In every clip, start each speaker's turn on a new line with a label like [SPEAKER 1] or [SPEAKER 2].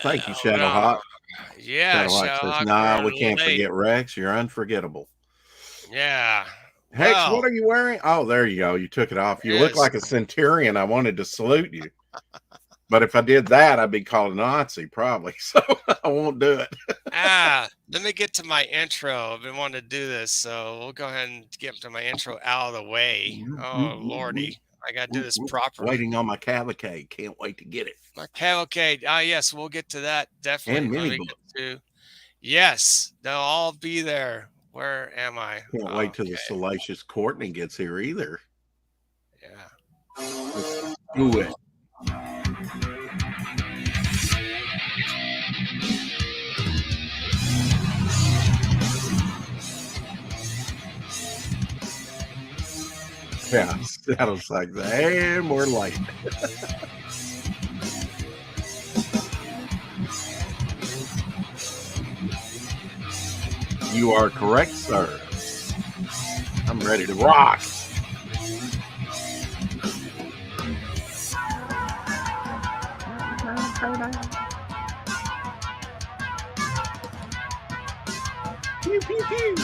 [SPEAKER 1] Thank you,
[SPEAKER 2] Well,
[SPEAKER 1] Shadowhawk.
[SPEAKER 2] yeah,
[SPEAKER 1] Shadowhawk
[SPEAKER 2] Shadow
[SPEAKER 1] says,
[SPEAKER 2] Hawk,
[SPEAKER 1] nah, we
[SPEAKER 2] running
[SPEAKER 1] can't
[SPEAKER 2] late.
[SPEAKER 1] forget Rex. You're unforgettable.
[SPEAKER 2] Yeah.
[SPEAKER 1] Hex, what
[SPEAKER 2] Well,
[SPEAKER 1] are you wearing? Oh, there you go. You took it off. You
[SPEAKER 2] there it
[SPEAKER 1] look
[SPEAKER 2] is.
[SPEAKER 1] like a centurion. I wanted to salute you. But if I did that, I'd be called a Nazi, probably. So I won't do it.
[SPEAKER 2] Let me get to my intro. I've been wanting to do this, so we'll go ahead and get to my intro out of the way. Oh, Lordy. I got to do this properly.
[SPEAKER 1] Waiting on my cavalcade. Can't wait to get it.
[SPEAKER 2] Okay, okay. Yes, we'll get to that
[SPEAKER 1] And
[SPEAKER 2] definitely. Let
[SPEAKER 1] mini
[SPEAKER 2] me
[SPEAKER 1] book.
[SPEAKER 2] get to, yes, they'll all be there. Where am I?
[SPEAKER 1] Can't wait till the
[SPEAKER 2] Okay,
[SPEAKER 1] salacious Courtney gets here either.
[SPEAKER 2] yeah.
[SPEAKER 1] Let's do it. Yeah, sounds like that. And we're late. You are correct, sir. I'm ready to rock. Pew, pew, pew.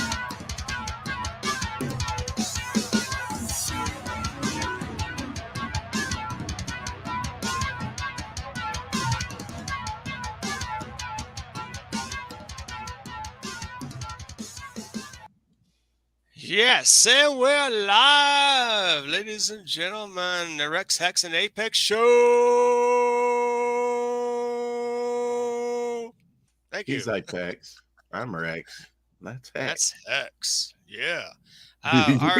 [SPEAKER 2] Yes, and we're live, ladies and gentlemen. The Rex Hex and Apex Show. Thank
[SPEAKER 1] He's
[SPEAKER 2] you.
[SPEAKER 1] Apex. I'm Rex. That's
[SPEAKER 2] That's
[SPEAKER 1] Hex.
[SPEAKER 2] Hex. Yeah.
[SPEAKER 1] Yeah,
[SPEAKER 2] Our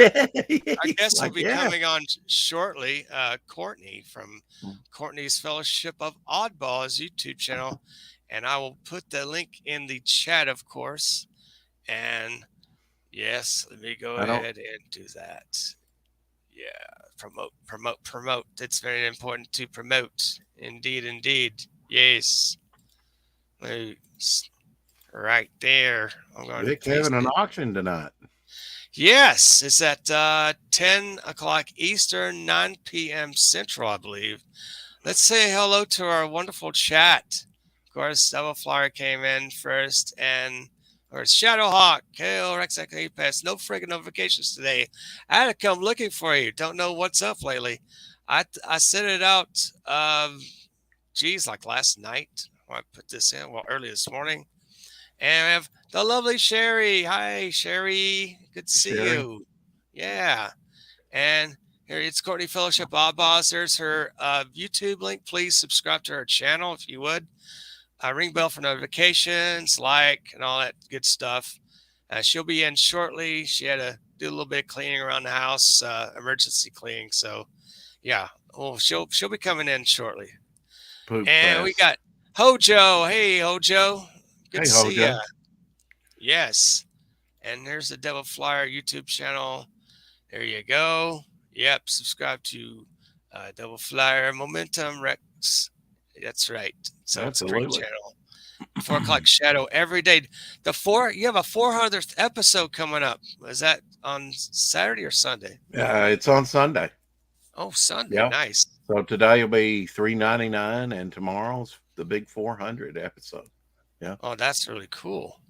[SPEAKER 1] he's
[SPEAKER 2] guest will
[SPEAKER 1] like,
[SPEAKER 2] be
[SPEAKER 1] yeah.
[SPEAKER 2] coming on shortly. Courtney from Courtney's Fellowship of Oddballs YouTube channel, and I will put the link in the chat, of course. And yes, let me go
[SPEAKER 1] I don't.
[SPEAKER 2] ahead and do that. Yeah, promote, promote, promote. It's very important to promote. Indeed, indeed. Yes. Right there. I'm going to
[SPEAKER 1] Vic's having
[SPEAKER 2] paste
[SPEAKER 1] an
[SPEAKER 2] it.
[SPEAKER 1] auction tonight.
[SPEAKER 2] Yes, it's at 10 o'clock Eastern, 9 p.m. Central, I believe. Let's say hello to our wonderful chat. Of course, Double Flyer came in first, and or Shadowhawk, KO, Rex Pass. No friggin' notifications today. I had to come looking for you. Don't know what's up lately. I sent it out, like last night. I put this in, well, early this morning. And we have the lovely Sherry. Hi, Sherry. Good to see
[SPEAKER 1] Sherry.
[SPEAKER 2] you. Yeah. And here it's Courtney Fellowship Odd Boss. There's her YouTube link. Please subscribe to her channel if you would. Ring bell for notifications, like, and all that good stuff. She'll be in shortly. She had to do a little bit of cleaning around the house, emergency cleaning. So, yeah. Oh, she'll be coming in shortly.
[SPEAKER 1] Poop
[SPEAKER 2] And we
[SPEAKER 1] fest.
[SPEAKER 2] got Hojo. Hey, Hojo. Good
[SPEAKER 1] Hey,
[SPEAKER 2] to see you.
[SPEAKER 1] Hojo.
[SPEAKER 2] Yes. And there's the Devil Flyer YouTube channel. There you go. Yep. Subscribe to Devil Flyer Momentum Rex. That's right. So it's a great
[SPEAKER 1] Absolutely.
[SPEAKER 2] channel. 4 o'clock shadow every day. You have a 400th episode coming up. Is that on Saturday or Sunday?
[SPEAKER 1] It's on Sunday.
[SPEAKER 2] Oh, Sunday.
[SPEAKER 1] Yeah.
[SPEAKER 2] Nice.
[SPEAKER 1] So today will be $3.99, and tomorrow's the big 400 episode. Yeah.
[SPEAKER 2] Oh, that's really cool.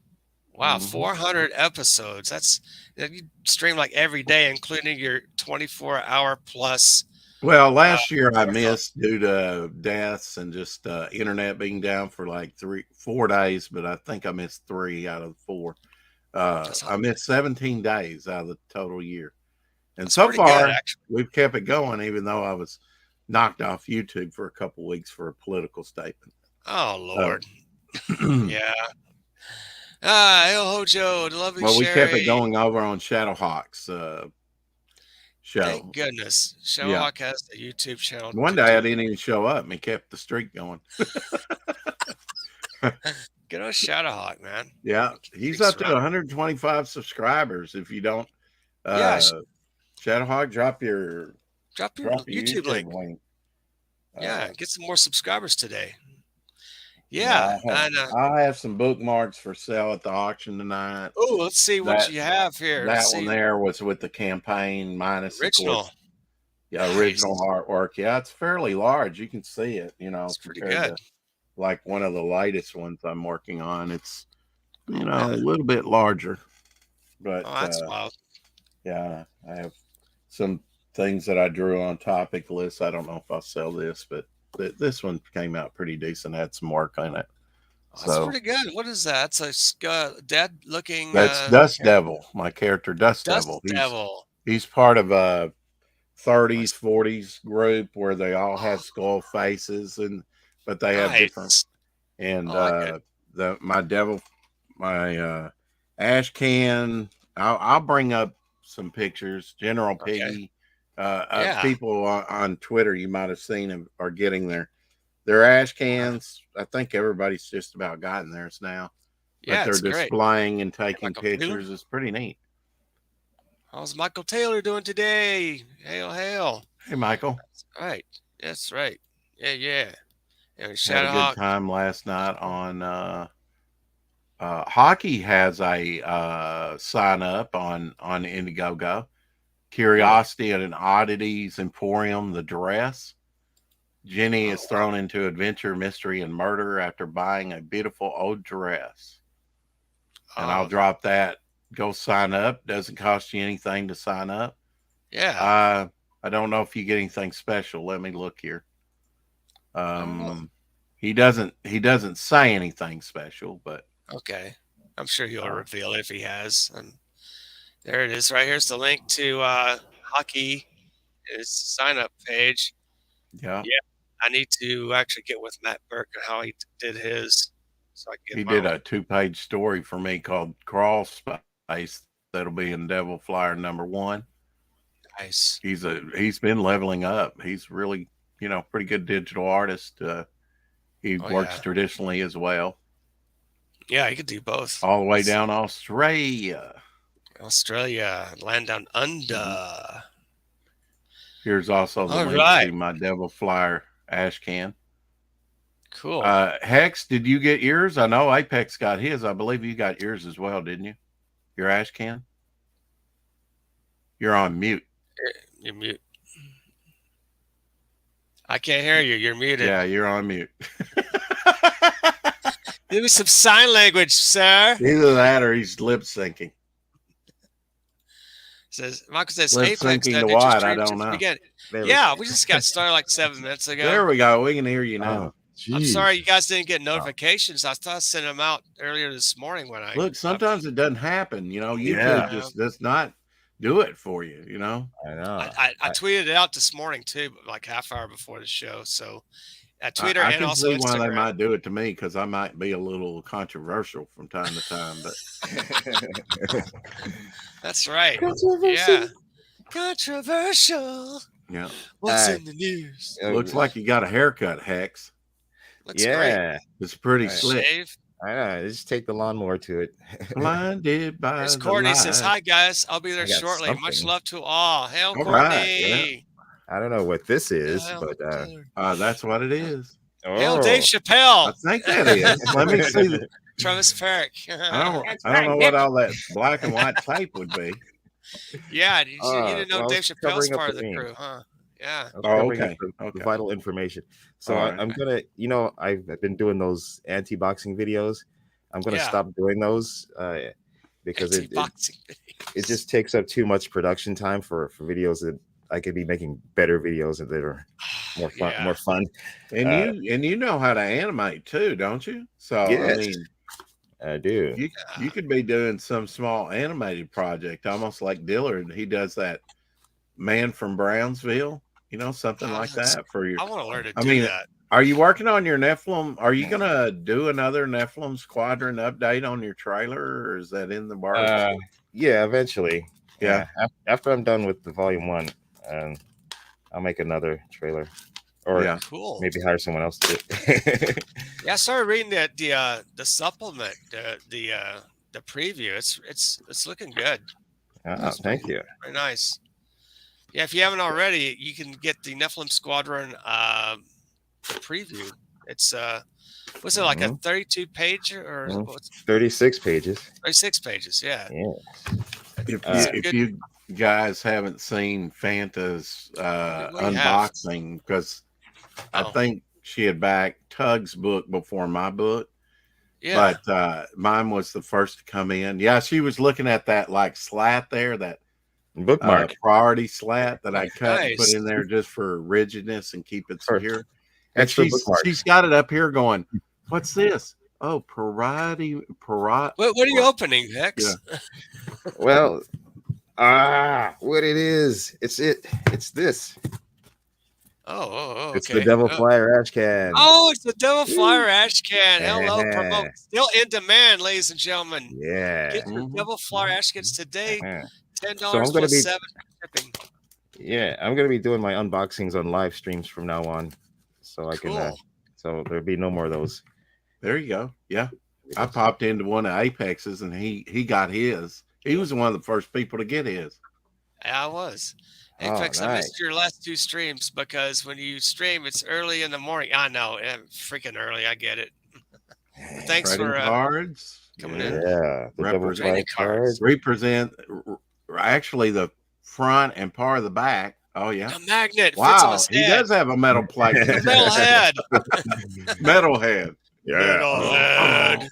[SPEAKER 2] Wow,
[SPEAKER 1] Mm-hmm.
[SPEAKER 2] 400 episodes. You stream like every day, including your 24-hour plus
[SPEAKER 1] Well, last year I
[SPEAKER 2] marathon.
[SPEAKER 1] missed due to deaths and just internet being down for like 4 days, but I think I missed 3 out of 4.
[SPEAKER 2] That's,
[SPEAKER 1] I missed 17 days out of the total year. And
[SPEAKER 2] that's
[SPEAKER 1] so
[SPEAKER 2] pretty good,
[SPEAKER 1] far,
[SPEAKER 2] actually.
[SPEAKER 1] we've kept it going, even though I was knocked off YouTube for a couple weeks for a political statement.
[SPEAKER 2] Oh,
[SPEAKER 1] So,
[SPEAKER 2] Lord. Yeah. El Hojo, the lovely
[SPEAKER 1] well, we kept it
[SPEAKER 2] Sherry.
[SPEAKER 1] going over on Shadowhawk's
[SPEAKER 2] Thank
[SPEAKER 1] show.
[SPEAKER 2] goodness.
[SPEAKER 1] Yeah.
[SPEAKER 2] Showhawk has a YouTube channel
[SPEAKER 1] One
[SPEAKER 2] to
[SPEAKER 1] day I
[SPEAKER 2] do.
[SPEAKER 1] didn't even show up and he kept the streak going.
[SPEAKER 2] Get on Shadowhawk, man.
[SPEAKER 1] Yeah. He's up to 125 subscribers. If you don't,
[SPEAKER 2] Yeah,
[SPEAKER 1] Shadowhawk, drop your
[SPEAKER 2] drop your YouTube
[SPEAKER 1] YouTube
[SPEAKER 2] link.
[SPEAKER 1] link.
[SPEAKER 2] Yeah, get some more subscribers today.
[SPEAKER 1] Yeah,
[SPEAKER 2] Yeah, and
[SPEAKER 1] I have some bookmarks for sale at the auction tonight.
[SPEAKER 2] oh, let's see what
[SPEAKER 1] That
[SPEAKER 2] you have here. Let's
[SPEAKER 1] that one
[SPEAKER 2] see.
[SPEAKER 1] there was with the campaign minus, of
[SPEAKER 2] Original.
[SPEAKER 1] course, yeah,
[SPEAKER 2] Nice.
[SPEAKER 1] original artwork. Yeah, it's fairly large. You can see it,
[SPEAKER 2] It's pretty
[SPEAKER 1] compared
[SPEAKER 2] good.
[SPEAKER 1] to like one of the latest ones I'm working on. It's
[SPEAKER 2] Oh
[SPEAKER 1] a
[SPEAKER 2] man.
[SPEAKER 1] little bit larger, but
[SPEAKER 2] Oh, that's wild.
[SPEAKER 1] yeah, I have some things that I drew on topic lists. I don't know if I'll sell this, but this one came out pretty decent. Had some work on it,
[SPEAKER 2] Oh, that's
[SPEAKER 1] so
[SPEAKER 2] pretty good. What is that? It's a dead looking
[SPEAKER 1] that's Dust
[SPEAKER 2] character.
[SPEAKER 1] Devil. My character, Dust
[SPEAKER 2] Dust
[SPEAKER 1] Devil. He's
[SPEAKER 2] Devil.
[SPEAKER 1] he's part of a
[SPEAKER 2] My
[SPEAKER 1] 30s, 40s group where they all have skull faces, but they have different.
[SPEAKER 2] nice.
[SPEAKER 1] And
[SPEAKER 2] I like it.
[SPEAKER 1] the my devil, my ash can. I'll bring up some pictures. General
[SPEAKER 2] Okay.
[SPEAKER 1] Piggy,
[SPEAKER 2] Yeah.
[SPEAKER 1] people on Twitter you might have seen them are getting their ash
[SPEAKER 2] Uh,
[SPEAKER 1] cans. I think everybody's just about gotten theirs now, but
[SPEAKER 2] yeah,
[SPEAKER 1] they're
[SPEAKER 2] it's great.
[SPEAKER 1] displaying and
[SPEAKER 2] Hey,
[SPEAKER 1] taking
[SPEAKER 2] Michael Taylor.
[SPEAKER 1] pictures. It's pretty neat.
[SPEAKER 2] How's Michael Taylor doing today? Hail, hail.
[SPEAKER 1] Hey, Michael,
[SPEAKER 2] Right. That's right. Yeah, yeah. And
[SPEAKER 1] had a good
[SPEAKER 2] Shadowhawk.
[SPEAKER 1] time last night on. Hockey has a sign up on Indiegogo.
[SPEAKER 2] Really?
[SPEAKER 1] Curiosity and an Oddities Emporium, the dress. Jenny
[SPEAKER 2] Oh
[SPEAKER 1] is
[SPEAKER 2] wow.
[SPEAKER 1] thrown into adventure, mystery, and murder after buying a beautiful old dress. And I'll
[SPEAKER 2] Oh
[SPEAKER 1] drop that. Go sign up. Doesn't cost you anything to sign up.
[SPEAKER 2] yeah.
[SPEAKER 1] Uh, I don't know if you get anything special. Let me look here.
[SPEAKER 2] I don't know.
[SPEAKER 1] Um, he doesn't say anything special, but
[SPEAKER 2] Okay. I'm sure he'll
[SPEAKER 1] uh,
[SPEAKER 2] reveal it if he has. And there it is. Right here's the link to hockey, his sign up page.
[SPEAKER 1] yeah,
[SPEAKER 2] Yeah. I need to actually get with Matt Burke and how he did his so I can get
[SPEAKER 1] he
[SPEAKER 2] my
[SPEAKER 1] did a 2-page story for me called Crawl Space. That'll be in Devil Flyer #1.
[SPEAKER 2] nice.
[SPEAKER 1] He's been leveling up. He's really pretty good digital artist. He
[SPEAKER 2] Oh
[SPEAKER 1] works
[SPEAKER 2] yeah.
[SPEAKER 1] traditionally as well,
[SPEAKER 2] Yeah, he could do both.
[SPEAKER 1] all the way
[SPEAKER 2] That's
[SPEAKER 1] down Australia.
[SPEAKER 2] Australia, land down
[SPEAKER 1] Mhm.
[SPEAKER 2] under.
[SPEAKER 1] Here's also the
[SPEAKER 2] All
[SPEAKER 1] link
[SPEAKER 2] right.
[SPEAKER 1] to my Devil Flyer ash can.
[SPEAKER 2] Cool.
[SPEAKER 1] Hex, did you get yours? I know Apex got his. I believe you got yours as well, didn't you? Your ash can. You're on mute.
[SPEAKER 2] You're mute. I can't hear you. You're muted.
[SPEAKER 1] Yeah, you're on mute.
[SPEAKER 2] Give me some sign language, sir.
[SPEAKER 1] Either that or he's lip syncing.
[SPEAKER 2] Says Michael says
[SPEAKER 1] Lip
[SPEAKER 2] Apex
[SPEAKER 1] syncing to
[SPEAKER 2] Ninja
[SPEAKER 1] what? I
[SPEAKER 2] stream
[SPEAKER 1] don't
[SPEAKER 2] just
[SPEAKER 1] know.
[SPEAKER 2] began.
[SPEAKER 3] There we
[SPEAKER 2] Yeah,
[SPEAKER 3] go.
[SPEAKER 2] we just got started like 7 minutes
[SPEAKER 1] There
[SPEAKER 2] ago.
[SPEAKER 1] we go. We can hear you
[SPEAKER 3] Oh,
[SPEAKER 1] now.
[SPEAKER 2] I'm
[SPEAKER 3] jeez.
[SPEAKER 2] sorry you guys didn't get
[SPEAKER 3] Oh,
[SPEAKER 2] notifications. I thought I sent them out earlier this morning when I
[SPEAKER 1] Look, sometimes it doesn't happen. YouTube
[SPEAKER 3] yeah,
[SPEAKER 1] just does not do it for you.
[SPEAKER 3] I know.
[SPEAKER 2] I tweeted it out this morning too, but like half hour before the show. So at Twitter
[SPEAKER 1] I
[SPEAKER 2] and
[SPEAKER 1] can
[SPEAKER 2] also
[SPEAKER 1] see why they
[SPEAKER 2] Instagram.
[SPEAKER 1] might do it to me because I might be a little controversial from time to time. But
[SPEAKER 2] That's right.
[SPEAKER 3] Controversy.
[SPEAKER 2] Yeah. Controversial.
[SPEAKER 1] yeah,
[SPEAKER 2] What's in the news?
[SPEAKER 1] looks like you got a haircut, Hex.
[SPEAKER 2] Looks great.
[SPEAKER 3] yeah.
[SPEAKER 1] It's pretty
[SPEAKER 3] Right.
[SPEAKER 1] slick.
[SPEAKER 2] Shave.
[SPEAKER 3] I know. Just take the lawnmower to it.
[SPEAKER 1] Blinded by
[SPEAKER 2] There's
[SPEAKER 1] the
[SPEAKER 2] Courtney says,
[SPEAKER 1] light.
[SPEAKER 2] "Hi guys, I'll be there
[SPEAKER 3] I got
[SPEAKER 2] shortly. Much
[SPEAKER 3] something.
[SPEAKER 2] love to all. Hail
[SPEAKER 1] All
[SPEAKER 2] Courtney.
[SPEAKER 1] right,
[SPEAKER 3] I don't know what this
[SPEAKER 2] Hail,
[SPEAKER 3] is,
[SPEAKER 2] hail,
[SPEAKER 3] but
[SPEAKER 2] Taylor.
[SPEAKER 1] That's what it is.
[SPEAKER 2] Hail Dave
[SPEAKER 3] oh,
[SPEAKER 1] I
[SPEAKER 2] Chappelle.
[SPEAKER 1] think that is. Let me see.
[SPEAKER 2] Travis Perrick.
[SPEAKER 1] I don't know what all that black and white tape would be.
[SPEAKER 2] Yeah, you didn't know
[SPEAKER 3] well, I
[SPEAKER 2] Dave
[SPEAKER 3] was
[SPEAKER 2] Chappelle's
[SPEAKER 3] covering up
[SPEAKER 2] part
[SPEAKER 3] the
[SPEAKER 2] of the
[SPEAKER 3] name.
[SPEAKER 2] crew, huh? Yeah.
[SPEAKER 3] I was
[SPEAKER 1] Oh,
[SPEAKER 3] covering up
[SPEAKER 1] okay.
[SPEAKER 3] the
[SPEAKER 1] Okay.
[SPEAKER 3] vital information. So
[SPEAKER 1] All right.
[SPEAKER 3] I'm gonna, I've been doing those anti-boxing videos. I'm gonna
[SPEAKER 2] Yeah.
[SPEAKER 3] stop doing those because
[SPEAKER 2] Anti-boxing
[SPEAKER 3] it just takes up too much production time for videos that I could be making better videos that are more fun.
[SPEAKER 2] Yeah.
[SPEAKER 3] More fun.
[SPEAKER 1] And you know how to animate too, don't you? So I
[SPEAKER 3] Yes.
[SPEAKER 1] mean,
[SPEAKER 3] I do.
[SPEAKER 1] you could be doing some small animated project, almost like Dillard. He does that Man from Brownsville, something like that for your.
[SPEAKER 2] I want to learn to
[SPEAKER 1] I
[SPEAKER 2] do
[SPEAKER 1] mean,
[SPEAKER 2] that.
[SPEAKER 1] are you working on your Nephilim? Are you gonna do another Nephilim Squadron update on your trailer, or is that in the bar?
[SPEAKER 3] Yeah, eventually.
[SPEAKER 1] Yeah.
[SPEAKER 3] After I'm done with the volume 1, I'll make another trailer, or
[SPEAKER 1] Yeah.
[SPEAKER 2] Cool.
[SPEAKER 3] maybe hire someone else to do it.
[SPEAKER 2] Yeah, I started reading the supplement, the preview. It's looking good.
[SPEAKER 3] Thank you.
[SPEAKER 2] Very nice. Yeah, if you haven't already, you can get the Nephilim Squadron the preview. It's was it like a 32 page or
[SPEAKER 3] Mhm.
[SPEAKER 2] what's
[SPEAKER 3] 36 pages.
[SPEAKER 2] 36 pages? Yeah.
[SPEAKER 3] Yeah.
[SPEAKER 1] If you guys haven't seen Fanta's
[SPEAKER 2] What do you have?
[SPEAKER 1] unboxing, because I
[SPEAKER 2] Oh.
[SPEAKER 1] think she had backed Tug's book before my book.
[SPEAKER 2] Yeah.
[SPEAKER 1] But mine was the first to come in. Yeah, she was looking at that like slat there, that
[SPEAKER 3] Bookmark.
[SPEAKER 1] priority slat that I cut and put
[SPEAKER 2] Nice.
[SPEAKER 1] in there just for rigidness and keep it
[SPEAKER 3] For
[SPEAKER 1] secure. And
[SPEAKER 3] extra
[SPEAKER 1] she's
[SPEAKER 3] bookmarks.
[SPEAKER 1] got it up here going, what's this? Oh, priority.
[SPEAKER 2] What are you opening, Hex?
[SPEAKER 1] Yeah.
[SPEAKER 3] Well, what it is? It's this.
[SPEAKER 2] Oh, okay.
[SPEAKER 3] It's the Devil Flyer ash can.
[SPEAKER 2] Oh, it's the Devil Flyer ash can. Hello,
[SPEAKER 3] Yeah.
[SPEAKER 2] promote. Still in demand, ladies and gentlemen.
[SPEAKER 3] Yeah.
[SPEAKER 2] Get your Devil Flyer ash cans today. $10
[SPEAKER 3] So I'm gonna
[SPEAKER 2] plus
[SPEAKER 3] be
[SPEAKER 2] 7 shipping.
[SPEAKER 3] Yeah, I'm gonna be doing my unboxings on live streams from now on, so I can.
[SPEAKER 2] Cool.
[SPEAKER 3] So there'll be no more of those.
[SPEAKER 1] There you go. Yeah. I popped into one of Apex's and he got his. He was one of the first people to get his.
[SPEAKER 2] I was.
[SPEAKER 3] Oh,
[SPEAKER 2] Apex, I
[SPEAKER 3] nice.
[SPEAKER 2] missed your last 2 streams because when you stream, it's early in the morning. I know, freaking early. I get it. Thanks
[SPEAKER 1] Trading
[SPEAKER 2] for
[SPEAKER 1] cards.
[SPEAKER 2] coming
[SPEAKER 1] Yeah.
[SPEAKER 2] in.
[SPEAKER 3] Yeah, the Devil
[SPEAKER 1] Represent-
[SPEAKER 3] Flyer cards.
[SPEAKER 1] Represent actually the front and part of the back. Oh yeah.
[SPEAKER 2] A magnet fits on
[SPEAKER 1] Wow.
[SPEAKER 2] his
[SPEAKER 1] He
[SPEAKER 2] head.
[SPEAKER 1] does have a metal plate.
[SPEAKER 2] A metal head.
[SPEAKER 1] Metal head.
[SPEAKER 2] Metal head.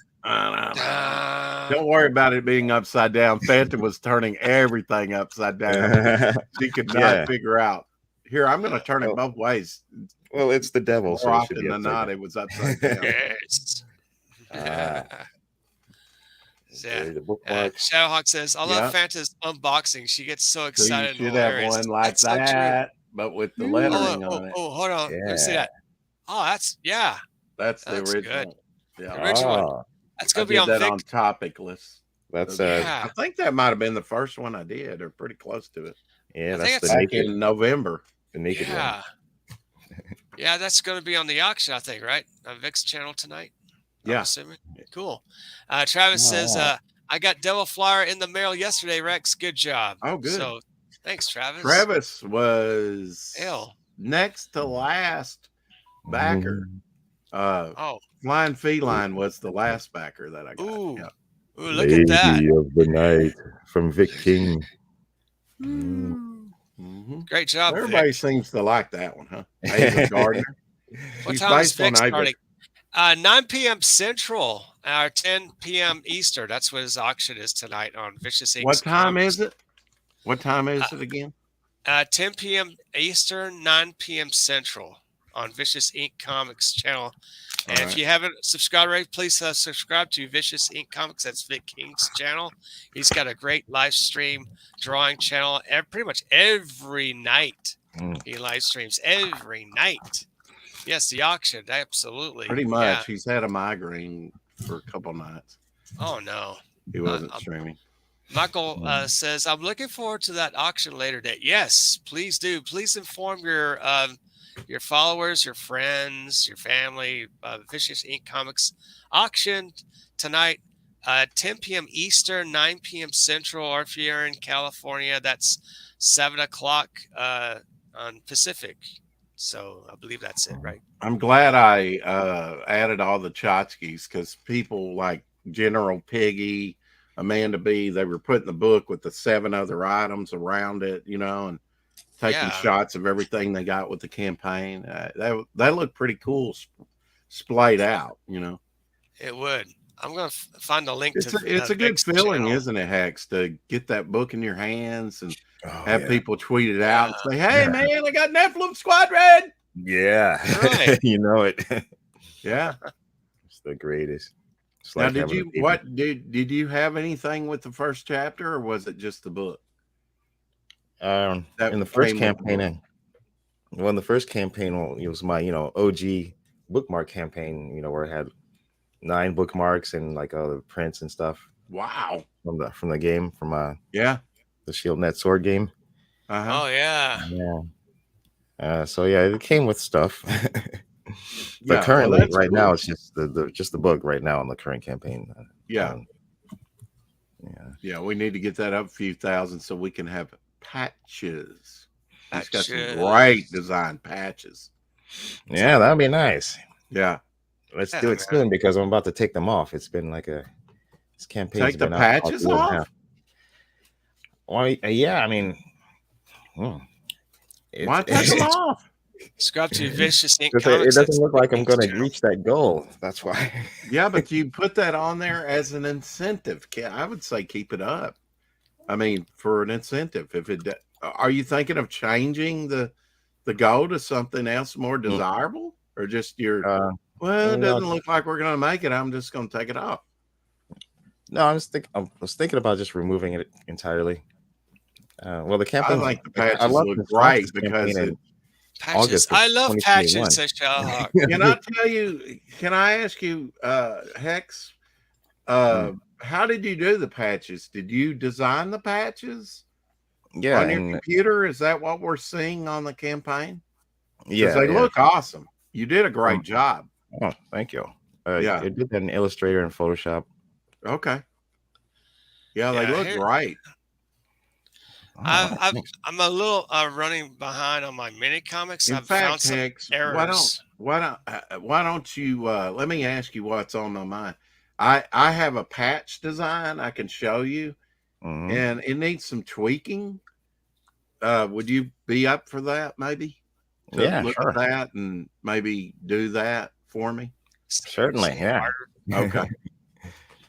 [SPEAKER 1] Don't worry about it being upside down. Fanta was turning everything upside down. She could not
[SPEAKER 3] Yeah.
[SPEAKER 1] figure out. Here, I'm going to turn it both ways.
[SPEAKER 3] Well, it's the devil,
[SPEAKER 1] More
[SPEAKER 3] so it should
[SPEAKER 1] often
[SPEAKER 3] be
[SPEAKER 1] than
[SPEAKER 3] upside
[SPEAKER 1] not,
[SPEAKER 3] down.
[SPEAKER 1] it was upside down.
[SPEAKER 2] Yes.
[SPEAKER 3] Okay, the
[SPEAKER 2] Yeah.
[SPEAKER 3] bookmark.
[SPEAKER 2] Shadowhawk says, I love Fanta's unboxing. She gets so
[SPEAKER 1] So you
[SPEAKER 2] excited. and
[SPEAKER 1] should have
[SPEAKER 2] hilarious."
[SPEAKER 1] one like
[SPEAKER 2] That's so true.
[SPEAKER 1] that, but with the lettering on it.
[SPEAKER 2] Oh, hold on. Let me see
[SPEAKER 3] Yeah.
[SPEAKER 2] that. Oh, that's
[SPEAKER 1] That's the
[SPEAKER 2] that's
[SPEAKER 1] original.
[SPEAKER 2] The
[SPEAKER 1] Yeah.
[SPEAKER 2] original one.
[SPEAKER 3] Ah,
[SPEAKER 2] That's
[SPEAKER 1] I
[SPEAKER 2] gonna be
[SPEAKER 1] did
[SPEAKER 2] on
[SPEAKER 1] that
[SPEAKER 2] Vic.
[SPEAKER 1] on topic list.
[SPEAKER 3] that's
[SPEAKER 2] Yeah.
[SPEAKER 1] I think that might have been the first one I did, or pretty close to it.
[SPEAKER 3] yeah,
[SPEAKER 2] I think
[SPEAKER 3] that's the
[SPEAKER 2] it's-
[SPEAKER 1] Back
[SPEAKER 3] naked,
[SPEAKER 1] in November.
[SPEAKER 3] the naked one.
[SPEAKER 2] Yeah. Yeah, that's going to be on the auction, I think, right? On Vic's channel tonight. I'm
[SPEAKER 1] Yeah.
[SPEAKER 2] assuming. Cool. Travis says, I got Devil Flyer in the mail yesterday, Rex. Good job.
[SPEAKER 1] Oh, good.
[SPEAKER 2] So thanks, Travis.
[SPEAKER 1] Travis was
[SPEAKER 2] L.
[SPEAKER 1] next to last backer.
[SPEAKER 2] Oh.
[SPEAKER 1] Flying Feline was the last backer that I got.
[SPEAKER 2] Ooh.
[SPEAKER 1] Yeah.
[SPEAKER 2] Ooh, look at that.
[SPEAKER 3] Lady of the night from Vic King.
[SPEAKER 1] Mm-hmm.
[SPEAKER 2] Great job,
[SPEAKER 1] Everybody
[SPEAKER 2] Vic.
[SPEAKER 1] seems to like that one, huh? Ava Gardner.
[SPEAKER 2] What
[SPEAKER 1] She's
[SPEAKER 2] time is
[SPEAKER 1] based on
[SPEAKER 2] Vic
[SPEAKER 1] Ava.
[SPEAKER 2] starting? 9 p.m. Central, or 10 p.m. Eastern. That's what his auction is tonight on Vicious Inc.
[SPEAKER 1] What time is it? What time is it again?
[SPEAKER 2] 10 p.m. Eastern, 9 p.m. Central on Vicious Inc. Comics channel. And if you haven't subscribed already, please subscribe to Vicious Inc. Comics. That's Vic King's channel. He's got a great live stream drawing channel. Pretty much every night he live streams every night. Yes, the auction, absolutely.
[SPEAKER 1] Pretty much.
[SPEAKER 2] Yeah.
[SPEAKER 1] He's had a migraine for a couple nights.
[SPEAKER 2] Oh no.
[SPEAKER 1] He wasn't streaming.
[SPEAKER 2] Michael says, I'm looking forward to that auction later date. Yes, please do. Please inform your followers, your friends, your family. Vicious Inc. Comics auction tonight, 10 p.m. Eastern, 9 p.m. Central. Or if you're in California, that's 7 o'clock on Pacific. So I believe that's it, right?
[SPEAKER 1] I'm glad I added all the tchotchkes because people like General Piggy, Amanda B, they were putting the book with the 7 other items around it, you know, and taking shots of everything they got with the campaign. That looked pretty cool splayed out, you know.
[SPEAKER 2] It would. I'm going to find a link to
[SPEAKER 1] it's a good
[SPEAKER 2] Vic's
[SPEAKER 1] feeling,
[SPEAKER 2] channel.
[SPEAKER 1] isn't it, Hex, to get that book in your hands and have
[SPEAKER 3] yeah.
[SPEAKER 1] people tweet it out and say, hey, man, I got Nephilim Squadron.
[SPEAKER 3] Yeah,
[SPEAKER 2] Right.
[SPEAKER 3] You know it.
[SPEAKER 1] Yeah.
[SPEAKER 3] It's the greatest. It's
[SPEAKER 1] Now,
[SPEAKER 3] like
[SPEAKER 1] did
[SPEAKER 3] having a
[SPEAKER 1] you
[SPEAKER 3] baby.
[SPEAKER 1] what did you have anything with the first chapter, or was it just the book?
[SPEAKER 3] In
[SPEAKER 1] That
[SPEAKER 3] the first
[SPEAKER 1] came with the
[SPEAKER 3] campaign, well, in the first campaign, it was my OG bookmark campaign, where it had 9 bookmarks and like the prints and stuff
[SPEAKER 1] Wow.
[SPEAKER 3] from the game, from
[SPEAKER 1] Yeah.
[SPEAKER 3] the Shield Net Sword game.
[SPEAKER 2] Oh, yeah.
[SPEAKER 3] Yeah. So yeah, it came with stuff. But
[SPEAKER 1] Yeah,
[SPEAKER 3] currently,
[SPEAKER 1] well, that's
[SPEAKER 3] right
[SPEAKER 1] cool.
[SPEAKER 3] now, it's just the book right now on the current campaign.
[SPEAKER 1] Yeah.
[SPEAKER 3] Yeah.
[SPEAKER 1] We need to get that up a few thousand so we can have patches. He's got some
[SPEAKER 2] Patches.
[SPEAKER 1] great design patches.
[SPEAKER 3] Yeah, that'd be nice.
[SPEAKER 1] Yeah.
[SPEAKER 3] Let's
[SPEAKER 2] Yeah,
[SPEAKER 3] do it
[SPEAKER 2] man.
[SPEAKER 3] soon because I'm about to take them off. It's been like this campaign's
[SPEAKER 1] Take the
[SPEAKER 3] been out about
[SPEAKER 1] patches
[SPEAKER 3] a year and a
[SPEAKER 1] off?
[SPEAKER 3] half. Well, yeah, I mean,
[SPEAKER 1] Why take them off?
[SPEAKER 2] Scrub to Vicious Ink
[SPEAKER 3] Because
[SPEAKER 2] Comics.
[SPEAKER 3] it doesn't
[SPEAKER 2] That's
[SPEAKER 3] look like I'm
[SPEAKER 2] Ink's
[SPEAKER 3] going to
[SPEAKER 2] channel.
[SPEAKER 3] reach that goal. That's why.
[SPEAKER 1] Yeah, but you put that on there as an incentive. I would say keep it up. I mean, for an incentive. Are you thinking of changing the goal to something else more desirable, or just well, it doesn't look like we're going to make it. I'm just going to take it off.
[SPEAKER 3] No, I was thinking about just removing it entirely. Well, the campaign.
[SPEAKER 1] I think the patches look
[SPEAKER 3] this
[SPEAKER 1] great because
[SPEAKER 2] Patches.
[SPEAKER 3] August of
[SPEAKER 2] I love
[SPEAKER 3] 2021.
[SPEAKER 2] patches, says Shellhawk.
[SPEAKER 1] Can I tell you? Can I ask you, Hex? How did you do the patches? Did you design the patches?
[SPEAKER 3] Yeah,
[SPEAKER 1] on your computer? Is that what we're seeing on the campaign?
[SPEAKER 3] Yeah,
[SPEAKER 1] they look awesome. You did a great job.
[SPEAKER 3] Oh, thank you.
[SPEAKER 1] Yeah,
[SPEAKER 3] I did that in Illustrator and Photoshop.
[SPEAKER 1] Okay. Yeah, they look great.
[SPEAKER 2] I'm a little running behind on my mini comics.
[SPEAKER 1] In
[SPEAKER 2] I've
[SPEAKER 1] fact,
[SPEAKER 2] found some
[SPEAKER 1] Hex,
[SPEAKER 2] errors.
[SPEAKER 1] why don't you let me ask you what's on my mind. I have a patch design I can show you, and it needs some tweaking. Would you be up for that? Maybe look at that and maybe do that for me.
[SPEAKER 3] Certainly, yeah.
[SPEAKER 1] Okay.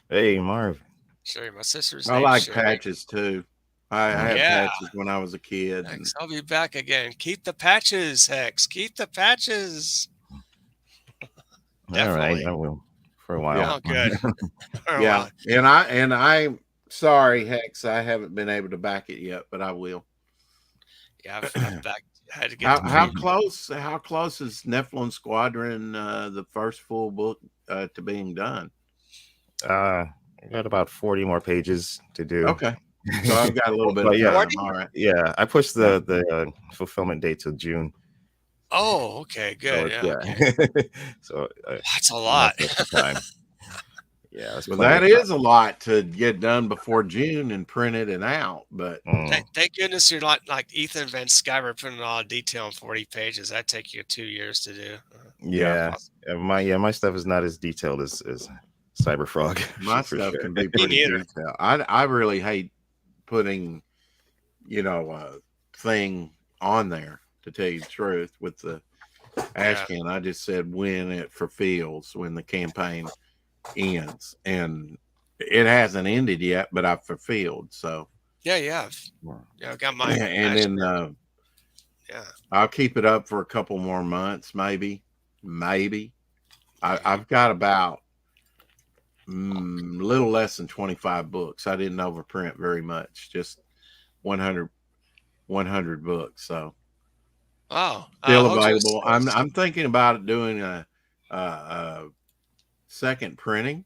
[SPEAKER 3] Hey, Marv.
[SPEAKER 2] Sure, my sister's.
[SPEAKER 1] I like patches too. I had patches when I was a kid.
[SPEAKER 2] Hex, I'll be back again. Keep the patches, Hex. Keep the patches.
[SPEAKER 3] All right, I will for a while.
[SPEAKER 2] Oh, good.
[SPEAKER 1] Yeah, and I'm sorry, Hex. I haven't been able to back it yet, but I will.
[SPEAKER 2] Yeah, I've back. I had to get
[SPEAKER 1] how close? How close is Nephilim Squadron, the first full book, to being done?
[SPEAKER 3] I got about 40 more pages to do.
[SPEAKER 1] Okay, so I've got a little bit of time. All right.
[SPEAKER 3] Yeah, I pushed the fulfillment date till June.
[SPEAKER 2] Oh, okay, good.
[SPEAKER 3] So,
[SPEAKER 2] Okay.
[SPEAKER 3] So
[SPEAKER 2] that's a lot.
[SPEAKER 3] Time. Yeah,
[SPEAKER 1] well, that is a lot to get done before June and printed and out. But
[SPEAKER 2] thank goodness you're not like Ethan Van Sciver putting all the detail on 40 pages. That'd take you 2 years to do.
[SPEAKER 3] My stuff is not as detailed as Cyberfrog.
[SPEAKER 1] My stuff can be pretty detailed. I really hate putting, a thing on there, to tell you the truth, with the Ashcan. I just said when it fulfills, when the campaign ends, and it hasn't ended yet, but I've fulfilled. So
[SPEAKER 2] I got my
[SPEAKER 1] and then I'll keep it up for a couple more months, maybe. I've got about little less than 25 books. I didn't overprint very much, just 100 books. So still available. I'm thinking about doing a second printing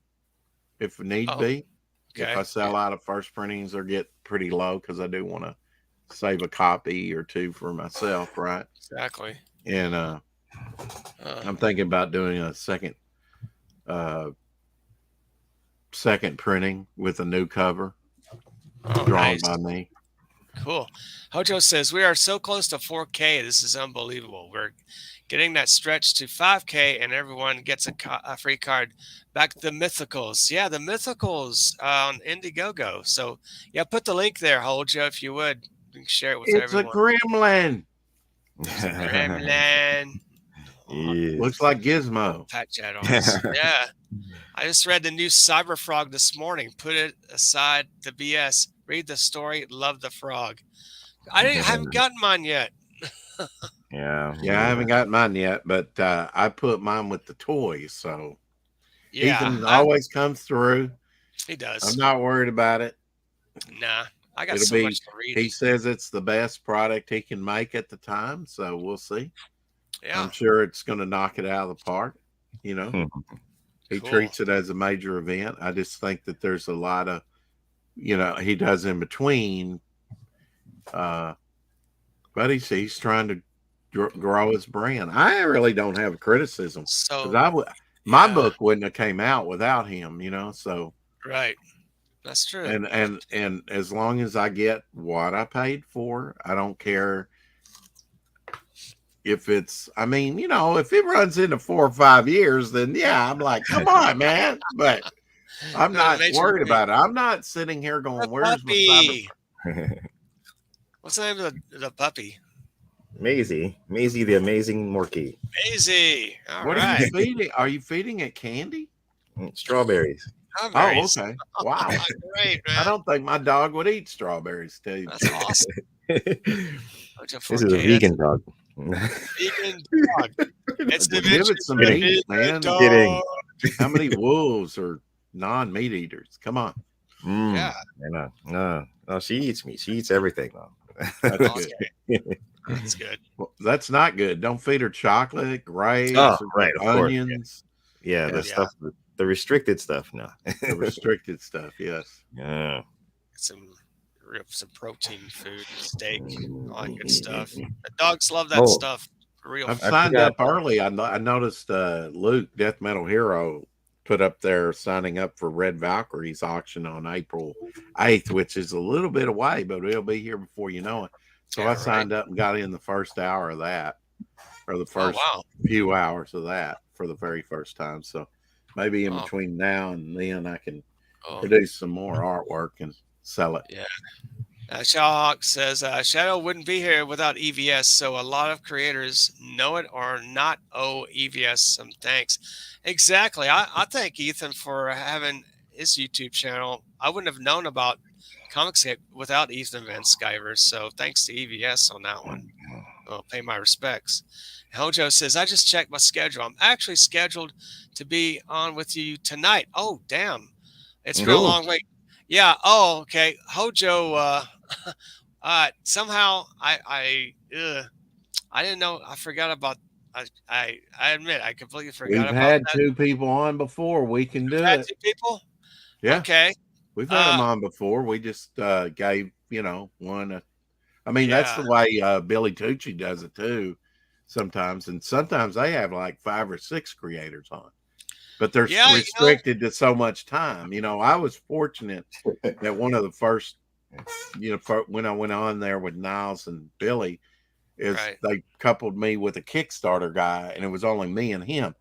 [SPEAKER 1] if need be. Okay. If I sell out of first printings or get pretty low, because I do want to save a copy or two for myself, right?
[SPEAKER 2] Exactly.
[SPEAKER 1] And I'm thinking about doing a second printing with a new cover drawn by me.
[SPEAKER 2] Cool. Hojo says, we are so close to 4K. This is unbelievable. We're getting that stretch to 5K, and everyone gets a free card. Back to the Mythicals. Yeah, the Mythicals on Indiegogo. So, put the link there, Hojo, if you would. You can share it with everyone.
[SPEAKER 1] It's a gremlin. Looks like Gizmo.
[SPEAKER 2] Patch add-ons. Yeah. I just read the new Cyberfrog this morning. Put it aside, the BS. Read the story. Love the frog. I haven't gotten mine yet.
[SPEAKER 1] Yeah, I haven't gotten mine yet, but I put mine with the toys. So Ethan always comes through.
[SPEAKER 2] He does.
[SPEAKER 1] I'm not worried about it.
[SPEAKER 2] Nah, I got so much to read.
[SPEAKER 1] He says it's the best product he can make at the time, so we'll see.
[SPEAKER 2] Yeah,
[SPEAKER 1] I'm sure it's going to knock it out of the park. He treats it as a major event. I just think that there's a lot of, he does in between. But he's trying to grow his brand. I really don't have a criticism. So my book wouldn't have came out without him, So
[SPEAKER 2] right, that's true.
[SPEAKER 1] And as long as I get what I paid for, I don't care if it's. I mean, if it runs into 4 or 5 years, then I'm like, come on, man. But I'm not worried about it. I'm not sitting here going, "Where's my
[SPEAKER 2] What's the name of the puppy?
[SPEAKER 3] Maisie the amazing Morky.
[SPEAKER 2] Maisie. All
[SPEAKER 1] What are you
[SPEAKER 2] right.
[SPEAKER 1] feeding? Are you feeding it candy?
[SPEAKER 3] Strawberries.
[SPEAKER 1] Oh,
[SPEAKER 2] Strawberries.
[SPEAKER 1] okay. Wow.
[SPEAKER 2] Great,
[SPEAKER 1] I
[SPEAKER 2] man.
[SPEAKER 1] don't think my dog would eat strawberries, Steve.
[SPEAKER 2] That's awesome.
[SPEAKER 3] This
[SPEAKER 2] Hojo
[SPEAKER 3] is a
[SPEAKER 2] 4K,
[SPEAKER 3] vegan dog.
[SPEAKER 2] vegan dog. It's the
[SPEAKER 1] Well, give it some
[SPEAKER 2] adventure
[SPEAKER 1] meat,
[SPEAKER 2] of a
[SPEAKER 1] man.
[SPEAKER 3] Kidding.
[SPEAKER 2] dog.
[SPEAKER 1] How many wolves are non-meat eaters? Come on.
[SPEAKER 2] Yeah.
[SPEAKER 3] No, she eats meat. She eats everything though.
[SPEAKER 1] That's good.
[SPEAKER 2] Okay. That's good.
[SPEAKER 1] Well, that's not good. Don't feed her chocolate,
[SPEAKER 3] Oh,
[SPEAKER 1] grapes, or
[SPEAKER 3] right, of course.
[SPEAKER 1] onions.
[SPEAKER 3] Yeah,
[SPEAKER 1] Yeah.
[SPEAKER 3] the stuff, the restricted stuff. No.
[SPEAKER 1] The restricted stuff, yes.
[SPEAKER 3] Yeah.
[SPEAKER 2] Some protein food, steak, all that good stuff. The dogs love that
[SPEAKER 3] Oh,
[SPEAKER 2] stuff. Real.
[SPEAKER 1] I've
[SPEAKER 3] I
[SPEAKER 1] signed
[SPEAKER 3] forgot.
[SPEAKER 1] up early. I noticed Luke, Death Metal Hero, put up there signing up for Red Valkyrie's auction on April 8th, which is a little bit away, but it'll be here before you know it. So
[SPEAKER 2] Yeah,
[SPEAKER 1] I signed up and got in the first hour of that, or the first
[SPEAKER 2] wow.
[SPEAKER 1] few hours of that for the very first time. So maybe in
[SPEAKER 2] Oh.
[SPEAKER 1] between now and then I can
[SPEAKER 2] Oh.
[SPEAKER 1] produce some more artwork and sell it.
[SPEAKER 2] Yeah. Shawhawk says Shadow wouldn't be here without EVS, so a lot of creators know it or not owe EVS some thanks. Exactly. I thank Ethan for having his YouTube channel. I wouldn't have known about Comicscape without Ethan Van Sciver, so thanks to EVS on that one. I'll pay my respects. Hojo says, I just checked my schedule. I'm actually scheduled to be on with you tonight. Oh, damn. It's been a long wait. Yeah. Oh, okay. Hojo, somehow I didn't know. I forgot about. I admit I completely forgot
[SPEAKER 1] We've
[SPEAKER 2] about
[SPEAKER 1] had
[SPEAKER 2] that.
[SPEAKER 1] 2 people on before. We can do
[SPEAKER 2] Had
[SPEAKER 1] it.
[SPEAKER 2] 2 people.
[SPEAKER 1] Yeah.
[SPEAKER 2] Okay.
[SPEAKER 1] We've had them on before. We just gave, one. I mean, that's the way Billy Tucci does it too sometimes. And sometimes they have like 5 or 6 creators on. But they're restricted to so much time. I was fortunate that one of the first, when I went on there with Niles and Billy, is they coupled me with a Kickstarter guy, and it was only me and him.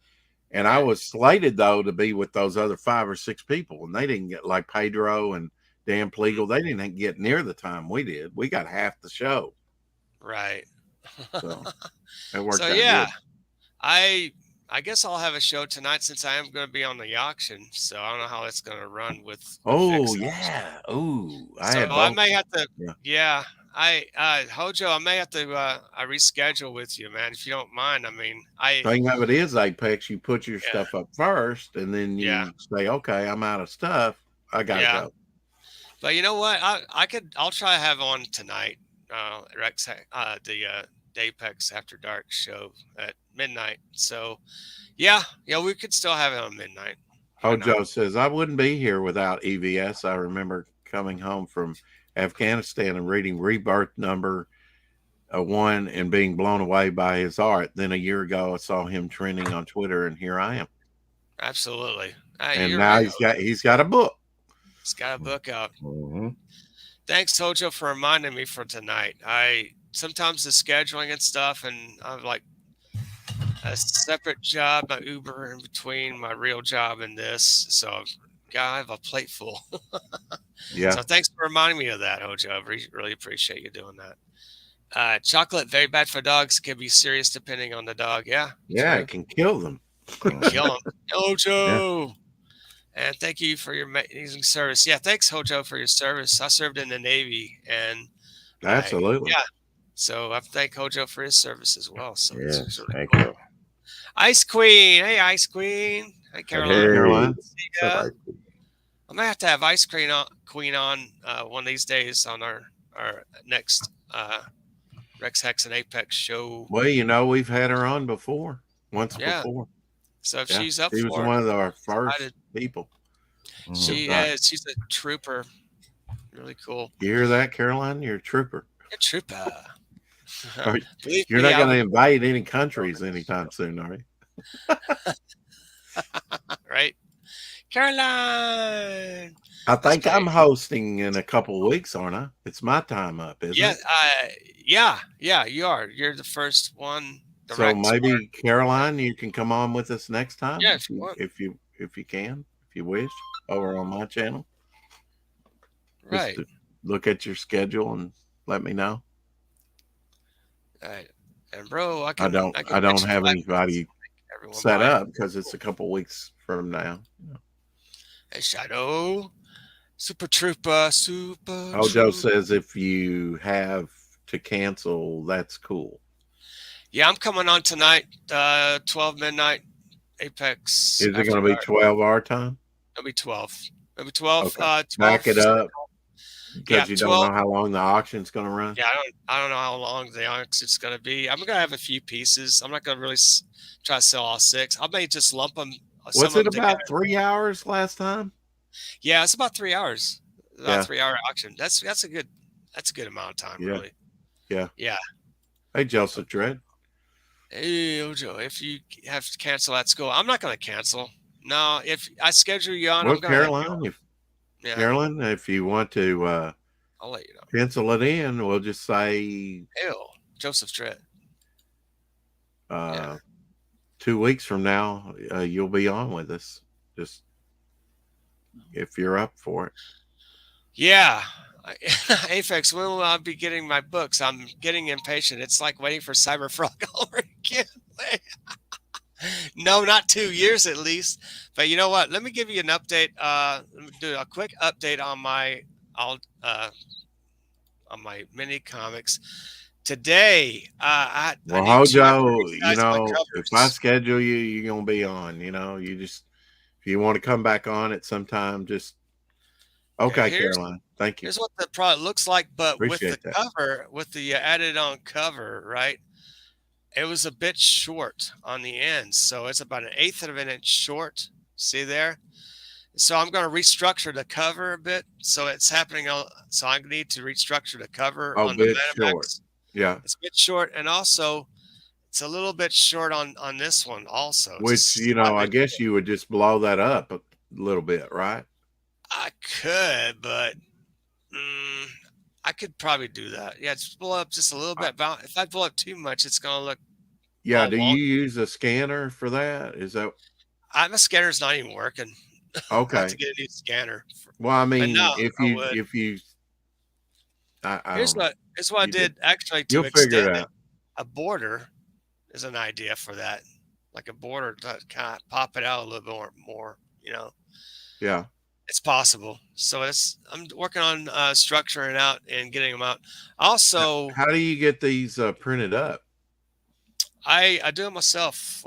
[SPEAKER 1] And I was slated, though, to be with those other 5 or 6 people, and they didn't get, like Pedro and Dan Pleagle, they didn't get near the time we did. We got half the show.
[SPEAKER 2] Right.
[SPEAKER 1] So it worked out
[SPEAKER 2] yeah,
[SPEAKER 1] good.
[SPEAKER 2] I guess I'll have a show tonight since I am going to be on the auction. So I don't know how it's going to run with
[SPEAKER 1] Oh, yeah. Oh,
[SPEAKER 2] I may have to. Yeah. Hojo, I may have to reschedule with you, man, if you don't mind. I mean,
[SPEAKER 1] thing of it is, Apex, you put your stuff up first, and then you say, "Okay, I'm out of stuff. I gotta go."
[SPEAKER 2] But you know what? I'll try to have on tonight. Rex, the Apex After Dark show at midnight. So, we could still have it on midnight.
[SPEAKER 1] Hojo says, I wouldn't be here without EVS. I remember coming home from Afghanistan and reading Rebirth number 1 and being blown away by his art. Then a year ago, I saw him trending on Twitter, and here I am.
[SPEAKER 2] Absolutely.
[SPEAKER 1] And now he's got a book.
[SPEAKER 2] He's got a book out.
[SPEAKER 3] Mm-hmm.
[SPEAKER 2] Thanks, Hojo, for reminding me for tonight. Sometimes the scheduling and stuff, and I'm like a separate job, my Uber in between my real job and this. So I have a plate full.
[SPEAKER 1] Yeah.
[SPEAKER 2] So thanks for reminding me of that, Hojo. I really appreciate you doing that. Chocolate, very bad for dogs. Can be serious depending on the dog. Yeah.
[SPEAKER 1] Yeah, it can kill them.
[SPEAKER 2] Kill them. Hojo. Yeah. And thank you for your amazing service. Yeah, thanks, Hojo, for your service. I served in the Navy, and
[SPEAKER 1] absolutely.
[SPEAKER 2] So I thank Hojo for his service as well. So
[SPEAKER 3] yes,
[SPEAKER 2] really
[SPEAKER 3] thank
[SPEAKER 2] cool.
[SPEAKER 3] you.
[SPEAKER 2] Ice Queen. Hey, Ice Queen. Hey, Caroline.
[SPEAKER 3] Hey, Caroline.
[SPEAKER 2] I might have to have Ice Queen on one of these days on our next Rex Hex and Apex show.
[SPEAKER 1] Well, we've had her on before, once before.
[SPEAKER 2] So if she's up for it.
[SPEAKER 1] She was one of our first people.
[SPEAKER 2] She's a trooper. Really cool.
[SPEAKER 1] You hear that, Caroline? You're a trooper.
[SPEAKER 2] A trooper.
[SPEAKER 1] You're not going to invade any countries anytime soon, are you?
[SPEAKER 2] Right. Caroline.
[SPEAKER 1] I think I'm hosting in a couple of weeks, aren't I? It's my time up, isn't it?
[SPEAKER 2] Yeah, you are. You're the first one.
[SPEAKER 1] So maybe Caroline, you can come on with us next time.
[SPEAKER 2] Yeah,
[SPEAKER 1] if you can, if you wish, over on my channel.
[SPEAKER 2] Right.
[SPEAKER 1] Just look at your schedule and let me know.
[SPEAKER 2] All right. And bro, I
[SPEAKER 1] I
[SPEAKER 2] can
[SPEAKER 1] don't
[SPEAKER 2] I can
[SPEAKER 1] I
[SPEAKER 2] bet
[SPEAKER 1] don't
[SPEAKER 2] you
[SPEAKER 1] have
[SPEAKER 2] 5 bucks
[SPEAKER 1] anybody
[SPEAKER 2] everyone
[SPEAKER 1] set
[SPEAKER 2] buy it.
[SPEAKER 1] up because it's a couple weeks from now.
[SPEAKER 2] Hey Shadow, Super
[SPEAKER 1] Ojo
[SPEAKER 2] Troop.
[SPEAKER 1] says if you have to cancel, that's cool.
[SPEAKER 2] Yeah, I'm coming on tonight, 12 midnight Apex
[SPEAKER 1] Is it
[SPEAKER 2] after
[SPEAKER 1] going to be
[SPEAKER 2] dark.
[SPEAKER 1] 12 our time?
[SPEAKER 2] It'll be 12. It'll be 12.
[SPEAKER 1] Okay.
[SPEAKER 2] 12.
[SPEAKER 1] Back it up
[SPEAKER 2] Yeah,
[SPEAKER 1] because you don't
[SPEAKER 2] 12.
[SPEAKER 1] know how long the auction's going to run.
[SPEAKER 2] Yeah, I don't know how long the Onyx it's gonna be. I'm gonna have a few pieces. I'm not gonna really try to sell all six. I may just lump them, some
[SPEAKER 1] Was
[SPEAKER 2] of
[SPEAKER 1] it
[SPEAKER 2] them together.
[SPEAKER 1] about 3 hours last time?
[SPEAKER 2] Yeah, it's about 3 hours. About
[SPEAKER 1] Yeah.
[SPEAKER 2] 3 hour auction. That's a good amount of time,
[SPEAKER 1] Yeah.
[SPEAKER 2] really.
[SPEAKER 1] Yeah.
[SPEAKER 2] Yeah.
[SPEAKER 1] Hey, Joseph Dredd.
[SPEAKER 2] Hey Ojo, if you have to cancel, that's cool. I'm not gonna cancel. No, if I schedule you on,
[SPEAKER 1] Well,
[SPEAKER 2] I'm gonna have you
[SPEAKER 1] Caroline,
[SPEAKER 2] on.
[SPEAKER 1] if
[SPEAKER 2] Yeah,
[SPEAKER 1] Carolyn, if you want to
[SPEAKER 2] I'll let you know.
[SPEAKER 1] pencil it in, we'll just say
[SPEAKER 2] Ew, Joseph Dredd. Yeah.
[SPEAKER 1] 2 weeks from now, you'll be on with us. Just if you're up for it.
[SPEAKER 2] Yeah. Apex, when will I be getting my books? I'm getting impatient. It's like waiting for Cyberfrog over again. No, not 2 years at least. But you know what? Let me give you an update. Let me do a quick update on I'll, uh, on my mini comics. Today, I
[SPEAKER 1] Well,
[SPEAKER 2] need to
[SPEAKER 1] Hojo,
[SPEAKER 2] resize my
[SPEAKER 1] if I
[SPEAKER 2] covers.
[SPEAKER 1] schedule you, you're gonna be on. You just if you want to come back on at some time, just
[SPEAKER 2] Okay,
[SPEAKER 1] okay,
[SPEAKER 2] here's
[SPEAKER 1] Caroline. Thank you.
[SPEAKER 2] here's what the product looks like, but with the
[SPEAKER 1] Appreciate that.
[SPEAKER 2] cover, with the added on cover, right? It was a bit short on the end, so it's about an eighth of an inch short. See there? So I'm going to restructure the cover a bit. So it's happening. So I need to restructure the cover
[SPEAKER 1] Oh,
[SPEAKER 2] on the
[SPEAKER 1] bit short.
[SPEAKER 2] MetaMax.
[SPEAKER 1] Yeah.
[SPEAKER 2] It's a bit short, and also it's a little bit short on this one also,
[SPEAKER 1] Which,
[SPEAKER 2] just
[SPEAKER 1] I
[SPEAKER 2] slightly
[SPEAKER 1] guess
[SPEAKER 2] short.
[SPEAKER 1] you would just blow that up a little bit, right?
[SPEAKER 2] I could, but mm, I could probably do that. Yeah, just blow up just a little
[SPEAKER 1] Uh,
[SPEAKER 2] bit. If I blow up too much, it's going to look
[SPEAKER 1] yeah.
[SPEAKER 2] all
[SPEAKER 1] Do you
[SPEAKER 2] wonky.
[SPEAKER 1] use a scanner for that? Is that
[SPEAKER 2] My scanner's not even working. I have to
[SPEAKER 1] okay?
[SPEAKER 2] get a new scanner.
[SPEAKER 1] Well, I
[SPEAKER 2] But no,
[SPEAKER 1] mean,
[SPEAKER 2] I would.
[SPEAKER 1] if you, I
[SPEAKER 2] Here's
[SPEAKER 1] don't know.
[SPEAKER 2] what I
[SPEAKER 1] You did.
[SPEAKER 2] did actually to
[SPEAKER 1] You'll figure
[SPEAKER 2] extend
[SPEAKER 1] it
[SPEAKER 2] it.
[SPEAKER 1] out.
[SPEAKER 2] A border is an idea for that, like a border to kind of pop it out a little bit more.
[SPEAKER 1] Yeah.
[SPEAKER 2] It's possible. So I'm working on structuring out and getting them out. Also,
[SPEAKER 1] How do you get these printed up?
[SPEAKER 2] I do it myself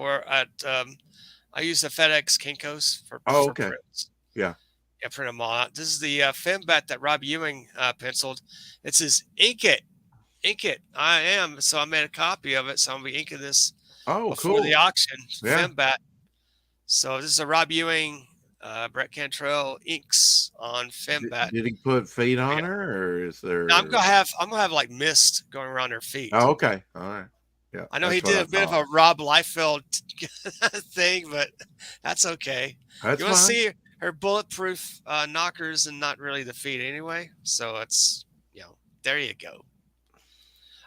[SPEAKER 2] I use the FedEx Kinkos
[SPEAKER 1] Oh,
[SPEAKER 2] for
[SPEAKER 1] okay.
[SPEAKER 2] prints.
[SPEAKER 1] Yeah.
[SPEAKER 2] Yeah, print them all out. This is the Fembat that Rob Ewing penciled. It says ink it. Ink it. I am. So I made a copy of it. So I'm going to be inking this
[SPEAKER 1] Oh,
[SPEAKER 2] before the
[SPEAKER 1] cool.
[SPEAKER 2] auction.
[SPEAKER 1] Yeah.
[SPEAKER 2] Fembat. So this is a Rob Ewing, Brett Cantrell inks on Fembat.
[SPEAKER 1] Did he put feet on her, or is there?
[SPEAKER 2] Now I'm gonna have like mist going around her feet.
[SPEAKER 1] Oh, okay. All right. Yeah.
[SPEAKER 2] I know he
[SPEAKER 1] That's what
[SPEAKER 2] did
[SPEAKER 1] I
[SPEAKER 2] a bit of
[SPEAKER 1] thought.
[SPEAKER 2] a Rob Liefeld thing, but that's okay.
[SPEAKER 1] That's
[SPEAKER 2] You want to
[SPEAKER 1] fine.
[SPEAKER 2] see her bulletproof knockers and not really the feet anyway. So it's there you go.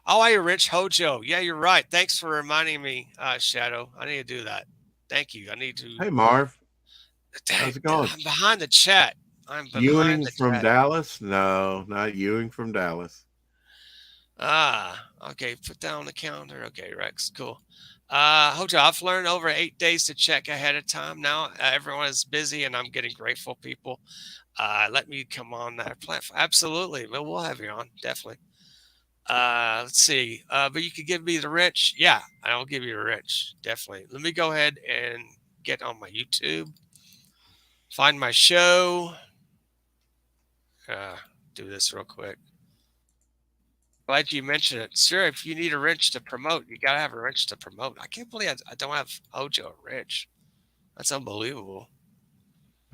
[SPEAKER 2] Oh, I Rich Hojo. Yeah, you're right. Thanks for reminding me, Shadow. I need to do that. Thank you. I need to.
[SPEAKER 1] Hey, Marv.
[SPEAKER 2] Dang,
[SPEAKER 1] How's it going?
[SPEAKER 2] I'm behind the chat. I'm behind
[SPEAKER 1] Ewing
[SPEAKER 2] the
[SPEAKER 1] from
[SPEAKER 2] chat.
[SPEAKER 1] Dallas? No, not Ewing from Dallas.
[SPEAKER 2] Okay. Put that on the calendar. Okay, Rex. Cool. Hojo, I've learned over 8 days to check ahead of time now. Everyone is busy, and I'm getting grateful people. Let me come on that platform. Absolutely. We'll have you on. Definitely. Let's see. But you could give me the rich. Yeah, I'll give you the rich. Definitely. Let me go ahead and get on my YouTube. Find my show. Do this real quick. Glad you mentioned it. Sure, if you need a wrench to promote, you gotta have a wrench to promote. I can't believe I don't have Hojo a wrench. That's unbelievable.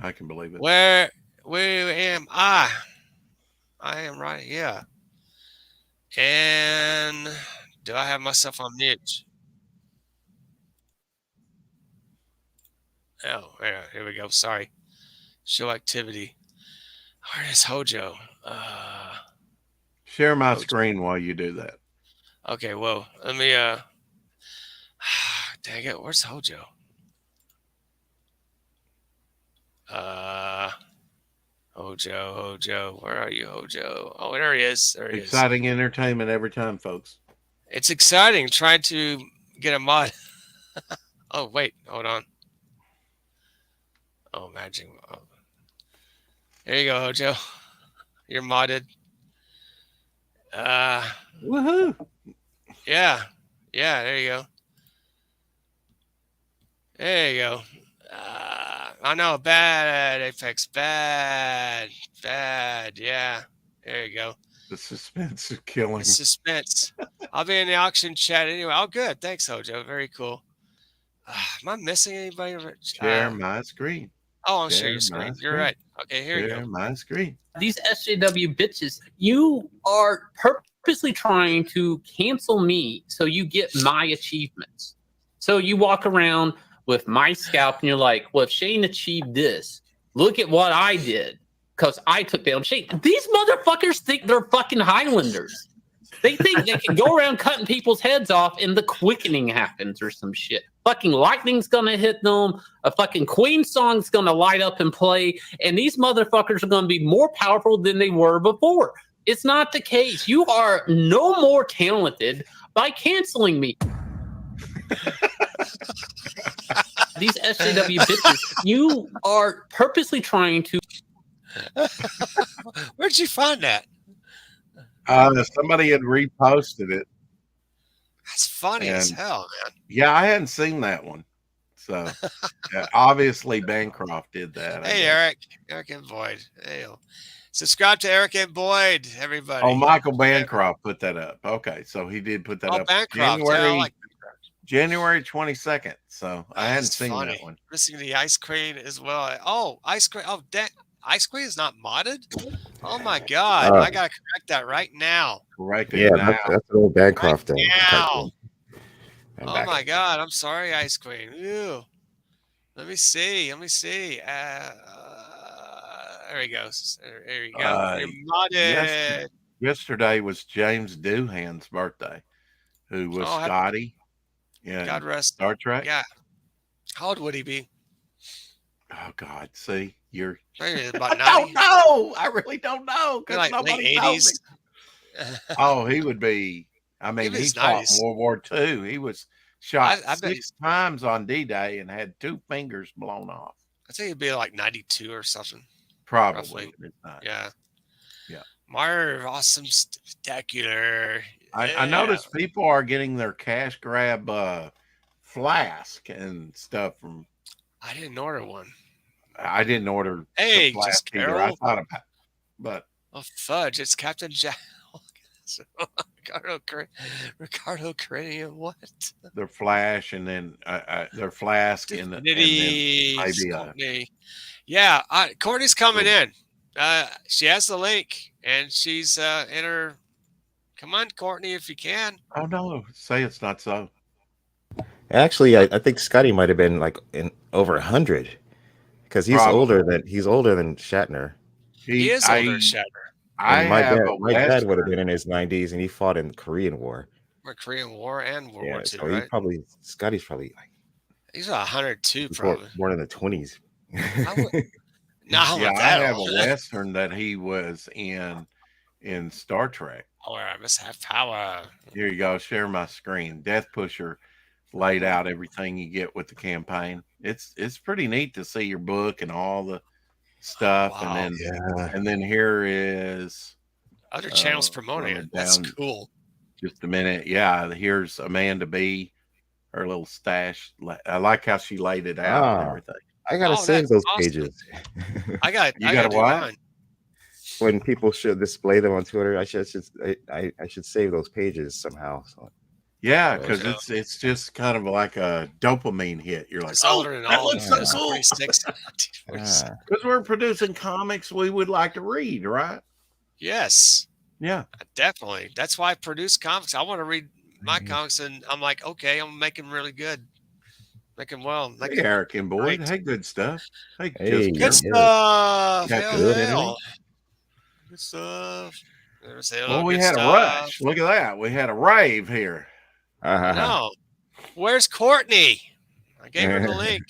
[SPEAKER 1] I can believe it.
[SPEAKER 2] Where am I? I am right here. And do I have myself on mute? Oh, yeah, here we go. Sorry. Show activity. Where is Hojo?
[SPEAKER 1] Share my
[SPEAKER 2] Hojo.
[SPEAKER 1] screen while you do that.
[SPEAKER 2] Okay, whoa. Let me dang it, where's Hojo? Hojo, where are you, Hojo? Oh, there he is. There he is.
[SPEAKER 1] Exciting entertainment every time, folks.
[SPEAKER 2] It's exciting trying to get a mod. Oh, wait, hold on. Oh, magic. Oh. There you go, Hojo. You're modded.
[SPEAKER 1] Woohoo!
[SPEAKER 2] Yeah. Yeah, there you go. There you go. I know, bad, Apex. Bad. Bad. Yeah. There you go.
[SPEAKER 1] The suspense is killing.
[SPEAKER 2] The suspense. I'll be in the auction chat anyway. Oh, good. Thanks, Hojo. Very cool. Am I missing anybody?
[SPEAKER 1] Share my screen.
[SPEAKER 2] Oh, I'll
[SPEAKER 1] Share
[SPEAKER 2] share your
[SPEAKER 1] my
[SPEAKER 2] screen. You're
[SPEAKER 1] screen.
[SPEAKER 2] right. Okay, here you
[SPEAKER 1] Share
[SPEAKER 2] go.
[SPEAKER 1] my screen.
[SPEAKER 4] These SJW bitches, you are purposely trying to cancel me so you get my achievements. So you walk around with my scalp and you're like, well, if Shane achieved this, look at what I did because I took down Shane. These motherfuckers think they're fucking Highlanders. They think they can go around cutting people's heads off and the quickening happens or some shit. Fucking lightning's gonna hit them. A fucking Queen song's gonna light up and play. And these motherfuckers are gonna be more powerful than they were before. It's not the case. You are no more talented by canceling me. These SJW bitches, you are purposely trying to.
[SPEAKER 2] Where'd you find that?
[SPEAKER 1] Somebody had reposted it.
[SPEAKER 2] That's funny as
[SPEAKER 1] And-
[SPEAKER 2] hell, man.
[SPEAKER 1] Yeah, I hadn't seen that one. So obviously Bancroft did that. I
[SPEAKER 2] Hey,
[SPEAKER 1] guess.
[SPEAKER 2] Eric and Boyd. Hey, subscribe to Eric and Boyd, everybody.
[SPEAKER 1] Oh, Michael Bancroft put that up. Okay, so he did put that
[SPEAKER 2] Oh,
[SPEAKER 1] up
[SPEAKER 2] Bancroft. Yeah, I like Bancroft.
[SPEAKER 1] January 22nd. So I hadn't
[SPEAKER 2] That's
[SPEAKER 1] seen
[SPEAKER 2] funny.
[SPEAKER 1] that one.
[SPEAKER 2] Missing the ice queen as well. Oh, ice queen. Oh, ice queen is not modded. Oh my god! I gotta correct that right now.
[SPEAKER 1] Correct.
[SPEAKER 3] Yeah,
[SPEAKER 1] now.
[SPEAKER 3] that's an old Bancroft thing.
[SPEAKER 2] Now.
[SPEAKER 3] I'm
[SPEAKER 2] Oh
[SPEAKER 3] back.
[SPEAKER 2] my god! I'm sorry, ice queen. Ew. Let me see. There he goes. There you go. You're modded.
[SPEAKER 1] Yesterday was James Doohan's birthday, who was
[SPEAKER 2] Oh,
[SPEAKER 1] Scotty. Yeah,
[SPEAKER 2] God rest.
[SPEAKER 1] Star Trek.
[SPEAKER 2] Yeah. How old would he be?
[SPEAKER 1] Oh God, see, you're.
[SPEAKER 2] Maybe about
[SPEAKER 1] I
[SPEAKER 2] 90.
[SPEAKER 1] don't know. I really don't know because
[SPEAKER 2] Like
[SPEAKER 1] nobody
[SPEAKER 2] late
[SPEAKER 1] told
[SPEAKER 2] 80s.
[SPEAKER 1] me. Oh, he would be. I mean, he
[SPEAKER 2] was
[SPEAKER 1] fought
[SPEAKER 2] 90s.
[SPEAKER 1] in World War II. He was shot
[SPEAKER 2] I bet
[SPEAKER 1] 6 times on D-Day and had 2 fingers blown off.
[SPEAKER 2] I think he'd be like 92 or something.
[SPEAKER 1] Probably.
[SPEAKER 2] Roughly.
[SPEAKER 1] It's not.
[SPEAKER 2] Yeah.
[SPEAKER 1] Yeah.
[SPEAKER 2] Marv, awesome, spectacular.
[SPEAKER 1] I noticed people are getting their cash grab flask and stuff from.
[SPEAKER 2] I didn't order one.
[SPEAKER 1] I didn't order.
[SPEAKER 2] Hey,
[SPEAKER 1] the flask
[SPEAKER 2] just
[SPEAKER 1] either. I
[SPEAKER 2] Carol.
[SPEAKER 1] thought about, but
[SPEAKER 2] Oh fudge! It's Captain Jack. Ricardo Cranium. What?
[SPEAKER 1] their flash and then their flask and then maybe
[SPEAKER 2] Courtney. Yeah, Courtney's coming in. She has the link, and she's in her. Come on, Courtney, if you can.
[SPEAKER 1] oh no, say it's not so.
[SPEAKER 3] Actually, I think Scotty might have been like in over 100 because he's
[SPEAKER 1] Probably.
[SPEAKER 3] older than Shatner.
[SPEAKER 2] He is older than Shatner.
[SPEAKER 1] I
[SPEAKER 3] And my
[SPEAKER 1] have
[SPEAKER 3] dad,
[SPEAKER 1] a
[SPEAKER 3] my dad would have
[SPEAKER 1] Western.
[SPEAKER 3] been in his 90s, and he fought in the Korean War.
[SPEAKER 2] Or Korean War and World
[SPEAKER 3] Yeah,
[SPEAKER 2] War II,
[SPEAKER 3] so
[SPEAKER 2] right?
[SPEAKER 3] Scotty's probably like
[SPEAKER 2] He's 102,
[SPEAKER 3] born,
[SPEAKER 2] probably.
[SPEAKER 3] born in the 20s.
[SPEAKER 2] I would, no,
[SPEAKER 1] Yeah, I
[SPEAKER 2] that
[SPEAKER 1] have a
[SPEAKER 2] old.
[SPEAKER 1] Western that he was in Star Trek.
[SPEAKER 2] Or I must have power.
[SPEAKER 1] Here you go. Share my screen. Death Pusher laid out everything you get with the campaign. It's pretty neat to see your book and all the stuff,
[SPEAKER 2] Wow.
[SPEAKER 1] and then
[SPEAKER 3] Yeah.
[SPEAKER 1] and then here is
[SPEAKER 2] Other channels promoting
[SPEAKER 1] running
[SPEAKER 2] it. That's
[SPEAKER 1] down
[SPEAKER 2] cool.
[SPEAKER 1] just a minute. Yeah, here's Amanda B. Her little stash. I like how she laid it out and
[SPEAKER 3] Ah.
[SPEAKER 1] everything.
[SPEAKER 3] I gotta
[SPEAKER 2] Oh,
[SPEAKER 3] save
[SPEAKER 2] that's
[SPEAKER 3] those
[SPEAKER 2] awesome.
[SPEAKER 3] pages.
[SPEAKER 2] I got.
[SPEAKER 1] You
[SPEAKER 2] I
[SPEAKER 1] got
[SPEAKER 2] got
[SPEAKER 1] a
[SPEAKER 2] to do
[SPEAKER 1] what?
[SPEAKER 2] mine.
[SPEAKER 3] When people should display them on Twitter, I should save those pages somehow. So
[SPEAKER 1] Yeah,
[SPEAKER 3] Yeah.
[SPEAKER 1] because it's just kind of like a dopamine hit. You're like,
[SPEAKER 2] It's
[SPEAKER 1] oh,
[SPEAKER 2] older than
[SPEAKER 1] that
[SPEAKER 2] all
[SPEAKER 1] looks
[SPEAKER 2] of
[SPEAKER 1] so
[SPEAKER 2] us.
[SPEAKER 1] cool.
[SPEAKER 2] 46.
[SPEAKER 3] ah,
[SPEAKER 1] Because we're producing comics we would like to read, right?
[SPEAKER 2] Yes,
[SPEAKER 1] Yeah.
[SPEAKER 2] definitely. That's why I produce comics. I want to read my
[SPEAKER 3] Mhm.
[SPEAKER 2] comics, and I'm like, okay, I'm making really good, making well,
[SPEAKER 1] Hey,
[SPEAKER 2] making
[SPEAKER 1] Eric and Boyd.
[SPEAKER 2] great.
[SPEAKER 1] Hey, good stuff. Hey,
[SPEAKER 3] Hey,
[SPEAKER 1] just
[SPEAKER 2] Good
[SPEAKER 3] yeah.
[SPEAKER 2] stuff.
[SPEAKER 1] Got
[SPEAKER 2] Hell,
[SPEAKER 1] good,
[SPEAKER 2] hell. Good stuff. Never say hello,
[SPEAKER 1] well, we
[SPEAKER 2] good
[SPEAKER 1] had a
[SPEAKER 2] stuff.
[SPEAKER 1] rush. Look at that. We had a rave here.
[SPEAKER 2] No, where's Courtney? I gave her the link.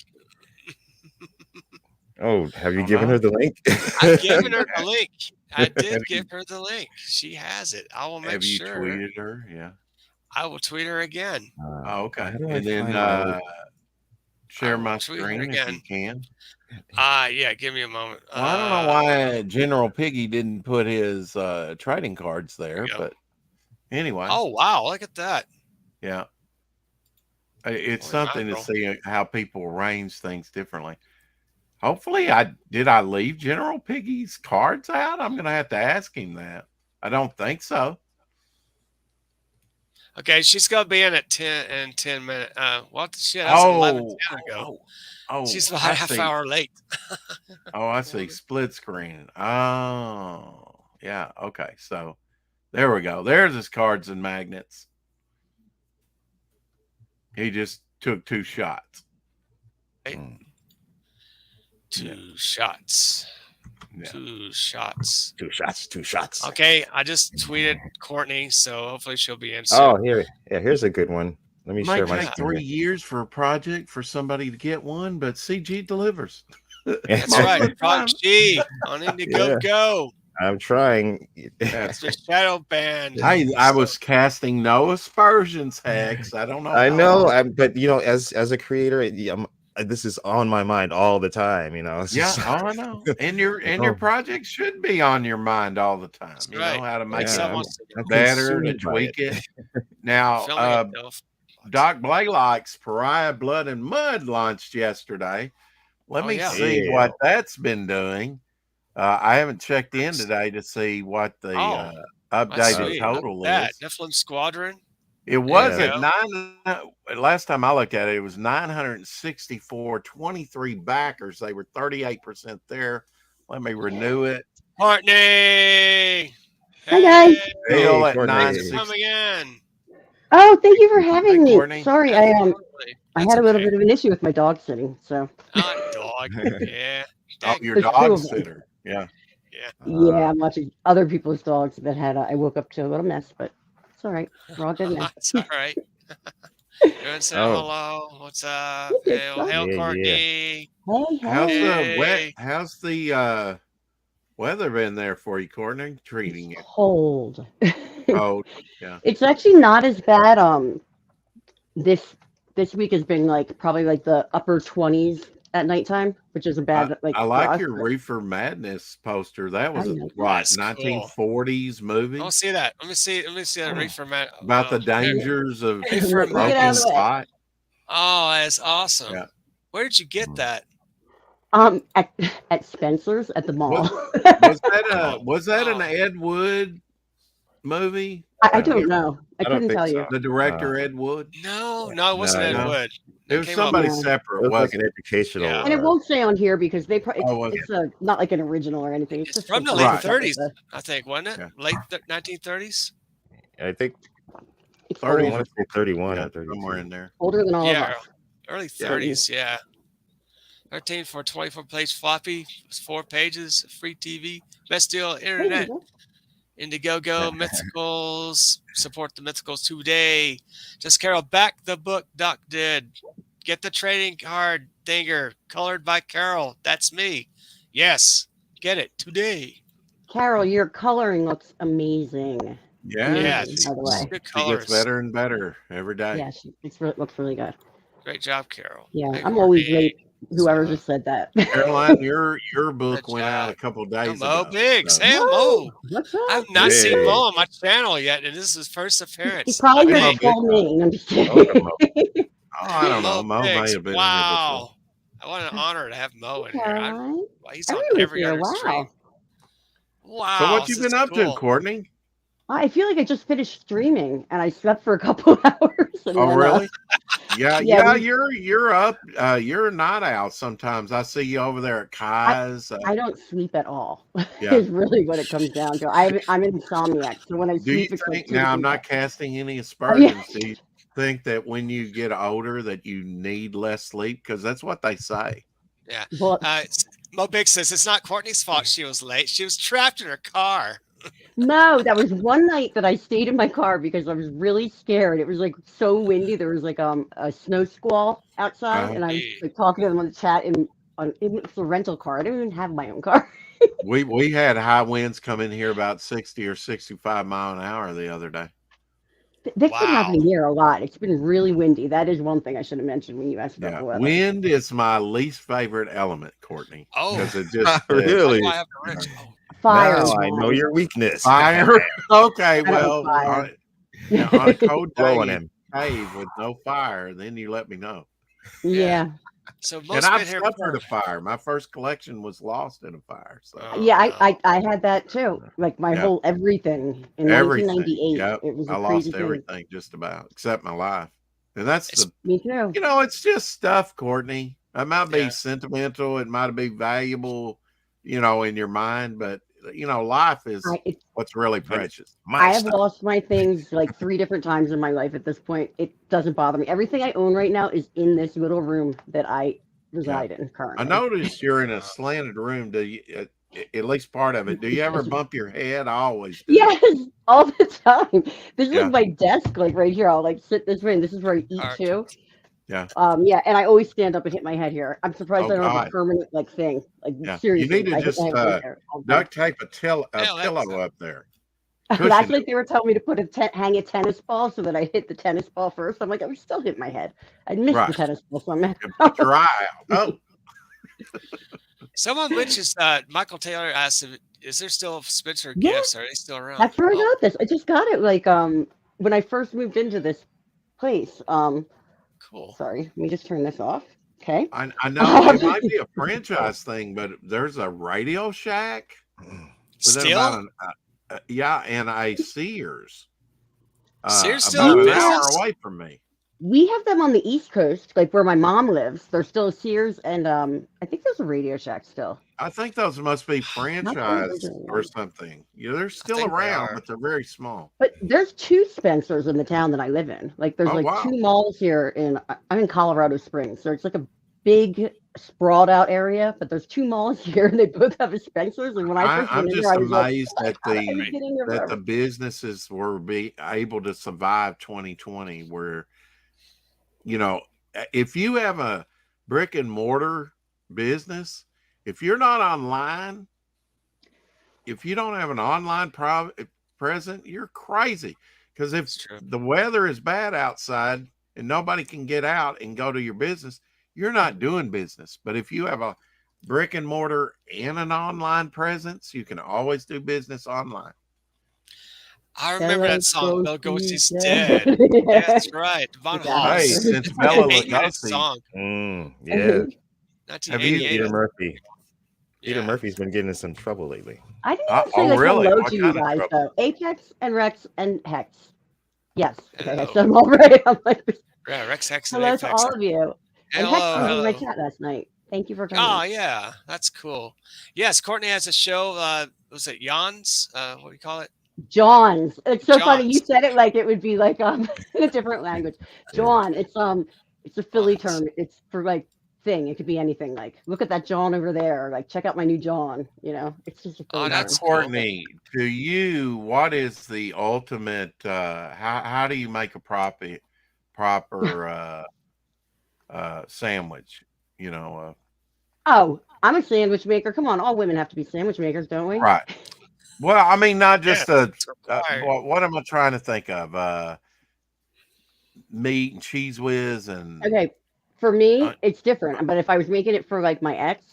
[SPEAKER 3] Oh, have you
[SPEAKER 1] Oh,
[SPEAKER 3] given
[SPEAKER 1] no.
[SPEAKER 3] her the link?
[SPEAKER 2] I've given her the link. I did give her the link. She has it. I will make
[SPEAKER 1] Have you
[SPEAKER 2] sure.
[SPEAKER 1] tweeted her? Yeah.
[SPEAKER 2] I will tweet her again.
[SPEAKER 1] Oh, okay.
[SPEAKER 3] how do I
[SPEAKER 1] And then
[SPEAKER 3] find my-
[SPEAKER 1] share
[SPEAKER 2] I will
[SPEAKER 1] my
[SPEAKER 2] tweet her
[SPEAKER 1] screen if you
[SPEAKER 2] again.
[SPEAKER 1] can.
[SPEAKER 2] Yeah, give me a moment.
[SPEAKER 1] Well, I don't know why General Piggy didn't put his trading cards there,
[SPEAKER 2] go.
[SPEAKER 1] but anyway.
[SPEAKER 2] Oh wow, look at that.
[SPEAKER 1] Yeah. It's
[SPEAKER 2] Holy
[SPEAKER 1] something
[SPEAKER 2] mackerel.
[SPEAKER 1] to see how people arrange things differently. Hopefully, I leave General Piggy's cards out? I'm gonna have to ask him that. I don't think so.
[SPEAKER 2] Okay, she's gonna be in at 10 minutes. What shit? That was 11:10 ago. She's about
[SPEAKER 1] I
[SPEAKER 2] a half
[SPEAKER 1] see.
[SPEAKER 2] hour late.
[SPEAKER 1] Oh, I see. Split screen. Oh, yeah. Okay. So there we go. There's his cards and magnets. He just took 2 shots.
[SPEAKER 3] Mm.
[SPEAKER 2] Two shots.
[SPEAKER 1] Yeah.
[SPEAKER 2] 2 shots.
[SPEAKER 3] 2 shots, 2 shots.
[SPEAKER 2] Okay, I just tweeted Courtney, so hopefully she'll be in soon.
[SPEAKER 3] Oh, here's a good one. Let me
[SPEAKER 1] It
[SPEAKER 3] share
[SPEAKER 1] might
[SPEAKER 3] my
[SPEAKER 1] take
[SPEAKER 3] screen.
[SPEAKER 1] 3 years for a project for somebody to get one, but CG delivers.
[SPEAKER 2] That's
[SPEAKER 1] Most of
[SPEAKER 2] right.
[SPEAKER 1] the time.
[SPEAKER 2] Prop G on Indiegogo.
[SPEAKER 3] I'm trying.
[SPEAKER 2] That's the shadow band.
[SPEAKER 1] I was casting no aspersions, Hex. I don't know.
[SPEAKER 3] I
[SPEAKER 1] how
[SPEAKER 3] know,
[SPEAKER 1] long.
[SPEAKER 3] but as a creator, this is on my mind all the time. It's
[SPEAKER 1] Yeah,
[SPEAKER 3] just-
[SPEAKER 1] I know. And your project should be on your mind all the time.
[SPEAKER 2] That's
[SPEAKER 1] You
[SPEAKER 2] right.
[SPEAKER 1] know how to make
[SPEAKER 3] Yeah,
[SPEAKER 1] it
[SPEAKER 2] Someone
[SPEAKER 3] I'm-
[SPEAKER 2] wants to
[SPEAKER 3] I'm
[SPEAKER 1] better, to
[SPEAKER 3] consumed by
[SPEAKER 1] tweak it. Now,
[SPEAKER 2] filming it, though.
[SPEAKER 1] Doc Blaylock's Pariah Blood and Mud launched yesterday. Let
[SPEAKER 2] Oh,
[SPEAKER 1] me
[SPEAKER 2] yeah.
[SPEAKER 1] see
[SPEAKER 3] Yeah.
[SPEAKER 1] what that's been doing. I haven't checked in today to see what the
[SPEAKER 2] That's
[SPEAKER 1] updated
[SPEAKER 2] sweet.
[SPEAKER 1] total
[SPEAKER 2] Look at
[SPEAKER 1] is.
[SPEAKER 2] that. Nephilim Squadron.
[SPEAKER 1] It was
[SPEAKER 2] Yeah.
[SPEAKER 1] at 9. Last time I looked at it, it was 964, 23 backers. They were 38% there. Let me renew it.
[SPEAKER 2] Courtney.
[SPEAKER 5] Hi, guys.
[SPEAKER 1] Still at
[SPEAKER 3] Courtney.
[SPEAKER 1] 960.
[SPEAKER 2] Come again.
[SPEAKER 5] Oh, thank you for having
[SPEAKER 1] Hey,
[SPEAKER 5] me.
[SPEAKER 1] Courtney.
[SPEAKER 5] Sorry, I
[SPEAKER 2] That's
[SPEAKER 5] had a little
[SPEAKER 2] okay.
[SPEAKER 5] bit of an issue with my dog sitting. So
[SPEAKER 2] Dog. Yeah.
[SPEAKER 1] Oh, your
[SPEAKER 5] There's 2
[SPEAKER 1] dog
[SPEAKER 5] of them.
[SPEAKER 1] sitter. Yeah.
[SPEAKER 5] yeah, I'm watching other people's dogs that had. I woke up to a little mess, but it's all right. We're all good now.
[SPEAKER 2] It's all right. Everyone say
[SPEAKER 3] Oh.
[SPEAKER 2] hello. What's up?
[SPEAKER 5] You did
[SPEAKER 2] Hail,
[SPEAKER 5] fine.
[SPEAKER 2] hail,
[SPEAKER 3] Yeah,
[SPEAKER 2] Courtney.
[SPEAKER 5] Hey,
[SPEAKER 1] How's the weather been there for you, Courtney? Treating you
[SPEAKER 5] It's cold.
[SPEAKER 1] cold? Yeah.
[SPEAKER 5] It's actually not as bad. This week has been probably the upper 20s at nighttime, which is a bad
[SPEAKER 1] I
[SPEAKER 5] for
[SPEAKER 1] like
[SPEAKER 5] us,
[SPEAKER 1] your
[SPEAKER 5] but
[SPEAKER 1] Reefer Madness poster. That was
[SPEAKER 5] I
[SPEAKER 1] a
[SPEAKER 5] know.
[SPEAKER 2] That's cool.
[SPEAKER 1] 1940s movie
[SPEAKER 2] I want to see that. Let me see that reefer man.
[SPEAKER 1] about the
[SPEAKER 2] there-
[SPEAKER 1] dangers of
[SPEAKER 2] Reefer
[SPEAKER 5] Look it out of
[SPEAKER 1] smoking
[SPEAKER 5] the way.
[SPEAKER 1] pot.
[SPEAKER 2] Oh, that's awesome.
[SPEAKER 1] Yeah.
[SPEAKER 2] Where did you get that?
[SPEAKER 5] At Spencer's at the mall.
[SPEAKER 1] Was that an
[SPEAKER 2] Oh.
[SPEAKER 1] Ed Wood movie?
[SPEAKER 5] I don't know. I
[SPEAKER 3] I don't
[SPEAKER 5] couldn't
[SPEAKER 3] think
[SPEAKER 5] tell
[SPEAKER 3] so.
[SPEAKER 5] you.
[SPEAKER 1] The director Ed Wood.
[SPEAKER 2] No, it wasn't Ed
[SPEAKER 1] no.
[SPEAKER 2] Wood.
[SPEAKER 1] It was
[SPEAKER 2] came
[SPEAKER 1] somebody
[SPEAKER 5] up-
[SPEAKER 3] It
[SPEAKER 1] separate.
[SPEAKER 3] was like
[SPEAKER 1] Wasn't
[SPEAKER 3] an educational.
[SPEAKER 2] Yeah.
[SPEAKER 5] And it won't say on here because they probably
[SPEAKER 1] Oh, okay.
[SPEAKER 5] it's not like an original or anything.
[SPEAKER 2] It's
[SPEAKER 5] just
[SPEAKER 2] from the
[SPEAKER 5] some
[SPEAKER 2] late
[SPEAKER 1] Right.
[SPEAKER 5] stuff like
[SPEAKER 2] 30s,
[SPEAKER 5] that.
[SPEAKER 2] I think, wasn't it?
[SPEAKER 1] Yeah.
[SPEAKER 2] Late 1930s?
[SPEAKER 3] I think
[SPEAKER 5] It's
[SPEAKER 1] 30s.
[SPEAKER 3] I
[SPEAKER 5] old,
[SPEAKER 3] want to say 31
[SPEAKER 1] yeah,
[SPEAKER 3] or 32.
[SPEAKER 1] somewhere in there.
[SPEAKER 5] older than all of
[SPEAKER 2] Yeah,
[SPEAKER 5] us.
[SPEAKER 2] early
[SPEAKER 1] Yeah.
[SPEAKER 2] 30s, yeah. 13 for 24-page floppy, 4 pages, free TV, best deal
[SPEAKER 5] There you
[SPEAKER 2] internet.
[SPEAKER 5] go.
[SPEAKER 2] Indiegogo, Mythicals, support the Mythicals today. Just Carol, back the book Doc did. Get the trading card dinger, colored by Carol. That's me. Yes, get it today.
[SPEAKER 5] Carol, your coloring looks amazing.
[SPEAKER 1] Yeah,
[SPEAKER 2] Yeah,
[SPEAKER 5] Amazing,
[SPEAKER 2] it's
[SPEAKER 5] by the way.
[SPEAKER 2] good
[SPEAKER 1] she
[SPEAKER 2] colors.
[SPEAKER 1] gets better and better every day.
[SPEAKER 5] Yeah, it looks really good.
[SPEAKER 2] Great job, Carol.
[SPEAKER 5] Yeah,
[SPEAKER 2] Hey,
[SPEAKER 5] I'm always
[SPEAKER 2] Courtney.
[SPEAKER 5] late. Whoever
[SPEAKER 2] So,
[SPEAKER 5] just said that.
[SPEAKER 1] Caroline, your book
[SPEAKER 2] Good
[SPEAKER 1] went out a
[SPEAKER 2] job.
[SPEAKER 1] couple days
[SPEAKER 2] Mo
[SPEAKER 1] ago.
[SPEAKER 2] Biggs.
[SPEAKER 1] so-
[SPEAKER 2] Hey, Mo.
[SPEAKER 5] Whoa, what's up?
[SPEAKER 2] I've not seen
[SPEAKER 3] Hey.
[SPEAKER 2] Mo on my channel yet, and this is his first appearance.
[SPEAKER 5] He's probably
[SPEAKER 1] Hey,
[SPEAKER 5] gonna
[SPEAKER 1] Mo
[SPEAKER 5] call me. I'm just kidding.
[SPEAKER 3] Welcome, Mo.
[SPEAKER 1] Oh, I don't know. Mo may
[SPEAKER 2] Biggs.
[SPEAKER 1] have been
[SPEAKER 2] Wow. What an honor to have Mo in here.
[SPEAKER 5] Caroline.
[SPEAKER 2] He's on
[SPEAKER 5] Everyone's
[SPEAKER 2] every
[SPEAKER 5] here.
[SPEAKER 2] other stream.
[SPEAKER 5] Wow.
[SPEAKER 2] Wow.
[SPEAKER 1] here before. So what you
[SPEAKER 2] this
[SPEAKER 1] been
[SPEAKER 2] is
[SPEAKER 1] up to,
[SPEAKER 2] cool.
[SPEAKER 1] Courtney?
[SPEAKER 5] I feel like I just finished streaming and I slept for a couple hours. And
[SPEAKER 1] Oh,
[SPEAKER 5] then,
[SPEAKER 1] really? Yeah,
[SPEAKER 5] Yeah,
[SPEAKER 1] you're up. You're a night owl sometimes. I see you over there at Kai's.
[SPEAKER 5] I don't sleep at all.
[SPEAKER 1] Yeah.
[SPEAKER 5] Is really what it comes down to. I'm an insomniac, so when I
[SPEAKER 1] Do you
[SPEAKER 5] sleep, it's like
[SPEAKER 1] think
[SPEAKER 5] 2
[SPEAKER 1] now? I'm
[SPEAKER 5] to
[SPEAKER 1] not
[SPEAKER 5] 3
[SPEAKER 1] casting any
[SPEAKER 5] yeah.
[SPEAKER 1] aspersions. Do you think that when you get older that you need less sleep? Because that's what they say.
[SPEAKER 2] Yeah.
[SPEAKER 5] Well,
[SPEAKER 2] Mo Big says it's not Courtney's fault she was late. She was trapped in her car.
[SPEAKER 5] no, that was one night that I stayed in my car because I was really scared. It was like so windy. There was like a snow squall outside, and I was like talking to them on the chat, and it was a rental car. I didn't even have my own car.
[SPEAKER 1] We had high winds come in here about 60 or 65 mile an hour the other day.
[SPEAKER 5] That's been
[SPEAKER 2] Wow.
[SPEAKER 5] happening here a lot. It's been really windy. That is one thing I should have mentioned when you asked about
[SPEAKER 1] Yeah,
[SPEAKER 5] the weather.
[SPEAKER 1] wind is my least favorite element, Courtney,
[SPEAKER 2] Oh,
[SPEAKER 1] because it just
[SPEAKER 3] Really?
[SPEAKER 2] why do I have to wrench? Oh,
[SPEAKER 5] Fire
[SPEAKER 3] Now
[SPEAKER 5] is
[SPEAKER 3] I know
[SPEAKER 5] mine.
[SPEAKER 3] your weakness.
[SPEAKER 1] fire. Okay,
[SPEAKER 5] I don't like
[SPEAKER 1] well,
[SPEAKER 5] fire.
[SPEAKER 1] on a cold
[SPEAKER 3] Blow
[SPEAKER 1] day
[SPEAKER 3] on
[SPEAKER 1] in
[SPEAKER 3] him.
[SPEAKER 1] a cave with no fire, then you let me know.
[SPEAKER 5] Yeah.
[SPEAKER 2] so
[SPEAKER 1] And
[SPEAKER 2] most
[SPEAKER 1] I've
[SPEAKER 2] men here
[SPEAKER 1] suffered a fire. My first collection was lost in a fire. So
[SPEAKER 5] Yeah,
[SPEAKER 2] no.
[SPEAKER 5] I had that too. Like my
[SPEAKER 1] Yeah.
[SPEAKER 5] whole everything in
[SPEAKER 1] everything.
[SPEAKER 5] 1998.
[SPEAKER 1] Yep.
[SPEAKER 5] It was
[SPEAKER 1] I
[SPEAKER 5] a crazy
[SPEAKER 1] lost
[SPEAKER 5] thing.
[SPEAKER 1] everything just about except my life. And that's
[SPEAKER 2] It's-
[SPEAKER 1] the
[SPEAKER 5] Me too.
[SPEAKER 1] it's just stuff, Courtney. It might be
[SPEAKER 2] Yeah.
[SPEAKER 1] sentimental, it might be valuable, in your mind, but life is what's really precious.
[SPEAKER 5] I have lost my things like 3 different times in my life at this point. It doesn't bother me. Everything I own right now is in this little room that I reside in
[SPEAKER 1] I
[SPEAKER 5] currently.
[SPEAKER 1] noticed you're in a slanted room. Do you, at least part of it? Do you ever bump your head? I always do.
[SPEAKER 5] Yes, all the time. This is
[SPEAKER 1] Yeah.
[SPEAKER 5] like my desk, like right here. I'll like sit this way, and this is where I eat
[SPEAKER 2] Art.
[SPEAKER 5] too.
[SPEAKER 1] Yeah.
[SPEAKER 5] Yeah, and I always stand up and hit my head here. I'm surprised
[SPEAKER 1] Oh,
[SPEAKER 5] I don't have
[SPEAKER 1] God.
[SPEAKER 5] a permanent like thing. Like
[SPEAKER 1] Yeah.
[SPEAKER 5] seriously,
[SPEAKER 1] You need to
[SPEAKER 5] I hit
[SPEAKER 1] just
[SPEAKER 5] my head right there all the time.
[SPEAKER 1] duct tape a
[SPEAKER 2] Hell, that's-
[SPEAKER 1] pillow up there.
[SPEAKER 5] Last
[SPEAKER 1] Cushion
[SPEAKER 5] night they were telling me to put hang a tennis ball so that I hit the tennis ball first. I'm like, I would still hit my head. I missed
[SPEAKER 1] Right.
[SPEAKER 5] the tennis ball, so I'm
[SPEAKER 1] and put your eye out. Oh,
[SPEAKER 2] Someone mentions Michael Taylor asked, "Is there still Spencer
[SPEAKER 5] Yeah.
[SPEAKER 2] gifts? Are they still around?"
[SPEAKER 5] That's where I
[SPEAKER 2] Oh,
[SPEAKER 5] got this. I just got it like when I first moved into this place.
[SPEAKER 2] cool.
[SPEAKER 5] Sorry, let me just turn this off. Okay.
[SPEAKER 1] I know it might be a franchise thing, but there's a Radio Shack within
[SPEAKER 2] Still,
[SPEAKER 1] about and a Sears.
[SPEAKER 2] Sears still
[SPEAKER 1] about
[SPEAKER 2] in
[SPEAKER 1] an hour
[SPEAKER 2] business?
[SPEAKER 1] away from me.
[SPEAKER 5] We have them on the East Coast, like where my mom lives. There's still a Sears, and I think there's a Radio Shack still.
[SPEAKER 1] I think those must be franchised
[SPEAKER 5] original
[SPEAKER 1] or
[SPEAKER 5] one.
[SPEAKER 1] something. Yeah, they're still
[SPEAKER 2] think they
[SPEAKER 1] around,
[SPEAKER 2] are.
[SPEAKER 1] but they're very small.
[SPEAKER 5] But there's 2 Spencers in the town that I live in. Like there's
[SPEAKER 1] Oh,
[SPEAKER 5] like
[SPEAKER 1] wow.
[SPEAKER 5] 2 malls here I'm in Colorado Springs. So it's like a big sprawled out area, but there's 2 malls here and they both have a Spencer's. And when I first
[SPEAKER 1] I'm
[SPEAKER 5] went in
[SPEAKER 1] just
[SPEAKER 5] there, I was like,
[SPEAKER 1] amazed
[SPEAKER 5] "Oh my
[SPEAKER 1] that
[SPEAKER 5] God, I've been getting here
[SPEAKER 1] the
[SPEAKER 5] forever."
[SPEAKER 1] businesses were able to survive 2020, where if you have a brick and mortar business, if you're not online, if you don't have an online present, you're crazy. Because if
[SPEAKER 2] It's true.
[SPEAKER 1] the weather is bad outside and nobody can get out and go to your business, you're not doing business. But if you have a brick and mortar and an online presence, you can always do business online.
[SPEAKER 2] I remember that song, Bela Lugosi's
[SPEAKER 5] dead.
[SPEAKER 2] Dead. Yeah, that's right. Von
[SPEAKER 5] Yeah.
[SPEAKER 1] Hey,
[SPEAKER 2] Hoss.
[SPEAKER 1] since Bela
[SPEAKER 2] 8-minute
[SPEAKER 1] Lugosi,
[SPEAKER 2] song.
[SPEAKER 3] Yeah.
[SPEAKER 2] 1988.
[SPEAKER 3] Peter Murphy. Peter
[SPEAKER 2] Yeah.
[SPEAKER 3] Murphy's been getting in some trouble lately.
[SPEAKER 5] I didn't even say
[SPEAKER 1] oh,
[SPEAKER 5] like
[SPEAKER 1] really?
[SPEAKER 5] hello
[SPEAKER 1] What
[SPEAKER 5] to you
[SPEAKER 1] kind of
[SPEAKER 5] guys
[SPEAKER 1] trouble?
[SPEAKER 5] though. Apex and Rex and Hex. Yes. Okay, I
[SPEAKER 2] Hello.
[SPEAKER 5] said them all right. I'm like,
[SPEAKER 2] Yeah, Rex Hex and
[SPEAKER 5] hello
[SPEAKER 2] Apex.
[SPEAKER 5] to all of you. And
[SPEAKER 2] Hello,
[SPEAKER 5] Hex was in my
[SPEAKER 2] hello.
[SPEAKER 5] chat last night. Thank you for coming.
[SPEAKER 2] Oh yeah, that's cool. Yes, Courtney has a show. Was it Jan's? What do you call it?
[SPEAKER 5] John's. It's so funny. You
[SPEAKER 2] John's.
[SPEAKER 5] said it like it would be like in a different language. John. It's a Philly term. It's for like thing. It could be anything. Like look at that John over there. Like check out my new John. It's just a Philly
[SPEAKER 2] that's
[SPEAKER 5] term.
[SPEAKER 2] cool.
[SPEAKER 1] Courtney, to you, what is the ultimate? How do you make a proper sandwich?
[SPEAKER 5] Oh, I'm a sandwich maker. Come on, all women have to be sandwich makers, don't we?
[SPEAKER 1] Right. Well, I mean, not just
[SPEAKER 2] it's required.
[SPEAKER 1] what am I trying to think of? Meat and cheese whiz and
[SPEAKER 5] Okay. For me,
[SPEAKER 1] Uh,
[SPEAKER 5] it's different. But if I was making it for like my ex,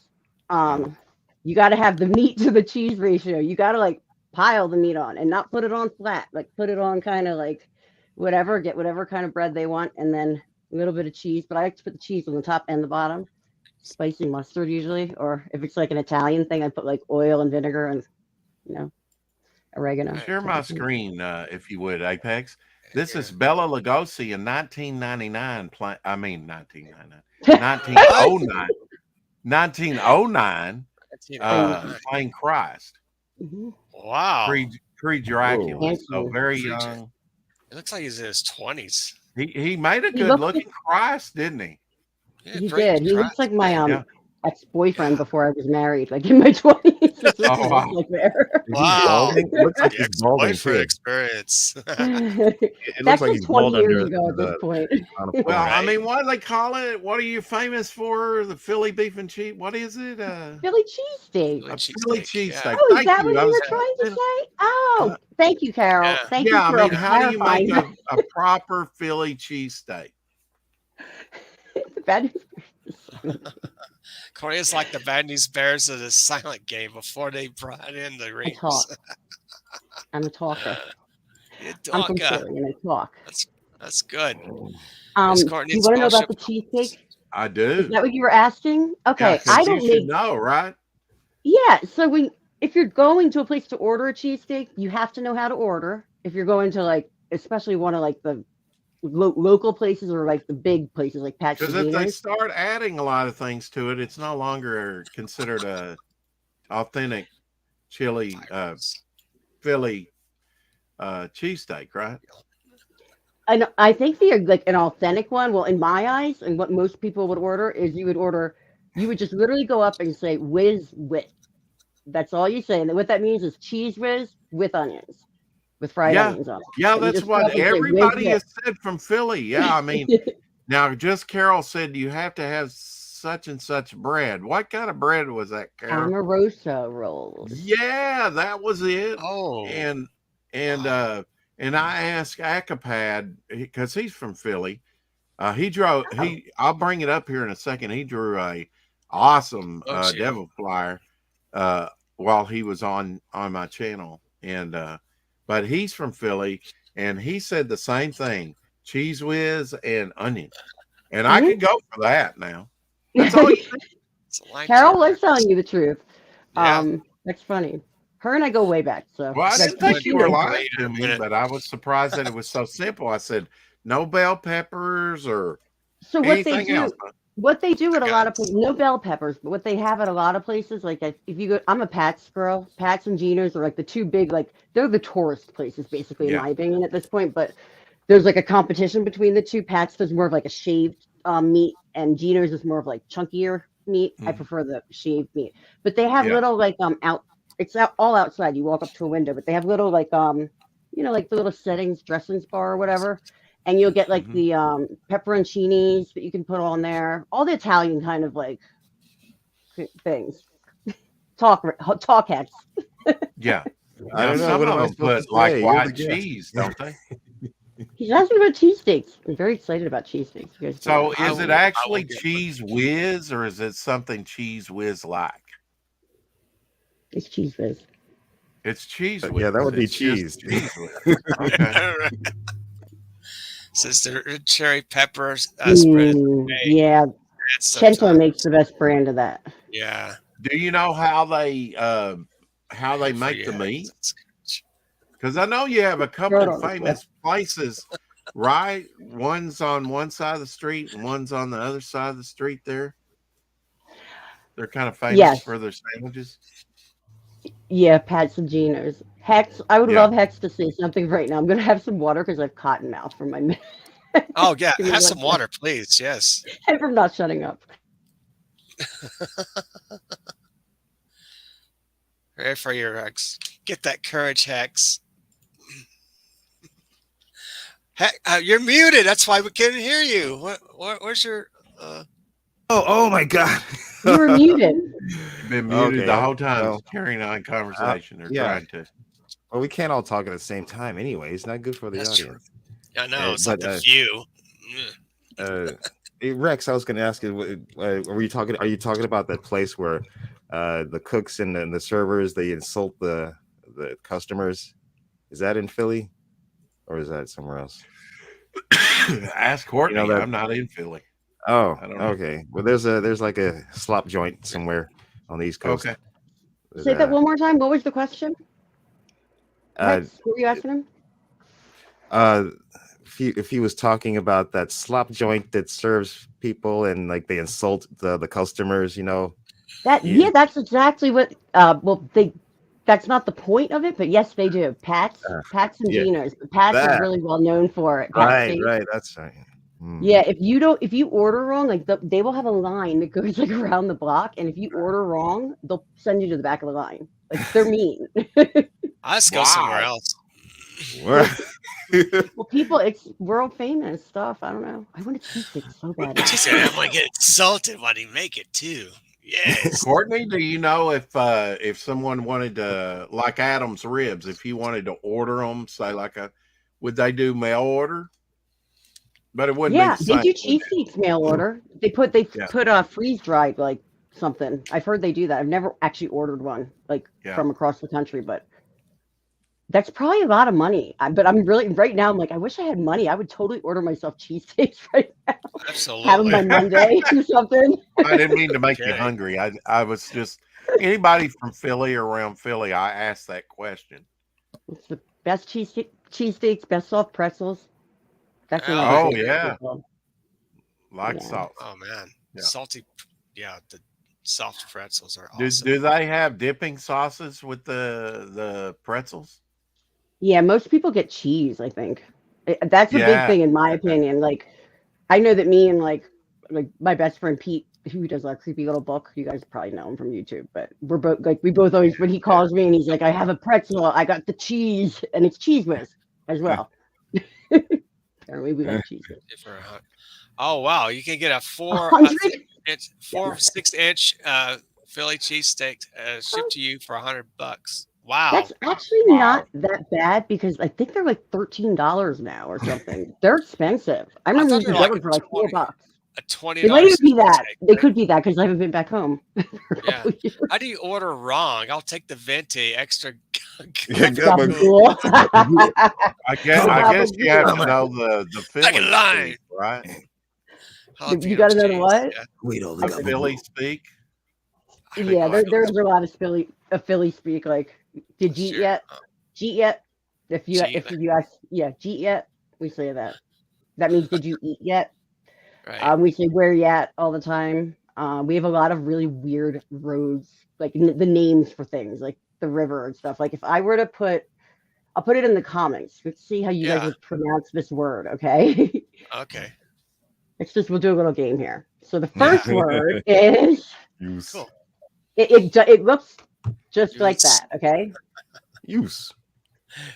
[SPEAKER 5] you got to have the meat to the cheese ratio. You got to like pile the meat on and not put it on flat. Like put it on kind of like whatever. Get whatever kind of bread they want, and then a little bit of cheese. But I like to put the cheese on the top and the bottom. Spicy mustard usually, or if it's like an Italian thing, I put like oil and vinegar and oregano.
[SPEAKER 1] share my screen if you would, Apex. This is Bela Lugosi in 1999. 1909. Playing Christ.
[SPEAKER 5] Mhm.
[SPEAKER 2] Wow.
[SPEAKER 1] Pre Dracula.
[SPEAKER 5] Whoa.
[SPEAKER 1] So very young.
[SPEAKER 2] It looks like he's in his 20s.
[SPEAKER 1] He made a
[SPEAKER 5] He
[SPEAKER 1] good
[SPEAKER 5] looks
[SPEAKER 1] looking Christ, didn't he?
[SPEAKER 2] Yeah,
[SPEAKER 5] He
[SPEAKER 2] great
[SPEAKER 5] did. He looks
[SPEAKER 2] dress.
[SPEAKER 5] like my
[SPEAKER 1] Yeah.
[SPEAKER 5] ex-boyfriend before I was married, like in my 20s. This is
[SPEAKER 1] Oh, wow.
[SPEAKER 5] like there.
[SPEAKER 3] Is he
[SPEAKER 2] Wow.
[SPEAKER 3] balding? It looks like
[SPEAKER 2] The
[SPEAKER 3] he's balding
[SPEAKER 2] ex-boyfriend
[SPEAKER 3] too.
[SPEAKER 2] experience.
[SPEAKER 3] It
[SPEAKER 5] That's
[SPEAKER 3] looks like
[SPEAKER 5] like
[SPEAKER 3] he's
[SPEAKER 5] 20
[SPEAKER 3] bald
[SPEAKER 5] years
[SPEAKER 3] under
[SPEAKER 5] ago at this point.
[SPEAKER 3] on a
[SPEAKER 1] Well,
[SPEAKER 3] forehead.
[SPEAKER 1] I mean, what do they call it? What are you famous for? The Philly beef and cheese? What is it?
[SPEAKER 5] Philly cheesesteak.
[SPEAKER 2] Philly
[SPEAKER 1] A Philly
[SPEAKER 2] cheesesteak, yeah.
[SPEAKER 1] cheesesteak.
[SPEAKER 5] Oh, is
[SPEAKER 1] Thank
[SPEAKER 5] that
[SPEAKER 1] you.
[SPEAKER 5] what
[SPEAKER 1] I
[SPEAKER 5] you
[SPEAKER 1] was
[SPEAKER 5] were trying to
[SPEAKER 1] trying to-
[SPEAKER 5] say? Oh, thank you, Carol.
[SPEAKER 2] Yeah.
[SPEAKER 5] Thank
[SPEAKER 1] yeah, I
[SPEAKER 5] you for
[SPEAKER 1] mean, how do you make
[SPEAKER 5] clarifying
[SPEAKER 1] a proper Philly cheesesteak?
[SPEAKER 5] that.
[SPEAKER 2] Courtney is like the Bad News Bears of the silent game before they brought in the
[SPEAKER 5] I
[SPEAKER 2] rings.
[SPEAKER 5] talk. I'm a talker.
[SPEAKER 2] You
[SPEAKER 5] I'm from
[SPEAKER 2] talker.
[SPEAKER 5] Philly and I talk.
[SPEAKER 2] That's good. Miss
[SPEAKER 5] Do
[SPEAKER 2] Courtney,
[SPEAKER 5] you
[SPEAKER 2] it's
[SPEAKER 5] want to know about
[SPEAKER 2] fellowship
[SPEAKER 5] the
[SPEAKER 2] conference.
[SPEAKER 5] cheesesteak?
[SPEAKER 1] I
[SPEAKER 5] Is
[SPEAKER 1] do.
[SPEAKER 5] that what you were asking?
[SPEAKER 1] Yeah,
[SPEAKER 5] Okay, I
[SPEAKER 1] because you
[SPEAKER 5] don't
[SPEAKER 1] should
[SPEAKER 5] make.
[SPEAKER 1] know, right?
[SPEAKER 5] Yeah, so if you're going to a place to order a cheesesteak, you have to know how to order. If you're going to like, especially one of like the local places or like the big places like Pat's
[SPEAKER 1] Because if they
[SPEAKER 5] Geno's.
[SPEAKER 1] start adding a lot of things to it, it's no longer considered a authentic chili Philly cheesesteak, right?
[SPEAKER 5] And I think the like an authentic one. Well, in my eyes, and what most people would order is you would just literally go up and say whiz with. That's all you say, and what that means is cheese whiz with onions, with fried
[SPEAKER 1] Yeah.
[SPEAKER 5] onions on it.
[SPEAKER 1] Yeah,
[SPEAKER 5] And you
[SPEAKER 1] that's
[SPEAKER 5] just go up
[SPEAKER 1] what
[SPEAKER 5] and say, "Whiz
[SPEAKER 1] everybody
[SPEAKER 5] with."
[SPEAKER 1] has said from Philly. Yeah, I mean, now just Carol said you have to have such and such bread. What kind of bread was that, Carol?
[SPEAKER 5] Amoroso rolls.
[SPEAKER 1] Yeah, that was it.
[SPEAKER 2] Oh.
[SPEAKER 1] And I asked Acapad because he's from Philly. I'll bring it up here in a second. He drew a awesome
[SPEAKER 2] Oh, gee.
[SPEAKER 1] devil flyer while he was on my channel. And but he's from Philly and he said the same thing: cheese whiz and onion. And I could go for that now. That's all you think.
[SPEAKER 2] It's a line
[SPEAKER 5] Carol
[SPEAKER 2] checker.
[SPEAKER 5] was telling you the truth.
[SPEAKER 2] Yeah.
[SPEAKER 5] That's funny. Her and I go way back. So
[SPEAKER 1] Well, I
[SPEAKER 2] That's
[SPEAKER 1] didn't think
[SPEAKER 2] good.
[SPEAKER 1] you were
[SPEAKER 2] Wait
[SPEAKER 1] lying
[SPEAKER 2] a
[SPEAKER 1] to me,
[SPEAKER 2] minute.
[SPEAKER 1] but I was surprised that it was so simple. I said, no bell peppers or
[SPEAKER 5] so what they
[SPEAKER 1] anything
[SPEAKER 5] do.
[SPEAKER 1] else.
[SPEAKER 5] What they do at a
[SPEAKER 2] Got
[SPEAKER 5] lot
[SPEAKER 2] it.
[SPEAKER 5] of places, no bell peppers, but what they have at a lot of places, like if you go, I'm a Pat's girl. Pat's and Geno's are like the two big, like they're the tourist places, basically, in
[SPEAKER 1] Yeah.
[SPEAKER 5] my opinion, at this point. But there's like a competition between the two. Pat's does more of like a shaved meat, and Geno's is more of like chunkier meat. I
[SPEAKER 1] Mhm.
[SPEAKER 5] prefer the shaved meat, but they have
[SPEAKER 1] Yeah.
[SPEAKER 5] little like It's all outside. You walk up to a window, but they have little like like the little settings, dressings bar or whatever. And you'll get like
[SPEAKER 1] Mhm.
[SPEAKER 5] the pepperoncinis that you can put on there, all the Italian kind of like things. Talk heads.
[SPEAKER 1] Yeah.
[SPEAKER 3] I
[SPEAKER 1] Now,
[SPEAKER 3] don't know.
[SPEAKER 1] some
[SPEAKER 3] What am
[SPEAKER 1] of
[SPEAKER 3] I
[SPEAKER 1] them
[SPEAKER 3] supposed
[SPEAKER 1] put
[SPEAKER 3] to say?
[SPEAKER 1] like
[SPEAKER 3] You're
[SPEAKER 1] white
[SPEAKER 3] the guest.
[SPEAKER 1] cheese, don't they?
[SPEAKER 5] He's asking about cheesesteaks. I'm very excited about cheesesteaks. You guys
[SPEAKER 1] So
[SPEAKER 5] know.
[SPEAKER 1] is it actually cheese whiz or is it something cheese whiz like?
[SPEAKER 5] It's cheese whiz.
[SPEAKER 1] It's cheese whiz.
[SPEAKER 3] Yeah, that would be
[SPEAKER 1] It's just
[SPEAKER 3] cheese.
[SPEAKER 1] cheese whiz. Okay.
[SPEAKER 2] Says the cherry pepper spread is made.
[SPEAKER 5] Yeah,
[SPEAKER 2] It's
[SPEAKER 5] Cento
[SPEAKER 2] sometimes.
[SPEAKER 5] makes the best brand of that.
[SPEAKER 2] Yeah.
[SPEAKER 1] Do you know how they make the
[SPEAKER 2] Yeah.
[SPEAKER 1] meat? Because I know you have a couple
[SPEAKER 5] Right
[SPEAKER 1] of
[SPEAKER 5] on the
[SPEAKER 1] famous places, right? One's on one side of the street and one's on the other side of the street there. They're kind of famous
[SPEAKER 5] Yes.
[SPEAKER 1] for their sandwiches.
[SPEAKER 5] Yeah, Pat's and Geno's. Hex, I would
[SPEAKER 1] Yeah.
[SPEAKER 5] love Hex to say something right now. I'm going to have some water because I have cotton mouth from my
[SPEAKER 2] Oh, yeah.
[SPEAKER 5] Give me
[SPEAKER 2] Have
[SPEAKER 5] one
[SPEAKER 2] some water, please. Yes.
[SPEAKER 5] and from not shutting up.
[SPEAKER 2] Ready for your Hex. Get that courage, Hex. Heck, you're muted. That's why we couldn't hear you. Where's your?
[SPEAKER 3] Oh my God.
[SPEAKER 5] You were muted.
[SPEAKER 1] You've been muted
[SPEAKER 3] Okay,
[SPEAKER 1] the whole time,
[SPEAKER 3] well,
[SPEAKER 1] carrying on conversation or
[SPEAKER 3] yeah.
[SPEAKER 1] trying to.
[SPEAKER 3] Well, we can't all talk at the same time anyway. It's not good for the
[SPEAKER 2] That's true.
[SPEAKER 3] audience.
[SPEAKER 2] I know. It's like
[SPEAKER 3] but,
[SPEAKER 2] the view.
[SPEAKER 3] Hey, Rex, I was going to ask you, are you talking about that place where the cooks and the servers, they insult the customers? Is that in Philly or is that somewhere else?
[SPEAKER 1] Ask Courtney.
[SPEAKER 3] that-
[SPEAKER 1] I'm not in Philly.
[SPEAKER 3] Oh,
[SPEAKER 1] I don't know.
[SPEAKER 3] okay. Well, there's like a slop joint somewhere on the East Coast.
[SPEAKER 1] Okay.
[SPEAKER 5] Say that one more time. What was the question?
[SPEAKER 3] Uh,
[SPEAKER 5] Hex, what were you asking him?
[SPEAKER 3] if he was talking about that slop joint that serves people and like they insult the customers,
[SPEAKER 5] Yeah, that's exactly what. That's not the point of it, but yes, they do. Pat's and
[SPEAKER 3] yeah.
[SPEAKER 5] Geno's. Pat's
[SPEAKER 3] That.
[SPEAKER 5] is really well known for it. Pat's
[SPEAKER 3] Right,
[SPEAKER 5] steak.
[SPEAKER 3] right. That's right.
[SPEAKER 5] Yeah, if you order wrong, like they will have a line that goes like around the block, and if you order wrong, they'll send you to the back of the line. Like they're mean.
[SPEAKER 2] Let's go somewhere
[SPEAKER 1] Wow.
[SPEAKER 2] else.
[SPEAKER 5] Well, people, it's world famous stuff. I don't know. I want a cheesesteak so bad.
[SPEAKER 2] She said, "I'm gonna get insulted when he make it too." Yes.
[SPEAKER 1] Courtney, do you know if someone wanted to, like Adam's ribs, if you wanted to order them, say would they do mail order? But it wouldn't
[SPEAKER 5] Yeah,
[SPEAKER 1] be the
[SPEAKER 5] they
[SPEAKER 1] same.
[SPEAKER 5] do cheesesteaks mail order. They put freeze dried like something. I've heard they do that. I've never actually ordered one like from across the country, but that's probably a lot of money. But I'm really right now. I'm like, I wish I had money. I would totally order myself cheesesteaks right now.
[SPEAKER 2] Absolutely.
[SPEAKER 5] Have them by Monday or something.
[SPEAKER 1] I didn't mean to make you
[SPEAKER 2] Okay.
[SPEAKER 1] hungry. I was just anybody from Philly or around Philly. I asked that question.
[SPEAKER 5] It's the best cheesesteaks, best soft pretzels. That's what
[SPEAKER 2] Oh,
[SPEAKER 5] my favorite
[SPEAKER 1] yeah.
[SPEAKER 5] pretzels.
[SPEAKER 1] Like
[SPEAKER 5] Yeah.
[SPEAKER 1] salt.
[SPEAKER 2] Oh man,
[SPEAKER 1] Yeah.
[SPEAKER 2] salty. Yeah, the soft pretzels are awesome.
[SPEAKER 1] Do they have dipping sauces with the pretzels?
[SPEAKER 5] Yeah, most people get cheese, I think. That's a big
[SPEAKER 1] Yeah.
[SPEAKER 5] thing in my opinion. Like I know that me and like my best friend Pete, who does our creepy little book, you guys probably know him from YouTube, but we're both like we both always when he calls me and he's like, I have a pretzel, I got the cheese, and it's Cheese Whiz as well. Apparently we got cheese whiz.
[SPEAKER 2] Oh wow, you can get a 6-inch Philly cheesesteak shipped to you for $100. Wow.
[SPEAKER 5] That's actually not that bad because I think they're like $13 now or something. They're expensive. I remember we
[SPEAKER 2] thought
[SPEAKER 5] could
[SPEAKER 2] they
[SPEAKER 5] get
[SPEAKER 2] were
[SPEAKER 5] them for like $4.
[SPEAKER 2] a $20.
[SPEAKER 5] They might even be that.
[SPEAKER 2] cheesesteak,
[SPEAKER 5] They
[SPEAKER 2] right?
[SPEAKER 5] could be that because I haven't been back home.
[SPEAKER 2] Yeah. How do you order wrong? I'll take the venti extra.
[SPEAKER 5] Cool.
[SPEAKER 1] I guess you have to know the Philly
[SPEAKER 2] Second line.
[SPEAKER 1] speak, right?
[SPEAKER 5] You got to know the what?
[SPEAKER 1] The Philly speak.
[SPEAKER 5] Yeah, there's a lot of Philly speak. Like, did you eat yet? Jeet yet? If you ask, jeet yet? We say that. That means did you eat yet?
[SPEAKER 2] Right.
[SPEAKER 5] We say where you at all the time. We have a lot of really weird roads, like the names for things, like the river and stuff. Like if I were to I'll put it in the comments. Let's see how you guys would pronounce this word. Okay.
[SPEAKER 2] Okay.
[SPEAKER 5] We'll do a little game here. So the first word is
[SPEAKER 3] Use.
[SPEAKER 2] Cool.
[SPEAKER 5] It looks just
[SPEAKER 2] Use.
[SPEAKER 5] like that. Okay.
[SPEAKER 3] Use.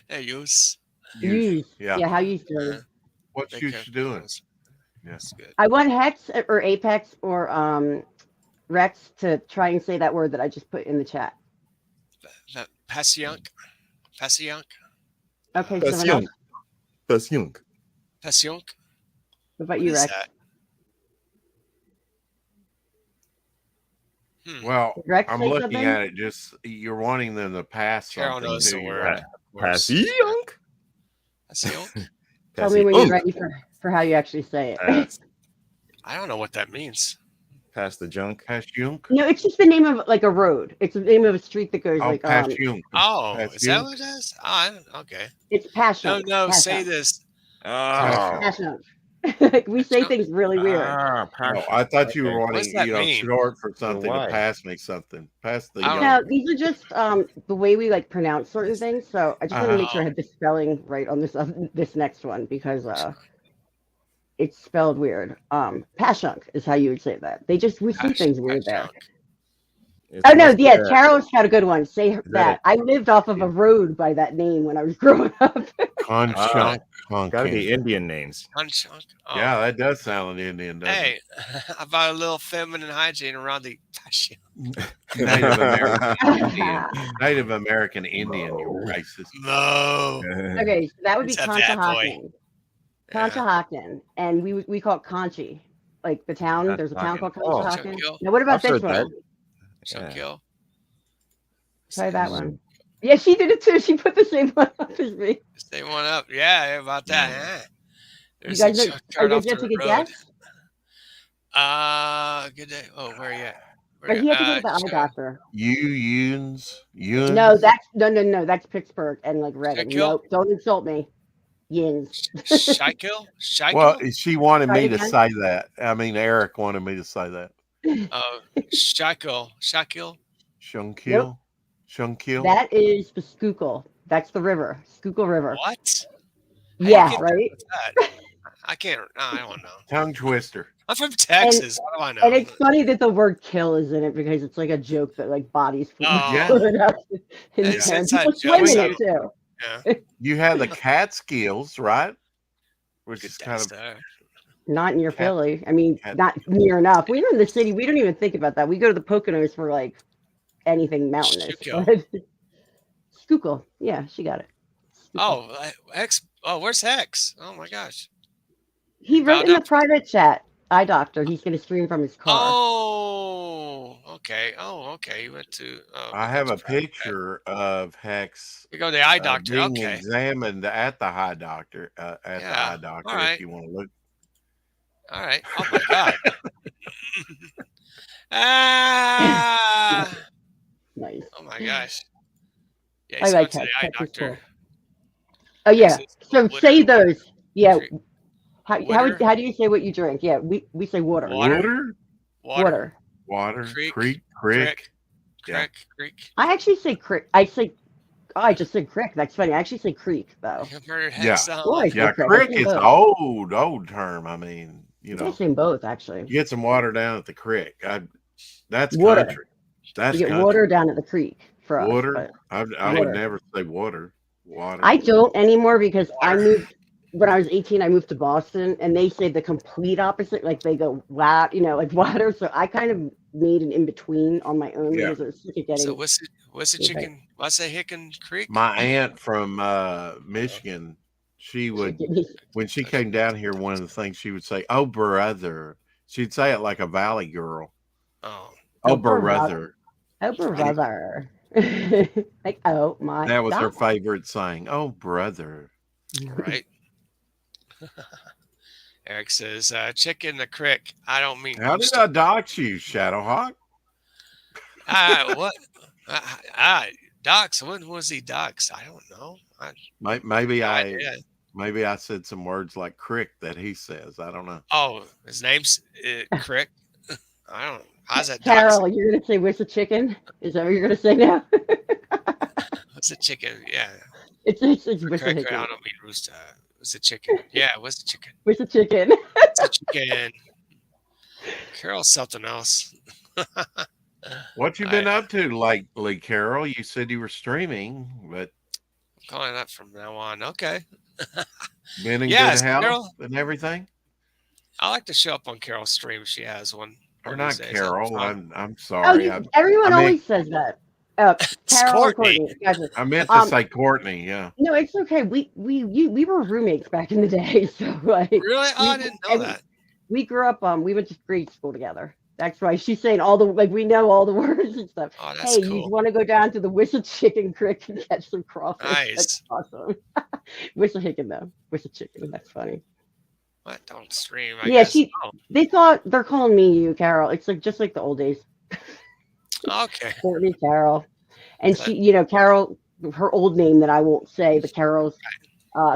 [SPEAKER 2] Hey, use.
[SPEAKER 5] Use.
[SPEAKER 1] Yeah.
[SPEAKER 5] Yeah. How you say?
[SPEAKER 1] What you doing?
[SPEAKER 2] That's good.
[SPEAKER 5] I want Hex or Apex or Rex to try and say that word that I just put in the chat.
[SPEAKER 2] Passion.
[SPEAKER 5] Okay.
[SPEAKER 3] Passion.
[SPEAKER 5] Someone else.
[SPEAKER 3] Passion.
[SPEAKER 2] Passion.
[SPEAKER 5] What about you, Rex?
[SPEAKER 1] Well,
[SPEAKER 5] Rex
[SPEAKER 1] I'm
[SPEAKER 5] say
[SPEAKER 1] looking
[SPEAKER 5] something?
[SPEAKER 1] at it. Just you're wanting them to pass
[SPEAKER 2] Carol
[SPEAKER 1] something
[SPEAKER 2] knows
[SPEAKER 1] to
[SPEAKER 2] the
[SPEAKER 1] you,
[SPEAKER 2] word.
[SPEAKER 1] right?
[SPEAKER 3] Passion.
[SPEAKER 2] Passion.
[SPEAKER 5] Tell me when you're ready for how you actually say it.
[SPEAKER 3] Pass.
[SPEAKER 2] I don't know what that means.
[SPEAKER 3] Pass the junk.
[SPEAKER 1] Passion.
[SPEAKER 5] No, it's just the name of like a road. It's the name of a street that goes
[SPEAKER 1] Oh,
[SPEAKER 5] like
[SPEAKER 1] passion.
[SPEAKER 2] Oh,
[SPEAKER 1] Passion.
[SPEAKER 2] is that what it is? Oh, I don't, okay.
[SPEAKER 5] it's passion.
[SPEAKER 2] No,
[SPEAKER 5] Passion.
[SPEAKER 2] say this.
[SPEAKER 3] Oh.
[SPEAKER 5] Passion. Like we say things really weird.
[SPEAKER 1] Oh, I thought you were
[SPEAKER 2] What
[SPEAKER 1] wanting,
[SPEAKER 2] does that mean?
[SPEAKER 1] short for something
[SPEAKER 3] why?
[SPEAKER 1] to pass me something. Pass the.
[SPEAKER 2] I don't
[SPEAKER 5] No, these are just the way we like pronounce certain things. So I just want to make sure I
[SPEAKER 2] Oh.
[SPEAKER 5] had the spelling right on this next one because it's spelled weird. Pashunk is how you would say that. We see things weird there.
[SPEAKER 3] It's
[SPEAKER 5] Oh no,
[SPEAKER 3] must-
[SPEAKER 5] yeah, Carol's got a good one. Say
[SPEAKER 3] that
[SPEAKER 5] that. I lived off of a road by that name when I was growing up.
[SPEAKER 1] Conchunk.
[SPEAKER 3] Gotta be Indian names.
[SPEAKER 2] Hunchunk. Oh.
[SPEAKER 1] Yeah, that does sound Indian, doesn't
[SPEAKER 2] Hey, about a little feminine hygiene around the passion.
[SPEAKER 1] it? Native American Indian. Native American Indian, you racist.
[SPEAKER 2] No.
[SPEAKER 5] Okay, so that would be
[SPEAKER 2] It's a bad boy.
[SPEAKER 5] Conshohocken. And we call it Conchi. Like the town, there's a town called
[SPEAKER 3] Conshohocken.
[SPEAKER 5] Conshohocken.
[SPEAKER 2] Oh.
[SPEAKER 5] Now what about
[SPEAKER 3] I've
[SPEAKER 5] this
[SPEAKER 3] heard
[SPEAKER 5] one?
[SPEAKER 3] that.
[SPEAKER 2] Shunkill.
[SPEAKER 5] Try that one. Yeah, she did it too. She put the same one up as me.
[SPEAKER 2] Stay one up. Yeah, about that. Huh?
[SPEAKER 5] You
[SPEAKER 2] There's
[SPEAKER 5] guys
[SPEAKER 2] a
[SPEAKER 5] are
[SPEAKER 2] junkyard
[SPEAKER 5] you
[SPEAKER 2] off
[SPEAKER 5] guys
[SPEAKER 2] the
[SPEAKER 5] take a
[SPEAKER 2] road.
[SPEAKER 5] guess?
[SPEAKER 2] Good day. Oh, where are you at?
[SPEAKER 5] Or he had to go to the eye doctor.
[SPEAKER 1] Yuns.
[SPEAKER 5] No, no, that's Pittsburgh and like Reading.
[SPEAKER 2] Schikill?
[SPEAKER 5] No, don't insult me. Yins.
[SPEAKER 2] Shikill? Shikill?
[SPEAKER 1] Well, she wanted
[SPEAKER 5] Try
[SPEAKER 1] me
[SPEAKER 5] it
[SPEAKER 1] to
[SPEAKER 5] again.
[SPEAKER 1] say that. I mean, Eric wanted me to say that.
[SPEAKER 2] Shikill. Shikill?
[SPEAKER 1] Shunkil. Shunkil.
[SPEAKER 5] That is the Schuylkill. That's the river. Schuylkill River.
[SPEAKER 2] What?
[SPEAKER 5] Yeah,
[SPEAKER 2] get
[SPEAKER 5] right?
[SPEAKER 2] That? I can't. I don't know.
[SPEAKER 1] Tongue twister.
[SPEAKER 2] I'm from Texas. What do I know?
[SPEAKER 5] And it's funny that the word "kill" is in it because it's like a joke that like bodies
[SPEAKER 2] Oh.
[SPEAKER 5] put up in
[SPEAKER 2] It's
[SPEAKER 5] there.
[SPEAKER 2] inside
[SPEAKER 5] People swim
[SPEAKER 2] jokes,
[SPEAKER 5] in
[SPEAKER 2] I
[SPEAKER 5] it too.
[SPEAKER 2] Yeah.
[SPEAKER 1] You have the Catskills, right? Which
[SPEAKER 2] Good
[SPEAKER 1] is kind of
[SPEAKER 2] sir.
[SPEAKER 5] Not near
[SPEAKER 1] Cat-
[SPEAKER 5] Philly. I mean,
[SPEAKER 1] cat-
[SPEAKER 5] not near enough. We're in the city. We don't even think about that. We go to the Poconos for like anything mountainous.
[SPEAKER 2] Schuylkill.
[SPEAKER 5] But Schuylkill. Yeah, she got it. Schuylkill.
[SPEAKER 2] Oh, Hex. Oh, where's Hex? Oh my gosh.
[SPEAKER 5] He
[SPEAKER 2] You
[SPEAKER 5] wrote
[SPEAKER 2] bowed
[SPEAKER 5] in the
[SPEAKER 2] up.
[SPEAKER 5] private chat, "Eye doctor." He's going to stream from his car.
[SPEAKER 2] Oh, okay. Oh, okay. You went to. Oh,
[SPEAKER 1] I
[SPEAKER 2] okay,
[SPEAKER 1] have a
[SPEAKER 2] it's private.
[SPEAKER 1] picture of Hex
[SPEAKER 2] You go to the eye doctor.
[SPEAKER 1] being
[SPEAKER 2] Okay.
[SPEAKER 1] examined at the eye doctor.
[SPEAKER 2] Yeah. All right.
[SPEAKER 1] If you want to look.
[SPEAKER 2] All right. Oh my God. Ah.
[SPEAKER 5] Nice.
[SPEAKER 2] Oh my gosh. Yeah,
[SPEAKER 5] I
[SPEAKER 2] he's
[SPEAKER 5] like
[SPEAKER 2] going to
[SPEAKER 5] Hex.
[SPEAKER 2] the eye
[SPEAKER 5] Hex is
[SPEAKER 2] doctor.
[SPEAKER 5] cool. Oh yeah.
[SPEAKER 2] Texas
[SPEAKER 5] So
[SPEAKER 2] Woodard.
[SPEAKER 5] say those. Yeah.
[SPEAKER 2] Creek.
[SPEAKER 5] How
[SPEAKER 2] Water?
[SPEAKER 5] do you say what you drink? Yeah, we say water.
[SPEAKER 2] Water.
[SPEAKER 1] Water,
[SPEAKER 5] Water.
[SPEAKER 2] Creek.
[SPEAKER 1] creek. Yeah.
[SPEAKER 2] Creek.
[SPEAKER 5] I actually say creek. I just said crick. That's funny. I actually say creek though.
[SPEAKER 2] I've heard
[SPEAKER 1] Yeah.
[SPEAKER 2] Hex.
[SPEAKER 5] Or I say
[SPEAKER 1] Yeah,
[SPEAKER 5] crick. I
[SPEAKER 1] crick
[SPEAKER 5] say
[SPEAKER 1] is
[SPEAKER 5] both.
[SPEAKER 1] old term. I mean,
[SPEAKER 5] I think I say both actually.
[SPEAKER 1] you get some water down at the creek. That's
[SPEAKER 5] Water.
[SPEAKER 1] country. That's
[SPEAKER 5] You get
[SPEAKER 1] country.
[SPEAKER 5] water down at the creek for us.
[SPEAKER 1] Water.
[SPEAKER 5] But
[SPEAKER 1] I
[SPEAKER 5] Water.
[SPEAKER 1] would never say water. Water.
[SPEAKER 5] I don't anymore because I
[SPEAKER 2] Water.
[SPEAKER 5] moved when I was 18. I moved to Boston, and they say the complete opposite. Like they go like water. So I kind of made an in between on my own
[SPEAKER 1] Yeah.
[SPEAKER 5] because I was sick of getting.
[SPEAKER 2] So what's the
[SPEAKER 5] Yeah.
[SPEAKER 2] chicken? What's that Hicken Creek?
[SPEAKER 1] My aunt from Michigan, she would when she came down here, one of the things she would say, "Oh brother," she'd say it like a valley girl.
[SPEAKER 2] Oh,
[SPEAKER 1] Oh
[SPEAKER 5] Oh,
[SPEAKER 1] brother.
[SPEAKER 5] Oh, brother. Like, oh my.
[SPEAKER 1] That was her
[SPEAKER 5] God.
[SPEAKER 1] favorite saying. Oh brother.
[SPEAKER 2] right. Eric says, chicken the crick. I don't mean
[SPEAKER 1] How did I dox you, Shadowhawk?
[SPEAKER 2] what? Docs. When was he docs? I don't know.
[SPEAKER 1] Maybe
[SPEAKER 2] No
[SPEAKER 1] I
[SPEAKER 2] idea.
[SPEAKER 1] maybe I said some words like crick that he says. I don't know.
[SPEAKER 2] Oh, his name's Crick. I don't know. How's that
[SPEAKER 5] Carol, you're gonna say where's the chicken? Is that what you're gonna say now?
[SPEAKER 2] What's a chicken? Yeah.
[SPEAKER 5] It's where's the
[SPEAKER 2] Crick. I
[SPEAKER 5] chicken?
[SPEAKER 2] don't mean rooster. What's a chicken? Yeah, what's a chicken?
[SPEAKER 5] Where's the chicken?
[SPEAKER 2] What's a chicken? Carol's something else.
[SPEAKER 1] What you been up to lately, Carol? You said you were streaming, but
[SPEAKER 2] I'm calling that from now on. Okay.
[SPEAKER 1] been in
[SPEAKER 2] Yes,
[SPEAKER 1] good health
[SPEAKER 2] Carol.
[SPEAKER 1] and everything.
[SPEAKER 2] I like to show up on Carol's stream if she has one.
[SPEAKER 1] Or
[SPEAKER 2] one
[SPEAKER 1] not
[SPEAKER 2] of these days.
[SPEAKER 1] Carol.
[SPEAKER 2] Fun.
[SPEAKER 1] I'm
[SPEAKER 5] Oh,
[SPEAKER 1] sorry.
[SPEAKER 5] everyone
[SPEAKER 1] I mean-
[SPEAKER 5] always says that.
[SPEAKER 2] It's
[SPEAKER 5] Carol and
[SPEAKER 2] Courtney.
[SPEAKER 5] Courtney. Gotcha.
[SPEAKER 1] I meant to say Courtney. Yeah.
[SPEAKER 5] No, it's okay. We were roommates back in the day, so like
[SPEAKER 2] Really? Oh, I didn't know
[SPEAKER 5] and
[SPEAKER 2] that.
[SPEAKER 5] we grew up. We went to grade school together. That's why she's saying all the we know all the words and stuff.
[SPEAKER 2] Oh, that's
[SPEAKER 5] Hey,
[SPEAKER 2] cool.
[SPEAKER 5] you want to go down to the Whistle Chicken Creek and catch some crawfish?
[SPEAKER 2] Nice.
[SPEAKER 5] That's awesome. Whistle Hicken though. Whistle Chicken. That's funny.
[SPEAKER 2] What? Don't stream. I
[SPEAKER 5] Yeah,
[SPEAKER 2] guess.
[SPEAKER 5] they thought they're calling me you, Carol. It's like just like the old days.
[SPEAKER 2] Oh, okay.
[SPEAKER 5] Courtney Carol. And she, Carol, her old name that I won't say, but Carol's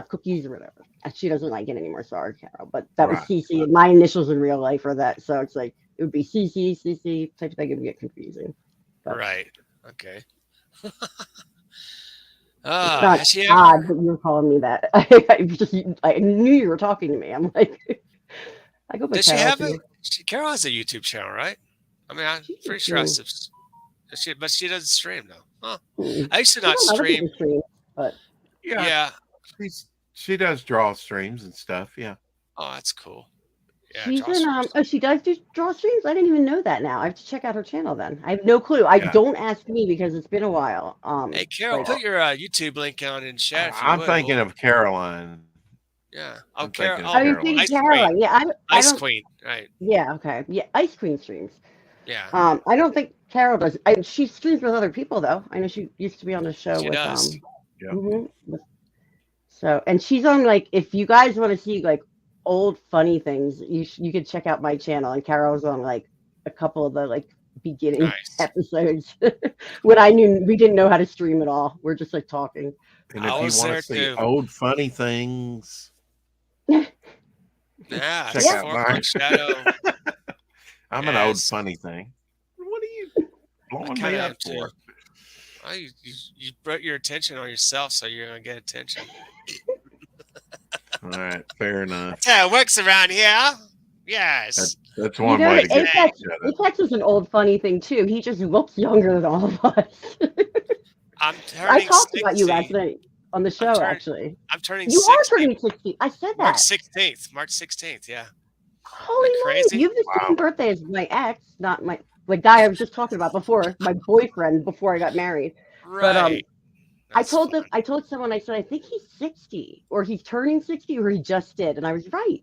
[SPEAKER 5] cookies or whatever. And she doesn't like it anymore. Sorry, Carol. But that was
[SPEAKER 1] Right.
[SPEAKER 5] CC. And my initials in real life are that. So it's like, it would be CC type of thing. It would get confusing. But
[SPEAKER 2] Right. Okay.
[SPEAKER 5] it's
[SPEAKER 2] Ah,
[SPEAKER 5] not
[SPEAKER 2] has she
[SPEAKER 5] odd
[SPEAKER 2] ever?
[SPEAKER 5] that you were calling me that. I knew you were talking to me. I'm like, I go by
[SPEAKER 2] Does she
[SPEAKER 5] Carol
[SPEAKER 2] have
[SPEAKER 5] too.
[SPEAKER 2] it? Carol has a YouTube channel, right? I mean, I'm
[SPEAKER 5] She
[SPEAKER 2] pretty
[SPEAKER 5] does
[SPEAKER 2] sure I
[SPEAKER 5] too.
[SPEAKER 2] but she doesn't stream though. Huh.
[SPEAKER 5] Mm.
[SPEAKER 2] I used to
[SPEAKER 5] I
[SPEAKER 2] not
[SPEAKER 5] don't know other
[SPEAKER 2] stream.
[SPEAKER 5] people stream, but
[SPEAKER 2] Yeah.
[SPEAKER 1] She does draw streams and stuff. Yeah.
[SPEAKER 2] Oh, that's cool. Yeah.
[SPEAKER 5] she's
[SPEAKER 2] draw
[SPEAKER 5] in
[SPEAKER 2] streams.
[SPEAKER 5] oh, she does do draw streams. I didn't even know that. Now I have to check out her channel. Then I have no clue.
[SPEAKER 1] Yeah.
[SPEAKER 5] Don't ask me because it's been a while.
[SPEAKER 2] Hey, Carol,
[SPEAKER 5] but-
[SPEAKER 2] put your YouTube link on in chat. If you
[SPEAKER 1] I'm
[SPEAKER 2] would.
[SPEAKER 1] thinking of Caroline.
[SPEAKER 2] Yeah.
[SPEAKER 1] I'm
[SPEAKER 2] Oh, Carol.
[SPEAKER 1] thinking
[SPEAKER 5] Oh, you're
[SPEAKER 1] Caroline.
[SPEAKER 5] thinking
[SPEAKER 2] Ice
[SPEAKER 5] Caroline?
[SPEAKER 2] Queen.
[SPEAKER 5] Yeah, I
[SPEAKER 2] Ice
[SPEAKER 5] don't.
[SPEAKER 2] Queen. Right.
[SPEAKER 5] Yeah, okay. Yeah, ice cream streams.
[SPEAKER 2] Yeah.
[SPEAKER 5] I don't think Carol does. She streams with other people though. I know she used to be on the show
[SPEAKER 2] She
[SPEAKER 5] with
[SPEAKER 2] does.
[SPEAKER 1] Yeah.
[SPEAKER 5] So, and she's on like if you guys want to see like old funny things, you could check out my channel. And Carol's on like a couple of the like beginning
[SPEAKER 2] Nice.
[SPEAKER 5] episodes when we didn't know how to stream at all. We're just like talking.
[SPEAKER 1] And
[SPEAKER 2] I
[SPEAKER 1] if you
[SPEAKER 2] was
[SPEAKER 1] want
[SPEAKER 2] there
[SPEAKER 1] to see
[SPEAKER 2] too.
[SPEAKER 1] old funny things,
[SPEAKER 2] Yeah.
[SPEAKER 1] Check
[SPEAKER 2] it's
[SPEAKER 1] out
[SPEAKER 2] Fork
[SPEAKER 1] mine.
[SPEAKER 2] on Shadow.
[SPEAKER 1] I'm an old
[SPEAKER 2] Yes.
[SPEAKER 1] funny thing. What are you blowing me
[SPEAKER 2] kinda
[SPEAKER 1] up
[SPEAKER 2] am too.
[SPEAKER 1] for?
[SPEAKER 2] Well, you brought your attention on yourself, so you're gonna get attention.
[SPEAKER 1] All right, fair enough.
[SPEAKER 2] That's how it works around here. Yes.
[SPEAKER 1] That's
[SPEAKER 5] You
[SPEAKER 1] one
[SPEAKER 5] know,
[SPEAKER 1] way to get
[SPEAKER 5] Apex,
[SPEAKER 1] each other.
[SPEAKER 5] Apex is an old funny thing too. He just looks younger than all of us.
[SPEAKER 2] I'm
[SPEAKER 5] I
[SPEAKER 2] turning
[SPEAKER 5] talked
[SPEAKER 2] 60.
[SPEAKER 5] about you last night on the show. Actually,
[SPEAKER 2] I'm turning
[SPEAKER 5] you are
[SPEAKER 2] 60.
[SPEAKER 5] turning 60. I said
[SPEAKER 2] March
[SPEAKER 5] that.
[SPEAKER 2] 16th. March 16th. Yeah.
[SPEAKER 5] Holy moly!
[SPEAKER 2] crazy?
[SPEAKER 5] You have the
[SPEAKER 1] Wow.
[SPEAKER 5] same birthday as my ex, not my guy I was just talking about before, my boyfriend before I got married. But
[SPEAKER 2] Right.
[SPEAKER 5] I
[SPEAKER 2] That's
[SPEAKER 5] told
[SPEAKER 2] fun.
[SPEAKER 5] them, I told someone, I said, I think he's 60, or he's turning 60, or he just did, and I was right.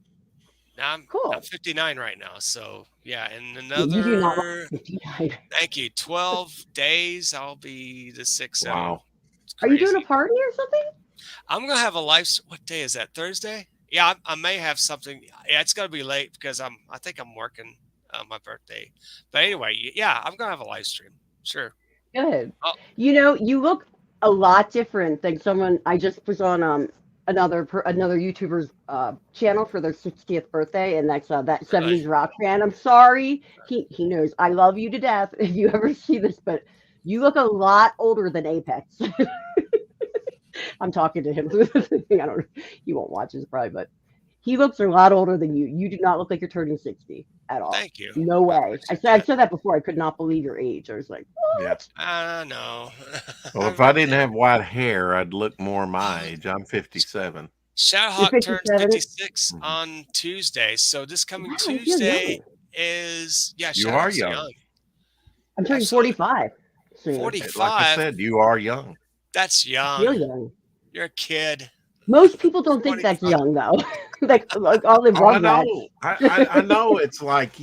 [SPEAKER 2] Now I'm
[SPEAKER 5] Cool.
[SPEAKER 2] 59 right now. So yeah, in
[SPEAKER 5] Yeah, you do not look
[SPEAKER 2] another
[SPEAKER 5] 59.
[SPEAKER 2] thank you. 12 days I'll be the 6-0.
[SPEAKER 1] Wow.
[SPEAKER 2] It's
[SPEAKER 5] Are you doing a
[SPEAKER 2] crazy.
[SPEAKER 5] party or something?
[SPEAKER 2] I'm gonna have a live. What day is that? Thursday? Yeah, I may have something. Yeah, it's gonna be late because I think I'm working my birthday. But anyway, yeah, I'm gonna have a live stream. Sure.
[SPEAKER 5] Good.
[SPEAKER 2] Oh.
[SPEAKER 5] You know, you look a lot different than someone. I just was on another YouTuber's channel for their 60th birthday, and that's that 70s rock fan. I'm sorry, he knows I love you to death if you ever see this, but you look a lot older than Apex. I'm talking to him through the thing. I don't. He won't watch this probably, but he looks a lot older than you. You do not look like you're turning 60 at all.
[SPEAKER 2] Thank you.
[SPEAKER 5] No way. I said that before. I could not believe your age. I was like, what?
[SPEAKER 1] Yeah.
[SPEAKER 2] No.
[SPEAKER 1] Well, if I didn't have white hair, I'd look more my age. I'm 57.
[SPEAKER 2] Shadowhawk turns
[SPEAKER 5] 57?
[SPEAKER 2] 56 on Tuesday. So this coming
[SPEAKER 5] Wow, you're
[SPEAKER 2] Tuesday
[SPEAKER 5] young.
[SPEAKER 2] is
[SPEAKER 1] You
[SPEAKER 2] Shadowhawk's
[SPEAKER 1] are young.
[SPEAKER 5] I'm turning
[SPEAKER 2] Absolutely.
[SPEAKER 5] 45. soon.
[SPEAKER 2] 45.
[SPEAKER 1] Like I said, you are young.
[SPEAKER 2] That's young.
[SPEAKER 5] You're young.
[SPEAKER 2] You're a kid.
[SPEAKER 5] Most people don't think that's
[SPEAKER 2] 25.
[SPEAKER 5] young though. like all they
[SPEAKER 1] Oh, I
[SPEAKER 5] love that.
[SPEAKER 1] know. I know. It's like,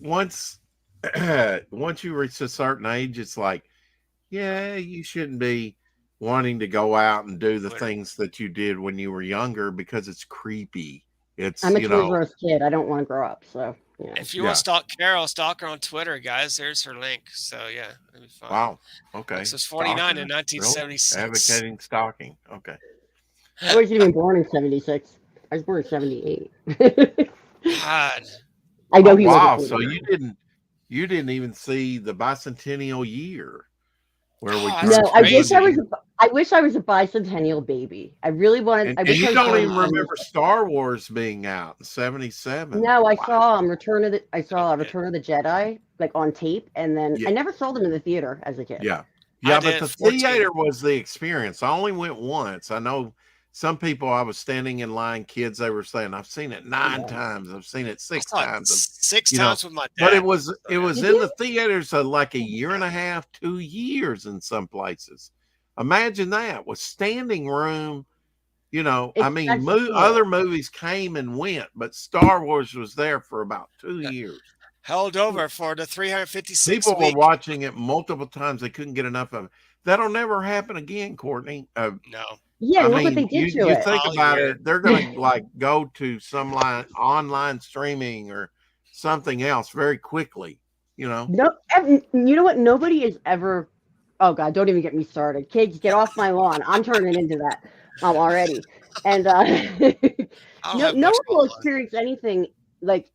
[SPEAKER 1] once once you reach a certain age, it's like, yeah, you shouldn't be wanting to go out and do the things that you did when you were younger because it's creepy. It's
[SPEAKER 5] I'm a Toys R Us kid. I don't want to grow up. So yeah.
[SPEAKER 2] If you want to stalk Carol, stalk her on Twitter, guys. There's her link. So yeah, it'll be fun.
[SPEAKER 1] Wow. Okay.
[SPEAKER 2] This was 49 in 1976.
[SPEAKER 1] Really? Advocating stalking. Okay.
[SPEAKER 5] I wasn't even born in 76. I was born in 78.
[SPEAKER 2] God.
[SPEAKER 5] I know he
[SPEAKER 1] wow.
[SPEAKER 5] was.
[SPEAKER 1] So you didn't even see the bicentennial year where we.
[SPEAKER 5] No, I wish I was a bicentennial baby. I really wanted.
[SPEAKER 1] And you don't even remember Star Wars being out in 77.
[SPEAKER 5] No, I saw Return of the Jedi like on tape, and then I never saw them in the theater as a kid.
[SPEAKER 1] Yeah, but the theater was the experience. I only went once. I know some people. I was standing in line. Kids, they were saying, "I've seen it 9 times. I've seen it 6 times.
[SPEAKER 2] 6 times with my dad."
[SPEAKER 1] But it was in the theaters like a year and a half, 2 years in some places. Imagine that with standing room. Other movies came and went, but Star Wars was there for about 2 years.
[SPEAKER 2] Held over for the 356
[SPEAKER 1] People were watching it multiple times. They couldn't get enough of it. That'll never happen again, Courtney.
[SPEAKER 2] No.
[SPEAKER 5] Yeah, look what they did to
[SPEAKER 1] you
[SPEAKER 5] it.
[SPEAKER 1] think about it, they're going to go to some online streaming or something else very quickly.
[SPEAKER 5] No, you know what? Nobody is ever. Oh God, don't even get me started. Kids, get off my lawn. I'm turning into that already. And no one will experience anything like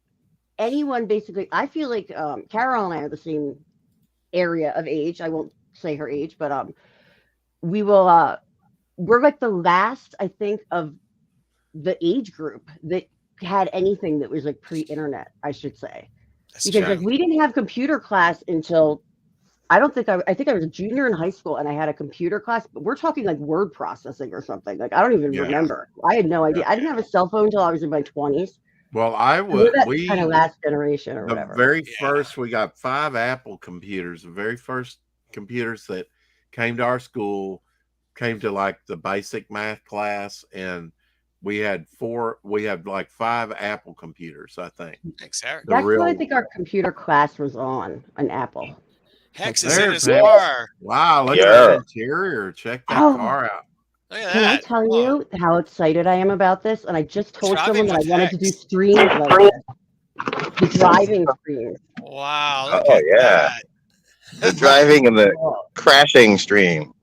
[SPEAKER 5] anyone. Basically, I feel like Carol and I are the same area of age. I won't say her age, but we will. We're like the last, I think, of the age group that had anything that was like pre-internet, I should say. Because like we didn't have computer class until I think I was a junior in high school and I had a computer class, but we're talking like word processing or something. Like I don't even remember. I had no idea. I didn't have a cell phone until I was in my 20s.
[SPEAKER 1] Well, we
[SPEAKER 5] kind of last generation or whatever.
[SPEAKER 1] The very first, we got 5 Apple computers. The very first computers that came to our school came to like the basic math class, and we had 5 Apple computers, I think.
[SPEAKER 2] Thanks, Eric.
[SPEAKER 5] That's what I think our computer class was on, an Apple.
[SPEAKER 2] Hex is in his car.
[SPEAKER 1] Wow, look at that interior. Check that car out.
[SPEAKER 2] Look at
[SPEAKER 5] Can
[SPEAKER 2] that.
[SPEAKER 5] I tell you how excited I am about this? And I just told someone that I wanted to do streams like this. The driving streams.
[SPEAKER 2] Wow.
[SPEAKER 6] Oh, yeah. The driving and the crashing stream.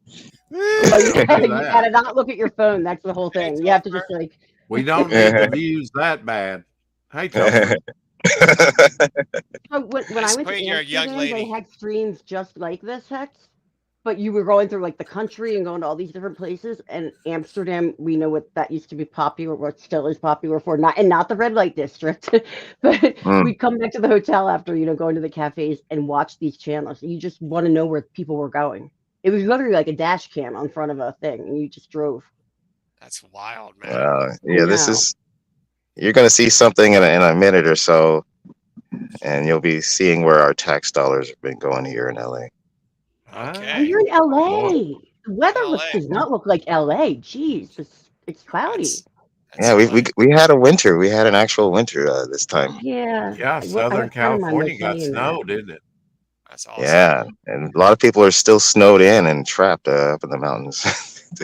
[SPEAKER 5] You gotta not look at your phone. That's the whole thing. You have to just like.
[SPEAKER 1] We don't need the views that bad. Hey, Tony.
[SPEAKER 5] When I went to Amsterdam, they had streams just like this, Hex. but you were going through like the country and going to all these different places. And Amsterdam, we know what that used to be popular, what still is popular for, not the red light district, but
[SPEAKER 6] Mm.
[SPEAKER 5] we'd come back to the hotel after, going to the cafes and watch these channels. You just want to know where people were going. It was literally like a dash cam on front of a thing, and you just drove.
[SPEAKER 2] That's wild, man.
[SPEAKER 6] Yeah, this
[SPEAKER 5] know.
[SPEAKER 6] is. You're gonna see something in a minute or so, and you'll be seeing where our tax dollars have been going here in LA.
[SPEAKER 5] Oh,
[SPEAKER 2] Okay.
[SPEAKER 5] you're in LA.
[SPEAKER 1] Boy.
[SPEAKER 5] The weather
[SPEAKER 2] LA.
[SPEAKER 5] does not look like LA. Jeez, it's cloudy.
[SPEAKER 2] That's
[SPEAKER 6] Yeah,
[SPEAKER 2] funny.
[SPEAKER 6] we had a winter. We had an actual winter this time.
[SPEAKER 5] Yeah.
[SPEAKER 1] Yeah,
[SPEAKER 5] I have
[SPEAKER 1] Southern
[SPEAKER 5] a friend of mine was
[SPEAKER 1] California got
[SPEAKER 5] saying that.
[SPEAKER 1] snow, didn't it?
[SPEAKER 2] That's awesome.
[SPEAKER 6] Yeah, and a lot of people are still snowed in and trapped up in the mountains.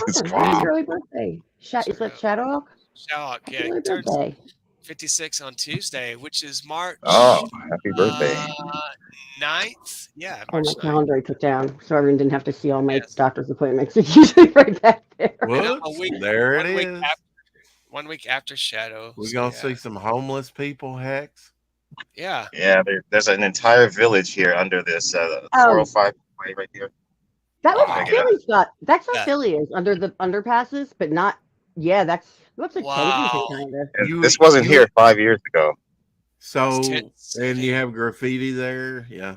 [SPEAKER 6] It's
[SPEAKER 5] Oh,
[SPEAKER 6] crazy.
[SPEAKER 5] happy early birthday. Is that Shadowhawk?
[SPEAKER 2] Shout
[SPEAKER 5] Happy
[SPEAKER 2] yeah,
[SPEAKER 5] early
[SPEAKER 2] turns
[SPEAKER 5] birthday.
[SPEAKER 2] 56 on Tuesday, which is March
[SPEAKER 6] Oh, happy birthday!
[SPEAKER 2] 9th. Yeah,
[SPEAKER 5] Oh,
[SPEAKER 2] March
[SPEAKER 5] my
[SPEAKER 2] 9th.
[SPEAKER 5] calendar I took down so everyone didn't have to see all my
[SPEAKER 2] Yes.
[SPEAKER 5] doctor's appointments. It's usually right back there.
[SPEAKER 2] And I'm a
[SPEAKER 1] Whoops,
[SPEAKER 2] week,
[SPEAKER 1] there it
[SPEAKER 2] 1 week
[SPEAKER 1] is.
[SPEAKER 2] after 1 week after Shadow.
[SPEAKER 1] We're
[SPEAKER 2] so
[SPEAKER 1] gonna
[SPEAKER 2] yeah.
[SPEAKER 1] see some homeless people, Hex.
[SPEAKER 2] Yeah.
[SPEAKER 6] Yeah, there's an entire village here under this 405 way right here.
[SPEAKER 5] That looks
[SPEAKER 2] Wow.
[SPEAKER 5] like Philly's got. That's how
[SPEAKER 2] Yeah.
[SPEAKER 5] Philly is under the underpasses, but not. Yeah, it looks like Kensington
[SPEAKER 2] Wow.
[SPEAKER 5] kind of.
[SPEAKER 6] And this wasn't here 5 years ago.
[SPEAKER 1] So,
[SPEAKER 2] It's
[SPEAKER 1] and you have graffiti there. Yeah,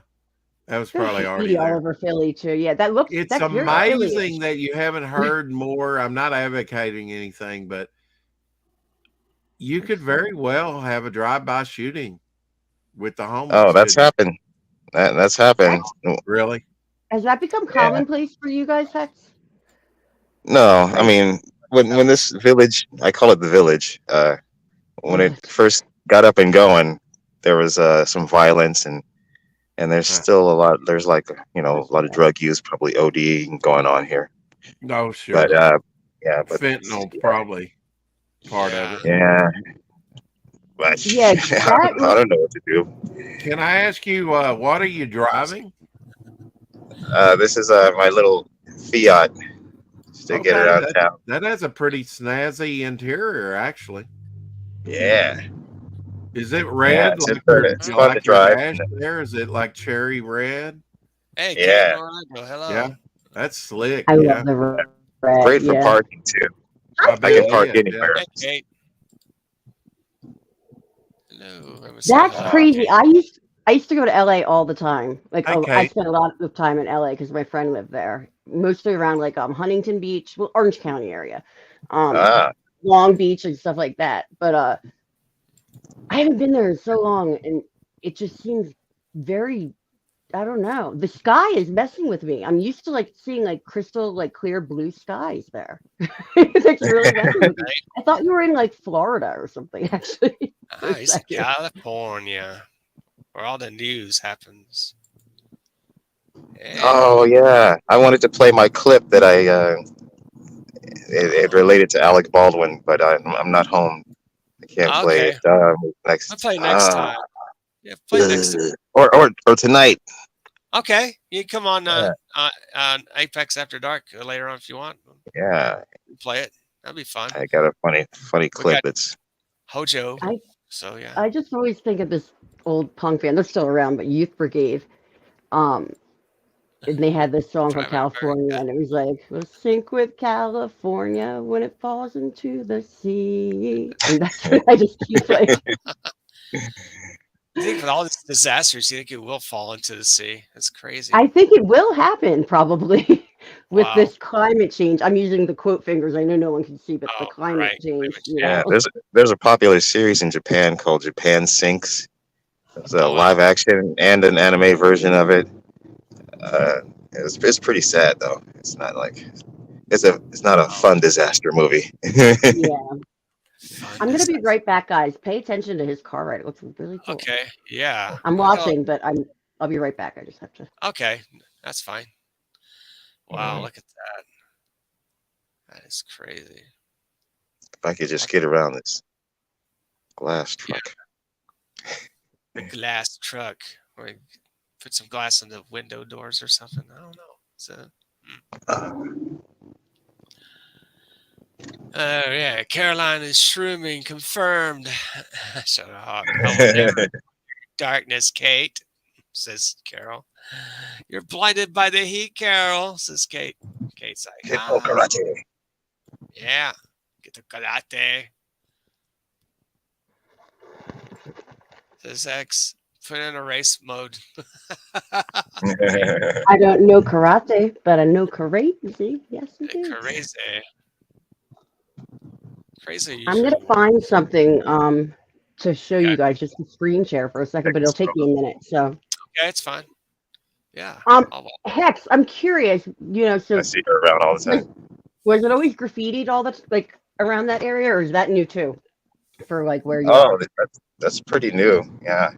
[SPEAKER 1] that was
[SPEAKER 5] There's
[SPEAKER 1] probably already
[SPEAKER 5] graffiti all
[SPEAKER 1] there.
[SPEAKER 5] over Philly too. Yeah, that looks.
[SPEAKER 1] It's
[SPEAKER 5] That's very
[SPEAKER 1] amazing
[SPEAKER 5] Philly-ish.
[SPEAKER 1] that you haven't heard more. I'm not advocating anything, but you could very well have a drive-by shooting with the homeless.
[SPEAKER 6] Oh, that's
[SPEAKER 1] couldn't
[SPEAKER 6] happened. That's happened.
[SPEAKER 1] you? Really.
[SPEAKER 5] Has that become commonplace for you guys, Hex?
[SPEAKER 6] No, I mean when this village, I call it the village. When it first got up and going, there was some violence and there's still a lot. There's like a lot of drug use, probably OD going on here.
[SPEAKER 1] No, sure.
[SPEAKER 6] But but
[SPEAKER 1] Fentanyl probably part of it.
[SPEAKER 6] yeah. But
[SPEAKER 5] Yeah,
[SPEAKER 6] I don't know what to do.
[SPEAKER 1] Can I ask you, what are you driving?
[SPEAKER 6] This is my little Fiat to get around town.
[SPEAKER 1] That has a pretty snazzy interior, actually.
[SPEAKER 6] Yeah.
[SPEAKER 1] Is it red?
[SPEAKER 6] it's
[SPEAKER 1] like
[SPEAKER 6] fun- it's fun to
[SPEAKER 1] your
[SPEAKER 6] drive.
[SPEAKER 1] dash there? Is it like cherry red?
[SPEAKER 2] Hey,
[SPEAKER 6] Yeah.
[SPEAKER 2] Kate Orlando, hello.
[SPEAKER 1] Yeah, that's slick.
[SPEAKER 5] I
[SPEAKER 1] yeah.
[SPEAKER 5] love the red.
[SPEAKER 6] Great for
[SPEAKER 5] yeah.
[SPEAKER 6] parking too.
[SPEAKER 1] I
[SPEAKER 6] I can park
[SPEAKER 1] bet,
[SPEAKER 6] anywhere.
[SPEAKER 2] Hey, Kate. Hello.
[SPEAKER 5] That's crazy. I used to go to LA all the time. Like I
[SPEAKER 1] Okay.
[SPEAKER 5] spent a lot of time in LA because my friend lived there, mostly around like Huntington Beach, well, Orange County area, Long Beach and stuff like that. But I haven't been there in so long, and it just seems very. I don't know. The sky is messing with me. I'm used to like seeing like crystal, like clear blue skies there. It's like really messing with me. I thought you were in like Florida or something, actually. for a
[SPEAKER 2] Nice,
[SPEAKER 5] second.
[SPEAKER 2] California, where all the news happens. Yeah.
[SPEAKER 6] Oh yeah, I wanted to play my clip that it related to Alec Baldwin, but I'm not home. I can't play
[SPEAKER 2] Okay.
[SPEAKER 6] it next.
[SPEAKER 2] I'll play next time. Yeah, play next time.
[SPEAKER 6] Or tonight.
[SPEAKER 2] Okay, you can come on Apex After Dark later on if you want.
[SPEAKER 6] Yeah,
[SPEAKER 2] Play it. That'd be fun.
[SPEAKER 6] I got a funny clip.
[SPEAKER 2] got-
[SPEAKER 6] That's
[SPEAKER 2] Hojo.
[SPEAKER 5] I-
[SPEAKER 2] So yeah.
[SPEAKER 5] I just always think of this old punk band. They're still around, but Youth Brigade. And they had this song called
[SPEAKER 2] Driving
[SPEAKER 5] California, and it was like, "We'll sink with California when it falls into the sea." And that's what I just keep like.
[SPEAKER 2] You think with all these disasters, you think it will fall into the sea? That's crazy.
[SPEAKER 5] I think it will happen probably with
[SPEAKER 2] Wow.
[SPEAKER 5] this climate change. I'm using the quote fingers. I know no one can see, but the
[SPEAKER 2] Oh,
[SPEAKER 5] climate
[SPEAKER 2] right.
[SPEAKER 5] change. You
[SPEAKER 6] yeah.
[SPEAKER 5] know.
[SPEAKER 6] There's a popular series in Japan called Japan Sinks. It's a
[SPEAKER 2] Oh, wow.
[SPEAKER 6] live action and an anime version of it. It's pretty sad though. It's not like it's not a fun disaster movie.
[SPEAKER 5] Yeah.
[SPEAKER 2] Fun
[SPEAKER 5] I'm gonna be
[SPEAKER 2] disaster.
[SPEAKER 5] right back, guys. Pay attention to his car ride. It looks really cool.
[SPEAKER 2] Okay. Yeah.
[SPEAKER 5] I'm
[SPEAKER 2] Well,
[SPEAKER 5] watching, but I'll be right back. I just have to.
[SPEAKER 2] Okay, that's fine. Wow, look at that. That is crazy.
[SPEAKER 6] If I could just get around this glass truck.
[SPEAKER 2] The glass truck. Or you put some glass in the window doors or something. I don't know. So, yeah, Caroline is shrooming confirmed. Shut up. Darkness, Kate, says Carol. You're blinded by the heat, Carol, says Kate. Kate's like,
[SPEAKER 6] Hippo karate.
[SPEAKER 2] yeah, get the karate. Says X, put in a race mode.
[SPEAKER 5] I don't know karate, but I know crazy. Yes, I do.
[SPEAKER 2] Crazy. Crazy.
[SPEAKER 5] I'm gonna find something to show
[SPEAKER 2] Okay.
[SPEAKER 5] you guys, just a screen share for a second, but it'll take me a minute. So
[SPEAKER 2] Okay, it's fine. Yeah.
[SPEAKER 5] Hex, I'm curious. So
[SPEAKER 6] I see her around all the time.
[SPEAKER 5] was it always graffitied all that like around that area, or is that new too? For like where you
[SPEAKER 6] Oh,
[SPEAKER 5] are?
[SPEAKER 6] that's pretty new. Yeah.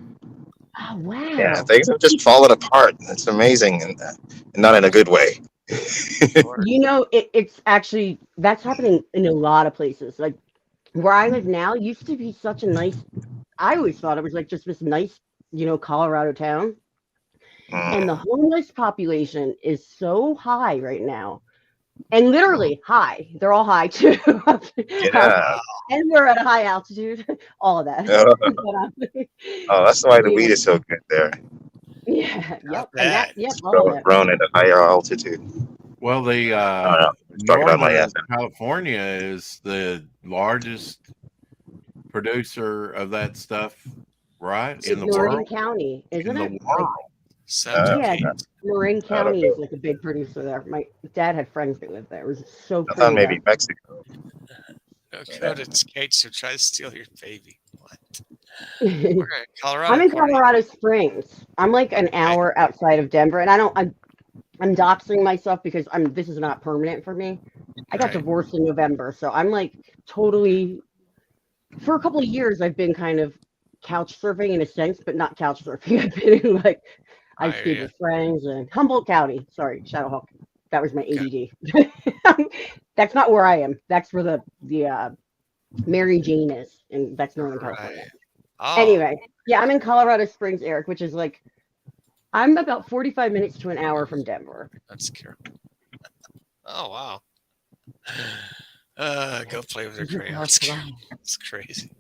[SPEAKER 5] Oh wow.
[SPEAKER 6] Yeah, things have just fallen apart. It's amazing, and not in a good way.
[SPEAKER 5] It's actually that's happening in a lot of places. Like where I live now used to be such a nice. I always thought it was like just this nice, Colorado town, and the homeless population is so high right now, and literally high. They're all high too.
[SPEAKER 6] Yeah.
[SPEAKER 5] And we're at a high altitude. All of that.
[SPEAKER 6] Oh, that's why the weed is so good there.
[SPEAKER 5] Yeah. Yep. And
[SPEAKER 2] bad.
[SPEAKER 5] yep. All of that.
[SPEAKER 6] Grown at a higher altitude.
[SPEAKER 1] Well, the
[SPEAKER 6] Talking about my
[SPEAKER 1] Northern
[SPEAKER 6] ass.
[SPEAKER 1] California is the largest producer of that stuff, right? In the
[SPEAKER 5] Marin
[SPEAKER 1] world.
[SPEAKER 5] County, isn't
[SPEAKER 1] In
[SPEAKER 5] it?
[SPEAKER 1] the world.
[SPEAKER 5] Yeah, Marin County
[SPEAKER 6] know.
[SPEAKER 5] is like a big producer there. My dad had friends that lived there. It was so
[SPEAKER 6] I
[SPEAKER 5] pretty.
[SPEAKER 6] thought maybe Mexico.
[SPEAKER 2] Go to Kate's to try to steal your baby. What?
[SPEAKER 5] there.
[SPEAKER 2] We're in Colorado.
[SPEAKER 5] I'm in
[SPEAKER 2] Courtney.
[SPEAKER 5] Colorado Springs. I'm like an hour outside of Denver, and I'm doxing myself because this is not permanent for me. I got
[SPEAKER 2] Right.
[SPEAKER 5] divorced in November, so I'm like totally. For a couple of years, I've been kind of couch surfing in a sense, but not couch surfing. I've been in like I
[SPEAKER 2] hear
[SPEAKER 5] stayed
[SPEAKER 2] ya.
[SPEAKER 5] with friends in Humboldt County. Sorry, Shadowhawk. That was my ADD. That's not where I am. That's where the Mary Jane is, and that's Northern California.
[SPEAKER 2] Right. Oh,
[SPEAKER 5] Anyway, yeah, I'm in Colorado Springs, Eric, which is like I'm about 45 minutes to an hour from Denver.
[SPEAKER 2] that's cute. Oh wow. Go play with your crayons. It's crazy.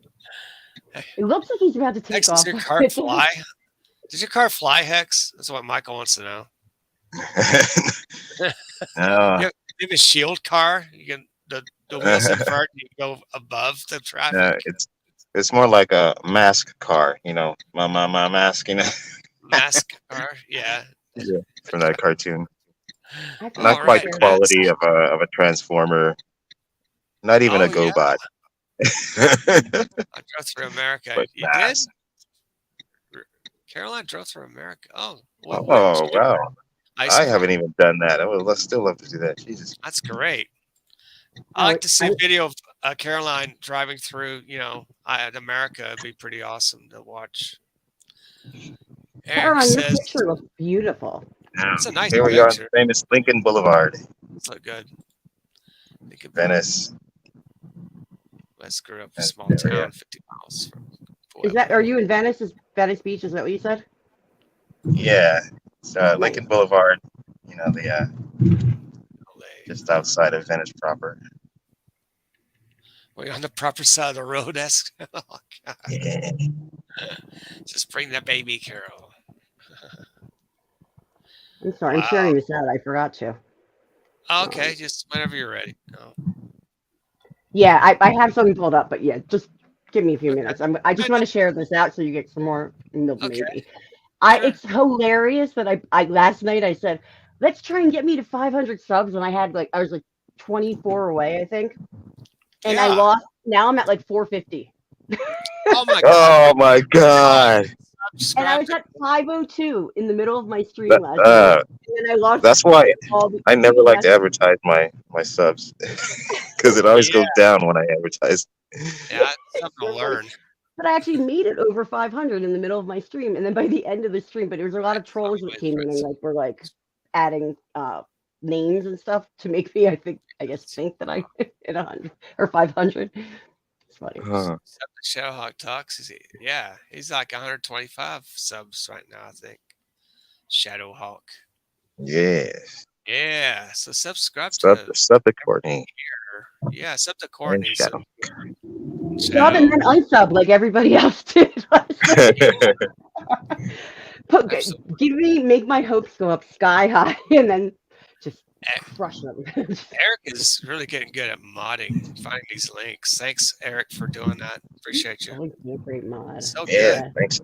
[SPEAKER 5] It looks like he's about to take
[SPEAKER 2] Hex,
[SPEAKER 5] off.
[SPEAKER 2] does your car fly? Does your car fly, Hex? That's what Michael wants to know.
[SPEAKER 6] No,
[SPEAKER 2] You have a shield car. You can the wheels invert and you go above the traffic.
[SPEAKER 6] no, it's more like a mask car, my mask,
[SPEAKER 2] Mask car, yeah.
[SPEAKER 6] from that cartoon.
[SPEAKER 5] I've
[SPEAKER 6] Not
[SPEAKER 2] Oh,
[SPEAKER 6] quite
[SPEAKER 2] right.
[SPEAKER 6] the quality of a transformer. Not even a
[SPEAKER 2] Oh, yeah.
[SPEAKER 6] GoBot.
[SPEAKER 2] I drove through America.
[SPEAKER 6] But
[SPEAKER 2] You
[SPEAKER 6] mask.
[SPEAKER 2] did? Caroline drove through America. Oh,
[SPEAKER 6] Oh wow!
[SPEAKER 2] I
[SPEAKER 6] I haven't even done that. I would still love to do that. Jesus.
[SPEAKER 2] That's great. I like to see a video of Caroline driving through, America. It'd be pretty awesome to watch. Eric
[SPEAKER 5] Caroline, your
[SPEAKER 2] says,
[SPEAKER 5] picture looks beautiful.
[SPEAKER 2] it's a nice
[SPEAKER 6] Here we are on
[SPEAKER 2] picture.
[SPEAKER 6] the famous Lincoln Boulevard,
[SPEAKER 2] So good. Think about
[SPEAKER 6] Venice.
[SPEAKER 2] Let's grew up a
[SPEAKER 6] That's
[SPEAKER 2] small
[SPEAKER 6] the
[SPEAKER 2] town,
[SPEAKER 6] area.
[SPEAKER 2] 50 miles from.
[SPEAKER 5] Are you in Venice? Is Venice Beach? Is that what you said?
[SPEAKER 6] Yeah, it's Lincoln Boulevard. The just outside of Venice proper.
[SPEAKER 2] We're on the proper side of the road. That's oh, God.
[SPEAKER 6] Yeah.
[SPEAKER 2] Just bring the baby, Carol.
[SPEAKER 5] I'm sorry, I'm sharing this out. I forgot to.
[SPEAKER 2] Okay, just whenever you're ready. Oh.
[SPEAKER 5] Yeah, I have something pulled up, but yeah, just give me a few minutes. I just want to share this out so you get some more milk,
[SPEAKER 2] Okay.
[SPEAKER 5] maybe.
[SPEAKER 2] Sure.
[SPEAKER 5] It's hilarious that I last night I said, let's try and get me to 500 subs, and I was like 24 away, I think, and I
[SPEAKER 2] Yeah.
[SPEAKER 5] lost. Now I'm at like 450.
[SPEAKER 2] Oh my God.
[SPEAKER 6] Oh my God!
[SPEAKER 5] And I was at 502 in the middle of my stream
[SPEAKER 6] That-
[SPEAKER 5] last night, and then I lost.
[SPEAKER 6] That's why
[SPEAKER 5] all the
[SPEAKER 6] I never
[SPEAKER 5] people
[SPEAKER 6] like to
[SPEAKER 5] left.
[SPEAKER 6] advertise my subs because it always goes down when I advertise.
[SPEAKER 2] Yeah, that's something to learn.
[SPEAKER 5] But I actually made it over 500 in the middle of my stream, and then by the end of the stream, but there was a lot of trolls that came in and were like adding names and stuff to make me, I guess think that I hit 100 or 500. It's funny.
[SPEAKER 6] Huh.
[SPEAKER 2] Except the Shadowhawk talks. He's like 125 subs right now, I think. Shadowhawk.
[SPEAKER 6] Yes.
[SPEAKER 2] Yeah, so subscribe
[SPEAKER 6] Sub to Courtney.
[SPEAKER 2] Yeah, sub to Courtney.
[SPEAKER 6] Shadow.
[SPEAKER 5] Sub and then unsub like everybody else did. Make my hopes go up sky high, and then just
[SPEAKER 2] Eh,
[SPEAKER 5] crush them.
[SPEAKER 2] Eric is really getting good at modding, finding these links. Thanks, Eric, for doing that. Appreciate you.
[SPEAKER 5] Always be a great mod.
[SPEAKER 2] So
[SPEAKER 6] Yeah,
[SPEAKER 2] good.
[SPEAKER 6] thanks.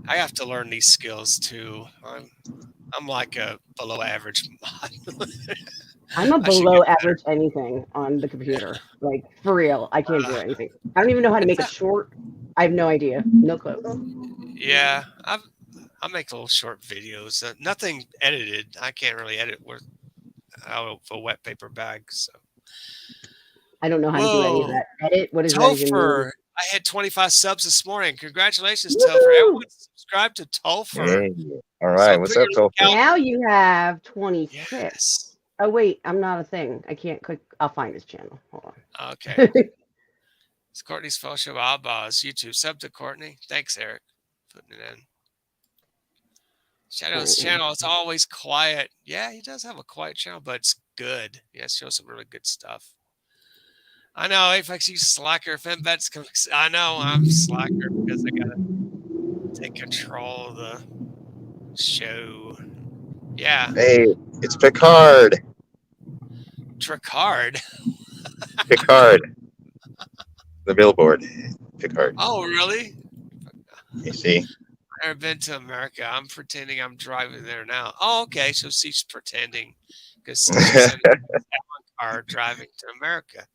[SPEAKER 2] I have to learn these skills too. I'm like a below average mod.
[SPEAKER 5] I'm a
[SPEAKER 2] I should
[SPEAKER 5] below
[SPEAKER 2] get better.
[SPEAKER 5] average anything on the computer. Like for real, I can't do anything. I don't even know how to make a short. I have no idea. No clue.
[SPEAKER 2] Yeah, I make little short videos. Nothing edited. I can't really edit out of a wet paper bag. So.
[SPEAKER 5] I don't know how to do any of
[SPEAKER 2] Whoa,
[SPEAKER 5] that. Edit? What does that even mean?
[SPEAKER 2] Topher! I hit 25 subs this morning. Congratulations,
[SPEAKER 5] Woo!
[SPEAKER 2] Topher! Everyone subscribe to Topher.
[SPEAKER 6] Hey, all right. What's up, Topher?
[SPEAKER 5] Now you have 26.
[SPEAKER 2] Yes.
[SPEAKER 5] Oh wait, I'm not a thing. I can't click. I'll find his channel. Hold on.
[SPEAKER 2] Okay. It's Courtney's Photo Show Abba's YouTube. Sub to Courtney. Thanks, Eric, putting it in. Shadow's channel, it's always quiet. Yeah, he does have a quiet channel, but it's good. Yeah, it shows some really good stuff. I know, Apex, you slacker. FemBet's coming. I know, I'm slacker because I got to take control of the show. Yeah.
[SPEAKER 6] Hey, it's Picard.
[SPEAKER 2] Tricard.
[SPEAKER 6] Picard. The billboard. Picard.
[SPEAKER 2] Oh, really?
[SPEAKER 6] You see?
[SPEAKER 2] I've never been to America. I'm pretending I'm driving there now. Oh, okay. So she's pretending because she's in a car driving to America.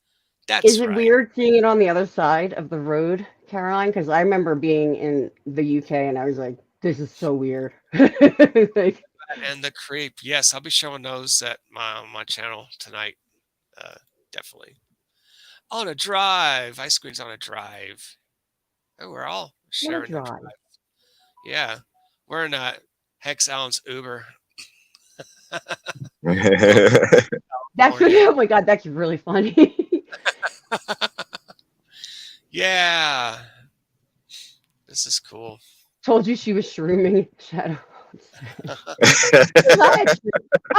[SPEAKER 2] That's
[SPEAKER 5] Is it
[SPEAKER 2] right.
[SPEAKER 5] weird seeing it on the other side of the road, Caroline? Because I remember being in the UK and I was like, this is so weird. Like,
[SPEAKER 2] And the creep. Yes, I'll be showing those at my channel tonight. Definitely. On a drive. Ice Queen's on a drive. Oh, we're all sharing the drive. Yeah. We're in Hex Allen's Uber.
[SPEAKER 5] That's oh my god, that's really funny.
[SPEAKER 2] Yeah. This is cool.
[SPEAKER 5] Told you she was shrooming Shadow. Oh,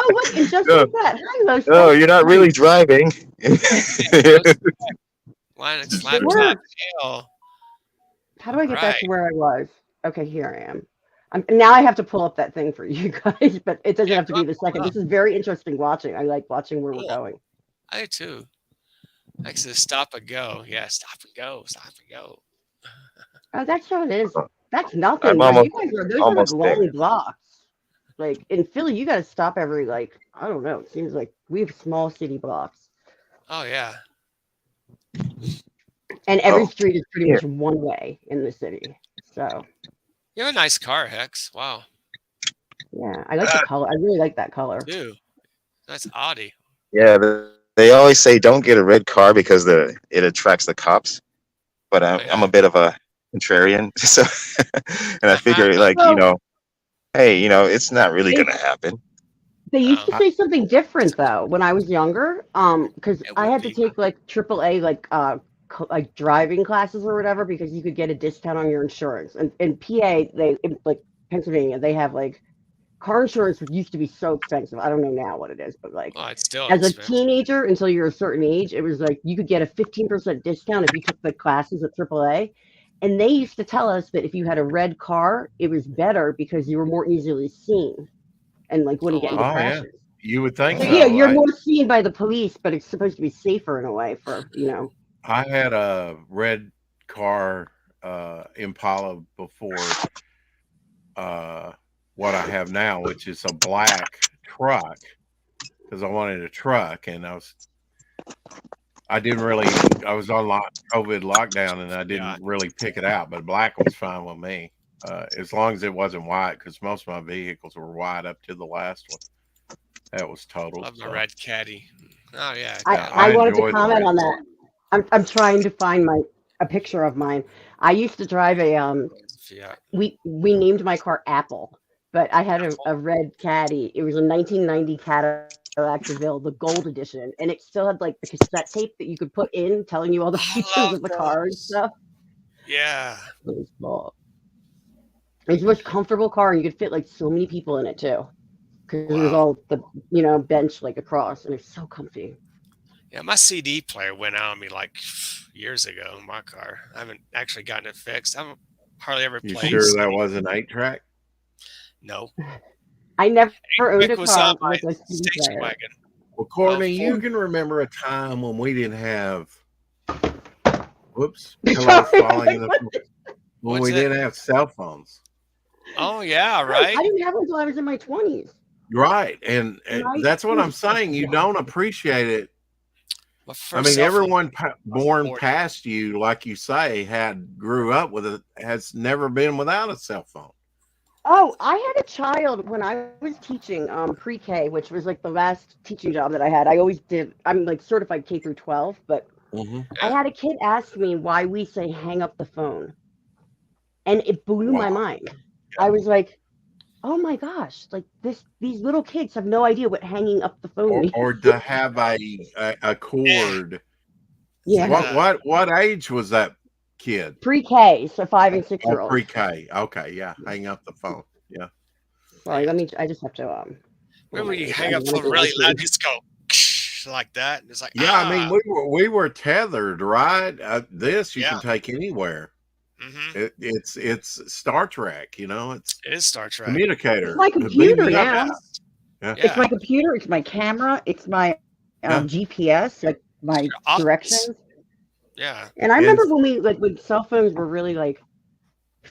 [SPEAKER 5] look, and just like that. Hi, Los.
[SPEAKER 6] No, you're not really driving.
[SPEAKER 2] Line slap tail.
[SPEAKER 5] How do I get back to where I was? Okay, here I am. Now I have to pull up that thing for you guys, but it doesn't have to be the second. This is very interesting watching. I like watching where we're going.
[SPEAKER 2] I do too. Next to stop and go. Yeah, stop and go. Stop and go.
[SPEAKER 5] Oh, that's how it is. That's nothing.
[SPEAKER 6] I'm
[SPEAKER 5] Those are like
[SPEAKER 6] almost
[SPEAKER 5] long
[SPEAKER 6] there.
[SPEAKER 5] blocks. Like in Philly, you got to stop every I don't know. It seems like we have small city blocks.
[SPEAKER 2] Oh yeah.
[SPEAKER 5] And every street is pretty much one way in the city. So.
[SPEAKER 2] You have a nice car, Hex. Wow.
[SPEAKER 5] Yeah, I like the color. I really like that color.
[SPEAKER 2] Dude, that's Audi.
[SPEAKER 6] Yeah, they always say don't get a red car because it attracts the cops. But I'm a bit of a contrarian, so and I figure hey, it's not really gonna happen.
[SPEAKER 5] They used to say something different though when I was younger, because I had to take AAA like driving classes or whatever because you could get a discount on your insurance. And in PA, Pennsylvania, they have car insurance used to be so expensive. I don't know now what it is, but
[SPEAKER 2] it's still
[SPEAKER 5] as
[SPEAKER 2] expensive.
[SPEAKER 5] A teenager until you're a certain age, it was you could get a 15% discount if you took the classes at AAA. And they used to tell us that if you had a red car, it was better because you were more easily seen and wouldn't get into crashes.
[SPEAKER 1] Yeah. You would think
[SPEAKER 5] so.
[SPEAKER 1] So,
[SPEAKER 5] yeah, you're more seen by the police, but it's supposed to be safer in a way for.
[SPEAKER 1] I had a red car Impala before what I have now, which is a black truck, because I wanted a truck, and I was on COVID lockdown, and I didn't really pick it out, but black was fine with me, as long as it wasn't white, because most of my vehicles were white up to the last one. That was total.
[SPEAKER 2] Love the red caddy. Oh yeah.
[SPEAKER 5] I wanted to comment on that. I'm trying to find a picture of mine. I used to drive we named my car Apple, but I had a red caddy. It was a 1990 Cadillac DeVille, the gold edition, and it still had the cassette tape that you could put in telling you all the features of the car and stuff.
[SPEAKER 2] Yeah.
[SPEAKER 5] It was small. It's the most comfortable car, and you could fit so many people in it too. Because it was all the bench across, and it's so comfy.
[SPEAKER 2] Yeah, my CD player went out on me years ago in my car. I haven't actually gotten it fixed. hardly ever
[SPEAKER 1] You
[SPEAKER 2] plays.
[SPEAKER 1] sure that wasn't 8-track?
[SPEAKER 2] No.
[SPEAKER 5] I never owned a
[SPEAKER 2] Rick was
[SPEAKER 5] car
[SPEAKER 2] my
[SPEAKER 5] with a CD
[SPEAKER 2] station
[SPEAKER 5] player.
[SPEAKER 2] wagon.
[SPEAKER 1] Well, Courtney,
[SPEAKER 2] Ford.
[SPEAKER 1] you can remember a time when we didn't have. Whoops! Pillows falling in the floor. When
[SPEAKER 2] What's
[SPEAKER 1] we
[SPEAKER 2] it?
[SPEAKER 1] didn't have cell phones.
[SPEAKER 2] Oh yeah, right.
[SPEAKER 5] I didn't have one until I was in my 20s.
[SPEAKER 1] Right, and
[SPEAKER 5] Right.
[SPEAKER 1] that's what I'm saying. You don't appreciate it.
[SPEAKER 2] My
[SPEAKER 1] I
[SPEAKER 2] first
[SPEAKER 1] mean,
[SPEAKER 2] cell phone
[SPEAKER 1] everyone born
[SPEAKER 2] 40.
[SPEAKER 1] past you, like you say, grew up with it, has never been without a cell phone.
[SPEAKER 5] Oh, I had a child when I was teaching pre-K, which was like the last teaching job that I had. I always did. I'm like certified K through 12, but
[SPEAKER 1] Mm-hmm.
[SPEAKER 5] I had a kid ask me why we say hang up the phone, and it blew my
[SPEAKER 1] Wow.
[SPEAKER 5] mind. I was like, oh my gosh, like these little kids have no idea what hanging up the phone means.
[SPEAKER 1] Or to have a cord.
[SPEAKER 5] Yeah.
[SPEAKER 1] What age was that kid?
[SPEAKER 5] Pre-K, so 5 and 6 year olds.
[SPEAKER 1] Pre-K. Okay, yeah. Hang up the phone. Yeah.
[SPEAKER 5] Sorry, I just have to
[SPEAKER 2] Remember you
[SPEAKER 5] I
[SPEAKER 2] hang up
[SPEAKER 5] wanna
[SPEAKER 2] phone
[SPEAKER 5] go
[SPEAKER 2] really
[SPEAKER 5] on
[SPEAKER 2] loud,
[SPEAKER 5] to-
[SPEAKER 2] just go like that. And it's like
[SPEAKER 1] Yeah, I mean, we were tethered, right? This you
[SPEAKER 2] Yeah.
[SPEAKER 1] can take anywhere.
[SPEAKER 2] Mhm.
[SPEAKER 1] It's Star Trek, you know. It's
[SPEAKER 2] It is Star Trek.
[SPEAKER 1] communicator.
[SPEAKER 5] It's my
[SPEAKER 1] Beam
[SPEAKER 5] computer
[SPEAKER 1] me up.
[SPEAKER 5] now.
[SPEAKER 1] Yeah.
[SPEAKER 5] It's my computer, it's my camera, it's my
[SPEAKER 1] Yeah.
[SPEAKER 5] GPS, like my
[SPEAKER 2] Your office.
[SPEAKER 5] directions.
[SPEAKER 2] Yeah.
[SPEAKER 5] And I remember when cell phones were really like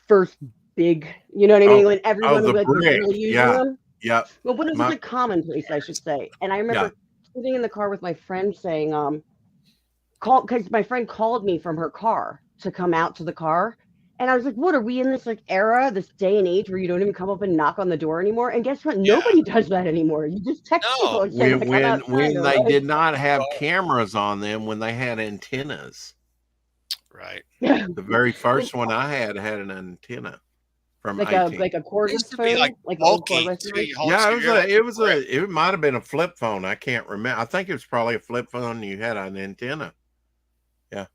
[SPEAKER 5] first big, you know what I mean? When everyone
[SPEAKER 1] the
[SPEAKER 5] was
[SPEAKER 1] brick.
[SPEAKER 5] really using
[SPEAKER 1] Yeah.
[SPEAKER 5] them.
[SPEAKER 1] Yeah.
[SPEAKER 5] Well, when it was
[SPEAKER 1] My-
[SPEAKER 5] like commonplace, I should say. And I remember sitting in the car with my friend saying, because my friend called me from her car to come out to the car. And I was like, what, are we in this like era, this day and age where you don't even come up and knock on the door anymore? And guess what? Nobody does that anymore. You just text people and say, like, I'm outside,
[SPEAKER 1] when
[SPEAKER 5] or
[SPEAKER 1] they
[SPEAKER 5] what?
[SPEAKER 1] did not have cameras on them, when they had antennas.
[SPEAKER 2] Right.
[SPEAKER 1] The very first one I had an antenna from
[SPEAKER 5] like
[SPEAKER 1] 18.
[SPEAKER 5] a
[SPEAKER 2] It
[SPEAKER 5] cordless
[SPEAKER 2] used to be
[SPEAKER 5] phone,
[SPEAKER 2] like
[SPEAKER 5] like an old
[SPEAKER 2] bulky.
[SPEAKER 5] cordless
[SPEAKER 2] too.
[SPEAKER 5] phone.
[SPEAKER 2] You hold
[SPEAKER 1] Yeah,
[SPEAKER 2] to your-
[SPEAKER 1] it might have been a flip phone. I can't remember. I think it was probably a flip phone. You had an antenna. Yeah.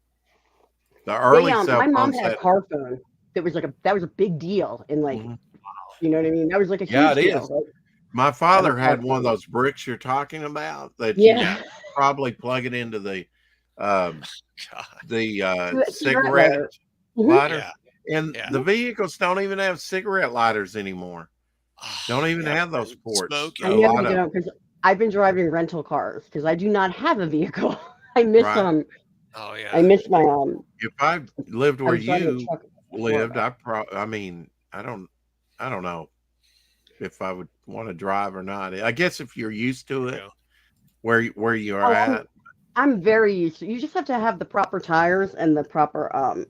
[SPEAKER 1] The early cell
[SPEAKER 5] my mom
[SPEAKER 1] phones
[SPEAKER 5] had a car phone that was a big deal in like, you know what I mean? That was like a
[SPEAKER 1] Yeah,
[SPEAKER 5] huge
[SPEAKER 1] it
[SPEAKER 5] deal.
[SPEAKER 1] is.
[SPEAKER 5] Right?
[SPEAKER 1] My father had
[SPEAKER 5] car
[SPEAKER 1] one of
[SPEAKER 5] phone.
[SPEAKER 1] those bricks you're talking about that
[SPEAKER 5] Yeah.
[SPEAKER 1] you probably plug it into the
[SPEAKER 2] God.
[SPEAKER 1] cigarette
[SPEAKER 5] Mhm.
[SPEAKER 1] lighter.
[SPEAKER 2] Yeah.
[SPEAKER 1] And
[SPEAKER 2] Yeah.
[SPEAKER 1] the vehicles don't even have cigarette lighters anymore. Don't even
[SPEAKER 2] Yeah.
[SPEAKER 1] have those ports.
[SPEAKER 2] Smoke.
[SPEAKER 5] I
[SPEAKER 1] A
[SPEAKER 5] never
[SPEAKER 1] lot
[SPEAKER 5] get
[SPEAKER 1] of
[SPEAKER 5] out because I've been driving rental cars because I do not have a vehicle. I miss
[SPEAKER 1] Right.
[SPEAKER 2] Oh yeah.
[SPEAKER 5] I miss my
[SPEAKER 1] If I lived
[SPEAKER 5] I
[SPEAKER 1] where
[SPEAKER 5] was driving a
[SPEAKER 1] you
[SPEAKER 5] truck in
[SPEAKER 1] lived,
[SPEAKER 5] Florida.
[SPEAKER 1] I mean, I don't know if I would want to drive or not. I guess if you're used to it,
[SPEAKER 2] Yeah.
[SPEAKER 1] where you are
[SPEAKER 5] Oh,
[SPEAKER 1] at.
[SPEAKER 5] I'm very used to. You just have to have the proper tires and the proper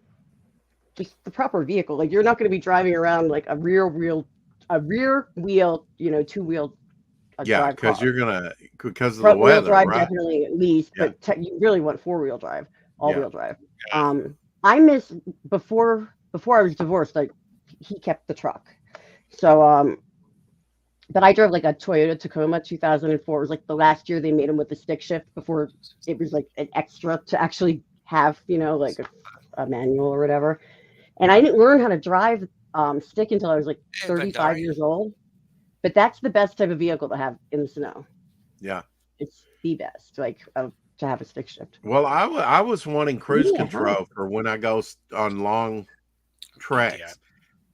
[SPEAKER 5] just the proper vehicle. Like you're not going to be driving around like a rear wheel, two-wheel
[SPEAKER 1] Yeah,
[SPEAKER 5] drive car.
[SPEAKER 1] because of the
[SPEAKER 5] Front wheel
[SPEAKER 1] weather,
[SPEAKER 5] drive
[SPEAKER 1] right?
[SPEAKER 5] definitely at least,
[SPEAKER 1] Yeah.
[SPEAKER 5] but you really want four-wheel drive, all-wheel drive.
[SPEAKER 2] Yeah.
[SPEAKER 5] I miss before I was divorced. Like he kept the truck, so but I drove like a Toyota Tacoma 2004. It was like the last year they made them with the stick shift before it was like an extra to actually have like a manual or whatever. And I didn't learn how to drive stick until I was like 35 years old. But that's the best type of vehicle to have in the snow.
[SPEAKER 1] Yeah.
[SPEAKER 5] It's the best, like to have a stick shift.
[SPEAKER 1] Well, I was wanting cruise
[SPEAKER 5] Yeah.
[SPEAKER 1] control for when I go on long treks,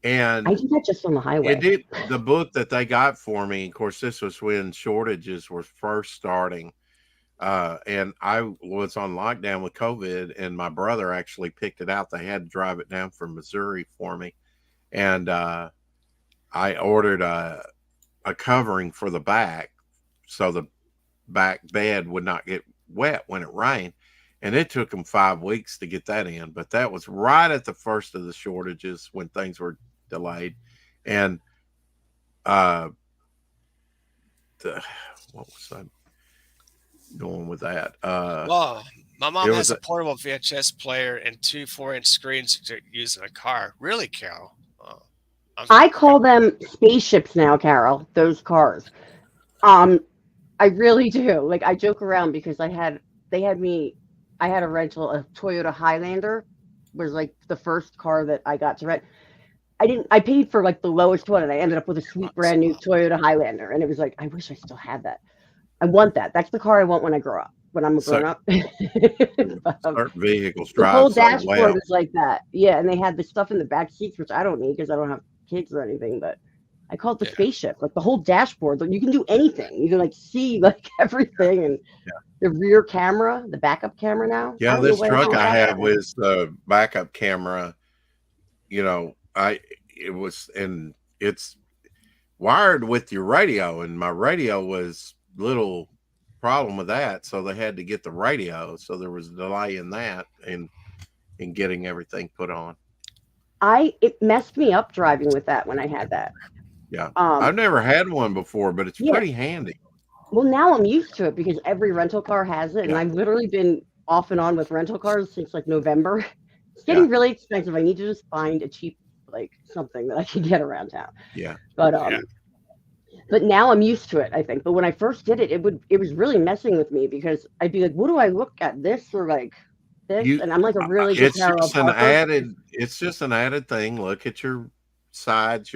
[SPEAKER 1] and
[SPEAKER 5] I do that just on the highway.
[SPEAKER 1] it did the book that they got for me. Of course, this was when shortages were first starting, and I was on lockdown with COVID, and my brother actually picked it out. They had to drive it down from Missouri for me, and I ordered a covering for the back so the back bed would not get wet when it rained, and it took them 5 weeks to get that in. But that was right at the first of the shortages when things were delayed, and what was I going with that?
[SPEAKER 2] Well, my mom
[SPEAKER 1] it
[SPEAKER 2] has
[SPEAKER 1] was
[SPEAKER 2] a portable VHS player and 2 4-inch screens to use in a car. Really, Carol? Oh,
[SPEAKER 5] I call them spaceships now, Carol. Those cars. I really do. Like I joke around because I had a rental, a Toyota Highlander was like the first car that I got to rent. I paid for like the lowest one and I ended up with a sweet brand new Toyota Highlander. And it was like, I wish I still had that. I want that. That's the car I want when I grow up. when I'm a
[SPEAKER 1] So-
[SPEAKER 5] grown up.
[SPEAKER 1] Certain vehicles
[SPEAKER 5] The whole
[SPEAKER 1] drive so
[SPEAKER 5] dashboard
[SPEAKER 1] well.
[SPEAKER 5] is like that. Yeah, and they had the stuff in the back seats, which I don't need because I don't have kids or anything. But I call it the
[SPEAKER 2] Yeah.
[SPEAKER 5] spaceship. Like the whole dashboard, you can do anything. You can like see like everything, and
[SPEAKER 1] Yeah.
[SPEAKER 5] the rear camera, the backup camera now. I
[SPEAKER 1] Yeah,
[SPEAKER 5] don't know
[SPEAKER 1] this
[SPEAKER 5] where
[SPEAKER 1] truck
[SPEAKER 5] got
[SPEAKER 1] I
[SPEAKER 5] that
[SPEAKER 1] have
[SPEAKER 5] from.
[SPEAKER 1] with the backup camera, it was, and it's wired with your radio, and my radio was little problem with that, so they had to get the radio, so there was a delay in that and in getting everything put on.
[SPEAKER 5] It messed me up driving with that when I had that.
[SPEAKER 1] Yeah, I've
[SPEAKER 5] Um,
[SPEAKER 1] never had one before, but it's
[SPEAKER 5] Yeah.
[SPEAKER 1] pretty handy.
[SPEAKER 5] well, now I'm used to it because every rental car has it, and
[SPEAKER 1] Yeah.
[SPEAKER 5] I've literally been off and on with rental cars since like November. It's getting really expensive. I need to just find a cheap like something that I can get around town.
[SPEAKER 1] Yeah,
[SPEAKER 5] But
[SPEAKER 2] Yeah.
[SPEAKER 5] but now I'm used to it, I think. But when I first did it, it was really messing with me because I'd be like, what do I look at, this or like this?
[SPEAKER 1] You-
[SPEAKER 5] And I'm like a really good
[SPEAKER 1] it's
[SPEAKER 5] parallel
[SPEAKER 1] just an
[SPEAKER 5] parker.
[SPEAKER 1] added. It's just an added thing. Look at your sides,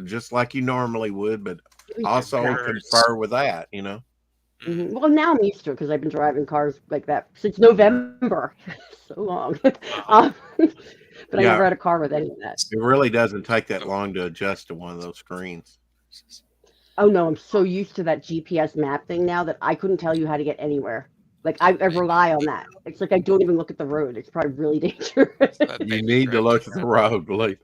[SPEAKER 1] just like you normally would, but also
[SPEAKER 2] Mirrors.
[SPEAKER 1] confer with that.
[SPEAKER 5] Mhm. Well, now I'm used to it because I've been driving cars like that since November. So long. Um, but I
[SPEAKER 1] Yeah.
[SPEAKER 5] never had a car with any of that.
[SPEAKER 1] It really doesn't take that long to adjust to one of those screens.
[SPEAKER 5] Oh no, I'm so used to that GPS map thing now that I couldn't tell you how to get anywhere. Like I rely on that. It's like I don't even look at the road. It's probably really dangerous.
[SPEAKER 1] You need to look at the road, believe.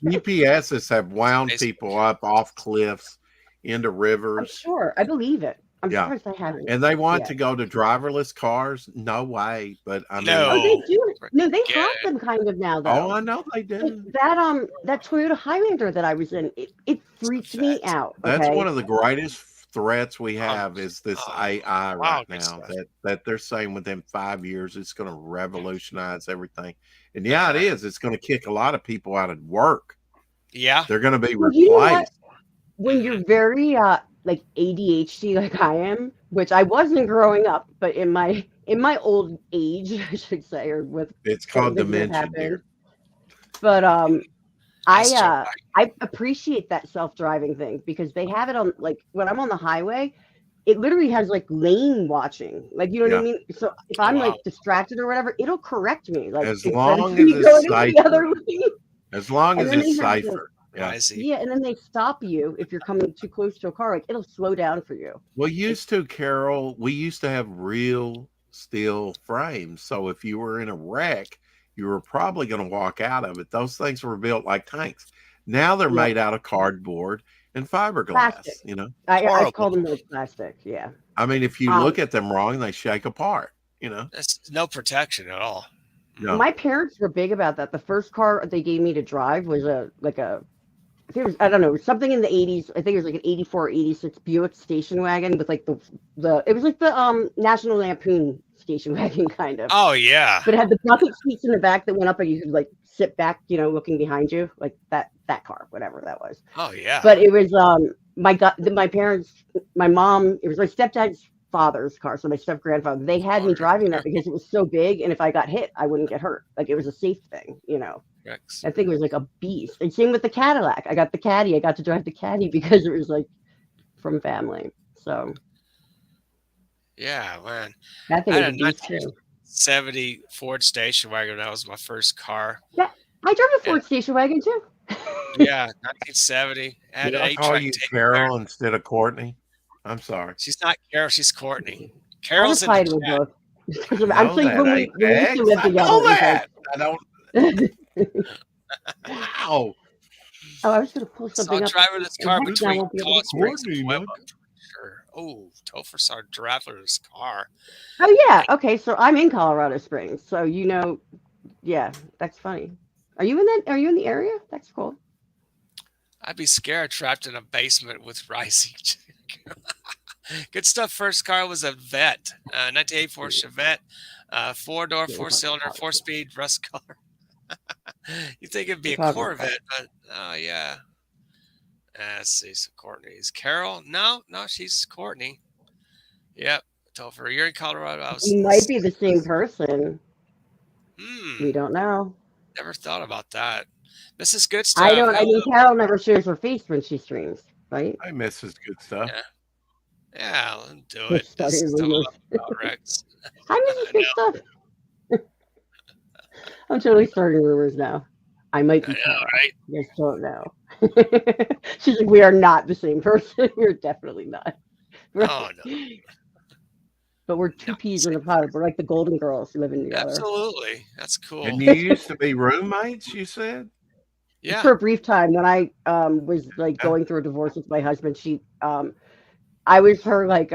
[SPEAKER 1] GPSs have wound people up off cliffs, into
[SPEAKER 5] I'm
[SPEAKER 1] rivers,
[SPEAKER 5] sure. I believe it. I'm
[SPEAKER 1] Yeah.
[SPEAKER 5] surprised I haven't.
[SPEAKER 1] and they want
[SPEAKER 5] Yeah.
[SPEAKER 1] to go to driverless cars. No way, but I mean,
[SPEAKER 2] No.
[SPEAKER 5] Oh, they do. No, they
[SPEAKER 2] Yeah.
[SPEAKER 5] have them kind of now, though.
[SPEAKER 1] oh, I know they
[SPEAKER 5] Like,
[SPEAKER 1] do.
[SPEAKER 5] that Toyota Highlander that I was in, it freaks me
[SPEAKER 2] Fat.
[SPEAKER 5] out.
[SPEAKER 1] That's
[SPEAKER 5] Okay?
[SPEAKER 1] one of the greatest threats we have is this AI
[SPEAKER 2] wow,
[SPEAKER 1] right
[SPEAKER 2] good
[SPEAKER 1] now.
[SPEAKER 2] stuff.
[SPEAKER 1] That they're saying within 5 years it's going to revolutionize everything. And yeah, it is. It's going to kick a lot of people out of work.
[SPEAKER 2] Yeah.
[SPEAKER 1] They're going to be
[SPEAKER 5] Well, you know what?
[SPEAKER 1] replaced.
[SPEAKER 5] When you're very like ADHD like I am, which I wasn't growing up, but in my old age, I should say, or with
[SPEAKER 1] It's called
[SPEAKER 5] things that
[SPEAKER 1] dementia,
[SPEAKER 5] happened.
[SPEAKER 1] dear.
[SPEAKER 5] But
[SPEAKER 2] That's true.
[SPEAKER 5] I appreciate that self-driving thing because they have it on, like when I'm on the highway, it literally has like lane watching. Like, you know what I
[SPEAKER 1] Yeah.
[SPEAKER 5] mean? So if I'm
[SPEAKER 2] wow.
[SPEAKER 5] like distracted or whatever, it'll correct me. Like
[SPEAKER 1] As
[SPEAKER 5] instead
[SPEAKER 1] long
[SPEAKER 5] of
[SPEAKER 1] as
[SPEAKER 5] me
[SPEAKER 1] it's
[SPEAKER 5] going into the
[SPEAKER 1] safer.
[SPEAKER 5] other lane.
[SPEAKER 1] As long
[SPEAKER 5] And
[SPEAKER 1] as
[SPEAKER 5] then
[SPEAKER 1] it's
[SPEAKER 5] they have the-
[SPEAKER 1] safer. Yeah.
[SPEAKER 2] I see.
[SPEAKER 5] Yeah, and then they stop you if you're coming too close to a car. Like it'll slow down for you.
[SPEAKER 1] Well, Carol, we used to have real steel frames. So if you were in a wreck, you were probably going to walk out of it. Those things were built like tanks. Now they're
[SPEAKER 5] Yeah.
[SPEAKER 1] made out of cardboard and fiberglass.
[SPEAKER 5] Plastic.
[SPEAKER 1] I
[SPEAKER 5] I call them those plastic. Yeah.
[SPEAKER 1] mean, if you look at them wrong, they shake apart.
[SPEAKER 2] That's no protection at all.
[SPEAKER 1] No.
[SPEAKER 5] My parents were big about that. The first car they gave me to drive was I think it was, I don't know, something in the 80s. I think it was like an 84, 86 Buick station wagon with like it was like the National Lampoon station wagon kind of.
[SPEAKER 2] Oh yeah.
[SPEAKER 5] But it had the bucket seats in the back that went up and you could like sit back, looking behind you, like that car, whatever that was.
[SPEAKER 2] Oh yeah.
[SPEAKER 5] But it was my parents, my mom, it was my stepdad's father's car, so my step grandfather, they had me driving that because it was so big, and if I got hit, I wouldn't get hurt. Like it was a safe thing.
[SPEAKER 2] Rex.
[SPEAKER 5] I think it was like a beast. And same with the Cadillac. I got the Caddy. I got to drive the Caddy because it was like from family. So
[SPEAKER 2] Yeah, man.
[SPEAKER 5] that thing
[SPEAKER 2] I
[SPEAKER 5] was a
[SPEAKER 2] had a
[SPEAKER 5] beast too.
[SPEAKER 2] 1970 Ford station wagon. That was my first car.
[SPEAKER 5] I drove a Ford station wagon too.
[SPEAKER 2] Yeah, 1970. I had
[SPEAKER 1] Did
[SPEAKER 2] an
[SPEAKER 1] I call
[SPEAKER 2] eight-track
[SPEAKER 1] you
[SPEAKER 2] tape
[SPEAKER 1] Carol
[SPEAKER 2] player.
[SPEAKER 1] instead of Courtney? I'm sorry.
[SPEAKER 2] She's not Carol. She's Courtney.
[SPEAKER 5] I
[SPEAKER 2] Carol's
[SPEAKER 5] was
[SPEAKER 2] in the
[SPEAKER 5] fighting with
[SPEAKER 2] chat.
[SPEAKER 5] both. I'm
[SPEAKER 1] Know
[SPEAKER 5] saying
[SPEAKER 1] that,
[SPEAKER 5] when we used to live
[SPEAKER 1] I
[SPEAKER 5] together.
[SPEAKER 1] know
[SPEAKER 5] it was
[SPEAKER 1] that. I don't.
[SPEAKER 5] like-
[SPEAKER 1] Wow.
[SPEAKER 5] Oh, I was going to pull
[SPEAKER 2] So
[SPEAKER 5] something
[SPEAKER 2] I'm
[SPEAKER 5] up.
[SPEAKER 2] driving this
[SPEAKER 5] and
[SPEAKER 2] car
[SPEAKER 5] hopefully I
[SPEAKER 2] between
[SPEAKER 5] won't be able to
[SPEAKER 2] Cold Springs
[SPEAKER 1] Courtney,
[SPEAKER 2] and
[SPEAKER 1] man.
[SPEAKER 2] Pueblo. Sure. Oh, Topher saw driverless car.
[SPEAKER 5] Oh yeah. Okay, so I'm in Colorado Springs. So yeah, that's funny. Are you in the area? That's cool.
[SPEAKER 2] I'd be scared trapped in a basement with rising. Good stuff. First car was a Vet, 1984 Chevette, 4-door, 4-cylinder, 4-speed, rust color. You think it'd be a Corvette, but oh yeah. Let's see. So Courtney's Carol. No, she's Courtney. Yep. Topher, you're in Colorado. I was.
[SPEAKER 5] You might be the same person. We
[SPEAKER 2] Hmm.
[SPEAKER 5] don't know.
[SPEAKER 2] Never thought about that. This is good stuff.
[SPEAKER 5] I mean, Carol never shows her face when she streams, right?
[SPEAKER 1] I miss his good stuff.
[SPEAKER 2] Yeah. Yeah, let's do
[SPEAKER 5] We're
[SPEAKER 2] it. This
[SPEAKER 5] starting
[SPEAKER 2] is what I
[SPEAKER 5] rumors.
[SPEAKER 2] love about Rex.
[SPEAKER 5] Hi, Mrs. Big Stuff. I'm totally starting rumors now. I might
[SPEAKER 2] I
[SPEAKER 5] be
[SPEAKER 2] know,
[SPEAKER 5] Carol.
[SPEAKER 2] right?
[SPEAKER 5] You guys don't know. She's like, we are not the same person. We're definitely not.
[SPEAKER 2] Oh no,
[SPEAKER 5] But we're two
[SPEAKER 2] not
[SPEAKER 5] peas
[SPEAKER 2] the
[SPEAKER 5] in a
[SPEAKER 2] same.
[SPEAKER 5] pod. We're like the Golden Girls living together.
[SPEAKER 2] Absolutely, that's
[SPEAKER 1] And
[SPEAKER 2] cool.
[SPEAKER 1] you used to be roommates, you said?
[SPEAKER 2] Yeah.
[SPEAKER 5] For a brief time, when I was like
[SPEAKER 1] Yeah.
[SPEAKER 5] going through a divorce with my husband, I was her like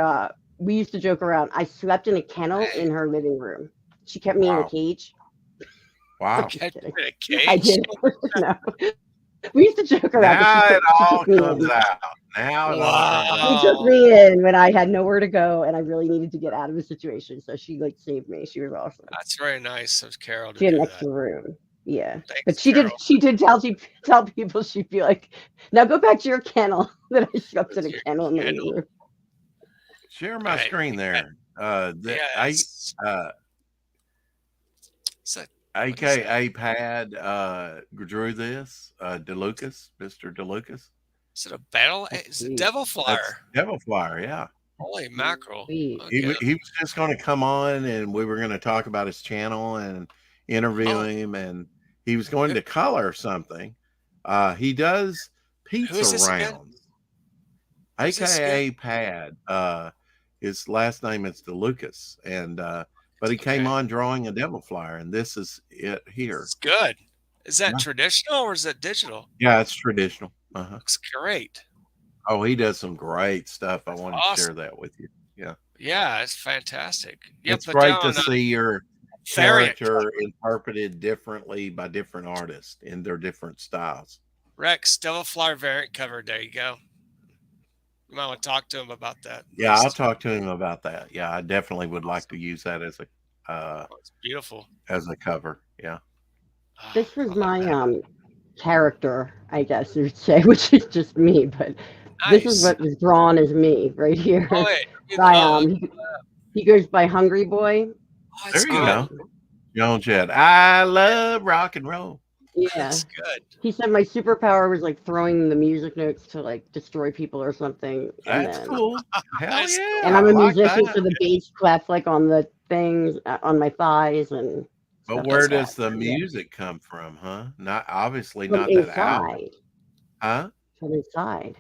[SPEAKER 5] we used to joke around. I slept in a kennel
[SPEAKER 2] Hey,
[SPEAKER 5] in her living room. She kept me in a
[SPEAKER 1] Wow.
[SPEAKER 5] cage.
[SPEAKER 1] Wow.
[SPEAKER 5] Just
[SPEAKER 2] catch
[SPEAKER 5] kidding.
[SPEAKER 2] you in a
[SPEAKER 5] I
[SPEAKER 2] cage.
[SPEAKER 5] did. No. We used to joke around, but
[SPEAKER 1] Now it
[SPEAKER 5] she
[SPEAKER 1] all
[SPEAKER 5] took me
[SPEAKER 1] comes
[SPEAKER 5] in.
[SPEAKER 1] out. Now it all comes out.
[SPEAKER 5] She took
[SPEAKER 2] Wow.
[SPEAKER 5] me in when I had nowhere to go and I really needed to get out of the situation. So she like saved me. She was awesome.
[SPEAKER 2] That's very nice of Carol to
[SPEAKER 5] She had an
[SPEAKER 2] do
[SPEAKER 5] extra
[SPEAKER 2] that.
[SPEAKER 5] room. Yeah. But
[SPEAKER 2] Thanks,
[SPEAKER 5] she
[SPEAKER 2] Carol.
[SPEAKER 5] did tell people she'd be like, now go back to your kennel. That I slept in a
[SPEAKER 2] Your
[SPEAKER 5] kennel in the living
[SPEAKER 2] candle.
[SPEAKER 5] room.
[SPEAKER 1] Share
[SPEAKER 2] All
[SPEAKER 1] my
[SPEAKER 2] right.
[SPEAKER 1] screen there.
[SPEAKER 2] Yes.
[SPEAKER 1] Uh
[SPEAKER 2] So, what is that?
[SPEAKER 1] AKA Pad drew this. DeLucas, Mr. DeLucas.
[SPEAKER 2] Is it a battle?
[SPEAKER 5] That's
[SPEAKER 2] It's a
[SPEAKER 5] sweet.
[SPEAKER 2] devil
[SPEAKER 1] That's
[SPEAKER 2] flyer.
[SPEAKER 1] Devil Flyer, yeah.
[SPEAKER 2] Holy mackerel.
[SPEAKER 5] Sweet.
[SPEAKER 2] Okay.
[SPEAKER 1] He was just going to come on and we were going to talk about his channel and interview
[SPEAKER 2] Oh,
[SPEAKER 1] him, and he was going
[SPEAKER 2] who,
[SPEAKER 1] to color something. He does
[SPEAKER 2] who
[SPEAKER 1] pizza
[SPEAKER 2] is this again?
[SPEAKER 1] rounds,
[SPEAKER 2] Who's this again?
[SPEAKER 1] AKA Pad. His last name is DeLucas, and but he came
[SPEAKER 2] Okay.
[SPEAKER 1] on drawing a devil flyer, and this is it here.
[SPEAKER 2] It's good. Is that
[SPEAKER 1] Yeah.
[SPEAKER 2] traditional or is that digital?
[SPEAKER 1] Yeah, it's traditional.
[SPEAKER 2] Looks great.
[SPEAKER 1] Oh, he does some great stuff. I wanted to
[SPEAKER 2] Awesome.
[SPEAKER 1] share that with you. Yeah,
[SPEAKER 2] Yeah, it's fantastic. You
[SPEAKER 1] it's
[SPEAKER 2] put
[SPEAKER 1] great
[SPEAKER 2] down
[SPEAKER 1] to see your
[SPEAKER 2] variant.
[SPEAKER 1] character interpreted differently by different artists in their different styles.
[SPEAKER 2] Rex, devil flyer variant cover. There you go. You might want to talk to him about that.
[SPEAKER 1] Yeah, I'll
[SPEAKER 2] Nice.
[SPEAKER 1] talk to him about that. Yeah, I definitely would like to use that as
[SPEAKER 2] Oh, it's beautiful.
[SPEAKER 1] a cover. Yeah.
[SPEAKER 2] Ah,
[SPEAKER 5] This was
[SPEAKER 2] I love
[SPEAKER 5] my
[SPEAKER 2] that.
[SPEAKER 5] character, I guess you would say, which is just me, but this is
[SPEAKER 2] Nice.
[SPEAKER 5] what was drawn as me right
[SPEAKER 2] Oh,
[SPEAKER 5] here
[SPEAKER 2] wait.
[SPEAKER 5] by
[SPEAKER 2] Oh,
[SPEAKER 5] he goes by Hungry Boy.
[SPEAKER 2] that's
[SPEAKER 1] There you
[SPEAKER 2] good.
[SPEAKER 1] go. Joan Jett. I love rock and roll.
[SPEAKER 5] Yeah.
[SPEAKER 2] That's good.
[SPEAKER 5] He said my superpower was like throwing the music notes to like destroy people or something. And
[SPEAKER 1] That's
[SPEAKER 5] then
[SPEAKER 1] cool. Hell
[SPEAKER 2] That's
[SPEAKER 1] yeah.
[SPEAKER 2] cool.
[SPEAKER 5] and I'm
[SPEAKER 1] I
[SPEAKER 5] a
[SPEAKER 1] like
[SPEAKER 5] musician,
[SPEAKER 1] that.
[SPEAKER 5] so the bass claps like on the things on my thighs and
[SPEAKER 1] But
[SPEAKER 5] stuff
[SPEAKER 1] where
[SPEAKER 5] like
[SPEAKER 1] does
[SPEAKER 5] that.
[SPEAKER 1] the
[SPEAKER 5] Yeah.
[SPEAKER 1] music come from, huh? Not obviously
[SPEAKER 5] From
[SPEAKER 1] not that album.
[SPEAKER 5] inside.
[SPEAKER 1] Huh?
[SPEAKER 5] From inside.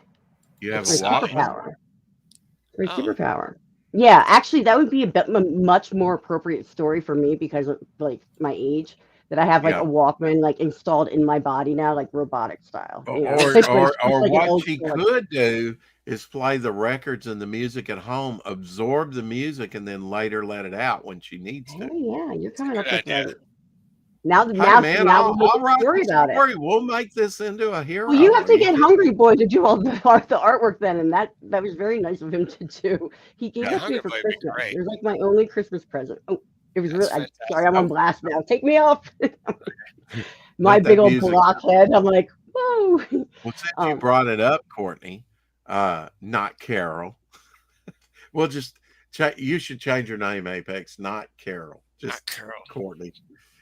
[SPEAKER 1] You have
[SPEAKER 5] It's
[SPEAKER 1] a
[SPEAKER 5] my
[SPEAKER 2] Inside.
[SPEAKER 1] Walkman?
[SPEAKER 5] superpower. My
[SPEAKER 2] Oh,
[SPEAKER 5] superpower. Yeah, actually, that would be a bit much more appropriate story for me because of like my age. That I have like a
[SPEAKER 1] Yeah.
[SPEAKER 5] Walkman like installed in my body now, like robotic style. You know,
[SPEAKER 1] Or
[SPEAKER 5] but it's
[SPEAKER 1] or
[SPEAKER 5] just
[SPEAKER 1] or
[SPEAKER 5] like an
[SPEAKER 1] what
[SPEAKER 5] old
[SPEAKER 1] she
[SPEAKER 5] school. Like,
[SPEAKER 1] could do is play the records and the music at home, absorb the music, and then later let it out when she needs
[SPEAKER 5] hey,
[SPEAKER 1] to.
[SPEAKER 5] yeah, you're
[SPEAKER 2] it's a
[SPEAKER 5] coming
[SPEAKER 2] good
[SPEAKER 5] up with
[SPEAKER 2] idea.
[SPEAKER 5] like now
[SPEAKER 1] Hey man,
[SPEAKER 5] now we make
[SPEAKER 1] I'll
[SPEAKER 5] a
[SPEAKER 1] write
[SPEAKER 5] story
[SPEAKER 1] the
[SPEAKER 5] about it.
[SPEAKER 1] story. We'll make this into a
[SPEAKER 5] Well,
[SPEAKER 1] hero.
[SPEAKER 5] you have
[SPEAKER 1] Are
[SPEAKER 5] to
[SPEAKER 1] you
[SPEAKER 5] get
[SPEAKER 1] kidding?
[SPEAKER 5] Hungry Boy to do all the artwork then, and that was very nice of him to do. He gave
[SPEAKER 2] Yeah,
[SPEAKER 5] that to me
[SPEAKER 2] Hungry
[SPEAKER 5] for
[SPEAKER 2] Boy would be
[SPEAKER 5] Christmas.
[SPEAKER 2] great.
[SPEAKER 5] It was like my only Christmas present. Oh, it was
[SPEAKER 2] That's
[SPEAKER 5] really.
[SPEAKER 2] fantastic.
[SPEAKER 5] Sorry, I'm on
[SPEAKER 1] Oh,
[SPEAKER 5] blast now. Take me off. My
[SPEAKER 1] let
[SPEAKER 5] big
[SPEAKER 1] that
[SPEAKER 5] old
[SPEAKER 1] music.
[SPEAKER 5] blockhead. I'm like, whoa.
[SPEAKER 1] Well, since you brought it up, Courtney, not Carol. Well, just you should change your name, Apex, not Carol,
[SPEAKER 2] Not
[SPEAKER 1] just
[SPEAKER 2] Carol.
[SPEAKER 1] Courtney,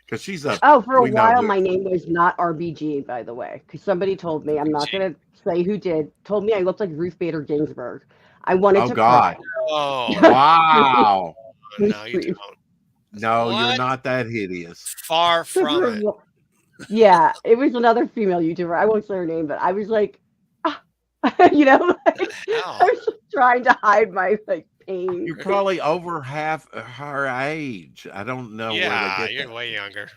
[SPEAKER 1] because she's up.
[SPEAKER 5] Oh, for a
[SPEAKER 1] We know
[SPEAKER 5] while,
[SPEAKER 1] who.
[SPEAKER 5] my name was not RBG, by the way, because somebody told me, I'm not
[SPEAKER 2] Gee.
[SPEAKER 5] going to say who did, told me I looked like Ruth Bader Ginsburg. I wanted
[SPEAKER 1] Oh
[SPEAKER 5] to
[SPEAKER 1] God!
[SPEAKER 5] cry.
[SPEAKER 2] Oh,
[SPEAKER 1] Wow!
[SPEAKER 2] no, you don't.
[SPEAKER 1] No, you're
[SPEAKER 2] What?
[SPEAKER 1] not that hideous.
[SPEAKER 2] Far
[SPEAKER 5] So
[SPEAKER 2] from
[SPEAKER 5] for
[SPEAKER 2] it.
[SPEAKER 5] yeah, it was another female YouTuber. I won't say her name, but I was like, ah, you know,
[SPEAKER 2] What
[SPEAKER 5] like,
[SPEAKER 2] the
[SPEAKER 5] I
[SPEAKER 2] hell?
[SPEAKER 5] was just trying to hide my like pain.
[SPEAKER 1] You're probably over half her age. I don't know where they
[SPEAKER 2] Yeah,
[SPEAKER 1] get
[SPEAKER 2] you're
[SPEAKER 1] that.
[SPEAKER 2] way younger.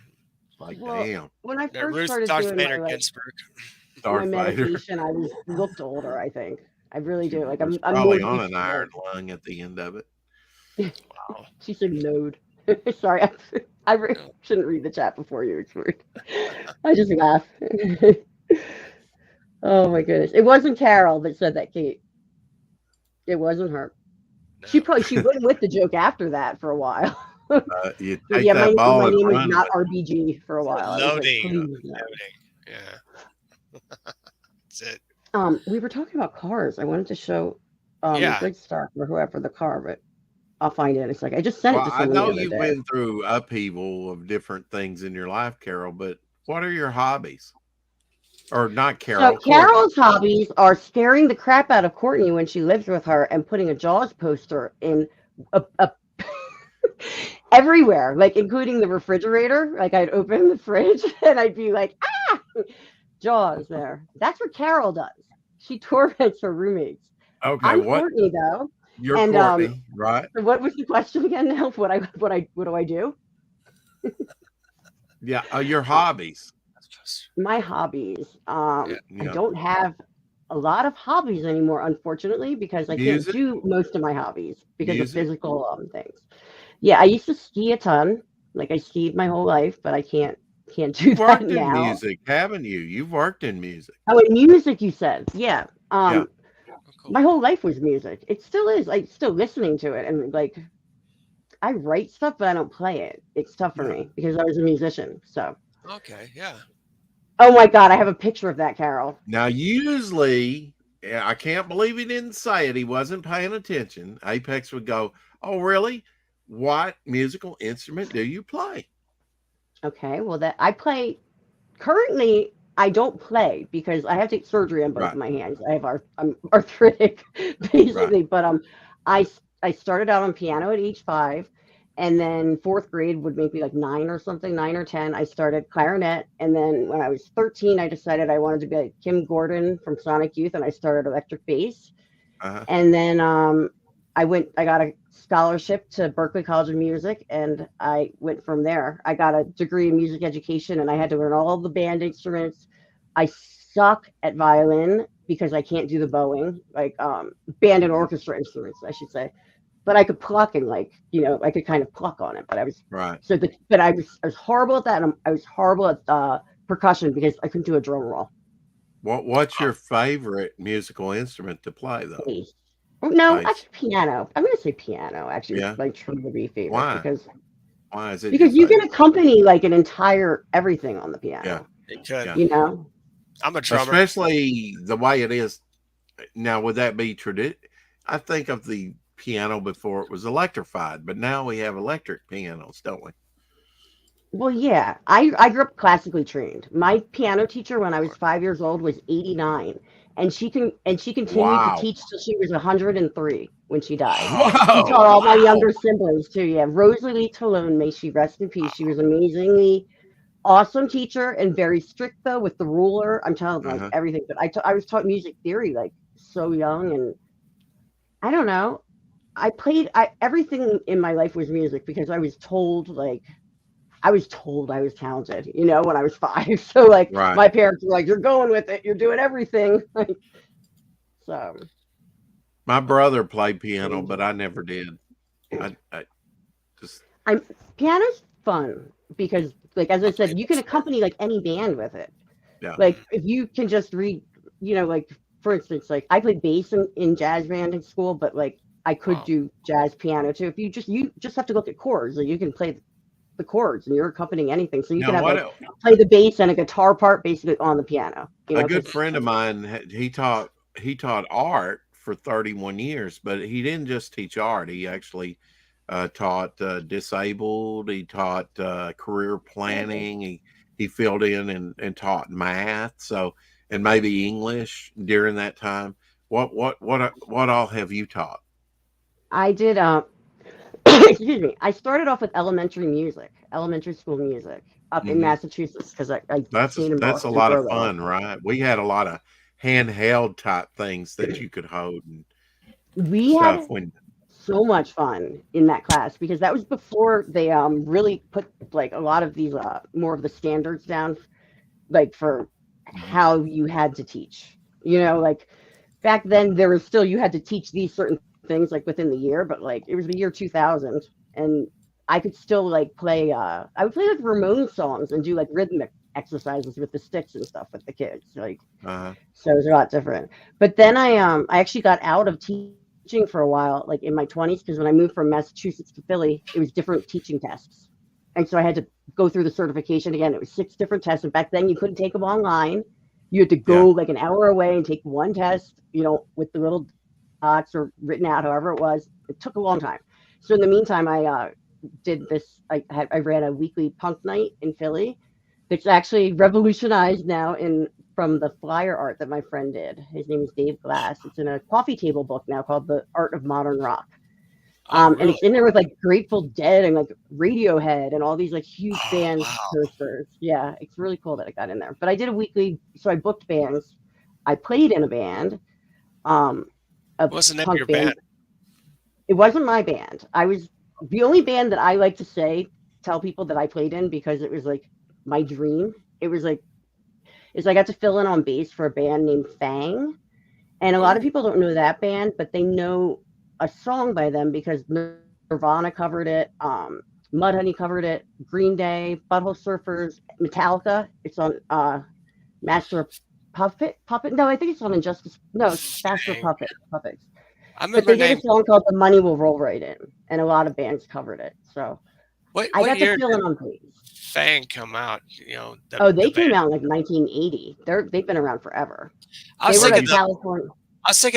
[SPEAKER 1] Like,
[SPEAKER 5] Well,
[SPEAKER 1] damn,
[SPEAKER 5] when I
[SPEAKER 2] That
[SPEAKER 5] first
[SPEAKER 2] Ruth
[SPEAKER 5] started
[SPEAKER 2] Darth
[SPEAKER 5] doing my
[SPEAKER 2] Vader
[SPEAKER 5] like
[SPEAKER 2] Ginsburg.
[SPEAKER 5] my
[SPEAKER 1] Darth Vader.
[SPEAKER 5] meditation, I was looked older. I think I really
[SPEAKER 1] She
[SPEAKER 5] do. Like
[SPEAKER 1] was
[SPEAKER 5] I'm more
[SPEAKER 1] probably on
[SPEAKER 5] used
[SPEAKER 1] an
[SPEAKER 5] to
[SPEAKER 1] iron lung at the end of it.
[SPEAKER 2] Wow.
[SPEAKER 5] She said node. Sorry, shouldn't read the chat before you. It's weird. I just laugh. Oh my goodness, it wasn't Carol that said that, Kate. It wasn't her. She
[SPEAKER 2] No.
[SPEAKER 5] probably she went with the joke after that for a while.
[SPEAKER 1] You
[SPEAKER 5] But
[SPEAKER 1] take
[SPEAKER 5] yeah,
[SPEAKER 1] that
[SPEAKER 5] my
[SPEAKER 1] ball and
[SPEAKER 5] name was
[SPEAKER 1] run
[SPEAKER 5] not
[SPEAKER 1] with
[SPEAKER 5] RBG for a while. I was like,
[SPEAKER 2] Loading.
[SPEAKER 5] please no.
[SPEAKER 2] Loading. Yeah. That's it.
[SPEAKER 5] We were talking about cars. I wanted to show
[SPEAKER 2] Yeah.
[SPEAKER 5] Good Stuff or whoever the car, but I'll find it. It's like I just
[SPEAKER 1] it.
[SPEAKER 5] sent
[SPEAKER 1] Well,
[SPEAKER 5] it to
[SPEAKER 1] I
[SPEAKER 5] someone
[SPEAKER 1] know
[SPEAKER 5] the other
[SPEAKER 1] you've
[SPEAKER 5] day.
[SPEAKER 1] been through upheaval of different things in your life, Carol, but what are your hobbies? Or not
[SPEAKER 5] So
[SPEAKER 1] Carol, Courtney.
[SPEAKER 5] Carol's hobbies are scaring the crap out of Courtney when she lives with her and putting a Jaws poster in a everywhere, like including the refrigerator. Like I'd open the fridge and I'd be like, ah, Jaws there. That's what Carol does. She torments her roommates.
[SPEAKER 1] Okay,
[SPEAKER 5] I'm
[SPEAKER 1] what?
[SPEAKER 5] Courtney though.
[SPEAKER 1] You're
[SPEAKER 5] And
[SPEAKER 1] Courtney, right?
[SPEAKER 5] so what was the question again now? What do I do?
[SPEAKER 1] Yeah, your hobbies.
[SPEAKER 5] My hobbies.
[SPEAKER 2] Yeah.
[SPEAKER 5] I
[SPEAKER 1] Yeah.
[SPEAKER 5] don't have a lot of hobbies anymore, unfortunately, because I can't
[SPEAKER 1] Music?
[SPEAKER 5] do most of my hobbies because of
[SPEAKER 1] Music?
[SPEAKER 5] physical things. Yeah, I used to ski a ton. Like I skied my whole life, but I can't do
[SPEAKER 1] You've
[SPEAKER 5] that
[SPEAKER 1] worked in
[SPEAKER 5] now.
[SPEAKER 1] music, haven't you? You've worked in music.
[SPEAKER 5] Oh, and music, you said. Yeah.
[SPEAKER 1] Yeah.
[SPEAKER 2] Oh, cool.
[SPEAKER 5] My whole life was music. It still is. I'm still listening to it, and like I write stuff, but I don't play it. It's tough for
[SPEAKER 1] Yeah.
[SPEAKER 5] me because I was a musician. So.
[SPEAKER 2] Okay, yeah.
[SPEAKER 5] Oh my God, I have a picture of that, Carol.
[SPEAKER 1] Now, usually, I can't believe he didn't say it. He wasn't paying attention. Apex would go, "Oh, really? What musical instrument do you play?"
[SPEAKER 5] Okay, well that I play currently. I don't play because I have to get surgery on both
[SPEAKER 1] Right.
[SPEAKER 5] of my hands. I'm arthritic basically, but I I started out on piano at age 5, and then fourth grade would make me like 9 or something, 9 or 10. I started clarinet, and then when I was 13, I decided I wanted to be like Kim Gordon from Sonic Youth, and I started electric bass.
[SPEAKER 1] Uh-huh.
[SPEAKER 5] And then I got a scholarship to Berklee College of Music, and I went from there. I got a degree in music education, and I had to learn all the band instruments. I suck at violin because I can't do the bowing, like band and orchestra instruments, I should say. But I could pluck and I could kind of pluck on it. But I was
[SPEAKER 1] Right.
[SPEAKER 5] but I was horrible at that. And I was horrible at percussion because I couldn't do a drum roll.
[SPEAKER 1] What's your favorite musical instrument to play, though?
[SPEAKER 5] Bass. No,
[SPEAKER 1] Bass.
[SPEAKER 5] actually piano. I'm gonna say piano. Actually,
[SPEAKER 1] Yeah.
[SPEAKER 5] is my truly favorite
[SPEAKER 1] Why?
[SPEAKER 5] because
[SPEAKER 1] Why is it?
[SPEAKER 5] because
[SPEAKER 1] your
[SPEAKER 5] you can
[SPEAKER 1] favorite?
[SPEAKER 5] accompany like an entire everything on the piano.
[SPEAKER 1] Yeah.
[SPEAKER 2] It could.
[SPEAKER 1] Yeah.
[SPEAKER 5] You know.
[SPEAKER 2] I'm a drummer.
[SPEAKER 1] Especially the way it is now. Would that be tradition? I think of the piano before it was electrified, but now we have electric pianos, don't we?
[SPEAKER 5] Well, yeah. I grew up classically trained. My piano teacher when I was 5 years old was 89, and she continued to
[SPEAKER 1] Wow.
[SPEAKER 5] teach till she was 103 when she died. She
[SPEAKER 1] Whoa.
[SPEAKER 5] taught all my
[SPEAKER 1] Wow.
[SPEAKER 5] younger siblings too. Yeah, Rosalie Talone, may she rest in peace. She was amazingly awesome teacher and very strict though with the ruler. I'm telling you, like everything. But I was taught music theory like so young, and I don't know. Everything in my life was music because I was told I was talented, when I was 5. So like
[SPEAKER 1] Right.
[SPEAKER 5] my parents were like, "You're going with it. You're doing everything." So
[SPEAKER 1] My brother played piano, but I never did. I just
[SPEAKER 5] piano's fun because, like as I said, you can accompany like any band with it.
[SPEAKER 1] Yeah.
[SPEAKER 5] Like if you can just read, like for instance, like I played bass in jazz band in school, but like I could do jazz piano too. If you just have to look at chords, or you can play the chords and you're accompanying anything. So you can have play the bass and a guitar part basically on the piano.
[SPEAKER 1] A good friend of mine, he taught art for 31 years, but he didn't just teach art. He actually taught disabled. He taught career planning. He filled in and taught math. So, and maybe English during that time. What all have you taught?
[SPEAKER 5] I did excuse me. I started off with elementary school music up in Massachusetts because I
[SPEAKER 1] that's
[SPEAKER 5] stayed in
[SPEAKER 1] a
[SPEAKER 5] Boston
[SPEAKER 1] lot
[SPEAKER 5] for
[SPEAKER 1] of
[SPEAKER 5] a little.
[SPEAKER 1] fun, right? We had a lot of handheld type things that you could hold and
[SPEAKER 5] We
[SPEAKER 1] stuff
[SPEAKER 5] had
[SPEAKER 1] when
[SPEAKER 5] so much fun in that class because that was before they really put like a lot of these more of the standards down, like for how you had to teach. Like back then there was still you had to teach these certain things like within the year, but like it was the year 2000 and I could still like play I would play like Ramones songs and do like rhythmic exercises with the sticks and stuff with the kids, like so it was a lot different. But then I actually got out of teaching for a while, like in my 20s, because when I moved from Massachusetts to Philly, it was different teaching tests, and so I had to go through the certification again. It was 6 different tests, and back then you couldn't take them online. You had to go like an hour away and take one test, with the little dots or written out, however it was. It took a long time. So in the meantime, I did this. I ran a weekly punk night in Philly. It's actually revolutionized now from the flyer art that my friend did. His name is Dave Glass. It's in a coffee table book now called The Art of Modern Rock.
[SPEAKER 2] Oh,
[SPEAKER 5] And
[SPEAKER 2] really?
[SPEAKER 5] it's in there with like Grateful Dead and like Radiohead and all these like huge
[SPEAKER 2] Oh,
[SPEAKER 5] band
[SPEAKER 2] wow.
[SPEAKER 5] posters. Yeah, it's really cool that it got in there. But I did a weekly, so I booked bands. I played in a band, a
[SPEAKER 2] What's the name of
[SPEAKER 5] punk
[SPEAKER 2] your
[SPEAKER 5] band.
[SPEAKER 2] band?
[SPEAKER 5] It wasn't my band. I was the only band that I like to tell people that I played in because it was like my dream. It was like, I got to fill in on bass for a band named Fang. And a lot of
[SPEAKER 2] Ooh.
[SPEAKER 5] people don't know that band, but they know a song by them because Nirvana covered it, Mudhoney covered it, Green Day, Butthole Surfers, Metallica. It's on Master of Puppet. No, I think it's on Injustice. No, it's Master of
[SPEAKER 2] Fang.
[SPEAKER 5] Puppets.
[SPEAKER 2] I
[SPEAKER 5] But
[SPEAKER 2] remember
[SPEAKER 5] they did a
[SPEAKER 2] name.
[SPEAKER 5] song called "The Money Will Roll Right In," and a lot of bands covered it. So I
[SPEAKER 2] What
[SPEAKER 5] got to
[SPEAKER 2] year
[SPEAKER 5] fill
[SPEAKER 2] did
[SPEAKER 5] in on bass.
[SPEAKER 2] Fang come out? You know,
[SPEAKER 5] Oh,
[SPEAKER 2] the
[SPEAKER 5] they came
[SPEAKER 2] band.
[SPEAKER 5] out in like 1980. They've been around forever.
[SPEAKER 2] I
[SPEAKER 5] They
[SPEAKER 2] was
[SPEAKER 5] were
[SPEAKER 2] thinking
[SPEAKER 5] like California.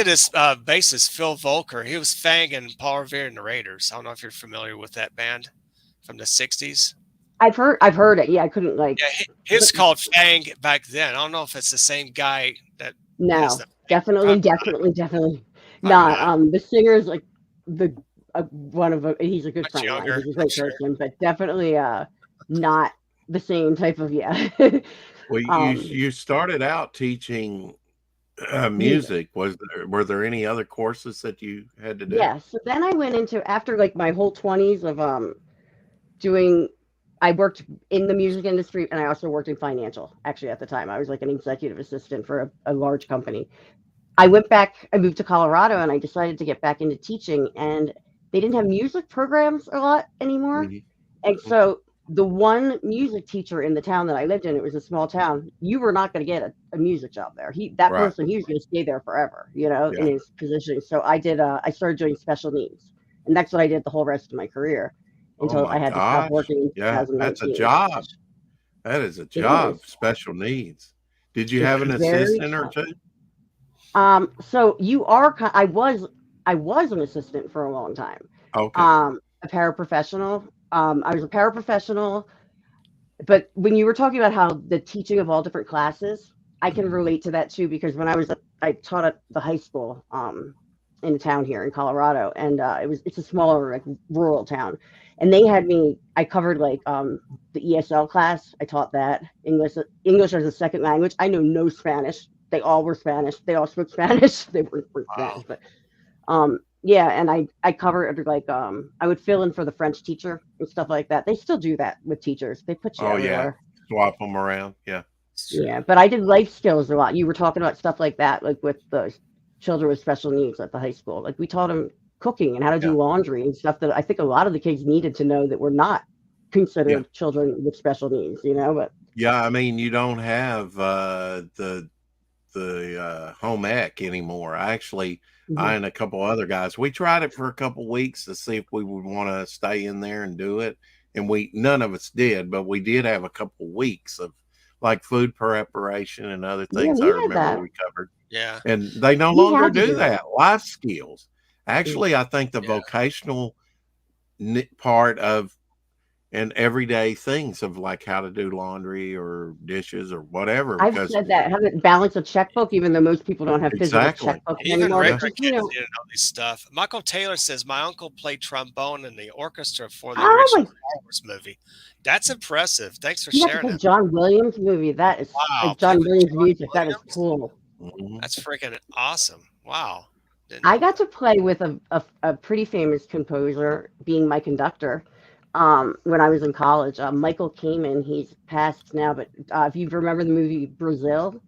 [SPEAKER 2] this bassist Phil Volker. He was Fang and Paul Revere and the Raiders. I don't know if you're familiar with that band from the '60s.
[SPEAKER 5] I've heard it. Yeah, I couldn't like.
[SPEAKER 2] Yeah, he was called Fang back then. I don't know if it's the same guy that has
[SPEAKER 5] No,
[SPEAKER 2] the.
[SPEAKER 5] definitely
[SPEAKER 2] Probably
[SPEAKER 5] not.
[SPEAKER 2] not.
[SPEAKER 5] The singer's like the one of he's a good
[SPEAKER 2] Much
[SPEAKER 5] friend of mine.
[SPEAKER 2] younger,
[SPEAKER 5] He's a
[SPEAKER 2] I'm
[SPEAKER 5] great
[SPEAKER 2] sure.
[SPEAKER 5] person, but definitely not the same type of
[SPEAKER 1] Well, you started out teaching
[SPEAKER 5] music.
[SPEAKER 1] music. Were there any other courses that you had to do?
[SPEAKER 5] Yeah. So then I went into after like my whole 20s of doing. I worked in the music industry and I also worked in financial. Actually, at the time, I was like an executive assistant for a large company. I went back, I moved to Colorado and I decided to get back into teaching. And they didn't have music programs a lot anymore.
[SPEAKER 1] Mhm.
[SPEAKER 5] And so the one music teacher in the town that I lived in, it was a small town, you were not going to get a music job there. That
[SPEAKER 1] Right.
[SPEAKER 5] person, he was going to stay there forever, you know, in
[SPEAKER 1] Yeah.
[SPEAKER 5] his position. So I started doing special needs. And that's what I did the whole rest of my career
[SPEAKER 1] Oh
[SPEAKER 5] until I
[SPEAKER 1] my
[SPEAKER 5] had to stop
[SPEAKER 1] gosh.
[SPEAKER 5] working in
[SPEAKER 1] Yeah, that's a
[SPEAKER 5] 2019.
[SPEAKER 1] job. That is a
[SPEAKER 5] It
[SPEAKER 1] job.
[SPEAKER 5] is.
[SPEAKER 1] Special needs. Did you
[SPEAKER 5] It's
[SPEAKER 1] have an
[SPEAKER 5] very
[SPEAKER 1] assistant or
[SPEAKER 5] tough.
[SPEAKER 1] two?
[SPEAKER 5] So you are, I was an assistant for a long time.
[SPEAKER 1] Okay.
[SPEAKER 5] A paraprofessional. I was a paraprofessional, but when you were talking about how the teaching of all different classes, I can relate to that too because when I taught at the high school in a town here in Colorado, and it's a smaller like rural town, and they had me. I covered like the ESL class. I taught that English as a second language. I know no Spanish. They all were Spanish. They all spoke Spanish. They weren't
[SPEAKER 2] Wow.
[SPEAKER 5] Spanish, but yeah, and I covered like I would fill in for the French teacher and stuff like that. They still do that with teachers. They put you
[SPEAKER 1] Oh yeah.
[SPEAKER 5] everywhere.
[SPEAKER 1] Swap them around. Yeah.
[SPEAKER 2] It's true.
[SPEAKER 5] Yeah, but I did life skills a lot. You were talking about stuff like that, like with the children with special needs at the high school. Like we taught them cooking and how to do
[SPEAKER 1] Yeah.
[SPEAKER 5] laundry and stuff that I think a lot of the kids needed to know that were not considered
[SPEAKER 1] Yeah.
[SPEAKER 5] children with special needs, you know, but
[SPEAKER 1] Yeah. I mean, you don't have the home ec anymore. I and a couple other guys, we tried it for a couple weeks to see if we would want to stay in there and do it, and none of us did, but we did have a couple weeks of like food preparation and other
[SPEAKER 5] yeah,
[SPEAKER 1] things. I
[SPEAKER 5] we had
[SPEAKER 1] remember
[SPEAKER 5] that.
[SPEAKER 1] we covered,
[SPEAKER 2] Yeah.
[SPEAKER 1] and they no
[SPEAKER 5] We
[SPEAKER 1] longer
[SPEAKER 5] had to
[SPEAKER 1] do
[SPEAKER 5] do that.
[SPEAKER 1] that. Life skills. Actually, I think the
[SPEAKER 2] Yeah.
[SPEAKER 1] vocational part of and everyday things of like how to do laundry or dishes or whatever,
[SPEAKER 5] I've
[SPEAKER 1] because
[SPEAKER 5] said that, how to balance a checkbook, even though most people don't have physical
[SPEAKER 1] exactly.
[SPEAKER 5] checkbooks
[SPEAKER 2] Even
[SPEAKER 5] anymore.
[SPEAKER 2] regular
[SPEAKER 5] But you
[SPEAKER 2] kids
[SPEAKER 5] know,
[SPEAKER 2] need to know these stuff. Michael Taylor says my uncle played trombone in the orchestra for the
[SPEAKER 5] oh
[SPEAKER 2] original
[SPEAKER 5] my,
[SPEAKER 2] Star Wars movie. That's impressive. Thanks for
[SPEAKER 5] you have to
[SPEAKER 2] sharing
[SPEAKER 5] play
[SPEAKER 2] that.
[SPEAKER 5] John Williams movie. That is
[SPEAKER 2] Wow,
[SPEAKER 5] like
[SPEAKER 2] play
[SPEAKER 5] John
[SPEAKER 2] with
[SPEAKER 5] Williams
[SPEAKER 2] John
[SPEAKER 5] music. That is
[SPEAKER 2] Williams.
[SPEAKER 5] cool.
[SPEAKER 1] Mhm.
[SPEAKER 2] That's freaking awesome. Wow. Didn't
[SPEAKER 5] I
[SPEAKER 2] know
[SPEAKER 5] got
[SPEAKER 2] that.
[SPEAKER 5] to play with a pretty famous composer being my conductor when I was in college. Michael Kamen, he's passed now, but if you remember the movie Brazil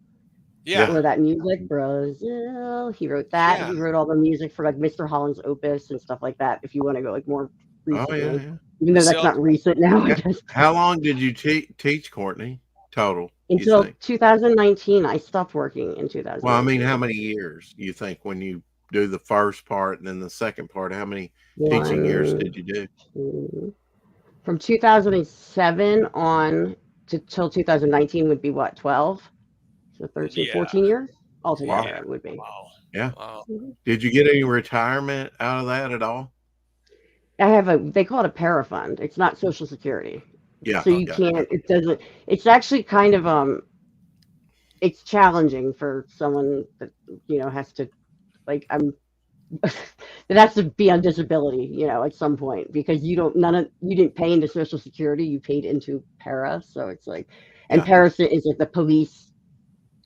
[SPEAKER 2] Yeah.
[SPEAKER 5] or that music, Brazil, he wrote that.
[SPEAKER 2] Yeah.
[SPEAKER 5] He wrote all the music for like Mr. Holland's Opus and stuff like that, if you want to go like more
[SPEAKER 1] Oh yeah,
[SPEAKER 5] recently.
[SPEAKER 1] yeah.
[SPEAKER 5] Even though that's
[SPEAKER 2] Brazil.
[SPEAKER 5] not recent now, I
[SPEAKER 1] Yeah.
[SPEAKER 5] guess.
[SPEAKER 1] How long did you teach, Courtney? Total, you
[SPEAKER 5] Until
[SPEAKER 1] think?
[SPEAKER 5] 2019, I stopped working in
[SPEAKER 1] Well, I mean, how
[SPEAKER 5] 2019.
[SPEAKER 1] many years you think when you do the first part and then the second part? How many teaching years
[SPEAKER 5] One,
[SPEAKER 1] did you do?
[SPEAKER 5] two, from 2007 on to till 2019 would be what, 12? So 13,
[SPEAKER 2] Yeah.
[SPEAKER 5] 14 years altogether
[SPEAKER 2] Yeah.
[SPEAKER 5] it would be.
[SPEAKER 2] Wow.
[SPEAKER 1] Yeah.
[SPEAKER 2] Wow.
[SPEAKER 1] Did you get any retirement out of that at all?
[SPEAKER 5] I have they call it a parafund. It's not Social Security.
[SPEAKER 1] Yeah,
[SPEAKER 5] So you
[SPEAKER 1] yeah,
[SPEAKER 5] can't,
[SPEAKER 1] yeah.
[SPEAKER 5] it doesn't, it's actually kind of, it's challenging for someone that has to like I'm that has to be on disability, at some point because you didn't pay into Social Security, you paid into para, so it's like, and
[SPEAKER 1] Yeah.
[SPEAKER 5] para is like the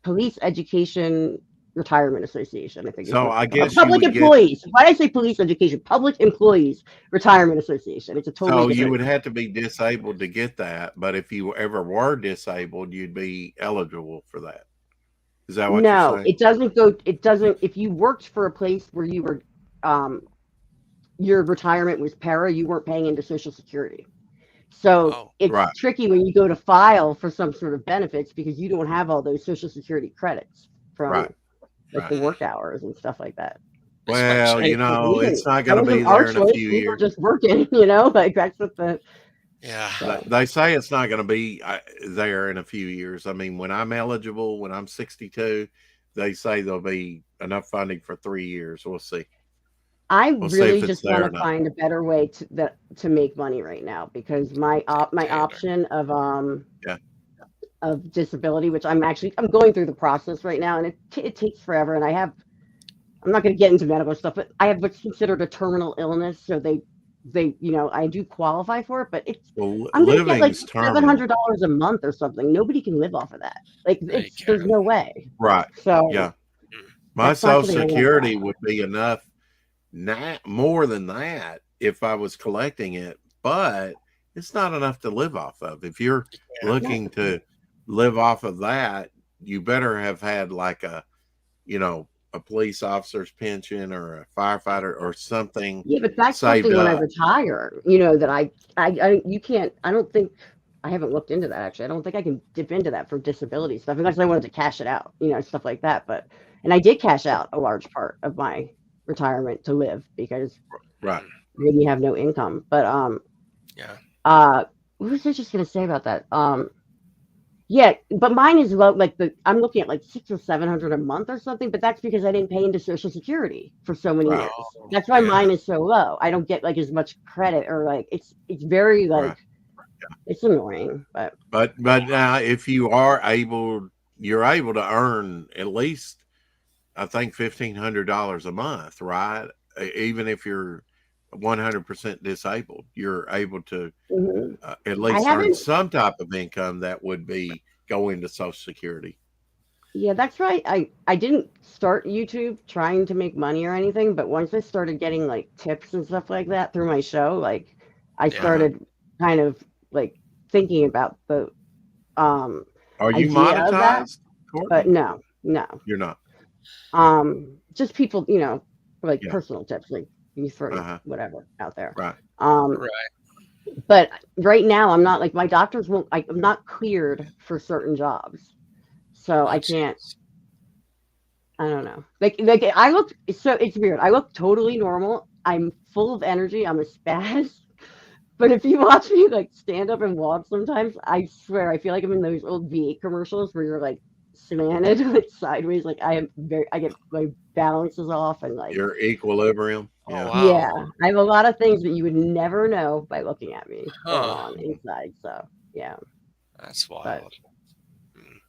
[SPEAKER 5] police education retirement association, I think is
[SPEAKER 1] So
[SPEAKER 5] what
[SPEAKER 1] I
[SPEAKER 5] it's called.
[SPEAKER 1] guess you
[SPEAKER 5] Public
[SPEAKER 1] would get.
[SPEAKER 5] employees. Why did I say police education? Public employees retirement association. It's a totally
[SPEAKER 1] So you
[SPEAKER 5] different.
[SPEAKER 1] would have to be disabled to get that, but if you ever were disabled, you'd be eligible for that. Is that what you're
[SPEAKER 5] No,
[SPEAKER 1] saying?
[SPEAKER 5] it doesn't go. It doesn't. If you worked for a place where you were, um, your retirement was para, you weren't paying into Social Security. So
[SPEAKER 2] Oh,
[SPEAKER 5] it's
[SPEAKER 1] Right.
[SPEAKER 5] tricky when you go to file for some sort of benefits because you don't have all those Social Security credits from
[SPEAKER 1] Right.
[SPEAKER 5] like
[SPEAKER 1] Right.
[SPEAKER 5] the work hours and stuff like that.
[SPEAKER 1] Well,
[SPEAKER 5] And it's like,
[SPEAKER 1] it's not
[SPEAKER 5] that
[SPEAKER 1] going to be
[SPEAKER 5] wasn't our
[SPEAKER 1] there in a
[SPEAKER 5] choice.
[SPEAKER 1] few
[SPEAKER 5] We were
[SPEAKER 1] years.
[SPEAKER 5] just working, like that's what the.
[SPEAKER 2] yeah.
[SPEAKER 5] So.
[SPEAKER 1] They say it's not going to be there in a few years. I mean, when I'm eligible, when I'm 62, they say there'll be enough funding for 3 years. We'll see.
[SPEAKER 5] I
[SPEAKER 1] We'll see
[SPEAKER 5] really
[SPEAKER 1] if it's
[SPEAKER 5] just want
[SPEAKER 1] there or
[SPEAKER 5] to
[SPEAKER 1] not.
[SPEAKER 5] find a better way to make money right now because my
[SPEAKER 2] Taylor.
[SPEAKER 5] option
[SPEAKER 1] Yeah.
[SPEAKER 5] of disability, which I'm going through the process right now, and it takes forever. And I'm not going to get into medical stuff, but I have what's considered a terminal illness, so they I do qualify for it, but
[SPEAKER 1] Well,
[SPEAKER 5] I'm going to get like
[SPEAKER 1] living's terminal.
[SPEAKER 5] $700 a month or something. Nobody can live off of that. Like
[SPEAKER 2] No, you
[SPEAKER 5] there's
[SPEAKER 2] can't.
[SPEAKER 5] no way.
[SPEAKER 1] Right.
[SPEAKER 5] So
[SPEAKER 1] Yeah. My
[SPEAKER 5] that's not
[SPEAKER 1] Social
[SPEAKER 5] something I want to
[SPEAKER 1] Security
[SPEAKER 5] try.
[SPEAKER 1] would be enough, not more than that, if I was collecting it, but it's not enough to live off of. If you're
[SPEAKER 2] Yeah.
[SPEAKER 1] looking to live off of that, you better have had like a police officer's pension or a firefighter or something
[SPEAKER 5] Yeah, but that's
[SPEAKER 1] saved
[SPEAKER 5] something when I
[SPEAKER 1] up.
[SPEAKER 5] retire, that you can't, I don't think, I haven't looked into that actually. I don't think I can dip into that for disability stuff unless I wanted to cash it out, stuff like that. And I did cash out a large part of my retirement to live because
[SPEAKER 1] Right.
[SPEAKER 5] then you have no income. But,
[SPEAKER 2] Yeah.
[SPEAKER 5] what was I just going to say about that? Yeah, but mine is low. Like I'm looking at like 600 or 700 a month or something. But that's because I didn't pay into Social Security for so many
[SPEAKER 1] Right.
[SPEAKER 5] years. That's why
[SPEAKER 2] Yeah.
[SPEAKER 5] mine is so low. I don't get like as much credit or like it's very like
[SPEAKER 1] Right.
[SPEAKER 5] it's annoying. But
[SPEAKER 1] Now if you're able to earn at least, I think, $1,500 a month, right? Even if you're 100% disabled, you're able to
[SPEAKER 5] mhm.
[SPEAKER 1] at
[SPEAKER 5] I
[SPEAKER 1] least earn
[SPEAKER 5] haven't.
[SPEAKER 1] some type of income that would be going to Social Security.
[SPEAKER 5] Yeah, that's right. I didn't start YouTube trying to make money or anything. But once I started getting like tips and stuff like that through my show, like I
[SPEAKER 2] Yeah.
[SPEAKER 5] started kind of like thinking about the um
[SPEAKER 1] Are you
[SPEAKER 5] idea of that.
[SPEAKER 1] monetized, Courtney?
[SPEAKER 5] But no.
[SPEAKER 1] You're not.
[SPEAKER 5] Just people, like
[SPEAKER 1] Yeah.
[SPEAKER 5] personal tips, like you throw
[SPEAKER 1] Uh-huh.
[SPEAKER 5] whatever out there.
[SPEAKER 1] Right.
[SPEAKER 2] Right.
[SPEAKER 5] But right now I'm not like my doctors won't. I'm not cleared for certain jobs, so I can't.
[SPEAKER 2] jeez.
[SPEAKER 5] I don't know. Like I look. So it's weird. I look totally normal. I'm full of energy. I'm a spaz. But if you watch me like stand up and walk sometimes, I swear I feel like I'm in those old V8 commercials where you're like slanted like sideways. Like I get my balance is off and like
[SPEAKER 1] Your equilibrium.
[SPEAKER 2] Oh,
[SPEAKER 1] Yeah.
[SPEAKER 2] wow.
[SPEAKER 5] yeah, I have a lot of things that you would never know by looking at me going
[SPEAKER 2] Huh.
[SPEAKER 5] on inside. So yeah,
[SPEAKER 2] That's
[SPEAKER 5] but
[SPEAKER 2] wild.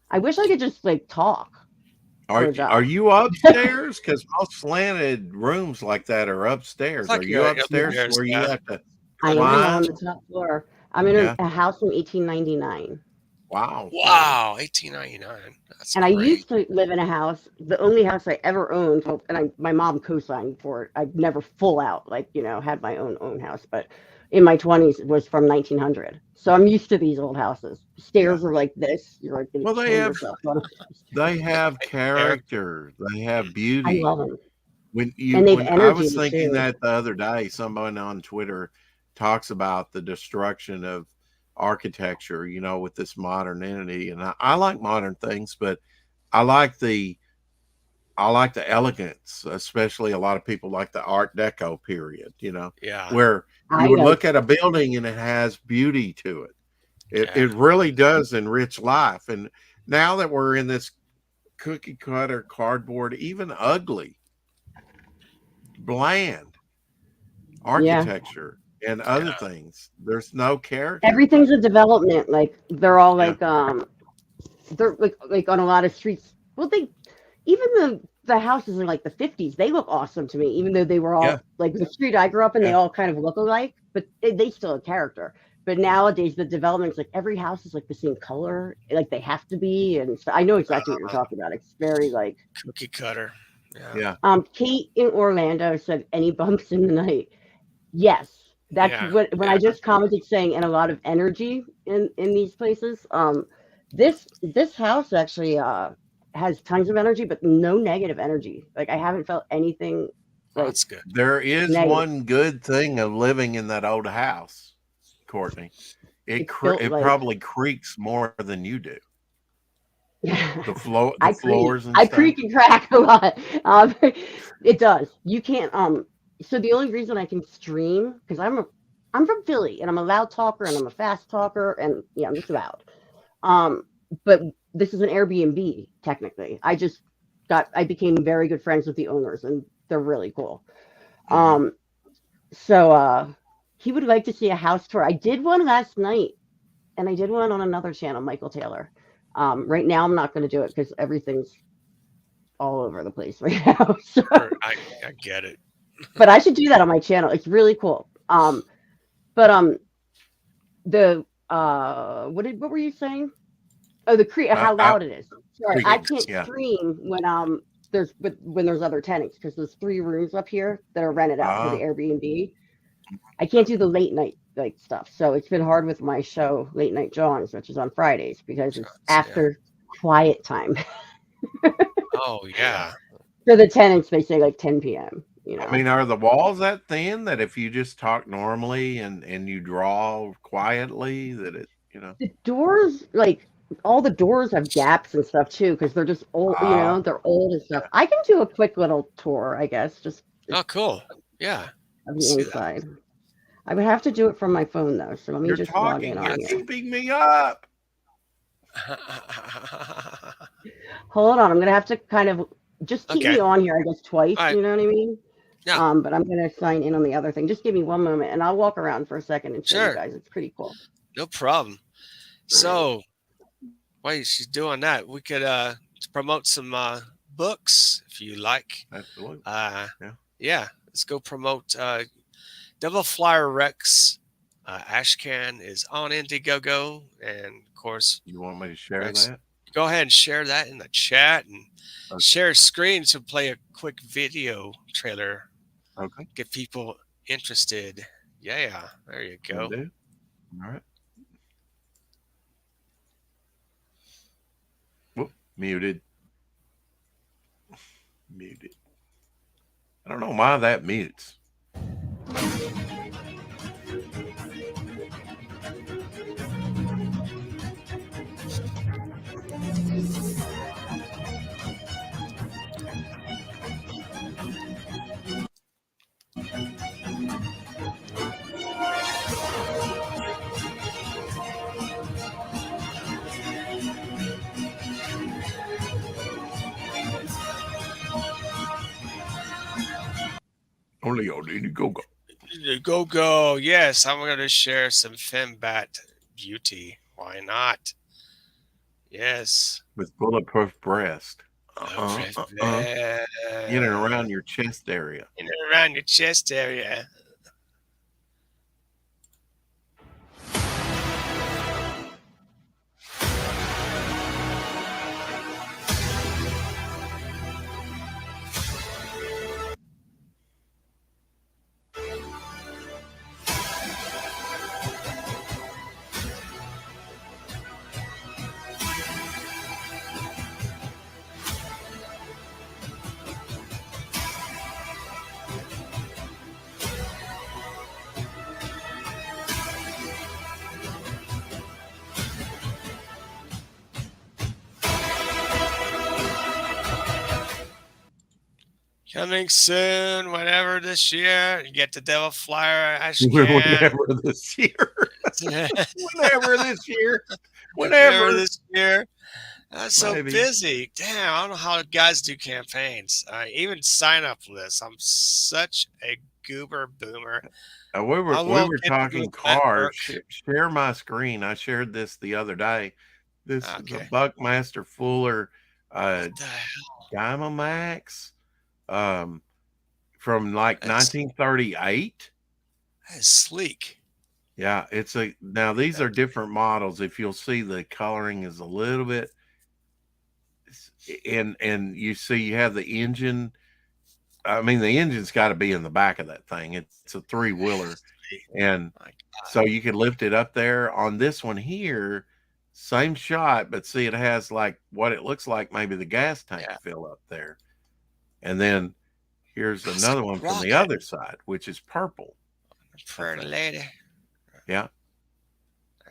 [SPEAKER 5] I wish I could just like talk for a
[SPEAKER 1] Are
[SPEAKER 5] job.
[SPEAKER 1] you upstairs? Because most slanted rooms like that are upstairs.
[SPEAKER 2] It's like
[SPEAKER 1] Are you
[SPEAKER 2] you're
[SPEAKER 1] upstairs
[SPEAKER 2] upstairs,
[SPEAKER 1] where you
[SPEAKER 2] yeah.
[SPEAKER 1] have to
[SPEAKER 5] I am on
[SPEAKER 1] climb?
[SPEAKER 5] the top floor. I'm in
[SPEAKER 1] Yeah.
[SPEAKER 5] a house from 1899.
[SPEAKER 1] Wow.
[SPEAKER 2] Wow. 1899. That's
[SPEAKER 5] And I
[SPEAKER 2] great.
[SPEAKER 5] used to live in a house, the only house I ever owned, and my mom co-signed for it. I've never full out, like, had my own house, but in my 20s it was from 1900. So I'm used to these old houses. Stairs are like this. You're like going
[SPEAKER 1] Well,
[SPEAKER 5] to
[SPEAKER 1] they
[SPEAKER 5] kill
[SPEAKER 1] have
[SPEAKER 5] yourself. On
[SPEAKER 1] they have
[SPEAKER 2] Character.
[SPEAKER 1] character. They have
[SPEAKER 5] I
[SPEAKER 1] beauty.
[SPEAKER 5] love them.
[SPEAKER 1] When
[SPEAKER 5] And they have
[SPEAKER 1] I was
[SPEAKER 5] energy
[SPEAKER 1] thinking
[SPEAKER 5] too.
[SPEAKER 1] that the other day, someone on Twitter talks about the destruction of architecture, with this modernity. And I like modern things, but I like the elegance, especially a lot of people like the Art Deco period,
[SPEAKER 2] Yeah.
[SPEAKER 1] where
[SPEAKER 5] I
[SPEAKER 1] you would
[SPEAKER 5] know.
[SPEAKER 1] look at a building and it has beauty to it.
[SPEAKER 2] Yeah.
[SPEAKER 1] It really does enrich life. And now that we're in this cookie cutter cardboard, even ugly, bland architecture and other things, there's no character.
[SPEAKER 5] Everything's a development. Like they're all
[SPEAKER 1] Yeah.
[SPEAKER 5] like they're like on a lot of streets. Well, they even the houses in like the 50s, they look awesome to me, even though they were all
[SPEAKER 1] Yeah.
[SPEAKER 5] like the street I grew up in, they
[SPEAKER 1] Yeah.
[SPEAKER 5] all kind of look alike, but they still have character. But nowadays, the development's like every house is like the same color, like they have to be. And so I know exactly what you're talking about. It's very like
[SPEAKER 2] Cookie cutter. Yeah.
[SPEAKER 1] Yeah.
[SPEAKER 5] Kate in Orlando said, any bumps in the night? Yes. That's
[SPEAKER 2] Yeah,
[SPEAKER 5] what when
[SPEAKER 2] yeah.
[SPEAKER 5] I just commented saying, and a lot of energy in these places. This house actually has tons of energy, but no negative energy. Like I haven't felt anything
[SPEAKER 2] Oh,
[SPEAKER 5] like
[SPEAKER 2] that's good.
[SPEAKER 1] There is
[SPEAKER 5] negative.
[SPEAKER 1] one good thing of living in that old house, Courtney. It
[SPEAKER 5] It's built like
[SPEAKER 1] probably creaks more than you do. The
[SPEAKER 5] I creak,
[SPEAKER 1] floors and
[SPEAKER 5] I
[SPEAKER 1] stuff.
[SPEAKER 5] creak and crack a lot. It does. You can't. So the only reason I can stream because I'm from Philly and I'm a loud talker and I'm a fast talker and yeah, I'm just loud. But this is an Airbnb technically. I became very good friends with the owners and they're really cool.
[SPEAKER 1] Mhm.
[SPEAKER 5] So he would like to see a house tour. I did one last night and I did one on another channel, Michael Taylor. Right now I'm not going to do it because everything's all over the place right now. So,
[SPEAKER 2] Sure, I get it.
[SPEAKER 5] but I should do that on my channel. It's really cool. But the what were you saying? Oh, how
[SPEAKER 1] I
[SPEAKER 5] loud it is. Sorry, I
[SPEAKER 1] creaks.
[SPEAKER 5] can't
[SPEAKER 1] Yeah.
[SPEAKER 5] stream when there's other tenants because there's 3 rooms up here that are rented out for the Airbnb. I can't do the late night like stuff. So it's been hard with my show Late Night Johns, which is on Fridays because it's
[SPEAKER 2] Yeah.
[SPEAKER 5] after quiet time.
[SPEAKER 2] Oh yeah.
[SPEAKER 5] For the tenants, they say like 10 p.m. You know,
[SPEAKER 1] I mean, are the walls that thin that if you just talk normally and you draw quietly that it,
[SPEAKER 5] the doors, like all the doors have gaps and stuff too because they're just old. You
[SPEAKER 1] Ah,
[SPEAKER 5] know, they're old and stuff. I can do a quick little tour, I guess, just
[SPEAKER 2] Oh, cool. Yeah.
[SPEAKER 5] of the
[SPEAKER 2] See that.
[SPEAKER 5] inside. I would have to do it from my phone though, so let me
[SPEAKER 1] you're
[SPEAKER 5] just log in
[SPEAKER 1] talking.
[SPEAKER 5] on
[SPEAKER 1] You're
[SPEAKER 5] here.
[SPEAKER 1] keeping me up.
[SPEAKER 5] Hold on, I'm gonna have to kind of just keep
[SPEAKER 2] Okay.
[SPEAKER 5] me on here, I guess, twice.
[SPEAKER 2] All right.
[SPEAKER 5] You know what I mean?
[SPEAKER 2] Yeah.
[SPEAKER 5] But I'm gonna sign in on the other thing. Just give me one moment, and I'll walk around for a second and show you
[SPEAKER 2] Sure.
[SPEAKER 5] guys. It's pretty cool.
[SPEAKER 2] No problem. So while she's doing that, we could promote some books if you like.
[SPEAKER 1] Absolutely.
[SPEAKER 2] Yeah. Let's go promote Devil Flyer Rex. Ashcan is on Indiegogo, and of course,
[SPEAKER 1] You want me to share
[SPEAKER 2] Rex,
[SPEAKER 1] that?
[SPEAKER 2] go ahead and share that in the chat and
[SPEAKER 1] Okay.
[SPEAKER 2] share screen to play a quick video trailer.
[SPEAKER 1] Okay.
[SPEAKER 2] Get people interested. Yeah, there you
[SPEAKER 1] Will
[SPEAKER 2] go.
[SPEAKER 1] do. All right. Whoop, muted. Muted. I don't know why that mutes. Only on Indiegogo.
[SPEAKER 2] Go. Yes, I'm going to share some Fembat Beauty. Why not? Yes.
[SPEAKER 1] With bulletproof breast.
[SPEAKER 2] In
[SPEAKER 1] In and around your chest area.
[SPEAKER 2] and around your chest area. Coming soon, whenever this year. You get the Devil Flyer Ashcan.
[SPEAKER 1] Whenever this year. Whenever this year. Whenever
[SPEAKER 2] this year. I'm so
[SPEAKER 1] Maybe.
[SPEAKER 2] busy. Damn, I don't know how guys do campaigns. Even sign up lists. I'm such a goober boomer.
[SPEAKER 1] We
[SPEAKER 2] I
[SPEAKER 1] were
[SPEAKER 2] won't get to
[SPEAKER 1] talking
[SPEAKER 2] do that
[SPEAKER 1] cars.
[SPEAKER 2] work.
[SPEAKER 1] Share my screen. I shared this the other day. This is a
[SPEAKER 2] Okay.
[SPEAKER 1] Buckmaster Fuller
[SPEAKER 2] What the hell?
[SPEAKER 1] Dynamax from like
[SPEAKER 2] That's
[SPEAKER 1] 1938.
[SPEAKER 2] that is sleek.
[SPEAKER 1] Yeah, now these are different models. If you'll see, the coloring is a little bit, and you see you have the engine. I mean, the engine's got to be in the back of that thing. It's a 3-wheeler, and
[SPEAKER 2] My God.
[SPEAKER 1] so you can lift it up there. On this one here, same shot, but see, it has like what it looks like maybe the gas tank fill up there. And then here's
[SPEAKER 2] It's
[SPEAKER 1] another
[SPEAKER 2] like
[SPEAKER 1] one
[SPEAKER 2] a
[SPEAKER 1] from the
[SPEAKER 2] rocket.
[SPEAKER 1] other side, which is purple.
[SPEAKER 2] Pretty lady.
[SPEAKER 1] Yeah,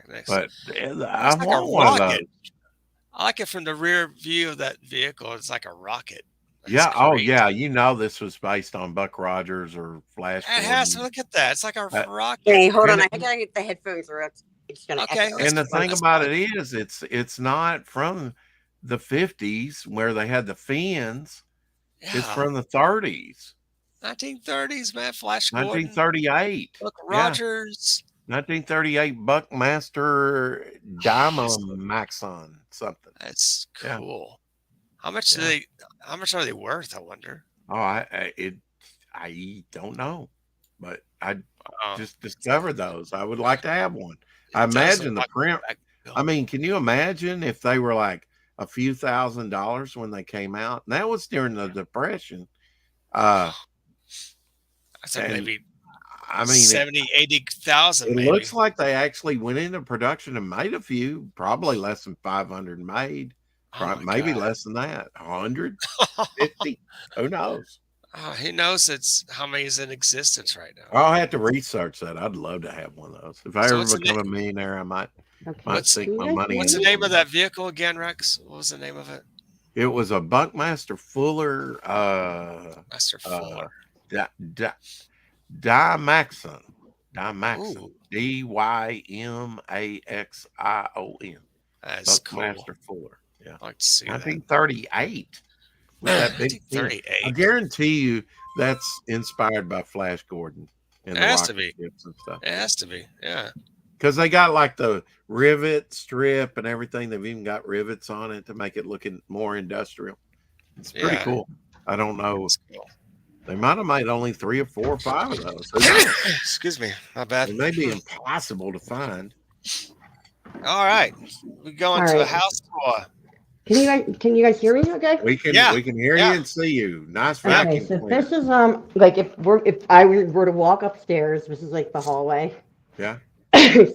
[SPEAKER 2] Next.
[SPEAKER 1] but I
[SPEAKER 2] It's like a
[SPEAKER 1] want one of those.
[SPEAKER 2] rocket. I like it from the rear view of that vehicle. It's like a rocket. That's
[SPEAKER 1] Yeah. Oh,
[SPEAKER 2] great.
[SPEAKER 1] yeah. You know, this was based on Buck Rogers or Flash
[SPEAKER 2] It has to
[SPEAKER 1] Gordon.
[SPEAKER 2] look at that. It's like a rocket.
[SPEAKER 5] Hey, hold
[SPEAKER 1] And
[SPEAKER 5] on.
[SPEAKER 1] it-
[SPEAKER 5] I gotta get the headphones or it's gonna
[SPEAKER 2] Okay,
[SPEAKER 5] echo.
[SPEAKER 1] And the
[SPEAKER 2] fine,
[SPEAKER 1] thing
[SPEAKER 2] that's
[SPEAKER 1] about
[SPEAKER 2] fine.
[SPEAKER 1] it is, it's not from the 50s where they had the fins. It's
[SPEAKER 2] Yeah.
[SPEAKER 1] from the 30s,
[SPEAKER 2] 1930s, man. Flash Gordon.
[SPEAKER 1] 1938.
[SPEAKER 2] Buck
[SPEAKER 1] Yeah,
[SPEAKER 2] Rogers.
[SPEAKER 1] 1938 Buckmaster Dynamaxon something.
[SPEAKER 2] That's
[SPEAKER 1] Yeah.
[SPEAKER 2] cool. How much
[SPEAKER 1] Yeah.
[SPEAKER 2] how much are they worth, I wonder?
[SPEAKER 1] Oh, I don't know, but I
[SPEAKER 2] Oh,
[SPEAKER 1] just discovered those. I would like to have one. I
[SPEAKER 2] it does
[SPEAKER 1] imagine
[SPEAKER 2] look
[SPEAKER 1] the
[SPEAKER 2] like a
[SPEAKER 1] print.
[SPEAKER 2] back bill.
[SPEAKER 1] I mean, can you imagine if they were like a few $1,000s when they came out? And that was during the Depression.
[SPEAKER 2] I said
[SPEAKER 1] and
[SPEAKER 2] maybe
[SPEAKER 1] I mean,
[SPEAKER 2] 70, 80,000
[SPEAKER 1] it
[SPEAKER 2] maybe.
[SPEAKER 1] looks like they actually went into production and made a few, probably less than 500 made,
[SPEAKER 2] Oh my
[SPEAKER 1] maybe
[SPEAKER 2] God.
[SPEAKER 1] less than that, 150. Who knows?
[SPEAKER 2] Oh, he knows it's how many is in existence right now.
[SPEAKER 1] I'll have to research that. I'd love to have one of those. If I
[SPEAKER 2] So
[SPEAKER 1] ever
[SPEAKER 2] what's the
[SPEAKER 1] become a millionaire, I might
[SPEAKER 5] Okay.
[SPEAKER 1] sink my
[SPEAKER 5] Can you guys
[SPEAKER 1] money
[SPEAKER 5] hear
[SPEAKER 2] What's the
[SPEAKER 5] me?
[SPEAKER 2] name of that vehicle again, Rex? What was the name of it?
[SPEAKER 1] It was a Buckmaster Fuller
[SPEAKER 2] Master Fuller.
[SPEAKER 1] Dymaxon.
[SPEAKER 2] Ooh,
[SPEAKER 1] Dymaxon.
[SPEAKER 2] that's cool.
[SPEAKER 1] Buckmaster Fuller. Yeah.
[SPEAKER 2] I'd like to see that.
[SPEAKER 1] 1938. With that big fin. I
[SPEAKER 2] 1938.
[SPEAKER 1] guarantee you that's inspired by Flash Gordon and
[SPEAKER 2] It
[SPEAKER 1] the
[SPEAKER 2] has to
[SPEAKER 1] rocket
[SPEAKER 2] be.
[SPEAKER 1] ships and stuff.
[SPEAKER 2] It has to be. Yeah.
[SPEAKER 1] Because they got like the rivet strip and everything. They've even got rivets on it to make it look more industrial. It's pretty
[SPEAKER 2] Yeah.
[SPEAKER 1] cool. I don't know.
[SPEAKER 2] That's cool.
[SPEAKER 1] They might have made only 3 or 4 or 5 of those. Who knows?
[SPEAKER 2] Excuse me. My bad.
[SPEAKER 1] It may be impossible to find.
[SPEAKER 2] All right. We go
[SPEAKER 5] All
[SPEAKER 2] into a
[SPEAKER 5] right.
[SPEAKER 2] house tour.
[SPEAKER 5] Can you guys hear me? Okay.
[SPEAKER 1] We can
[SPEAKER 2] Yeah.
[SPEAKER 1] hear
[SPEAKER 2] Yeah.
[SPEAKER 1] you and see you. Nice
[SPEAKER 5] Okay.
[SPEAKER 1] vacuum
[SPEAKER 5] So
[SPEAKER 1] cleaner.
[SPEAKER 5] this is like if I were to walk upstairs, this is like the hallway.
[SPEAKER 1] Yeah.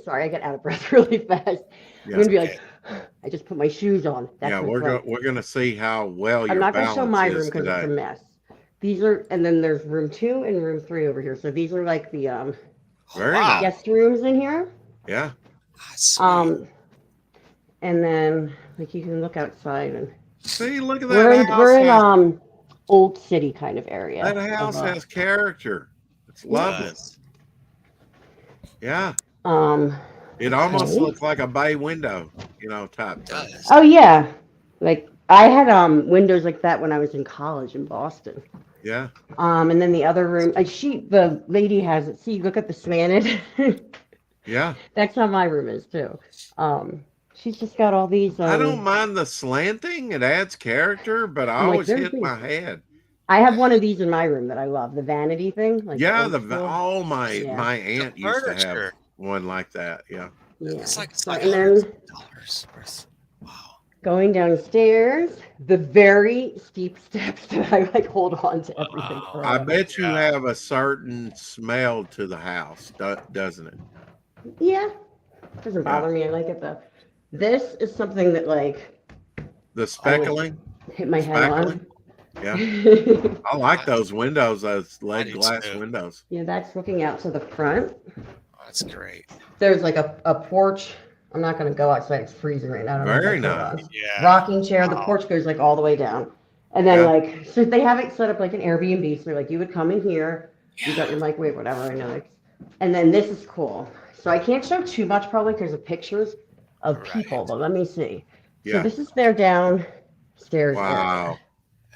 [SPEAKER 5] Sorry, I get out of breath really fast. I'm
[SPEAKER 1] Yeah.
[SPEAKER 5] gonna be like, I just put my shoes on. That's
[SPEAKER 1] Yeah,
[SPEAKER 5] what's like.
[SPEAKER 1] we're gonna see how well your
[SPEAKER 5] I'm not gonna show
[SPEAKER 1] balance
[SPEAKER 5] my
[SPEAKER 1] is
[SPEAKER 5] room because it's a
[SPEAKER 1] today.
[SPEAKER 5] mess. These are, and then there's room 2 and room 3 over here. So these are like the
[SPEAKER 1] Very
[SPEAKER 2] wow.
[SPEAKER 1] nice.
[SPEAKER 5] guest rooms in here.
[SPEAKER 1] Yeah.
[SPEAKER 2] That's sweet.
[SPEAKER 5] And then like you can look outside and
[SPEAKER 1] See, look at
[SPEAKER 5] we're
[SPEAKER 1] that
[SPEAKER 5] in, we're in
[SPEAKER 1] house.
[SPEAKER 5] old city kind of area.
[SPEAKER 1] That house has character. It's lovely.
[SPEAKER 2] Does.
[SPEAKER 1] Yeah.
[SPEAKER 5] um
[SPEAKER 1] It almost
[SPEAKER 5] Okay.
[SPEAKER 1] looks like a bay window, type thing.
[SPEAKER 2] Does.
[SPEAKER 5] oh yeah, like I had windows like that when I was in college in Boston.
[SPEAKER 1] Yeah.
[SPEAKER 5] And then the other room, the lady has it. See, look at the slanted.
[SPEAKER 1] Yeah.
[SPEAKER 5] That's how my room is too. She's just got all these.
[SPEAKER 1] I don't mind the slanting. It adds character, but I
[SPEAKER 5] I'm like,
[SPEAKER 1] always
[SPEAKER 5] there's
[SPEAKER 1] hit
[SPEAKER 5] these-
[SPEAKER 1] my head.
[SPEAKER 5] I have one of these in my room that I love, the vanity thing. Like
[SPEAKER 1] Yeah,
[SPEAKER 5] old school.
[SPEAKER 1] my
[SPEAKER 5] Yeah.
[SPEAKER 1] my aunt used to have
[SPEAKER 2] Furniture.
[SPEAKER 1] one like that. Yeah.
[SPEAKER 5] Yeah.
[SPEAKER 2] It's like
[SPEAKER 5] So,
[SPEAKER 2] $100
[SPEAKER 5] and then
[SPEAKER 2] worth. Wow.
[SPEAKER 5] going downstairs, the very steep steps that I like hold on to everything.
[SPEAKER 2] Wow.
[SPEAKER 5] forever.
[SPEAKER 1] I bet you
[SPEAKER 2] Yeah.
[SPEAKER 1] have a certain smell to the house, doesn't it?
[SPEAKER 5] Yeah, doesn't bother me. I like it though. This is something that like
[SPEAKER 1] The speckling.
[SPEAKER 5] hit my head on.
[SPEAKER 1] Yeah. I like those windows, those lead
[SPEAKER 2] I do
[SPEAKER 1] glass
[SPEAKER 2] too.
[SPEAKER 1] windows.
[SPEAKER 5] Yeah, that's looking out to the front.
[SPEAKER 2] That's great.
[SPEAKER 5] There's like a porch. I'm not going to go outside. It's freezing right now. I don't know if
[SPEAKER 1] Very
[SPEAKER 5] I can.
[SPEAKER 1] nice.
[SPEAKER 2] Yeah.
[SPEAKER 5] Rocking chair. The
[SPEAKER 2] Wow.
[SPEAKER 5] porch goes like all the way down. And then
[SPEAKER 1] Yeah.
[SPEAKER 5] like, so they have it set up like an Airbnb. So like you would come in here, you got your microwave, whatever. I know. Like, and then this is cool. So I can't show too much probably because of pictures of
[SPEAKER 2] Right.
[SPEAKER 5] people, but let me see.
[SPEAKER 1] Yeah.
[SPEAKER 5] So this is their downstairs area.
[SPEAKER 1] Wow.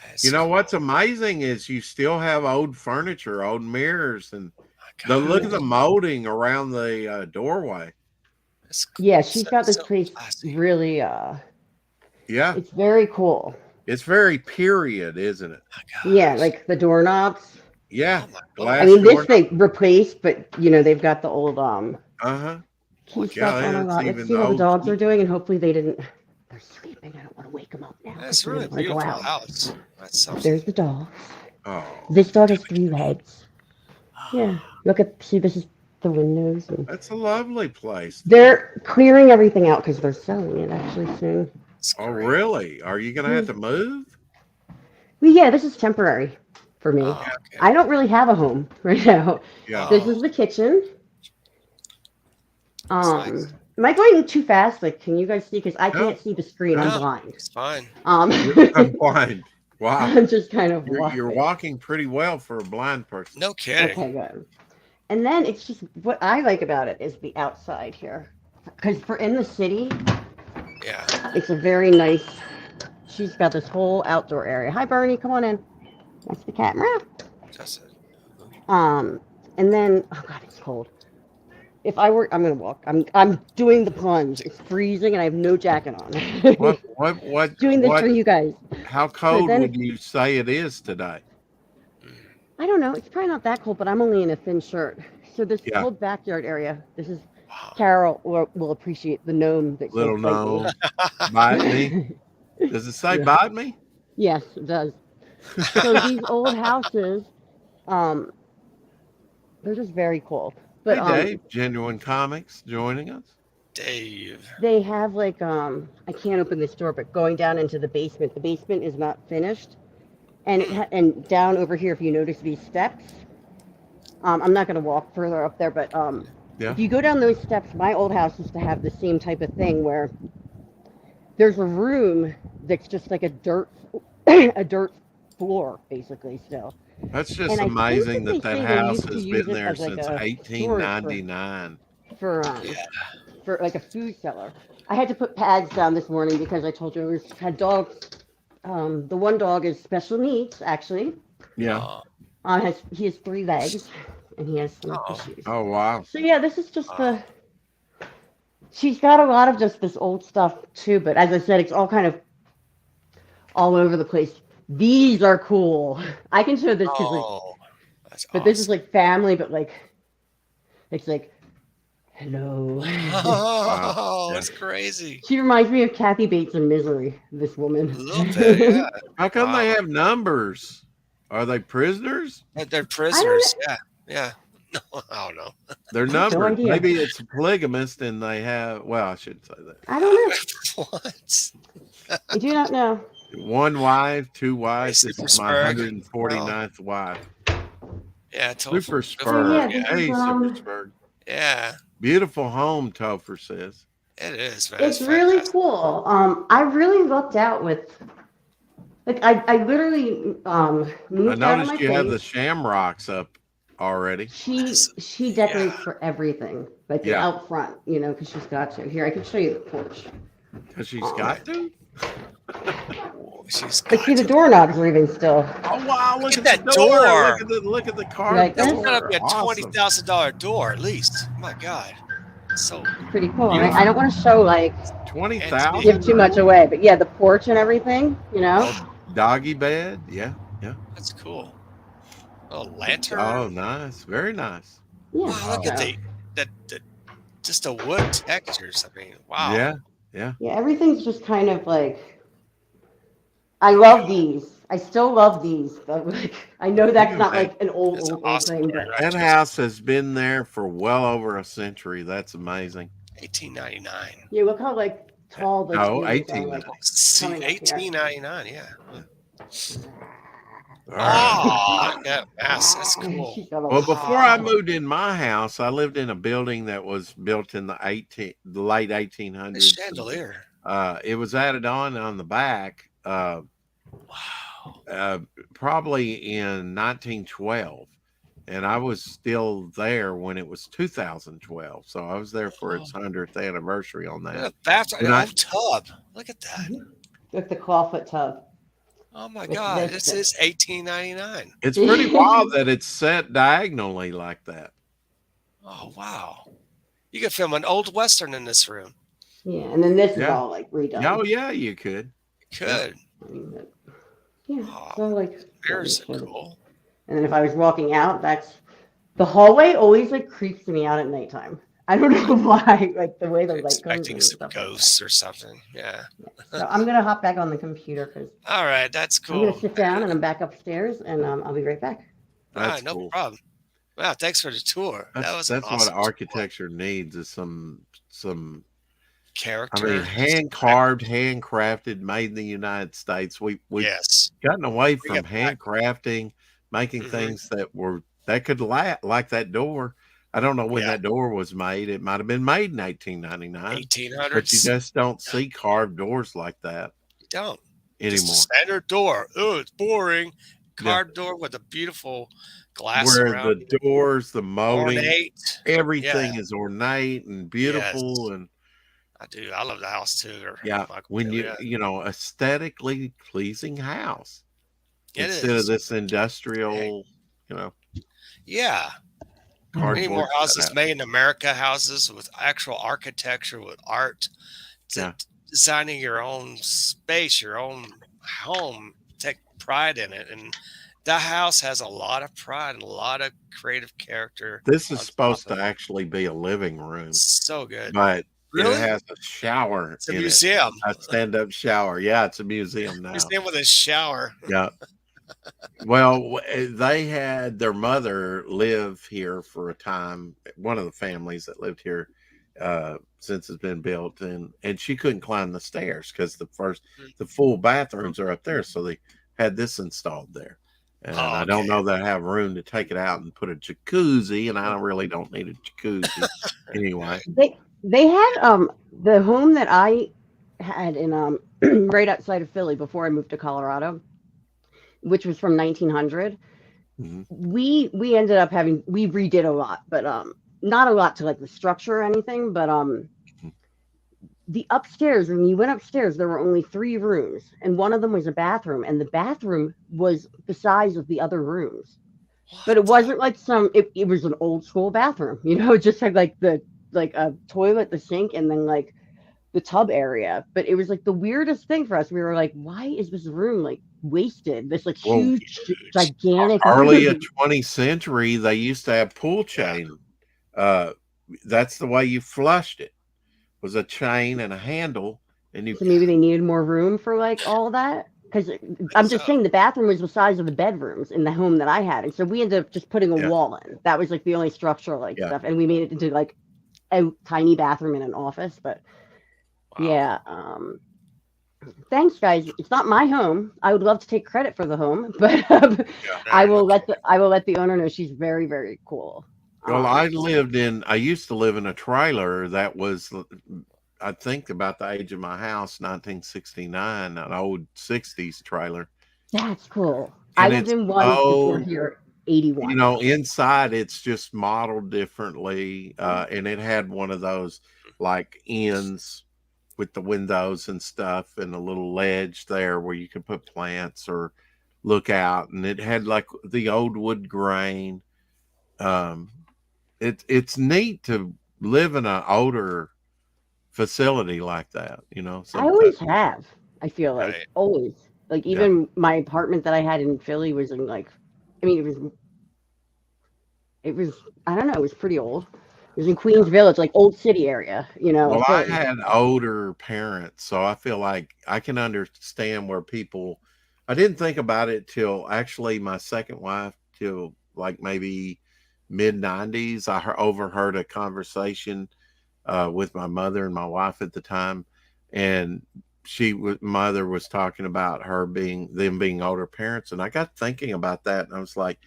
[SPEAKER 2] That's
[SPEAKER 1] You know
[SPEAKER 2] cool.
[SPEAKER 1] what's amazing is you still have old furniture, old mirrors, and
[SPEAKER 2] My God.
[SPEAKER 1] look at the molding around the doorway.
[SPEAKER 2] That's cool.
[SPEAKER 5] Yeah, she's got this
[SPEAKER 2] So
[SPEAKER 5] place
[SPEAKER 2] classy.
[SPEAKER 5] really.
[SPEAKER 1] Yeah,
[SPEAKER 5] It's very cool.
[SPEAKER 1] it's very period, isn't it?
[SPEAKER 2] My
[SPEAKER 5] Yeah,
[SPEAKER 2] gosh.
[SPEAKER 5] like the doorknobs.
[SPEAKER 1] Yeah,
[SPEAKER 2] Oh my
[SPEAKER 5] I
[SPEAKER 1] glass
[SPEAKER 5] mean,
[SPEAKER 1] door.
[SPEAKER 5] this they replaced, but you know they've got the old
[SPEAKER 1] Uh-huh.
[SPEAKER 5] key
[SPEAKER 1] Yeah,
[SPEAKER 5] stuff on a
[SPEAKER 1] it's
[SPEAKER 5] lot. Let's
[SPEAKER 1] even
[SPEAKER 5] see
[SPEAKER 1] the
[SPEAKER 5] how the
[SPEAKER 1] old
[SPEAKER 5] gods
[SPEAKER 1] key.
[SPEAKER 5] are doing, and hopefully they didn't. They're sleeping. I don't want to wake them up now.
[SPEAKER 2] That's
[SPEAKER 5] 'Cause
[SPEAKER 2] a
[SPEAKER 5] we
[SPEAKER 2] really
[SPEAKER 5] don't want to go
[SPEAKER 2] beautiful
[SPEAKER 5] out.
[SPEAKER 2] house. That's something.
[SPEAKER 5] There's the dog.
[SPEAKER 1] Oh,
[SPEAKER 5] This dog has 3 legs. Yeah. Look at, see, this is the windows. And
[SPEAKER 1] that's a lovely place.
[SPEAKER 5] they're clearing everything out because they're selling it actually soon.
[SPEAKER 2] It's
[SPEAKER 1] Oh,
[SPEAKER 2] great.
[SPEAKER 1] really? Are you gonna have to move?
[SPEAKER 5] Well, yeah, this is temporary for me.
[SPEAKER 2] Oh, okay.
[SPEAKER 5] I don't really have a home right now.
[SPEAKER 1] Yeah.
[SPEAKER 5] This is the kitchen.
[SPEAKER 2] nice.
[SPEAKER 5] Am I going too fast? Like, can you guys see? Because I
[SPEAKER 1] No.
[SPEAKER 5] can't see the screen. I'm
[SPEAKER 2] No.
[SPEAKER 5] blind.
[SPEAKER 2] It's fine.
[SPEAKER 1] I'm blind. Wow.
[SPEAKER 5] I'm just kind of
[SPEAKER 1] You're walking pretty well for a blind person.
[SPEAKER 2] No kidding.
[SPEAKER 5] Okay, good. And then it's just what I like about it is the outside here, because for in the city,
[SPEAKER 2] Yeah.
[SPEAKER 5] it's a very nice. She's got this whole outdoor area. Hi, Bernie, come on in. That's the cat. Meow.
[SPEAKER 2] That's it.
[SPEAKER 5] And then oh god, it's cold. If I were, I'm gonna walk. I'm doing the plunge. It's freezing and I have no jacket on.
[SPEAKER 1] What
[SPEAKER 5] Doing this for you guys.
[SPEAKER 1] How cold
[SPEAKER 5] then-
[SPEAKER 1] would you say it is today?
[SPEAKER 5] I don't know. It's probably not that cold, but I'm only in a thin shirt. So this
[SPEAKER 1] Yeah.
[SPEAKER 5] whole backyard area. This is
[SPEAKER 2] Wow.
[SPEAKER 5] Carol will appreciate the gnome that
[SPEAKER 1] Little
[SPEAKER 5] she'll fight me.
[SPEAKER 1] gnome. Bite me? Does it say
[SPEAKER 5] Yeah.
[SPEAKER 1] bite me?
[SPEAKER 5] Yes, it does. So these old houses, they're just very cool. But
[SPEAKER 1] Hey, Dave, Genuine Comics joining us.
[SPEAKER 2] Dave.
[SPEAKER 5] they have like I can't open this door, but going down into the basement. The basement is not finished, and and down over here, if you notice these steps, I'm not going to walk further up there, but
[SPEAKER 1] Yeah.
[SPEAKER 5] if you go down those steps, my old house used to have the same type of thing where there's a room that's just like a dirt floor basically still.
[SPEAKER 1] That's just
[SPEAKER 5] And I think
[SPEAKER 1] amazing
[SPEAKER 5] that
[SPEAKER 1] that
[SPEAKER 5] they
[SPEAKER 1] that
[SPEAKER 5] say they
[SPEAKER 1] house
[SPEAKER 5] used to
[SPEAKER 1] has
[SPEAKER 5] use
[SPEAKER 1] been
[SPEAKER 5] it
[SPEAKER 1] there
[SPEAKER 5] as, like,
[SPEAKER 1] since
[SPEAKER 5] a storage
[SPEAKER 1] 1899.
[SPEAKER 5] for
[SPEAKER 2] Yeah.
[SPEAKER 5] for like a food cellar. I had to put pads down this morning because I told you we had dogs. The one dog is special needs actually.
[SPEAKER 1] Yeah.
[SPEAKER 2] Oh,
[SPEAKER 5] He has 3 legs and he has some
[SPEAKER 2] Oh.
[SPEAKER 5] issues.
[SPEAKER 1] Oh, wow.
[SPEAKER 5] So yeah, this is just the. She's got a lot of just this old stuff too, but as I said, it's all kind of all over the place. These are cool. I can show this because like,
[SPEAKER 2] oh, that's
[SPEAKER 5] but
[SPEAKER 2] awesome.
[SPEAKER 5] this is like family, but like, it's like, hello.
[SPEAKER 2] Oh,
[SPEAKER 1] Yeah.
[SPEAKER 2] it's crazy.
[SPEAKER 5] She reminds me of Kathy Bates in Misery. This
[SPEAKER 2] A
[SPEAKER 5] woman.
[SPEAKER 2] little bit, yeah.
[SPEAKER 1] How come they
[SPEAKER 2] Wow.
[SPEAKER 1] have numbers? Are they prisoners?
[SPEAKER 2] They're prisoners. Yeah. Yeah. No, I don't know.
[SPEAKER 1] They're
[SPEAKER 5] I have no
[SPEAKER 1] numbered.
[SPEAKER 5] idea.
[SPEAKER 1] Maybe it's a polygamist and they have, well, I shouldn't say that.
[SPEAKER 5] I don't know.
[SPEAKER 2] What?
[SPEAKER 5] I do not know.
[SPEAKER 1] 1 wife, 2 wives. This is my
[SPEAKER 2] Supersburg.
[SPEAKER 1] 149th wife.
[SPEAKER 2] Yeah, Topher.
[SPEAKER 1] Supersburg.
[SPEAKER 5] yeah, this
[SPEAKER 1] Hey,
[SPEAKER 5] is,
[SPEAKER 1] Supersburg.
[SPEAKER 2] Yeah,
[SPEAKER 1] Beautiful home, Topher says.
[SPEAKER 2] it is, man.
[SPEAKER 5] It's really
[SPEAKER 2] fantastic.
[SPEAKER 5] cool. I really lucked out with. Like I literally
[SPEAKER 1] I
[SPEAKER 5] moved out of my
[SPEAKER 1] noticed you have the
[SPEAKER 5] place.
[SPEAKER 1] shamrocks up already.
[SPEAKER 5] She decorates
[SPEAKER 2] Yeah.
[SPEAKER 5] for everything, like
[SPEAKER 1] Yeah.
[SPEAKER 5] out front, you know, because she's got to. Here, I can show you the porch.
[SPEAKER 1] Because she's got to.
[SPEAKER 2] Oh, she's
[SPEAKER 5] But
[SPEAKER 2] got
[SPEAKER 5] see, the
[SPEAKER 2] to.
[SPEAKER 5] doorknobs are even still.
[SPEAKER 1] Oh wow! Look
[SPEAKER 2] Look
[SPEAKER 1] at
[SPEAKER 2] at
[SPEAKER 1] the
[SPEAKER 2] that
[SPEAKER 1] door.
[SPEAKER 2] door.
[SPEAKER 1] Look at the car.
[SPEAKER 5] Like
[SPEAKER 2] That's
[SPEAKER 5] this?
[SPEAKER 2] gotta be a
[SPEAKER 1] Awesome.
[SPEAKER 2] $20,000 door at least. My God. So
[SPEAKER 5] Pretty cool. Right?
[SPEAKER 2] Beautiful.
[SPEAKER 5] I don't want to show like
[SPEAKER 1] 20,000.
[SPEAKER 5] give too much away, but yeah, the porch and everything, you know.
[SPEAKER 1] Oh, doggy bed. Yeah.
[SPEAKER 2] that's cool. A lantern.
[SPEAKER 1] Oh, nice. Very nice.
[SPEAKER 5] Yeah.
[SPEAKER 2] Wow, look at
[SPEAKER 5] so-
[SPEAKER 2] the just the wood textures. I mean, wow.
[SPEAKER 1] Yeah.
[SPEAKER 5] Yeah, everything's just kind of like. I love these. I still love these. But like, I know that's not like an old
[SPEAKER 2] That's
[SPEAKER 5] old
[SPEAKER 2] awesome.
[SPEAKER 5] thing, but
[SPEAKER 1] That house has been there for well over a century. That's amazing.
[SPEAKER 2] 1899.
[SPEAKER 5] yeah, look how like tall the
[SPEAKER 1] No,
[SPEAKER 5] trees are,
[SPEAKER 1] 18.
[SPEAKER 5] like,
[SPEAKER 2] See,
[SPEAKER 5] Coming up here.
[SPEAKER 2] 1899. Yeah.
[SPEAKER 1] All right.
[SPEAKER 2] Oh, that mass. That's cool.
[SPEAKER 5] she's got a
[SPEAKER 1] Well,
[SPEAKER 5] lot.
[SPEAKER 1] before I moved in my house, I lived in a building that was built in the late
[SPEAKER 2] The
[SPEAKER 1] 1800s.
[SPEAKER 2] chandelier.
[SPEAKER 1] It was added on the back,
[SPEAKER 2] Wow.
[SPEAKER 1] probably in 1912, and I was still there when it was 2012. So I was there for its 100th anniversary on
[SPEAKER 2] Look at
[SPEAKER 1] that.
[SPEAKER 2] the bathroom.
[SPEAKER 1] And I-
[SPEAKER 2] An old tub. Look at that.
[SPEAKER 5] Look, the clawfoot tub.
[SPEAKER 2] Oh my
[SPEAKER 5] With
[SPEAKER 2] God.
[SPEAKER 5] this-
[SPEAKER 2] This is 1899.
[SPEAKER 1] It's pretty wild that it's set diagonally like that.
[SPEAKER 2] Oh wow. You could film an old western in this room.
[SPEAKER 5] Yeah, and then this is
[SPEAKER 1] Yeah.
[SPEAKER 5] all like redone.
[SPEAKER 1] Oh yeah, you could.
[SPEAKER 2] You could.
[SPEAKER 5] I mean, but, yeah,
[SPEAKER 2] Oh,
[SPEAKER 5] so like.
[SPEAKER 2] there's
[SPEAKER 5] sort of-
[SPEAKER 2] cool.
[SPEAKER 5] And then if I was walking out, that's the hallway always like creeps me out at nighttime. I don't know why, like the way the light comes
[SPEAKER 2] Expecting
[SPEAKER 5] and
[SPEAKER 2] some
[SPEAKER 5] stuff
[SPEAKER 2] ghosts or something. Yeah.
[SPEAKER 5] like that. So I'm gonna hop back on the computer because
[SPEAKER 2] All right, that's
[SPEAKER 5] I'm
[SPEAKER 2] cool.
[SPEAKER 5] gonna sit down and I'm back upstairs and I'll be right back.
[SPEAKER 1] That's
[SPEAKER 2] no
[SPEAKER 1] cool.
[SPEAKER 2] problem. Wow, thanks for the tour. That was an
[SPEAKER 1] That's
[SPEAKER 2] awesome
[SPEAKER 1] what architecture needs is some
[SPEAKER 2] character.
[SPEAKER 1] I mean, hand carved, handcrafted, made in the United States. We've
[SPEAKER 2] Yes.
[SPEAKER 1] gotten away
[SPEAKER 2] Bring
[SPEAKER 1] from
[SPEAKER 2] it back.
[SPEAKER 1] handcrafting, making
[SPEAKER 2] Mhm.
[SPEAKER 1] things that could like that door. I don't know when
[SPEAKER 2] Yeah.
[SPEAKER 1] that door was made. It might have been made in 1899,
[SPEAKER 2] 1800s.
[SPEAKER 1] but you just don't see carved doors like that
[SPEAKER 2] You don't.
[SPEAKER 1] anymore.
[SPEAKER 2] Just a standard door. Oh, it's boring. Carved door with a beautiful glass
[SPEAKER 1] Where
[SPEAKER 2] around
[SPEAKER 1] the doors, the molding,
[SPEAKER 2] ornate.
[SPEAKER 1] everything is ornate and beautiful.
[SPEAKER 2] Yes.
[SPEAKER 1] And
[SPEAKER 2] I do. I love the house too.
[SPEAKER 1] yeah,
[SPEAKER 2] Michael
[SPEAKER 1] when
[SPEAKER 2] Taylor,
[SPEAKER 1] aesthetically pleasing house
[SPEAKER 2] It
[SPEAKER 1] instead
[SPEAKER 2] is.
[SPEAKER 1] of this industrial,
[SPEAKER 2] Yeah. Many
[SPEAKER 1] cardboard
[SPEAKER 2] more houses
[SPEAKER 1] cutout.
[SPEAKER 2] made in America, houses with actual architecture, with art,
[SPEAKER 1] Yeah.
[SPEAKER 2] designing your own space, your own home, take pride in it. And that house has a lot of pride and a lot of creative character.
[SPEAKER 1] This
[SPEAKER 2] on
[SPEAKER 1] is
[SPEAKER 2] top
[SPEAKER 1] supposed
[SPEAKER 2] of
[SPEAKER 1] to
[SPEAKER 2] it.
[SPEAKER 1] actually be a living room,
[SPEAKER 2] So good.
[SPEAKER 1] but
[SPEAKER 2] Really?
[SPEAKER 1] it has a shower
[SPEAKER 2] It's a
[SPEAKER 1] in
[SPEAKER 2] museum.
[SPEAKER 1] it. A stand-up shower. Yeah, it's a museum now.
[SPEAKER 2] Museum with a shower.
[SPEAKER 1] Yeah. Well, they had their mother live here for a time. One of the families that lived here since it's been built, and she couldn't climb the stairs because the full bathrooms are up there, so they had this installed there. And
[SPEAKER 2] Oh,
[SPEAKER 1] I don't
[SPEAKER 2] okay.
[SPEAKER 1] know that I have room to take it out and put a jacuzzi, and I really don't need a jacuzzi anyway.
[SPEAKER 5] They had the home that I had in right outside of Philly before I moved to Colorado, which was from 1900.
[SPEAKER 1] Mhm.
[SPEAKER 5] We ended up we redid a lot, but not a lot to like the structure or anything, but the upstairs, when you went upstairs, there were only 3 rooms, and one of them was a bathroom, and the bathroom was the size of the other rooms. But it wasn't like it was an old school bathroom, it just had like a toilet, the sink, and then like the tub area. But it was like the weirdest thing for us. We were like, why is this room like wasted? This like
[SPEAKER 1] Well,
[SPEAKER 5] huge, gigantic
[SPEAKER 1] early
[SPEAKER 5] room.
[SPEAKER 1] 20th century, they used to have pool chain. That's the way you flushed it, was a chain and a handle, and you
[SPEAKER 5] So maybe they needed more room for like all that. Because I'm just saying the bathroom was the size of the bedrooms in the home that I had, and so we ended up just putting a wall in. That was like the only structural stuff, and we made it into like a tiny bathroom in an office. But yeah, thanks guys. It's not my home. I would love to take credit for the home, but I will let the owner know. She's very, very cool.
[SPEAKER 1] Well, I used to live in a trailer that was, I think, about the age of my house, 1969, an old 60s trailer.
[SPEAKER 5] That's cool.
[SPEAKER 1] And
[SPEAKER 5] I lived in one before here, 81.
[SPEAKER 1] Inside it's just modeled differently, and it had one of those like ends with the windows and stuff, and a little ledge there where you could put plants or look out, and it had like the old wood grain. It's neat to live in an older facility like that,
[SPEAKER 5] I always have. I feel like
[SPEAKER 2] Right.
[SPEAKER 5] always. Like even my apartment that I had in Philly was in like, I mean, it was I don't know, it was pretty old. It was in Queens Village, like old city area,
[SPEAKER 1] Well, I
[SPEAKER 5] Philly.
[SPEAKER 1] had older parents, so I feel like I can understand where people. I didn't think about it till actually my second wife, till like maybe mid 90s. I overheard a conversation with my mother and my wife at the time, and mother was talking about them being older parents, and I got thinking about that, and I was like,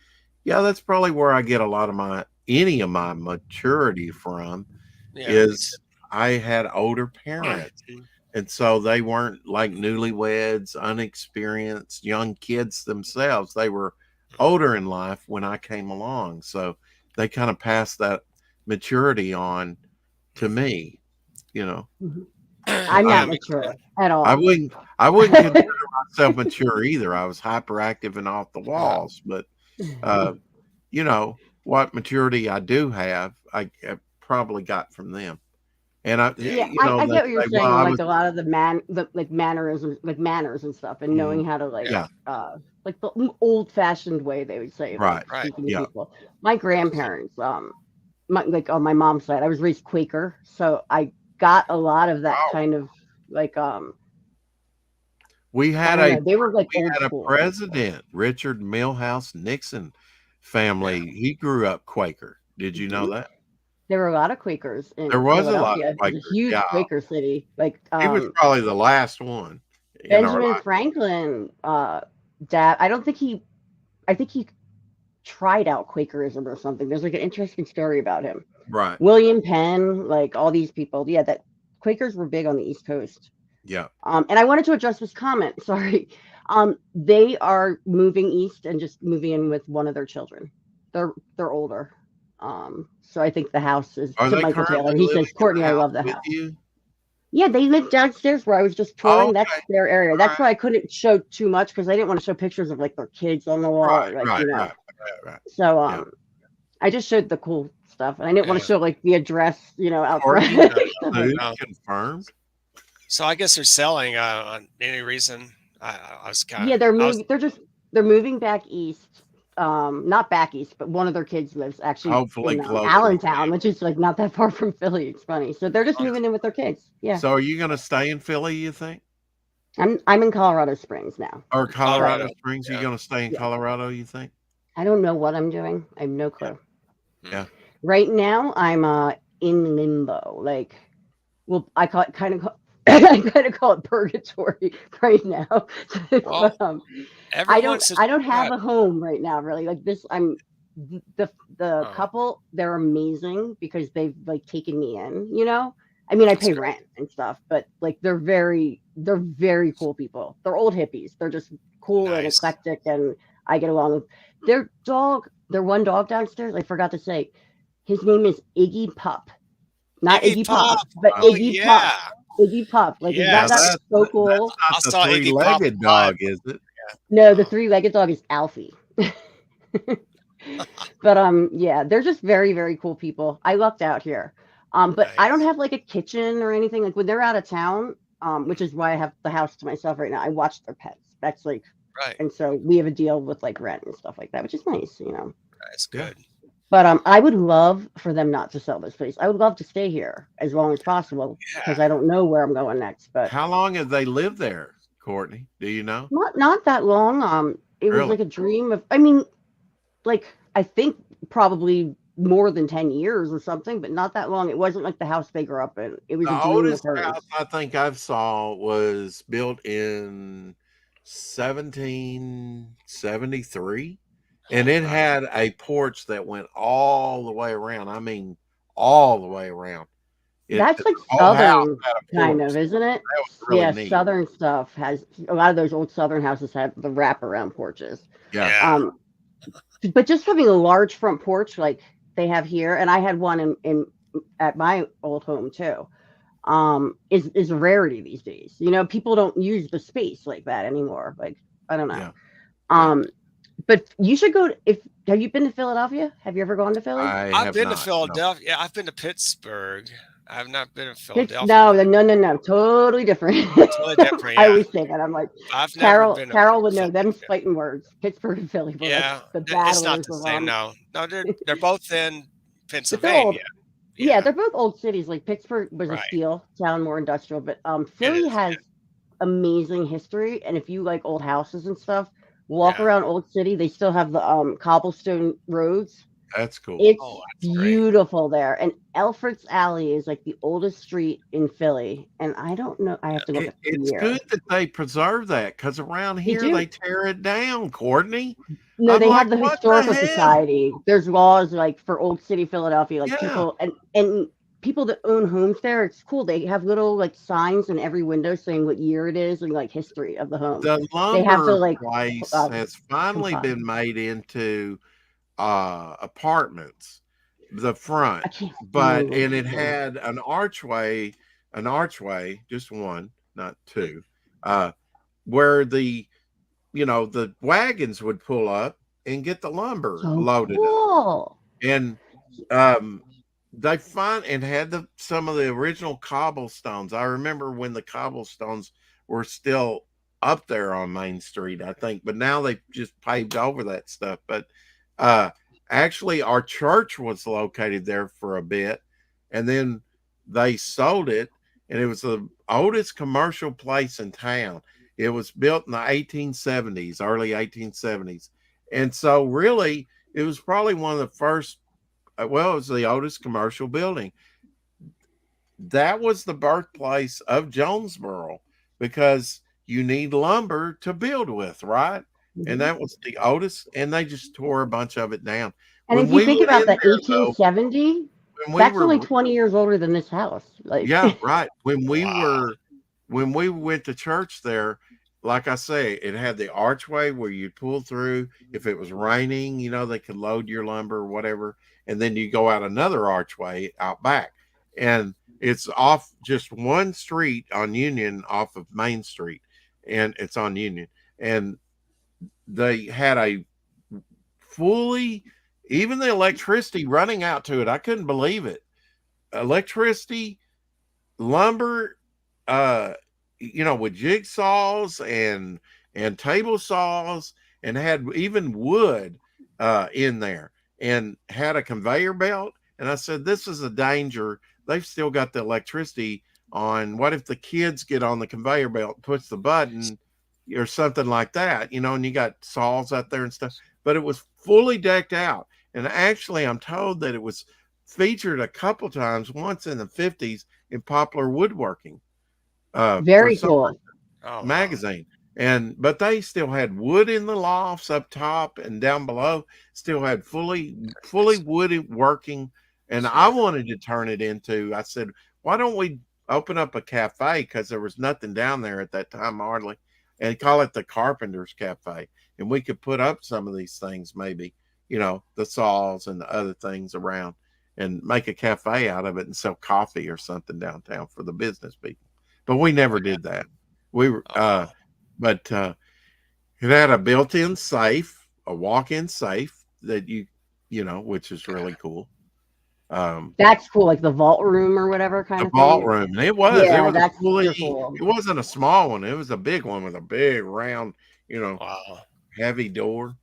[SPEAKER 1] yeah, that's probably where I get a lot of any of my maturity from.
[SPEAKER 2] Yeah.
[SPEAKER 1] Is I had older parents, and so they weren't like newlyweds, unexperienced young kids themselves. They were older in life when I came along, so they kind of passed that maturity on to me.
[SPEAKER 5] I'm not mature at all.
[SPEAKER 1] I wouldn't consider myself mature either. I was hyperactive and off the walls, but what maturity I do have, I probably got from them. And
[SPEAKER 5] Yeah,
[SPEAKER 1] you know,
[SPEAKER 5] I
[SPEAKER 1] they
[SPEAKER 5] get what you're
[SPEAKER 1] say,
[SPEAKER 5] saying.
[SPEAKER 1] well, I
[SPEAKER 5] Like
[SPEAKER 1] was,
[SPEAKER 5] a lot of the like mannerisms, like manners and stuff, and knowing how to
[SPEAKER 1] yeah,
[SPEAKER 5] like the old fashioned way they would say like
[SPEAKER 1] right,
[SPEAKER 2] Right.
[SPEAKER 5] speaking to
[SPEAKER 1] yeah,
[SPEAKER 5] people. My grandparents, like on my mom's side, I was raised Quaker, so I got a lot of that
[SPEAKER 1] oh,
[SPEAKER 5] kind of like
[SPEAKER 1] we
[SPEAKER 5] I
[SPEAKER 1] had
[SPEAKER 5] don't
[SPEAKER 1] a
[SPEAKER 5] know. They were like
[SPEAKER 1] we
[SPEAKER 5] old
[SPEAKER 1] had a
[SPEAKER 5] school.
[SPEAKER 1] president, Richard Milhouse Nixon
[SPEAKER 2] Yeah.
[SPEAKER 1] family. He grew up Quaker. Did you know
[SPEAKER 5] Mhm.
[SPEAKER 1] that?
[SPEAKER 5] There were a lot of Quakers in
[SPEAKER 1] There was a lot of
[SPEAKER 5] Philadelphia. It was a
[SPEAKER 1] Quakers.
[SPEAKER 5] huge
[SPEAKER 1] Yeah,
[SPEAKER 5] Quaker city. Like
[SPEAKER 1] he was probably the last one in our
[SPEAKER 5] Benjamin
[SPEAKER 1] life.
[SPEAKER 5] Franklin, dad. I don't think he. I think he tried out Quakerism or something. There's like an interesting story about him.
[SPEAKER 1] Right.
[SPEAKER 5] William Penn, like all these people. Yeah, that Quakers were big on the East Coast.
[SPEAKER 1] Yeah.
[SPEAKER 5] And I wanted to address this comment. Sorry. They are moving east and just moving in with one of their children. They're older. So I think the house is
[SPEAKER 1] Are
[SPEAKER 5] to
[SPEAKER 1] they
[SPEAKER 5] Michael
[SPEAKER 1] currently
[SPEAKER 5] Taylor. He
[SPEAKER 1] living
[SPEAKER 5] says,
[SPEAKER 1] in the
[SPEAKER 5] Courtney, I
[SPEAKER 1] house
[SPEAKER 5] love the
[SPEAKER 1] with
[SPEAKER 5] house.
[SPEAKER 1] you?
[SPEAKER 5] Yeah, they live downstairs where I was just
[SPEAKER 1] Oh,
[SPEAKER 5] touring. That's
[SPEAKER 1] okay.
[SPEAKER 5] their area.
[SPEAKER 1] All
[SPEAKER 5] That's
[SPEAKER 1] right.
[SPEAKER 5] why I couldn't show too much because I didn't want to show pictures of like their kids on the wall
[SPEAKER 1] Right.
[SPEAKER 5] or like
[SPEAKER 1] Right.
[SPEAKER 5] you know.
[SPEAKER 1] Right.
[SPEAKER 5] So
[SPEAKER 1] Yeah.
[SPEAKER 5] I just showed the cool stuff, and I didn't want to
[SPEAKER 2] Yeah.
[SPEAKER 5] show like the address, you know, out
[SPEAKER 1] Courtney,
[SPEAKER 5] front.
[SPEAKER 1] food
[SPEAKER 2] No.
[SPEAKER 1] confirmed.
[SPEAKER 2] So I guess they're selling on any reason. I was kind
[SPEAKER 5] Yeah,
[SPEAKER 2] of.
[SPEAKER 5] they're
[SPEAKER 2] I was.
[SPEAKER 5] moving. They're moving back east. Not back east, but one of their kids lives actually
[SPEAKER 1] Hopefully
[SPEAKER 5] in
[SPEAKER 1] closer to
[SPEAKER 5] Allentown,
[SPEAKER 1] you.
[SPEAKER 5] which is like not that far from Philly. It's funny. So they're just moving in with their kids. Yeah,
[SPEAKER 1] So are you going to stay in Philly, you think?
[SPEAKER 5] I'm in Colorado Springs now.
[SPEAKER 1] Or Colorado
[SPEAKER 2] Colorado.
[SPEAKER 1] Springs? Are you
[SPEAKER 2] Yeah.
[SPEAKER 1] going to stay in
[SPEAKER 5] Yeah,
[SPEAKER 1] Colorado, you think?
[SPEAKER 5] I don't know what I'm doing. I have no
[SPEAKER 1] Yeah.
[SPEAKER 5] clue.
[SPEAKER 1] Yeah.
[SPEAKER 5] Right now, I'm in limbo. Like, well, I call it kind of. I kind of call it purgatory right now.
[SPEAKER 2] Well,
[SPEAKER 5] But, I
[SPEAKER 2] everyone
[SPEAKER 5] don't I don't
[SPEAKER 2] go
[SPEAKER 5] have
[SPEAKER 2] ahead.
[SPEAKER 5] a home right now really. Like this the
[SPEAKER 2] Oh,
[SPEAKER 5] couple, they're amazing because they've like taken me in, you know? I mean, I
[SPEAKER 2] that's
[SPEAKER 5] pay
[SPEAKER 2] good.
[SPEAKER 5] rent and stuff, but like they're very cool people. They're old hippies. They're just cool and
[SPEAKER 2] Nice.
[SPEAKER 5] eclectic and I get along with their one dog downstairs. I forgot to say his name is Iggy Pup. Not
[SPEAKER 2] Iggy
[SPEAKER 5] Iggy
[SPEAKER 2] Pop.
[SPEAKER 5] Pop, but
[SPEAKER 2] Oh
[SPEAKER 5] Iggy Pup.
[SPEAKER 2] yeah.
[SPEAKER 5] Iggy Pup. Like, is
[SPEAKER 1] Now
[SPEAKER 5] that
[SPEAKER 2] Yes.
[SPEAKER 5] not so cool?
[SPEAKER 1] that's
[SPEAKER 2] I
[SPEAKER 1] not the
[SPEAKER 2] saw Iggy Pop
[SPEAKER 1] three-legged
[SPEAKER 2] live.
[SPEAKER 1] dog, is it?
[SPEAKER 5] No, the
[SPEAKER 2] Oh,
[SPEAKER 5] three-legged dog is Alfie. But yeah, they're just very cool people. I lucked out here. But I don't
[SPEAKER 2] nice.
[SPEAKER 5] have like a kitchen or anything. Like when they're out of town, which is why I have the house to myself right now. I watch their pets. That's like,
[SPEAKER 2] Right.
[SPEAKER 5] and so we have a deal with like rent and stuff like that, which is nice, you know.
[SPEAKER 2] That's
[SPEAKER 1] Yeah.
[SPEAKER 2] good.
[SPEAKER 5] But I would love for them not to sell this place. I would love to stay here as long as possible because
[SPEAKER 2] Yeah.
[SPEAKER 5] I don't know where I'm going next. But
[SPEAKER 1] How long have they lived there, Courtney? Do you know?
[SPEAKER 5] not that long. It was
[SPEAKER 1] Really?
[SPEAKER 5] like a dream of. I mean, like I think probably more than 10 years or something, but not that long. It wasn't like the house they grew up in. It was a
[SPEAKER 1] The
[SPEAKER 5] dream of
[SPEAKER 1] oldest
[SPEAKER 5] hers.
[SPEAKER 1] house I think I've saw was built in 1773, and it
[SPEAKER 2] Wow.
[SPEAKER 1] had a porch that went all the way around. I mean, all the way around.
[SPEAKER 5] That's like
[SPEAKER 1] The whole house
[SPEAKER 5] southern
[SPEAKER 1] had a
[SPEAKER 5] kind
[SPEAKER 1] porch.
[SPEAKER 5] of, isn't it?
[SPEAKER 1] That was really
[SPEAKER 5] Yeah,
[SPEAKER 1] neat.
[SPEAKER 5] southern stuff has a lot of those old southern houses have the wraparound porches.
[SPEAKER 1] Yeah.
[SPEAKER 2] Yeah.
[SPEAKER 5] But just having a large front porch like they have here, and I had one in at my old home too, is a rarity these days. You know, people don't use the space like that anymore. Like, I don't know.
[SPEAKER 1] Yeah.
[SPEAKER 5] But you should go have you been to Philadelphia? Have you ever gone to Philly?
[SPEAKER 1] I
[SPEAKER 2] I've
[SPEAKER 1] have
[SPEAKER 2] been to
[SPEAKER 1] not. No.
[SPEAKER 2] Philadelphia. Yeah, I've been to Pittsburgh. I've not been to Philadelphia.
[SPEAKER 5] No, totally different.
[SPEAKER 2] Totally different.
[SPEAKER 5] I
[SPEAKER 2] Yeah.
[SPEAKER 5] always say that. I'm like,
[SPEAKER 2] I've never been to
[SPEAKER 5] Carol would know them
[SPEAKER 2] Philadelphia.
[SPEAKER 5] fighting words. Pittsburgh and Philly were
[SPEAKER 2] Yeah.
[SPEAKER 5] like the
[SPEAKER 2] It's not
[SPEAKER 5] battlers
[SPEAKER 2] the
[SPEAKER 5] of
[SPEAKER 2] same. No, they're both in
[SPEAKER 5] but they're old.
[SPEAKER 2] Pennsylvania.
[SPEAKER 5] Yeah, they're both old cities. Like Pittsburgh was a
[SPEAKER 2] Right.
[SPEAKER 5] steel town, more industrial, but
[SPEAKER 2] It
[SPEAKER 5] Philly
[SPEAKER 2] is.
[SPEAKER 5] has amazing history. And if you like old houses and stuff, walk
[SPEAKER 2] Yeah.
[SPEAKER 5] around Old City. They still have the cobblestone roads.
[SPEAKER 1] That's cool.
[SPEAKER 5] It's
[SPEAKER 2] Oh, that's great.
[SPEAKER 5] beautiful there. And Alfred's Alley is like the oldest street in Philly. And I don't know. I have to look at the
[SPEAKER 1] It's
[SPEAKER 5] year.
[SPEAKER 1] good that they preserve that because around here
[SPEAKER 5] do.
[SPEAKER 1] they tear it down, Courtney.
[SPEAKER 5] No,
[SPEAKER 1] I'm
[SPEAKER 5] they
[SPEAKER 1] like,
[SPEAKER 5] have the
[SPEAKER 1] what the
[SPEAKER 5] historical
[SPEAKER 1] hell?
[SPEAKER 5] society. There's laws like for Old City, Philadelphia, like
[SPEAKER 1] Yeah.
[SPEAKER 5] people and people that own homes there. It's cool. They have little like signs in every window saying what year it is and like history of the home.
[SPEAKER 1] The
[SPEAKER 5] They have to
[SPEAKER 1] lumber
[SPEAKER 5] like
[SPEAKER 1] place
[SPEAKER 5] uh,
[SPEAKER 1] has finally
[SPEAKER 5] comply.
[SPEAKER 1] been made into apartments, the front,
[SPEAKER 5] I can't
[SPEAKER 1] but
[SPEAKER 5] stand
[SPEAKER 1] and it
[SPEAKER 5] them.
[SPEAKER 1] had an archway, just one, not two, where the the wagons would pull up and get the lumber
[SPEAKER 5] So
[SPEAKER 1] loaded up.
[SPEAKER 5] cool.
[SPEAKER 1] And they find and had some of the original cobblestones. I remember when the cobblestones were still up there on Main Street, I think, but now they just paved over that stuff. But uh, actually, our church was located there for a bit, and then they sold it, and it was the oldest commercial place in town. It was built in the 1870s, early 1870s, and so really, it was probably one of the first. Well, it was the oldest commercial building. That was the birthplace of Jonesboro because you need lumber to build with, right? And
[SPEAKER 5] Mhm.
[SPEAKER 1] that was the oldest, and they just tore a bunch of it down.
[SPEAKER 5] And
[SPEAKER 1] When
[SPEAKER 5] if you
[SPEAKER 1] we
[SPEAKER 5] think
[SPEAKER 1] went
[SPEAKER 5] about
[SPEAKER 1] in
[SPEAKER 5] the
[SPEAKER 1] there, though,
[SPEAKER 5] 1870,
[SPEAKER 1] when we
[SPEAKER 5] that's only
[SPEAKER 1] were
[SPEAKER 5] 20 years older than this house. Like,
[SPEAKER 1] yeah, right.
[SPEAKER 2] Wow.
[SPEAKER 1] When we went to church there, like I say, it had the archway where you'd pull through. If it was raining, they could load your lumber or whatever, and then you go out another archway out back. And it's off just one street on Union off of Main Street, and it's on Union. And they had a fully even the electricity running out to it. I couldn't believe it. Electricity, lumber, uh with jigsaws and table saws, and had even wood in there, and had a conveyor belt. And I said, this is a danger. They've still got the electricity on. What if the kids get on the conveyor belt, push the button or something like that, and you got saws out there and stuff. But it was fully decked out, and actually I'm told that it was featured a couple times, once in the 50s, in Popular Woodworking for
[SPEAKER 5] very
[SPEAKER 1] some
[SPEAKER 5] cool.
[SPEAKER 2] Oh, wow.
[SPEAKER 1] magazine. But they still had wood in the lofts up top, and down below still had fully wood working. And I
[SPEAKER 2] Sure.
[SPEAKER 1] wanted to turn it into, I said, why don't we open up a cafe, because there was nothing down there at that time hardly, and call it the Carpenter's Cafe, and we could put up some of these things, maybe, the saws and the other things around, and make a cafe out of it and sell coffee or something downtown for the business people. But we never did that. We were,
[SPEAKER 2] Oh, wow.
[SPEAKER 1] but it had a built-in safe, a walk-in safe that which is really cool.
[SPEAKER 5] That's cool, like the vault room or whatever kind
[SPEAKER 1] The
[SPEAKER 5] of
[SPEAKER 1] vault
[SPEAKER 5] thing.
[SPEAKER 1] room. It
[SPEAKER 5] Yeah,
[SPEAKER 1] was a
[SPEAKER 5] that's
[SPEAKER 1] fully.
[SPEAKER 5] super cool.
[SPEAKER 1] It wasn't a small one. It was a big one with a big round,
[SPEAKER 2] Wow.
[SPEAKER 1] heavy door.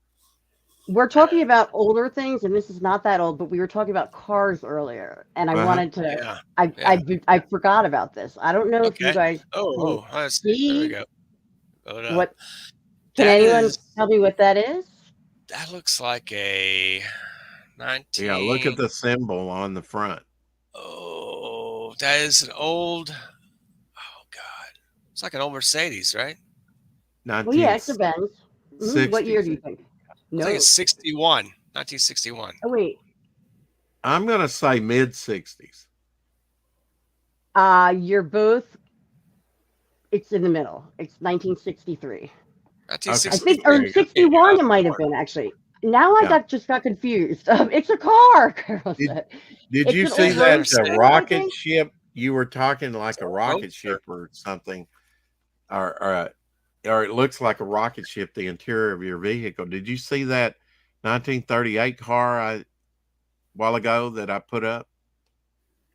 [SPEAKER 5] We're talking about older things, and this is not that old, but we were talking about cars earlier, and I
[SPEAKER 1] Uh-huh.
[SPEAKER 5] wanted to.
[SPEAKER 2] Yeah.
[SPEAKER 5] I
[SPEAKER 2] Yeah.
[SPEAKER 5] I forgot about this. I don't know if you
[SPEAKER 2] Okay.
[SPEAKER 5] guys can
[SPEAKER 2] Oh, I see. There we
[SPEAKER 5] see
[SPEAKER 2] go. Load up.
[SPEAKER 5] what. Can
[SPEAKER 2] That
[SPEAKER 5] anyone
[SPEAKER 2] is.
[SPEAKER 5] tell me what that is?
[SPEAKER 2] That looks like a
[SPEAKER 1] Yeah, look
[SPEAKER 2] 19.
[SPEAKER 1] at the symbol on the front.
[SPEAKER 2] Oh, that is an old. Oh God, it's like an old Mercedes, right?
[SPEAKER 5] Well, yeah, it's a Benz. What year
[SPEAKER 1] 1960s.
[SPEAKER 5] do you think?
[SPEAKER 2] I think
[SPEAKER 5] No.
[SPEAKER 2] it's 61, 1961.
[SPEAKER 5] Oh wait.
[SPEAKER 1] I'm gonna say mid 60s.
[SPEAKER 5] You're both. It's in the middle. It's 1963. I think, or
[SPEAKER 2] 1963. Okay,
[SPEAKER 5] 61.
[SPEAKER 2] yeah,
[SPEAKER 5] It might have been actually. Now I
[SPEAKER 1] Yeah.
[SPEAKER 5] got confused. It's a car. Carol
[SPEAKER 1] Did,
[SPEAKER 5] said.
[SPEAKER 1] did
[SPEAKER 5] It's
[SPEAKER 1] you
[SPEAKER 5] an
[SPEAKER 1] see
[SPEAKER 5] old
[SPEAKER 1] that
[SPEAKER 5] roadster, I
[SPEAKER 1] rocket
[SPEAKER 5] think.
[SPEAKER 1] ship? You were talking like a rocket
[SPEAKER 2] Roadster.
[SPEAKER 1] ship or something, or it looks like a rocket ship, the interior of your vehicle. Did you see that 1938 car a while ago that I put up?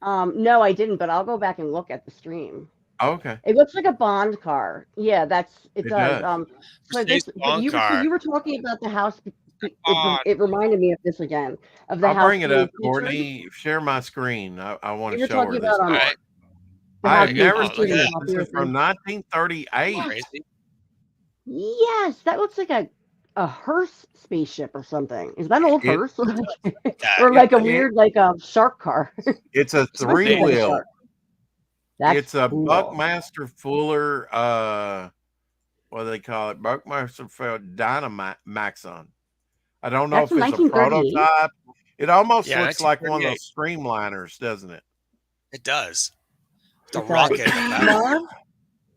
[SPEAKER 5] No, I didn't, but I'll go back and look at the stream.
[SPEAKER 1] Oh, okay,
[SPEAKER 5] It looks like a Bond car. Yeah, it
[SPEAKER 1] it
[SPEAKER 5] does.
[SPEAKER 1] does.
[SPEAKER 5] So
[SPEAKER 2] Mercedes
[SPEAKER 5] but
[SPEAKER 2] Bond car.
[SPEAKER 5] you were talking about the house.
[SPEAKER 2] On.
[SPEAKER 5] It reminded me of this again, of the
[SPEAKER 1] I'll
[SPEAKER 5] house
[SPEAKER 1] bring it
[SPEAKER 5] being
[SPEAKER 1] up,
[SPEAKER 5] featured.
[SPEAKER 1] Courtney. Share my screen. I want
[SPEAKER 5] You
[SPEAKER 1] to
[SPEAKER 5] were
[SPEAKER 1] show her
[SPEAKER 5] talking
[SPEAKER 1] this
[SPEAKER 5] about
[SPEAKER 2] All
[SPEAKER 1] car.
[SPEAKER 2] right.
[SPEAKER 5] the
[SPEAKER 1] I
[SPEAKER 5] house
[SPEAKER 1] have
[SPEAKER 5] being
[SPEAKER 2] Oh,
[SPEAKER 1] never
[SPEAKER 2] look
[SPEAKER 5] featured
[SPEAKER 1] seen
[SPEAKER 2] at
[SPEAKER 5] in
[SPEAKER 1] it.
[SPEAKER 2] that.
[SPEAKER 1] This
[SPEAKER 5] popular
[SPEAKER 1] is from
[SPEAKER 5] things.
[SPEAKER 1] 1938.
[SPEAKER 5] Yes,
[SPEAKER 2] Crazy.
[SPEAKER 5] yes, that looks like a hearse spaceship or something. Is that an old
[SPEAKER 1] It,
[SPEAKER 5] hearse?
[SPEAKER 2] That.
[SPEAKER 5] Or
[SPEAKER 1] it,
[SPEAKER 5] like a
[SPEAKER 1] it
[SPEAKER 5] weird like a shark car?
[SPEAKER 1] it's a
[SPEAKER 2] It's
[SPEAKER 5] Must
[SPEAKER 1] three
[SPEAKER 5] look like a
[SPEAKER 2] amazing.
[SPEAKER 1] wheel.
[SPEAKER 5] shark. That's
[SPEAKER 1] It's a
[SPEAKER 5] cool.
[SPEAKER 1] Buckmaster Fuller. What do they call it? Buckmaster Fuller Dynamaxon. I don't know
[SPEAKER 5] That's
[SPEAKER 1] if
[SPEAKER 5] from
[SPEAKER 1] it's a
[SPEAKER 5] 1938.
[SPEAKER 1] prototype. It almost
[SPEAKER 2] Yeah,
[SPEAKER 1] looks like one of
[SPEAKER 2] 1938.
[SPEAKER 1] those streamliners, doesn't it?
[SPEAKER 2] It does. The
[SPEAKER 5] It does.
[SPEAKER 2] rocket in the back.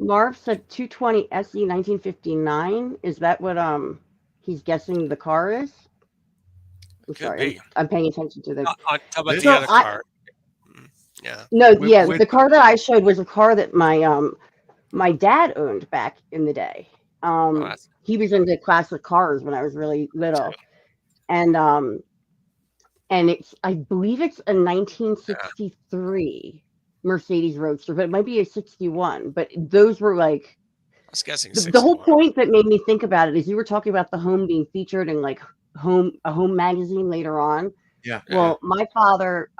[SPEAKER 5] Marv said 220 SE 1959. Is that what he's guessing the car is? I'm
[SPEAKER 2] Could
[SPEAKER 5] sorry.
[SPEAKER 2] be.
[SPEAKER 5] I'm paying attention to the.
[SPEAKER 2] On top of
[SPEAKER 1] This,
[SPEAKER 2] the
[SPEAKER 5] So
[SPEAKER 2] other
[SPEAKER 5] I
[SPEAKER 2] car. Yeah.
[SPEAKER 5] no, yeah,
[SPEAKER 1] with
[SPEAKER 5] the car that I showed was a car that my dad owned back in the day.
[SPEAKER 2] Oh, that's
[SPEAKER 5] He was into classic cars when I was really
[SPEAKER 2] too.
[SPEAKER 5] little, and and I believe it's a 1963 Mercedes Roadster, but it might be a 61. But those were like
[SPEAKER 2] I was guessing
[SPEAKER 5] the whole
[SPEAKER 2] 61.
[SPEAKER 5] point that made me think about it is you were talking about the home being featured in like a home magazine later on.
[SPEAKER 1] Yeah.
[SPEAKER 5] Well, my father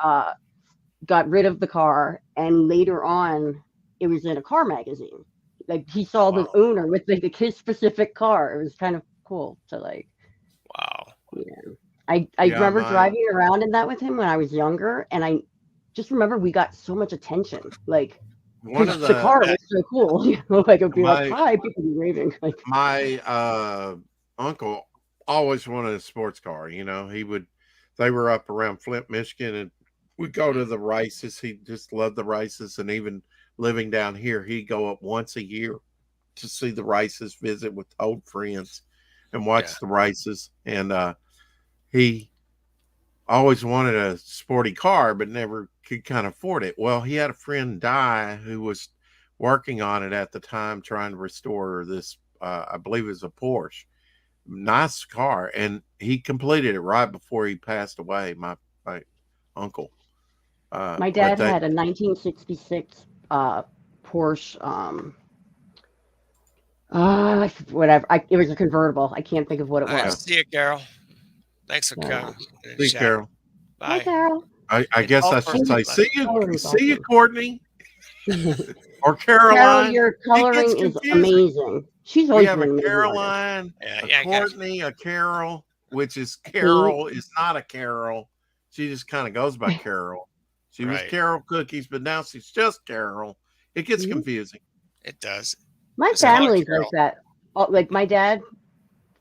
[SPEAKER 5] got rid of the car, and later on, it was in a car magazine. Like he saw the
[SPEAKER 1] Wow.
[SPEAKER 5] owner with like his specific car. It was kind of cool to like.
[SPEAKER 2] Wow.
[SPEAKER 5] Yeah. I
[SPEAKER 1] Yeah,
[SPEAKER 5] remember
[SPEAKER 1] my
[SPEAKER 5] driving around in that with him when I was younger, and I just remember we got so much attention, like
[SPEAKER 1] one of
[SPEAKER 5] because the
[SPEAKER 1] the
[SPEAKER 5] car was so cool. You know, like it'd be like,
[SPEAKER 1] my
[SPEAKER 5] "Hi," people be waving. Like,
[SPEAKER 1] my uncle always wanted a sports car. You know, they were up around Flint, Michigan, and we'd go to the races. He just loved the races, and even living down here, he'd go up once a year to see the races, visit with old friends, and watch
[SPEAKER 2] Yeah.
[SPEAKER 1] the races. And he always wanted a sporty car, but never could kind of afford it. Well, he had a friend die who was working on it at the time, trying to restore this. I believe it was a Porsche, nice car, and he completed it right before he passed away. My uncle.
[SPEAKER 5] my
[SPEAKER 1] But
[SPEAKER 5] dad had a 1966 Porsche. Whatever. It was a convertible. I can't think of what it
[SPEAKER 2] All right.
[SPEAKER 5] was.
[SPEAKER 2] See you, Carol. Thanks for
[SPEAKER 5] Yeah.
[SPEAKER 2] coming.
[SPEAKER 1] see, Carol.
[SPEAKER 5] Hi,
[SPEAKER 2] Bye.
[SPEAKER 5] Carol.
[SPEAKER 1] I
[SPEAKER 2] It's
[SPEAKER 1] guess
[SPEAKER 2] all
[SPEAKER 1] I should
[SPEAKER 2] perfect,
[SPEAKER 1] say,
[SPEAKER 2] buddy.
[SPEAKER 1] see you,
[SPEAKER 5] Awesome.
[SPEAKER 1] Courtney or
[SPEAKER 5] Carol,
[SPEAKER 1] Caroline.
[SPEAKER 5] your
[SPEAKER 1] It gets
[SPEAKER 5] coloring is
[SPEAKER 1] confusing.
[SPEAKER 5] amazing. She's
[SPEAKER 1] We
[SPEAKER 5] always
[SPEAKER 1] have
[SPEAKER 5] been
[SPEAKER 1] a
[SPEAKER 5] an amazing artist.
[SPEAKER 1] Caroline,
[SPEAKER 2] Yeah,
[SPEAKER 1] a
[SPEAKER 2] yeah, I got you.
[SPEAKER 1] Courtney, a Carol, which is Carol is not a Carol. She just kind of goes by Carol. She was
[SPEAKER 2] Right.
[SPEAKER 1] Carol Cookies, but now she's just Carol. It gets
[SPEAKER 5] Mhm.
[SPEAKER 1] confusing.
[SPEAKER 2] It does.
[SPEAKER 5] My
[SPEAKER 2] Just call her
[SPEAKER 5] family's
[SPEAKER 2] Carol.
[SPEAKER 5] like that. Like my dad,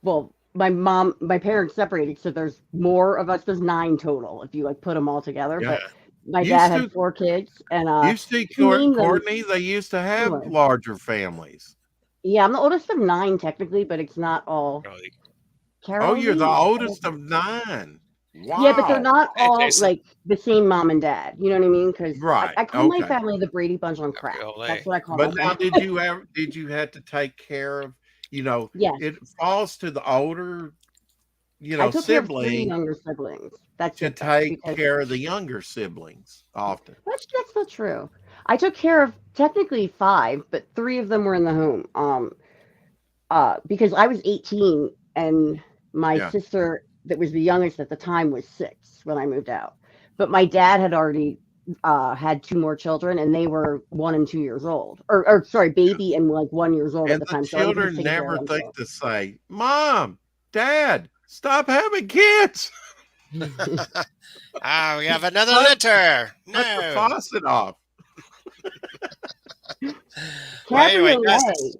[SPEAKER 5] well, my parents separated, so there's more of us. There's 9 total if you like put them all together.
[SPEAKER 1] Yeah.
[SPEAKER 5] But my
[SPEAKER 1] Used
[SPEAKER 5] dad had
[SPEAKER 1] to
[SPEAKER 5] 4 kids, and
[SPEAKER 1] you see
[SPEAKER 5] he named them.
[SPEAKER 1] Courtney, they used to have
[SPEAKER 5] Anyway,
[SPEAKER 1] larger families.
[SPEAKER 5] yeah, I'm the oldest of 9 technically, but it's not all.
[SPEAKER 2] Really.
[SPEAKER 5] Carol
[SPEAKER 1] Oh, you're the
[SPEAKER 5] Lee.
[SPEAKER 1] oldest of 9.
[SPEAKER 5] Yeah, but they're
[SPEAKER 1] Wow.
[SPEAKER 5] not
[SPEAKER 2] Hey,
[SPEAKER 5] all
[SPEAKER 2] Jason.
[SPEAKER 5] like the same mom and dad. You know what I mean? Because
[SPEAKER 1] Right.
[SPEAKER 5] I call my
[SPEAKER 1] Okay.
[SPEAKER 5] family the Brady Bunch on crack.
[SPEAKER 2] Cabriolet.
[SPEAKER 5] That's what I call
[SPEAKER 1] But
[SPEAKER 5] my
[SPEAKER 1] now,
[SPEAKER 5] family.
[SPEAKER 1] did you have to take care of,
[SPEAKER 5] Yes,
[SPEAKER 1] it falls to the older,
[SPEAKER 5] I took care of 3
[SPEAKER 1] sibling
[SPEAKER 5] younger siblings. That's
[SPEAKER 1] to
[SPEAKER 5] it, though,
[SPEAKER 1] take
[SPEAKER 5] because
[SPEAKER 1] care of the younger siblings often.
[SPEAKER 5] that's not true. I took care of technically 5, but 3 of them were in the home. Because I was 18 and my
[SPEAKER 1] Yeah.
[SPEAKER 5] sister that was the youngest at the time was 6 when I moved out. But my dad had already had 2 more children, and they were 1 and 2 years old, or sorry, baby and like 1 years old at
[SPEAKER 1] And
[SPEAKER 5] the
[SPEAKER 1] the
[SPEAKER 5] time. So everybody was
[SPEAKER 1] children
[SPEAKER 5] taking care of
[SPEAKER 1] never
[SPEAKER 5] them.
[SPEAKER 1] think to say, Mom, Dad, stop having kids.
[SPEAKER 2] We have another
[SPEAKER 1] Let-
[SPEAKER 2] litter.
[SPEAKER 1] Let the
[SPEAKER 2] No.
[SPEAKER 1] faucet off.
[SPEAKER 2] Well, anyway, guys,
[SPEAKER 5] Cabriolet.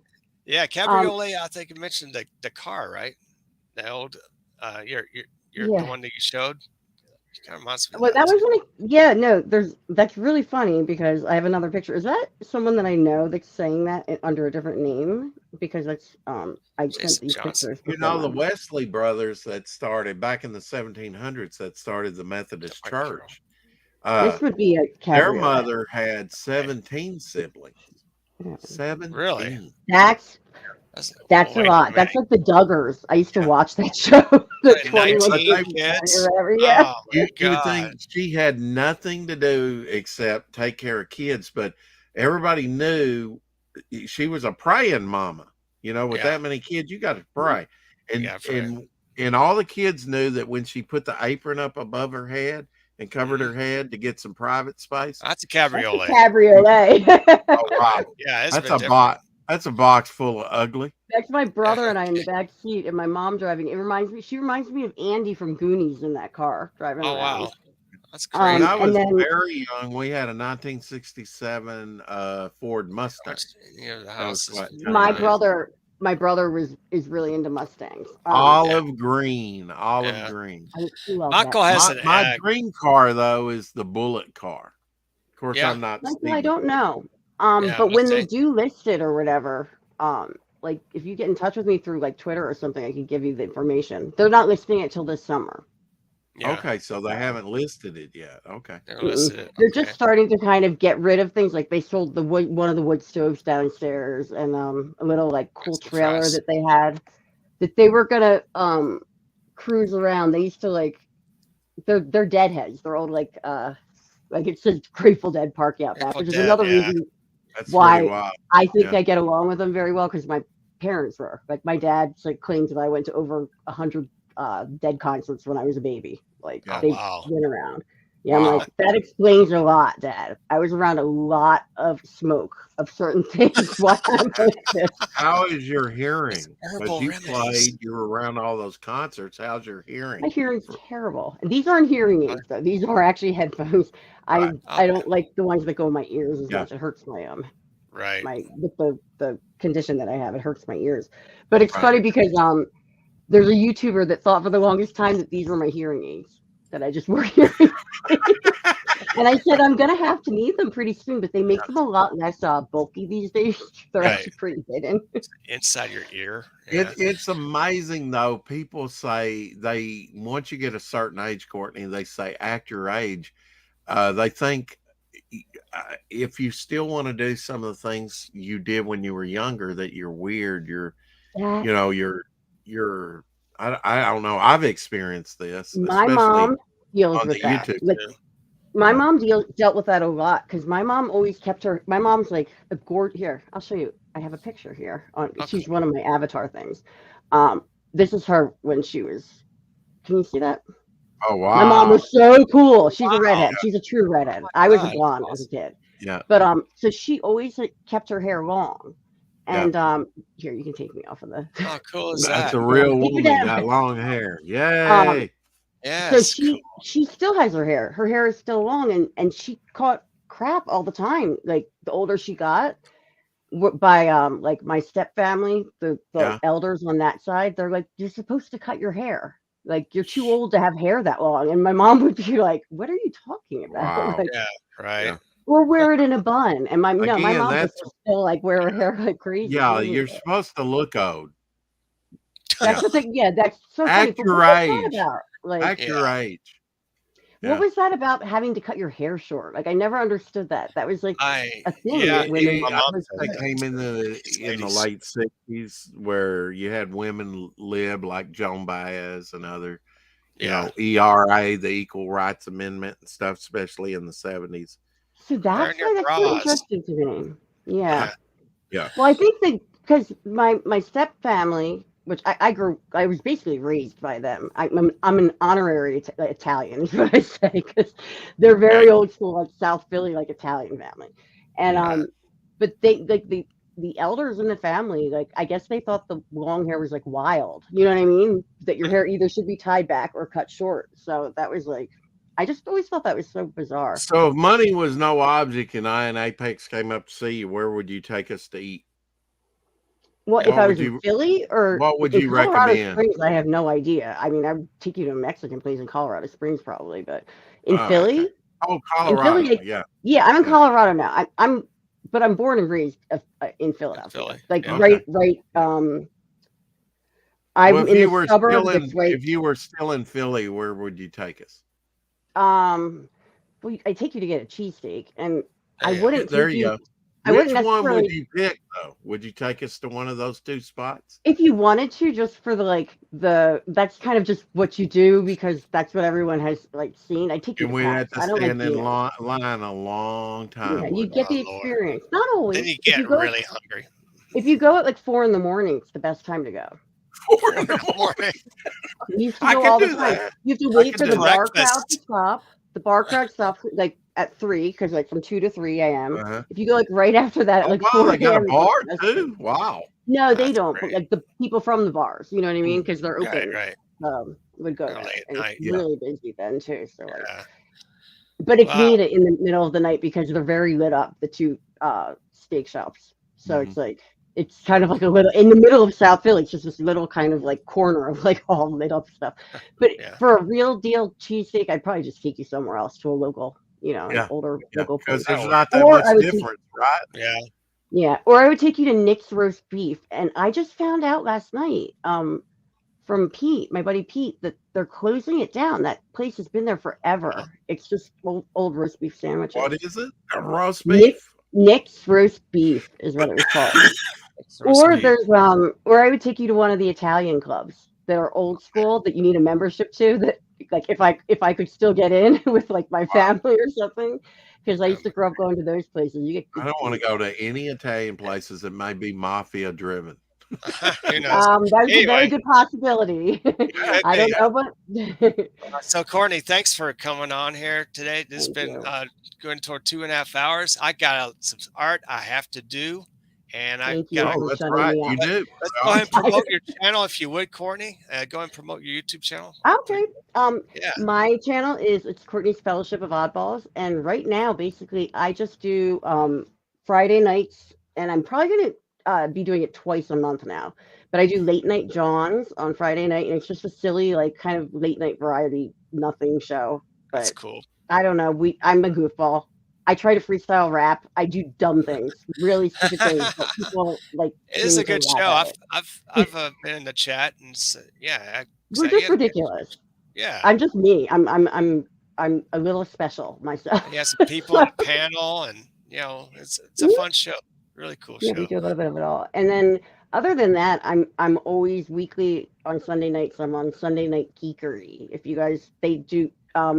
[SPEAKER 2] yeah, Cabriolet. I think you mentioned the car, right? The old, your the
[SPEAKER 5] Yeah.
[SPEAKER 2] one that you showed. Kind of reminds me of
[SPEAKER 5] Well, that
[SPEAKER 2] that.
[SPEAKER 5] wasn't. Yeah, no. That's really funny because I have another picture. Is that someone that I know that's saying that under a different name? Because that's I sent
[SPEAKER 2] Jason
[SPEAKER 5] these
[SPEAKER 2] Johnson.
[SPEAKER 5] pictures. to
[SPEAKER 1] The
[SPEAKER 5] someone.
[SPEAKER 1] Wesley brothers that started back in the 1700s that started the Methodist
[SPEAKER 2] Like Carol.
[SPEAKER 1] Church.
[SPEAKER 5] This would be a
[SPEAKER 1] Their
[SPEAKER 5] cabriolet.
[SPEAKER 1] mother had 17 siblings.
[SPEAKER 5] Yeah.
[SPEAKER 1] 17.
[SPEAKER 2] Really?
[SPEAKER 5] That's
[SPEAKER 2] That's
[SPEAKER 5] a lot. That's like the Duggars. I used to watch that show. The 21
[SPEAKER 2] 19
[SPEAKER 5] Kids
[SPEAKER 2] kids.
[SPEAKER 5] or whatever. Yeah.
[SPEAKER 2] Oh my
[SPEAKER 1] You would
[SPEAKER 2] god.
[SPEAKER 1] think she had nothing to do except take care of kids, but everybody knew she was a praying mama. With
[SPEAKER 2] Yeah.
[SPEAKER 1] that many kids, you got to pray. And
[SPEAKER 2] Yeah, for
[SPEAKER 1] and all the kids knew that when she put the apron up above her head and covered her head to get some private space.
[SPEAKER 2] That's a
[SPEAKER 5] That's a
[SPEAKER 2] cabriolet.
[SPEAKER 5] cabriolet.
[SPEAKER 1] Oh wow.
[SPEAKER 2] Yeah, it's
[SPEAKER 1] That's
[SPEAKER 2] been
[SPEAKER 1] a
[SPEAKER 2] different.
[SPEAKER 1] box. That's a box full of ugly.
[SPEAKER 5] That's my brother and I in the back seat, and my mom driving. She reminds me of Andy from Goonies in that car driving
[SPEAKER 2] Oh
[SPEAKER 5] around.
[SPEAKER 2] wow, that's
[SPEAKER 1] When
[SPEAKER 2] crazy.
[SPEAKER 1] I
[SPEAKER 5] and
[SPEAKER 1] was
[SPEAKER 5] then
[SPEAKER 1] very young, we had a 1967 Ford Mustang.
[SPEAKER 2] The
[SPEAKER 1] That
[SPEAKER 2] house
[SPEAKER 1] was
[SPEAKER 2] is
[SPEAKER 1] quite
[SPEAKER 5] my
[SPEAKER 1] nice.
[SPEAKER 5] brother is really into Mustangs.
[SPEAKER 1] Olive green.
[SPEAKER 2] Yeah.
[SPEAKER 1] Green.
[SPEAKER 5] I love
[SPEAKER 2] Michael
[SPEAKER 5] that.
[SPEAKER 2] has
[SPEAKER 1] My dream car though is the Bullet car. Of course,
[SPEAKER 2] Yeah.
[SPEAKER 1] I'm not.
[SPEAKER 5] Michael,
[SPEAKER 1] Stevie.
[SPEAKER 5] I don't know.
[SPEAKER 2] Yeah,
[SPEAKER 5] But when they
[SPEAKER 2] Mustang.
[SPEAKER 5] do list it or whatever, like if you get in touch with me through like Twitter or something, I can give you the information. They're not listing it till this summer.
[SPEAKER 2] Yeah,
[SPEAKER 1] Okay, so they haven't listed it yet. Okay.
[SPEAKER 2] they're listed.
[SPEAKER 5] They're
[SPEAKER 2] Okay.
[SPEAKER 5] just starting to kind of get rid of things. Like they sold one of the wood stoves downstairs, and a little like cool
[SPEAKER 2] That's
[SPEAKER 5] trailer
[SPEAKER 2] nice.
[SPEAKER 5] that they were gonna cruise around. They used to like they're deadheads. They're old like it says Grateful Dead park out back,
[SPEAKER 2] Grateful
[SPEAKER 5] which is
[SPEAKER 2] Dead,
[SPEAKER 5] another
[SPEAKER 2] yeah.
[SPEAKER 5] reason
[SPEAKER 1] That's
[SPEAKER 5] why
[SPEAKER 1] pretty wild.
[SPEAKER 5] I think
[SPEAKER 1] Yeah.
[SPEAKER 5] I get along with them very well because my parents were like my dad like claims that I went to over 100 Dead concerts when I was a baby. Like
[SPEAKER 1] Yeah.
[SPEAKER 2] Oh,
[SPEAKER 5] they
[SPEAKER 2] wow.
[SPEAKER 5] went around. Yeah, I'm
[SPEAKER 1] Wow.
[SPEAKER 5] like that explains a lot, Dad. I was around a lot of smoke of certain things while I'm like this.
[SPEAKER 1] How is your hearing? Because
[SPEAKER 2] Herbal
[SPEAKER 1] you
[SPEAKER 2] remedies.
[SPEAKER 1] played, you were around all those concerts. How's your
[SPEAKER 5] My
[SPEAKER 1] hearing?
[SPEAKER 5] hearing's terrible. And these aren't hearing aids though. These are actually headphones.
[SPEAKER 1] Right.
[SPEAKER 5] I
[SPEAKER 2] Okay.
[SPEAKER 5] don't like the ones that go in my ears as
[SPEAKER 1] Yeah.
[SPEAKER 5] much. It hurts my
[SPEAKER 2] Right.
[SPEAKER 5] with the condition that I have, it hurts my ears. But it's
[SPEAKER 1] Right.
[SPEAKER 5] funny because there's a YouTuber that thought for the longest time that these were my hearing aids, that I just wore hearing aids. And I said I'm gonna have to need them pretty soon, but they make them a lot less bulky these days. They're
[SPEAKER 2] Right.
[SPEAKER 5] actually pretty hidden.
[SPEAKER 2] Inside your ear. Yeah.
[SPEAKER 1] It's amazing though. People say they once you get a certain age, Courtney, they say act your age. They think if you still want to do some of the things you did when you were younger, that you're weird. You're
[SPEAKER 5] That
[SPEAKER 1] you know you're I don't know. I've experienced this,
[SPEAKER 5] my
[SPEAKER 1] especially
[SPEAKER 5] mom deals
[SPEAKER 1] on the
[SPEAKER 5] with that.
[SPEAKER 1] YouTube.
[SPEAKER 5] Like
[SPEAKER 2] Yeah.
[SPEAKER 5] my
[SPEAKER 1] Yeah.
[SPEAKER 5] mom dealt with that a lot because my mom always kept her. My mom's like a gourd. Here, I'll show you. I have a picture here.
[SPEAKER 2] Okay.
[SPEAKER 5] She's one of my avatar things. This is her when she was. Can you see that?
[SPEAKER 1] Oh
[SPEAKER 5] My mom
[SPEAKER 1] wow.
[SPEAKER 5] was so cool. She's a redhead.
[SPEAKER 1] Yeah.
[SPEAKER 5] She's a true redhead.
[SPEAKER 2] my
[SPEAKER 5] I was a
[SPEAKER 2] God,
[SPEAKER 5] blonde
[SPEAKER 2] that's
[SPEAKER 5] as a kid.
[SPEAKER 1] Yeah.
[SPEAKER 5] But so she always like, kept her hair long.
[SPEAKER 1] Yeah.
[SPEAKER 5] And here you can take me off of the.
[SPEAKER 2] How cool is
[SPEAKER 1] That's
[SPEAKER 2] that?
[SPEAKER 1] a real
[SPEAKER 5] Take her
[SPEAKER 1] woman.
[SPEAKER 5] down.
[SPEAKER 1] Got long hair.
[SPEAKER 5] Um,
[SPEAKER 1] Yay.
[SPEAKER 5] so
[SPEAKER 2] Yes. Cool.
[SPEAKER 5] she still has her hair. Her hair is still long, and she caught crap all the time. Like the older she got, by like my step family, the
[SPEAKER 1] Yeah.
[SPEAKER 5] elders on that side, they're like, you're supposed to cut your hair. Like you're too old to have hair that long. And my mom would be like, what are you talking about?
[SPEAKER 1] Wow.
[SPEAKER 5] Like,
[SPEAKER 2] Yeah. Right.
[SPEAKER 1] Yeah.
[SPEAKER 5] or wear it in a bun. And my
[SPEAKER 1] Again,
[SPEAKER 5] mom
[SPEAKER 1] that's
[SPEAKER 5] was still like wear her hair like crazy. She
[SPEAKER 1] yeah.
[SPEAKER 5] doesn't
[SPEAKER 1] You're
[SPEAKER 5] care.
[SPEAKER 1] supposed to look old.
[SPEAKER 5] That's
[SPEAKER 1] Yeah.
[SPEAKER 5] the thing. Yeah, that's so funny.
[SPEAKER 1] Act
[SPEAKER 5] But
[SPEAKER 1] your
[SPEAKER 5] what was that
[SPEAKER 1] age.
[SPEAKER 5] about? Like,
[SPEAKER 1] Act
[SPEAKER 2] Yeah.
[SPEAKER 1] your age.
[SPEAKER 5] what
[SPEAKER 1] Yeah.
[SPEAKER 5] was that about having to cut your hair short? Like, I never understood that. That was like a thing
[SPEAKER 2] Yeah.
[SPEAKER 5] that women.
[SPEAKER 2] My
[SPEAKER 1] I
[SPEAKER 2] mom
[SPEAKER 1] think
[SPEAKER 2] said
[SPEAKER 1] that
[SPEAKER 2] that.
[SPEAKER 1] came in the
[SPEAKER 2] 80s.
[SPEAKER 1] late 60s where you had women lib like Joan Baez and other, you
[SPEAKER 2] Yeah.
[SPEAKER 1] know, ERA, the Equal Rights Amendment and stuff, especially in the 70s.
[SPEAKER 5] So that's
[SPEAKER 2] Wearing your
[SPEAKER 5] why that's so
[SPEAKER 2] bras.
[SPEAKER 5] interesting to me. Yeah.
[SPEAKER 2] Yeah.
[SPEAKER 1] Yeah.
[SPEAKER 5] Well, I think that because my step family, which I was basically raised by them. I'm an honorary Italian, is what I say, because they're very
[SPEAKER 2] Right.
[SPEAKER 5] old school, like South Philly, like Italian family. And
[SPEAKER 2] Yeah.
[SPEAKER 5] but they like the elders in the family, like I guess they thought the long hair was like wild. You know what I mean? That your hair either should be tied back or cut short. So that was like, I just always thought that was so bizarre.
[SPEAKER 1] So if money was no object and I and Apex came up to see you, where would you take us to eat?
[SPEAKER 5] Well, if
[SPEAKER 1] What
[SPEAKER 5] I
[SPEAKER 1] would
[SPEAKER 5] was in
[SPEAKER 1] you
[SPEAKER 5] Philly or
[SPEAKER 1] what would
[SPEAKER 5] in
[SPEAKER 1] you
[SPEAKER 5] Colorado
[SPEAKER 1] recommend?
[SPEAKER 5] Springs, I have no idea. I mean, I would take you to a Mexican place in Colorado Springs probably, but in
[SPEAKER 1] Oh,
[SPEAKER 5] Philly,
[SPEAKER 2] Okay.
[SPEAKER 1] oh,
[SPEAKER 5] in
[SPEAKER 1] Colorado.
[SPEAKER 5] Philly,
[SPEAKER 1] Yeah.
[SPEAKER 5] yeah, I'm in
[SPEAKER 1] Yeah.
[SPEAKER 5] Colorado now. But I'm born and raised in Philadelphia,
[SPEAKER 2] Philly.
[SPEAKER 5] like
[SPEAKER 2] Yeah.
[SPEAKER 1] Okay.
[SPEAKER 5] right.
[SPEAKER 1] Well,
[SPEAKER 5] I'm
[SPEAKER 1] if
[SPEAKER 5] in
[SPEAKER 1] you
[SPEAKER 5] the
[SPEAKER 1] were
[SPEAKER 5] suburbs
[SPEAKER 1] still in
[SPEAKER 5] that's right.
[SPEAKER 1] if you were still in Philly, where would you take us?
[SPEAKER 5] Well, I take you to get a cheesesteak, and I
[SPEAKER 2] There you go.
[SPEAKER 5] wouldn't
[SPEAKER 1] There
[SPEAKER 5] take
[SPEAKER 1] you
[SPEAKER 5] you.
[SPEAKER 1] go.
[SPEAKER 5] I wouldn't
[SPEAKER 1] Which one would
[SPEAKER 5] necessarily.
[SPEAKER 1] you pick though? Would you take us to one of those two spots?
[SPEAKER 5] If you wanted to, just for that's kind of just what you do because that's what everyone has like seen. I take you
[SPEAKER 1] And
[SPEAKER 5] to
[SPEAKER 1] we'd have
[SPEAKER 5] Pat's.
[SPEAKER 1] to
[SPEAKER 5] I don't like
[SPEAKER 1] stand in
[SPEAKER 5] being.
[SPEAKER 1] line a long time,
[SPEAKER 5] Yeah, you
[SPEAKER 1] wouldn't
[SPEAKER 5] get
[SPEAKER 1] we?
[SPEAKER 5] the
[SPEAKER 2] Oh Lord.
[SPEAKER 5] experience. Not
[SPEAKER 2] Then
[SPEAKER 5] always.
[SPEAKER 2] you
[SPEAKER 5] If
[SPEAKER 2] get
[SPEAKER 5] you go,
[SPEAKER 2] really hungry.
[SPEAKER 5] if you go at like 4 in the morning, it's the best time to go.
[SPEAKER 1] 4 in
[SPEAKER 2] 4 in
[SPEAKER 1] the
[SPEAKER 2] the morning.
[SPEAKER 5] You used to
[SPEAKER 1] I
[SPEAKER 5] go
[SPEAKER 1] can
[SPEAKER 5] all the
[SPEAKER 1] do
[SPEAKER 5] time.
[SPEAKER 1] that.
[SPEAKER 5] You have to
[SPEAKER 2] I
[SPEAKER 5] wait
[SPEAKER 2] can
[SPEAKER 5] for
[SPEAKER 2] do
[SPEAKER 5] the bar crowd to
[SPEAKER 2] breakfast.
[SPEAKER 5] stop. The bar crowd stops like at 3 because like from 2 to 3 a.m.
[SPEAKER 1] Uh-huh.
[SPEAKER 5] If you go like right after that at
[SPEAKER 1] Oh
[SPEAKER 5] like
[SPEAKER 1] wow,
[SPEAKER 5] 4
[SPEAKER 1] they got a
[SPEAKER 5] a.m. it's
[SPEAKER 1] bar
[SPEAKER 5] the best time.
[SPEAKER 1] too. Wow.
[SPEAKER 5] No, they
[SPEAKER 2] That's
[SPEAKER 5] don't. But
[SPEAKER 2] great.
[SPEAKER 5] like the people from the bars, you know what I mean? Because they're
[SPEAKER 2] Right.
[SPEAKER 5] open.
[SPEAKER 2] Right.
[SPEAKER 5] Would go there,
[SPEAKER 2] Early at
[SPEAKER 5] and it's
[SPEAKER 2] night.
[SPEAKER 1] Yeah.
[SPEAKER 5] really busy then too. So like.
[SPEAKER 2] Yeah.
[SPEAKER 5] But it's
[SPEAKER 2] Wow.
[SPEAKER 5] neat in the middle of the night because they're very lit up, the two steak shops. So
[SPEAKER 1] Mhm.
[SPEAKER 5] it's like it's kind of like a little in the middle of South Philly. It's just this little kind of like corner of like all lit up stuff. But
[SPEAKER 2] Yeah.
[SPEAKER 5] for a real deal cheesesteak, I'd probably just take you somewhere else to a local, an
[SPEAKER 1] Yeah.
[SPEAKER 5] older
[SPEAKER 1] Yeah.
[SPEAKER 5] local
[SPEAKER 1] Because
[SPEAKER 5] place.
[SPEAKER 1] there's not that
[SPEAKER 5] Or
[SPEAKER 1] much
[SPEAKER 5] I would take
[SPEAKER 1] difference, right?
[SPEAKER 2] Yeah.
[SPEAKER 5] yeah, or I would take you to Nick's roast beef. And I just found out last night, from Pete, my buddy Pete, that they're closing it down. That place has been there
[SPEAKER 2] Wow.
[SPEAKER 5] forever. It's just old roast beef
[SPEAKER 1] What
[SPEAKER 5] sandwiches.
[SPEAKER 1] is it? A roast
[SPEAKER 5] Nick
[SPEAKER 1] beef?
[SPEAKER 5] Nick's roast beef is what it was called.
[SPEAKER 2] It's roast
[SPEAKER 5] Or
[SPEAKER 2] beef.
[SPEAKER 5] there's or I would take you to one of the Italian clubs that are old
[SPEAKER 2] Okay.
[SPEAKER 5] school that you need a membership to. That like if I could still get in with like my family or something, because I used to grow up going to those places. You get
[SPEAKER 1] I
[SPEAKER 5] good
[SPEAKER 1] don't want to
[SPEAKER 5] food.
[SPEAKER 1] go to any Italian places that may be mafia driven.
[SPEAKER 2] Who knows?
[SPEAKER 5] That's a very
[SPEAKER 2] Anyway,
[SPEAKER 5] good possibility. I
[SPEAKER 2] okay.
[SPEAKER 5] don't know, but
[SPEAKER 2] So, Courtney, thanks for coming on here today. This has
[SPEAKER 5] thank
[SPEAKER 2] been
[SPEAKER 5] you.
[SPEAKER 2] going toward 2.5 hours. I got some art I have to do, and I
[SPEAKER 5] Thank you
[SPEAKER 2] got to.
[SPEAKER 1] Oh,
[SPEAKER 5] for
[SPEAKER 1] that's
[SPEAKER 5] shutting
[SPEAKER 1] right.
[SPEAKER 5] me
[SPEAKER 1] You
[SPEAKER 5] up.
[SPEAKER 1] do.
[SPEAKER 2] Let's go ahead and
[SPEAKER 1] Awesome.
[SPEAKER 2] promote your channel if you would, Courtney. Go ahead and promote your YouTube channel.
[SPEAKER 5] Okay.
[SPEAKER 2] Yeah.
[SPEAKER 5] My channel it's Courtney's Fellowship of Oddballs, and right now, basically, I just do Friday nights, and I'm probably gonna be doing it twice a month now. But I do late night Johns on Friday night, and it's just a silly, like, kind of late night variety, nothing show.
[SPEAKER 2] That's
[SPEAKER 5] But
[SPEAKER 2] cool.
[SPEAKER 5] I don't know. I'm a goofball. I try to freestyle rap. I do dumb things, really stupid things, but people like
[SPEAKER 2] It is
[SPEAKER 5] seem
[SPEAKER 2] a
[SPEAKER 5] to
[SPEAKER 2] good
[SPEAKER 5] laugh
[SPEAKER 2] show.
[SPEAKER 5] at
[SPEAKER 2] I've been in the chat and yeah,
[SPEAKER 5] We're just
[SPEAKER 2] yeah,
[SPEAKER 5] ridiculous.
[SPEAKER 2] yeah.
[SPEAKER 5] I'm just me. I'm a little special myself.
[SPEAKER 2] And you have some people on the panel, and it's a fun show. Really cool
[SPEAKER 5] Yeah, we
[SPEAKER 2] show.
[SPEAKER 5] do a little bit of it all. And then other than that, I'm always weekly on Sunday nights. I'm on Sunday Night Geekery. If you guys they do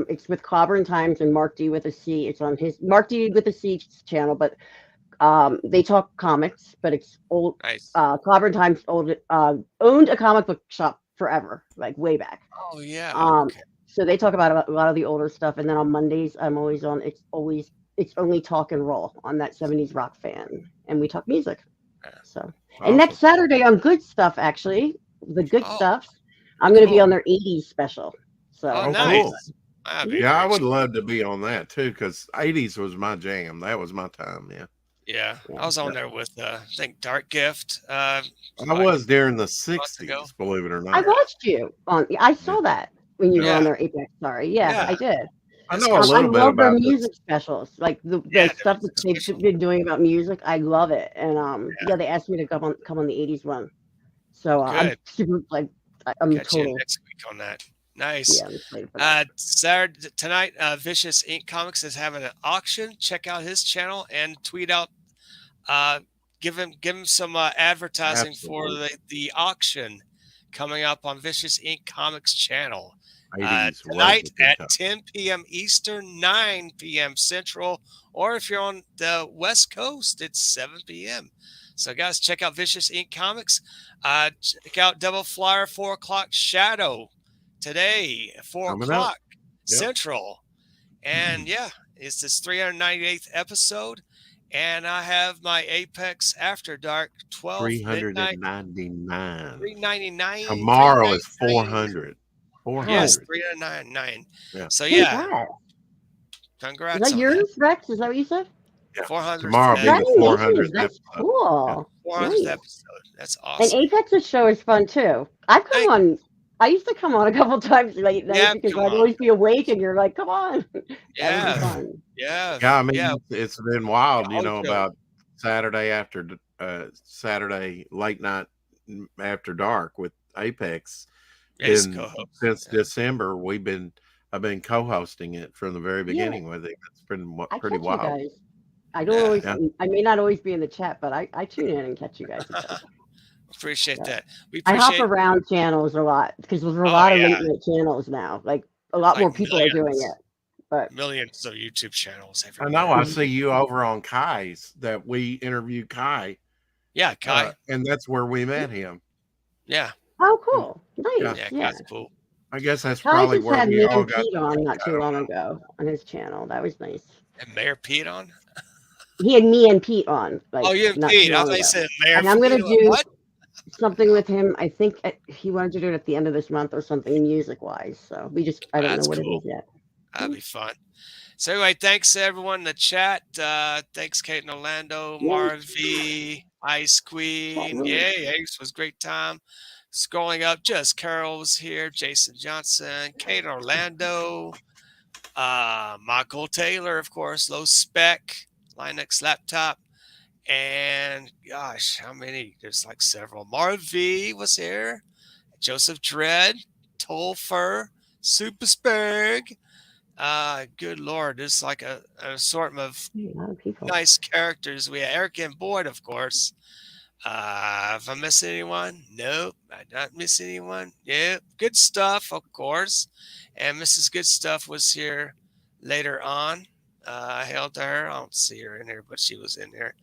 [SPEAKER 5] it's with Clobber Times and Mark D with a C. It's on his Mark D with a C channel, but they talk comics, but it's old
[SPEAKER 2] Nice.
[SPEAKER 5] Clobber Times owned a comic book shop forever, like way back.
[SPEAKER 2] Oh yeah.
[SPEAKER 5] Um,
[SPEAKER 2] Okay.
[SPEAKER 5] so they talk about a lot of the older stuff, and then on Mondays I'm always on. It's only talk and roll on that 70s rock fan, and we talk music. So, and next
[SPEAKER 1] Awesome.
[SPEAKER 5] Saturday on Good Stuff, actually, the Good
[SPEAKER 2] Oh,
[SPEAKER 5] Stuff, I'm going to be
[SPEAKER 2] cool.
[SPEAKER 5] on their 80s special. So
[SPEAKER 2] Oh,
[SPEAKER 1] Oh,
[SPEAKER 2] nice.
[SPEAKER 1] cool.
[SPEAKER 2] That'd be a
[SPEAKER 1] Yeah, I
[SPEAKER 2] great
[SPEAKER 1] would
[SPEAKER 2] show.
[SPEAKER 1] love to be on that too, because 80s was my jam. That was my time. Yeah.
[SPEAKER 2] Yeah,
[SPEAKER 5] yeah.
[SPEAKER 2] I was on there with I think Dark Gift.
[SPEAKER 1] I
[SPEAKER 2] Like
[SPEAKER 1] was during the
[SPEAKER 2] months ago.
[SPEAKER 1] 60s, believe it or
[SPEAKER 5] I
[SPEAKER 1] not.
[SPEAKER 5] watched you on. I saw that when you were on
[SPEAKER 2] Yeah.
[SPEAKER 5] their Apex. Sorry, yeah,
[SPEAKER 2] Yeah.
[SPEAKER 5] I did.
[SPEAKER 1] I
[SPEAKER 2] That's
[SPEAKER 1] know a
[SPEAKER 2] good.
[SPEAKER 5] I
[SPEAKER 1] little bit
[SPEAKER 5] love their
[SPEAKER 1] about this.
[SPEAKER 5] music specials, like the
[SPEAKER 2] Yeah,
[SPEAKER 5] stuff that they've
[SPEAKER 2] special.
[SPEAKER 5] been doing about music. I love it, and yeah, they asked me to come on the 80s one. So I'm
[SPEAKER 2] Good.
[SPEAKER 5] super like I'm
[SPEAKER 2] Catch you
[SPEAKER 5] total
[SPEAKER 2] next week on that. Nice.
[SPEAKER 5] yeah. I'm excited for that.
[SPEAKER 2] Saturday tonight, Vicious Ink Comics is having an auction. Check out his channel and tweet out. Give him some advertising for the auction coming up on Vicious Ink Comics channel
[SPEAKER 1] 80s was
[SPEAKER 2] tonight
[SPEAKER 1] a good
[SPEAKER 2] at
[SPEAKER 1] time.
[SPEAKER 2] 10 p.m. Eastern, 9 p.m. Central, or if you're on the West Coast, it's 7 p.m. So, guys, check out Vicious Ink Comics. Check out Devil Flyer 4 o'clock Shadow today at 4
[SPEAKER 1] Coming up.
[SPEAKER 2] o'clock
[SPEAKER 1] Yep.
[SPEAKER 2] Central. And yeah, it's this 398th episode. And I have my Apex After Dark 12 midnight
[SPEAKER 1] 399.
[SPEAKER 2] 399.
[SPEAKER 1] Tomorrow is 400. 400.
[SPEAKER 2] Yes, 399.
[SPEAKER 1] Yeah.
[SPEAKER 2] So
[SPEAKER 5] Hey,
[SPEAKER 2] yeah,
[SPEAKER 5] Brad,
[SPEAKER 2] congrats
[SPEAKER 5] is that
[SPEAKER 2] on
[SPEAKER 5] yours, Rex? Is that what you said?
[SPEAKER 1] Yeah.
[SPEAKER 2] 400.
[SPEAKER 1] Tomorrow will be the
[SPEAKER 5] Congratulations,
[SPEAKER 1] 400th
[SPEAKER 5] that's
[SPEAKER 1] episode.
[SPEAKER 5] cool.
[SPEAKER 2] 400th
[SPEAKER 5] Nice.
[SPEAKER 2] episode. That's
[SPEAKER 5] And
[SPEAKER 2] awesome.
[SPEAKER 5] Apex's show is fun too. I've come
[SPEAKER 2] Thank-
[SPEAKER 5] on. I used to come on a couple times late night
[SPEAKER 2] Yeah,
[SPEAKER 5] because
[SPEAKER 2] come
[SPEAKER 5] I'd
[SPEAKER 2] on.
[SPEAKER 5] always be awake, and you're like, "Come on." That would be
[SPEAKER 2] Yeah,
[SPEAKER 5] fun.
[SPEAKER 2] yeah,
[SPEAKER 1] Yeah, I mean,
[SPEAKER 2] yeah.
[SPEAKER 1] it's been wild,
[SPEAKER 2] All show.
[SPEAKER 1] about Saturday after Saturday late night after dark with Apex.
[SPEAKER 2] Yes,
[SPEAKER 1] And
[SPEAKER 2] co-host.
[SPEAKER 1] since
[SPEAKER 2] Yeah.
[SPEAKER 1] December, I've been co-hosting it from the very beginning with him. It's been
[SPEAKER 5] I
[SPEAKER 1] pretty
[SPEAKER 5] catch
[SPEAKER 1] wild.
[SPEAKER 5] you guys. I don't
[SPEAKER 2] Yeah.
[SPEAKER 5] always.
[SPEAKER 1] Yeah.
[SPEAKER 5] I may not always be in the chat, but I tune in and catch you guys. and stuff.
[SPEAKER 2] Appreciate
[SPEAKER 5] Yeah.
[SPEAKER 2] that. We
[SPEAKER 5] I hop
[SPEAKER 2] appreciate
[SPEAKER 5] around channels a lot because there's a
[SPEAKER 2] Oh,
[SPEAKER 5] lot of
[SPEAKER 2] yeah.
[SPEAKER 5] late night channels now. Like a lot
[SPEAKER 2] Like
[SPEAKER 5] more people are doing
[SPEAKER 2] millions.
[SPEAKER 5] it. But
[SPEAKER 2] millions of YouTube channels
[SPEAKER 1] I
[SPEAKER 2] everywhere.
[SPEAKER 1] know. I see you over on Kai's that we interviewed Kai,
[SPEAKER 2] Yeah, Kai.
[SPEAKER 1] and that's where we met him.
[SPEAKER 2] Yeah,
[SPEAKER 5] oh, cool, nice.
[SPEAKER 2] yeah,
[SPEAKER 5] Yeah.
[SPEAKER 2] Kai's cool.
[SPEAKER 1] I guess that's
[SPEAKER 5] Kai
[SPEAKER 1] probably
[SPEAKER 5] just
[SPEAKER 1] where
[SPEAKER 5] had
[SPEAKER 1] we
[SPEAKER 5] me
[SPEAKER 1] all
[SPEAKER 5] and
[SPEAKER 1] got.
[SPEAKER 5] Pete on not
[SPEAKER 1] I
[SPEAKER 5] too
[SPEAKER 1] don't
[SPEAKER 5] long
[SPEAKER 1] know.
[SPEAKER 5] ago on his channel. That was nice.
[SPEAKER 2] And Mayor Pete on?
[SPEAKER 5] He had me and Pete on. Like,
[SPEAKER 2] Oh, you and
[SPEAKER 5] not
[SPEAKER 2] Pete.
[SPEAKER 5] too
[SPEAKER 2] I
[SPEAKER 5] long
[SPEAKER 2] thought you
[SPEAKER 5] ago.
[SPEAKER 2] said Mayor
[SPEAKER 5] And I'm gonna
[SPEAKER 2] Pete.
[SPEAKER 5] do
[SPEAKER 2] What?
[SPEAKER 5] something with him. I think he wanted to do it at the end of this month or something music wise. So I don't know
[SPEAKER 2] That's
[SPEAKER 5] what
[SPEAKER 2] cool.
[SPEAKER 5] it is yet.
[SPEAKER 2] That'd be fun. So anyway, thanks to everyone in the chat. Thanks, Kate and Orlando,
[SPEAKER 5] Yeah.
[SPEAKER 2] Marv, Ice Queen.
[SPEAKER 5] room.
[SPEAKER 2] Yay, Ace was a great time. Scrolling up, just Carol was here, Jason Johnson, Kate and Orlando, Michael Taylor, of course, Low Spec, Linux Laptop, and gosh, how many? There's like several. Marv V was here, Joseph Dredd, Tolfer, Supersberg. Good Lord, there's like an assortment of
[SPEAKER 5] A lot of people.
[SPEAKER 2] nice characters. We have Eric and Boyd, of course. If I miss anyone, nope, I not miss anyone. Yep, good stuff, of course. And Mrs. Good Stuff was here later on. Hail to her. I don't see her in here, but she was in here.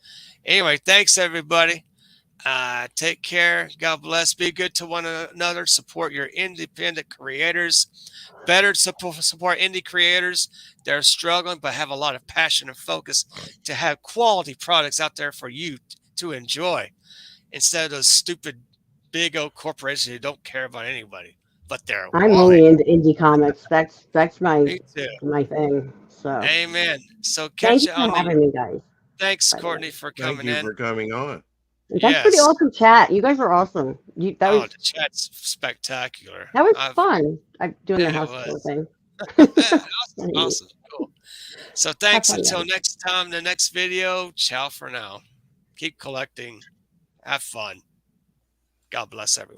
[SPEAKER 2] Anyway, thanks everybody. Take care. God bless. Be good to one another. Support your independent creators. Better support indie creators. They're struggling, but have a lot of passion and focus to have quality products out there for you to enjoy, instead of those stupid big old corporations who don't care about anybody but their
[SPEAKER 5] I'm
[SPEAKER 2] wallet.
[SPEAKER 5] only into indie comics. That's
[SPEAKER 2] Me too.
[SPEAKER 5] my thing. So
[SPEAKER 2] Amen. So
[SPEAKER 5] thank
[SPEAKER 2] catch
[SPEAKER 5] you
[SPEAKER 2] you
[SPEAKER 5] for
[SPEAKER 2] on the.
[SPEAKER 5] having me, guys.
[SPEAKER 2] Thanks,
[SPEAKER 5] By the way.
[SPEAKER 2] Courtney, for
[SPEAKER 1] Thank
[SPEAKER 2] coming
[SPEAKER 1] you
[SPEAKER 2] in.
[SPEAKER 1] for coming on.
[SPEAKER 5] That's pretty
[SPEAKER 2] Yes.
[SPEAKER 5] awesome chat. You guys are awesome.
[SPEAKER 2] The chat's spectacular.
[SPEAKER 5] That was fun. I'm doing the
[SPEAKER 2] It
[SPEAKER 5] house tour
[SPEAKER 2] was.
[SPEAKER 5] thing.
[SPEAKER 2] Awesome. Cool. So thanks
[SPEAKER 5] fun,
[SPEAKER 2] until
[SPEAKER 5] guys.
[SPEAKER 2] next time, the next video. Ciao for now. Keep collecting. Have fun. God bless everyone.